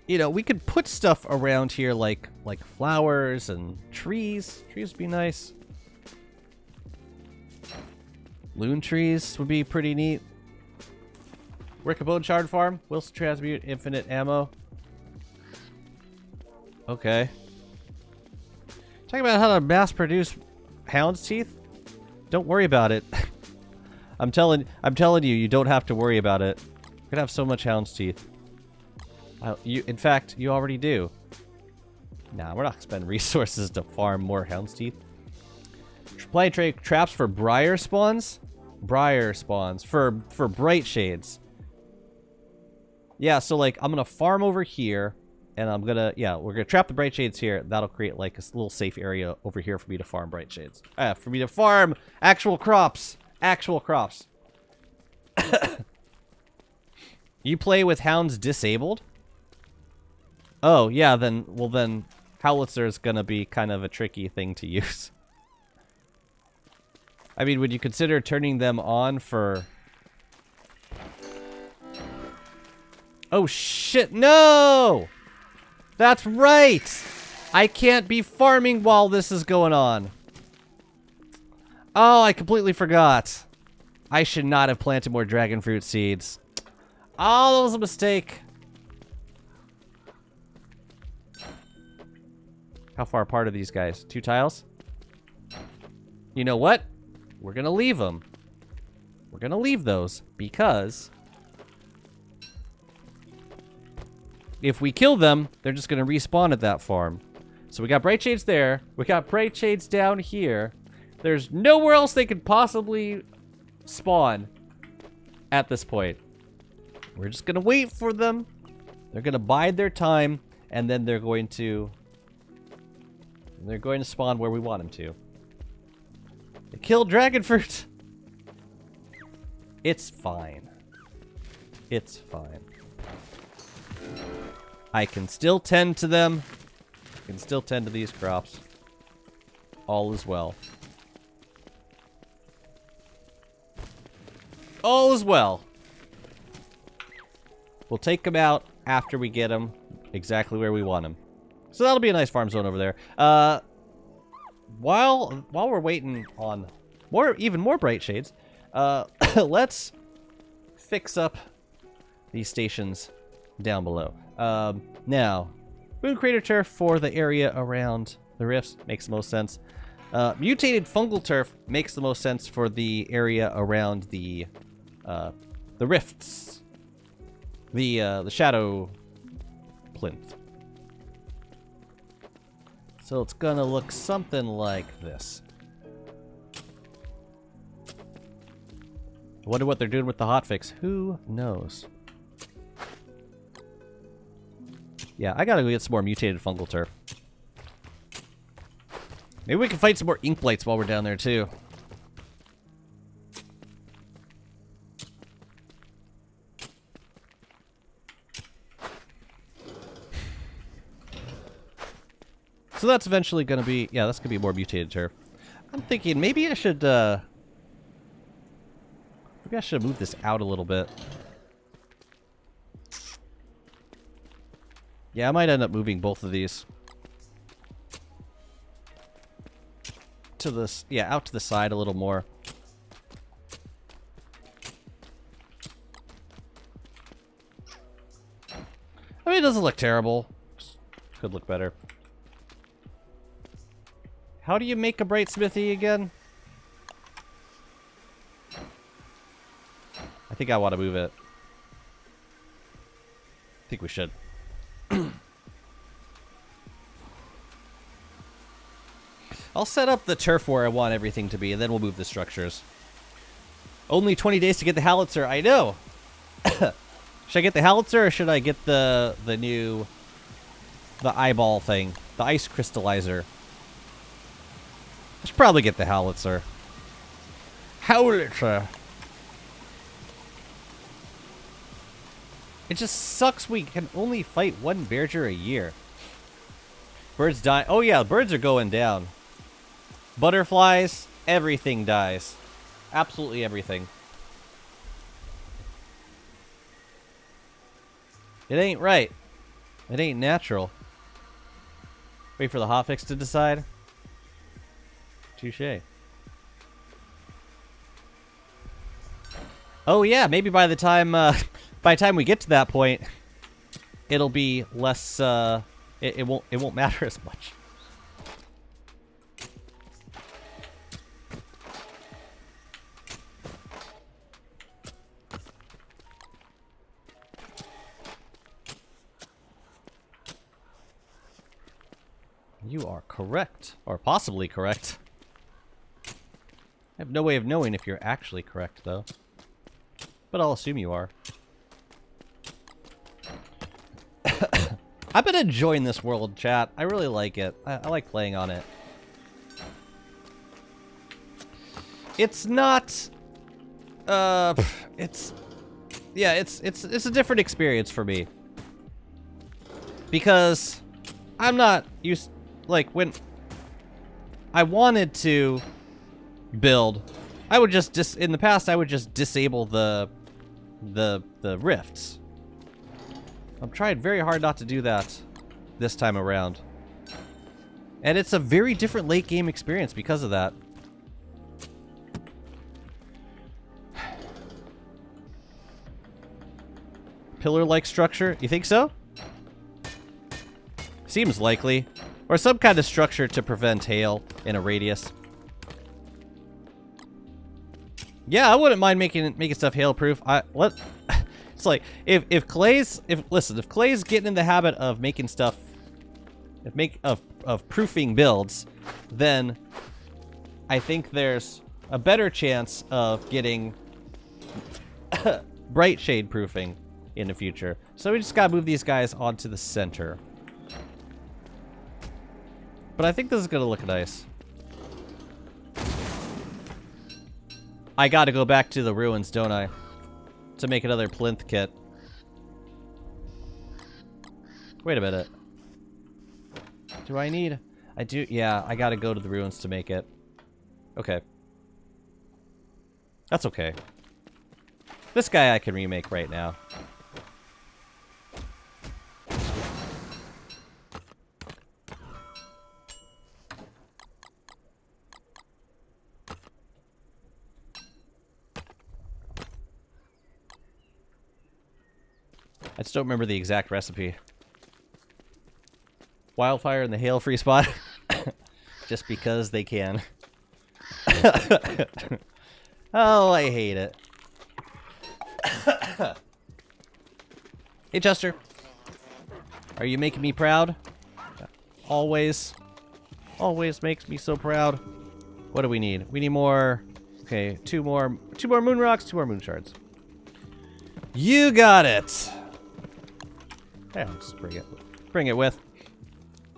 you know, we could put stuff around here like flowers and trees. Trees would be nice. Loon trees would be pretty neat. Work a bone shard farm. Wilson transmute infinite ammo. Okay. Talking about how to mass produce hound's teeth. Don't worry about it. I'm telling you, you don't have to worry about it. We're gonna have so much hound's teeth. In fact, you already do. Nah, we're not gonna spend resources to farm more hound's teeth. Supply trade traps for briar spawns? Briar spawns. For bright shades. Yeah, so like, I'm gonna farm over here. And I'm gonna, yeah, we're gonna trap the bright shades here. That'll create like a little safe area over here for me to farm bright shades. For me to farm actual crops. Actual crops. You play with hounds disabled? Oh, yeah, then, well then, Howitzer is gonna be kind of a tricky thing to use. I mean, would you consider turning them on for... Oh shit, no! That's right! I can't be farming while this is going on. Oh, I completely forgot. I should not have planted more dragon fruit seeds. Oh, that was a mistake. How far apart are these guys? 2 tiles? You know what? We're gonna leave them. We're gonna leave those because... if we kill them, they're just going to respawn at that farm. So we got bright shades there. We got bright shades down here. There's nowhere else they could possibly spawn at this point. We're just going to wait for them. They're going to bide their time, and then they're going to spawn where we want them to. They killed dragon fruit. It's fine. It's fine. I can still tend to them. I can still tend to these crops. All is well. All is well. We'll take them out after we get them exactly where we want them. So that'll be a nice farm zone over there. While we're waiting on even more bright shades, let's fix up these stations down below. Now, Moon Crater Turf for the area around the rifts makes the most sense. Mutated Fungal Turf makes the most sense for the area around the rifts. The Shadow Plinth. So it's gonna look something like this. I wonder what they're doing with the hotfix. Who knows? Yeah, I gotta go get some more mutated fungal turf. Maybe we can fight some more ink blights while we're down there, too. So that's eventually gonna be... yeah, that's gonna be more mutated turf. I'm thinking maybe I should, maybe I should move this out a little bit. Yeah, I might end up moving both of these. To this, yeah, out to the side a little more. I mean, it doesn't look terrible. Could look better. How do you make a bright smithy again? I think I want to move it. I think we should. I'll set up the turf where I want everything to be, and then we'll move the structures. Only 20 days to get the Howitzer. I know. Should I get the Howitzer, or should I get the eyeball thing, the ice crystallizer? I should probably get the Howitzer. Howitzer. It just sucks we can only fight one Berger a year. Birds die. Oh yeah, birds are going down. Butterflies, everything dies. Absolutely everything. It ain't right. It ain't natural. Wait for the hotfix to decide. Touché. Oh yeah, maybe by the time we get to that point, it'll be less. It won't matter as much. You are correct. Or possibly correct. I have no way of knowing if you're actually correct, though. But I'll assume you are. I've been enjoying this world, chat. I really like it. I like playing on it. It's not... it's a different experience for me. Because I'm not used... Like, when I wanted to build, I would just... in the past, I would just disable the rifts. I'm trying very hard not to do that this time around. And it's a very different late game experience because of that. Pillar-like structure? You think so? Seems likely. Or some kind of structure to prevent hail in a radius. Yeah, I wouldn't mind making stuff hail-proof. It's like if Clay's getting in the habit of making stuff, of proofing builds, then I think there's a better chance of getting bright shade proofing in the future. So we just gotta move these guys onto the center. But I think this is gonna look nice. I gotta go back to the ruins, don't I? To make another plinth kit. Wait a minute. Do I need... I do... Yeah, I gotta go to the ruins to make it. Okay. That's okay. This guy I can remake right now. I just don't remember the exact recipe. Wildfire in the hail-free spot. Just because they can. Oh, I hate it. Hey, Chester. Are you making me proud? Always. Always makes me so proud. What do we need? We need more... Okay, two more moon rocks, 2 more moon shards. You got it! Yeah, I'll just bring it with.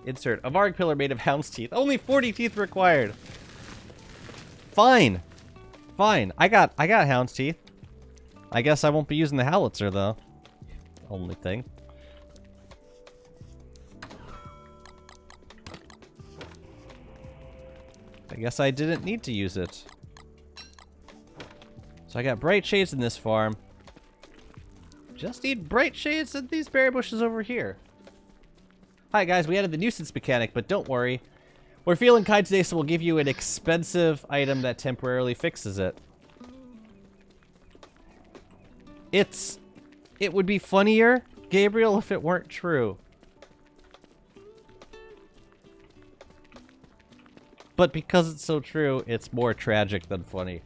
Insert a Varg pillar made of hound's teeth. Only 40 teeth required. Fine. Fine. I got hound's teeth. I guess I won't be using the howitzer though. Only thing. I guess I didn't need to use it. So I got bright shades in this farm. Just need bright shades in these berry bushes over here. Hi guys, we added the nuisance mechanic, but don't worry. We're feeling kind today, so we'll give you an expensive item that temporarily fixes it. It would be funnier, Gabriel, if it weren't true. But because it's so true, it's more tragic than funny.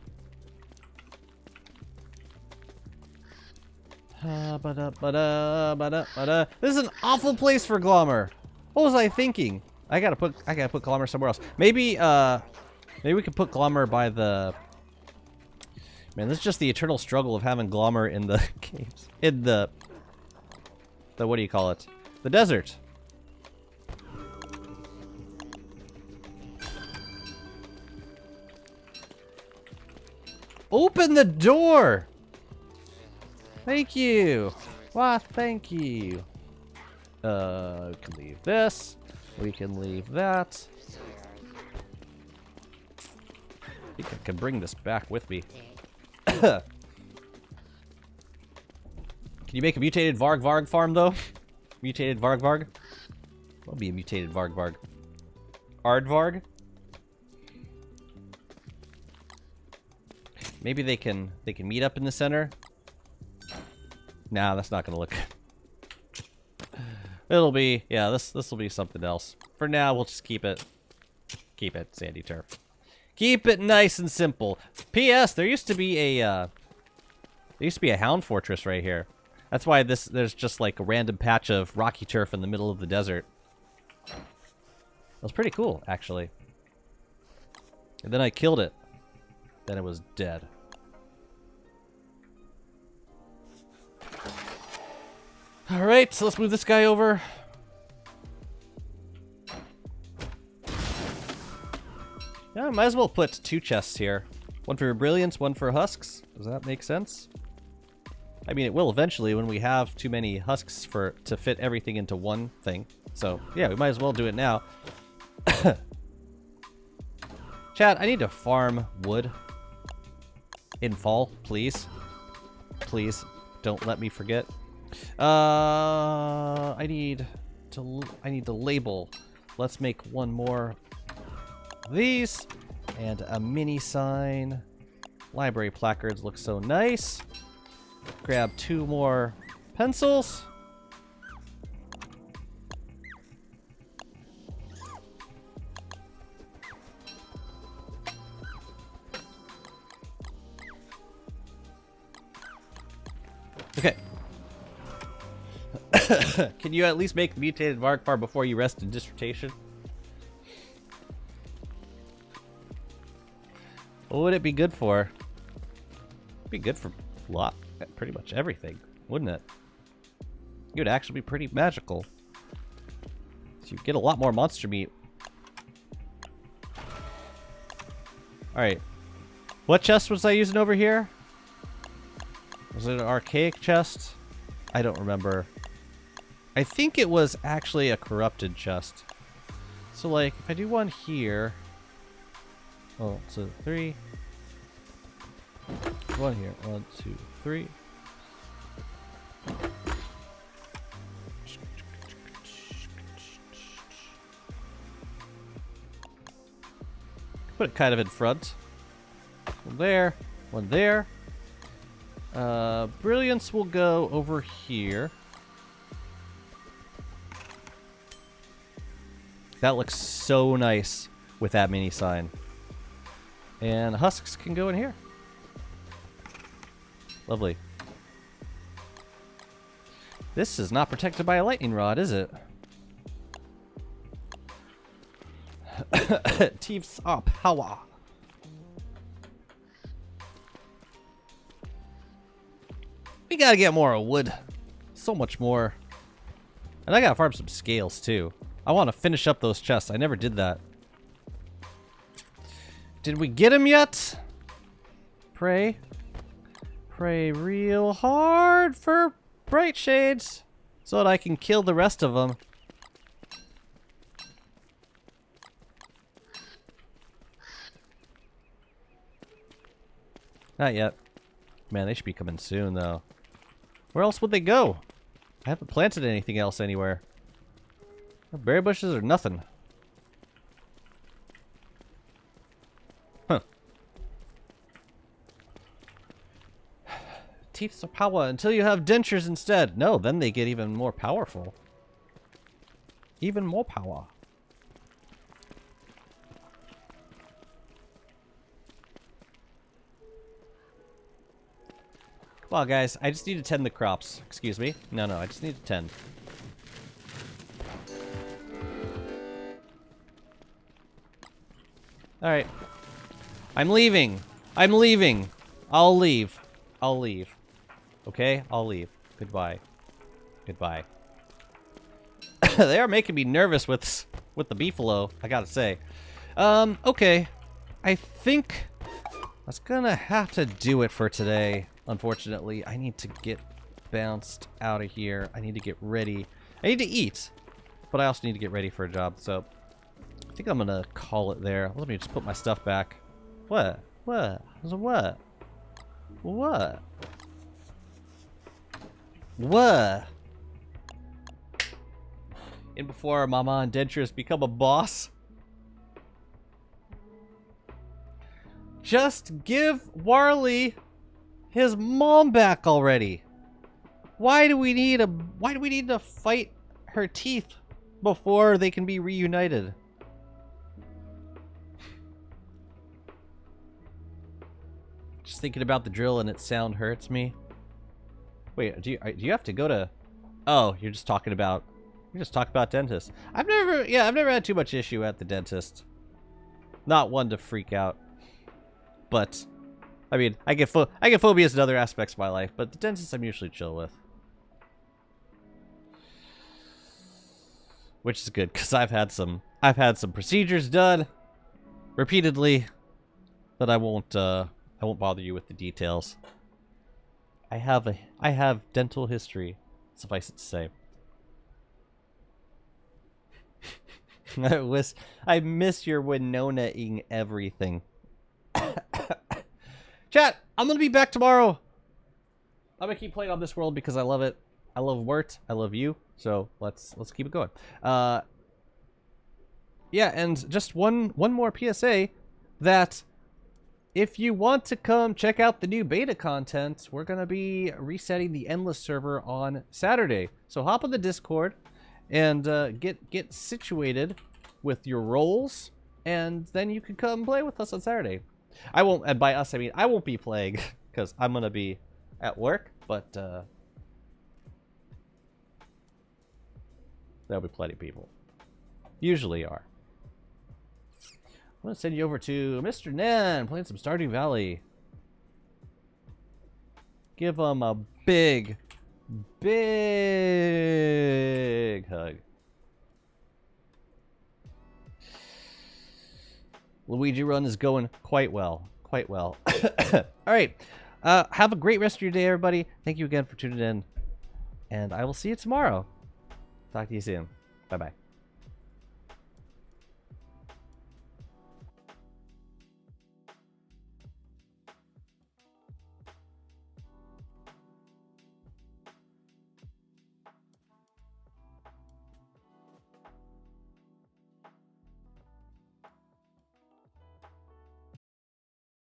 This is an awful place for Glommer. What was I thinking? I gotta put Glommer somewhere else. Maybe we could put Glommer by the... Man, this is just the eternal struggle of having Glommer in the caves. In the what do you call it? The desert. Open the door! Thank you! Why, thank you. We can leave this. We can leave that. I think I can bring this back with me. Can you make a mutated Varg farm, though? Mutated Varg? That'll be a mutated Varg. Aardvarg? Maybe they can meet up in the center? Nah, that's not gonna look good. It'll be, yeah, this will be something else. For now, we'll just keep it sandy turf. Keep it nice and simple. P.S. There used to be a hound fortress right here. That's why there's just like a random patch of rocky turf in the middle of the desert. It was pretty cool, actually. And then I killed it. Then it was dead. Alright, so let's move this guy over. Yeah, I might as well put 2 chests here. One for brilliance, one for husks. Does that make sense? I mean, it will eventually when we have too many husks to fit everything into one thing. So, yeah, we might as well do it now. Chat, I need to farm wood in fall, please. Please, don't let me forget. I need to label. Let's make one more of these and a mini sign. Library placards look so nice. Grab 2 more pencils. Okay. Can you at least make mutated Vargfar before you rest in dissertation? What would it be good for? It'd be good for a lot, pretty much everything, wouldn't it? It would actually be pretty magical. So you get a lot more monster meat. Alright. What chest was I using over here? Was it an archaic chest? I don't remember. I think it was actually a corrupted chest. So, like, if I do one here... Oh, so 3. One here. 1, 2, 3. Put it kind of in front. One there. One there. Brilliance will go over here. That looks so nice with that mini sign. And husks can go in here. Lovely. This is not protected by a lightning rod, is it? Thieves are power. We gotta get more wood. So much more. And I gotta farm some scales too. I want to finish up those chests. I never did that. Did we get him yet? Pray. Pray real hard for bright shades so that I can kill the rest of them. Not yet. Man, they should be coming soon though. Where else would they go? I haven't planted anything else anywhere. No berry bushes or nothing. Huh. Teeth are power until you have dentures instead. No, then they get even more powerful. Even more power. Come on, guys. I just need to tend the crops. Excuse me. No, I just need to tend. Alright. I'm leaving. I'm leaving. I'll leave. I'll leave. Okay? I'll leave. Goodbye. Goodbye. They are making me nervous with the beefalo, I gotta say. Okay. I think that's gonna have to do it for today. Unfortunately, I need to get bounced out of here. I need to get ready. I need to eat, but I also need to get ready for a job, so I think I'm gonna call it there. Let me just put my stuff back. What? What? What? What? What? And before Mama and Dentures become a boss, just give Warley his mom back already. Why do we need to fight her teeth before they can be reunited? Just thinking about the drill and its sound hurts me. Wait, do you have to go to... Oh, you're just talking about We just talk about dentists. I've never had too much issue at the dentist. Not one to freak out. But, I mean, I get phobias in other aspects of my life, but the dentist I'm usually chill with. Which is good, because I've had some procedures done repeatedly that I won't bother you with the details. I have dental history, suffice it to say. I miss your Winona-ing everything. Chat, I'm gonna be back tomorrow. I'm gonna keep playing on this world because I love it. I love Wurt. I love you. So let's keep it going. Yeah, and just one more PSA that if you want to come check out the new beta content, we're gonna be resetting the Endless server on Saturday. So hop on the Discord and get situated with your roles, and then you can come play with us on Saturday. I won't, and by us I mean I won't be playing because I'm gonna be at work, but there'll be plenty of people. Usually are. I'm gonna send you over to Mr. Nen playing some Stardew Valley. Give him a big hug. Luigi Run is going quite well. Quite well. Alright. Have a great rest of your day, everybody. Thank you again for tuning in. And I will see you tomorrow. Talk to you soon. Bye-bye.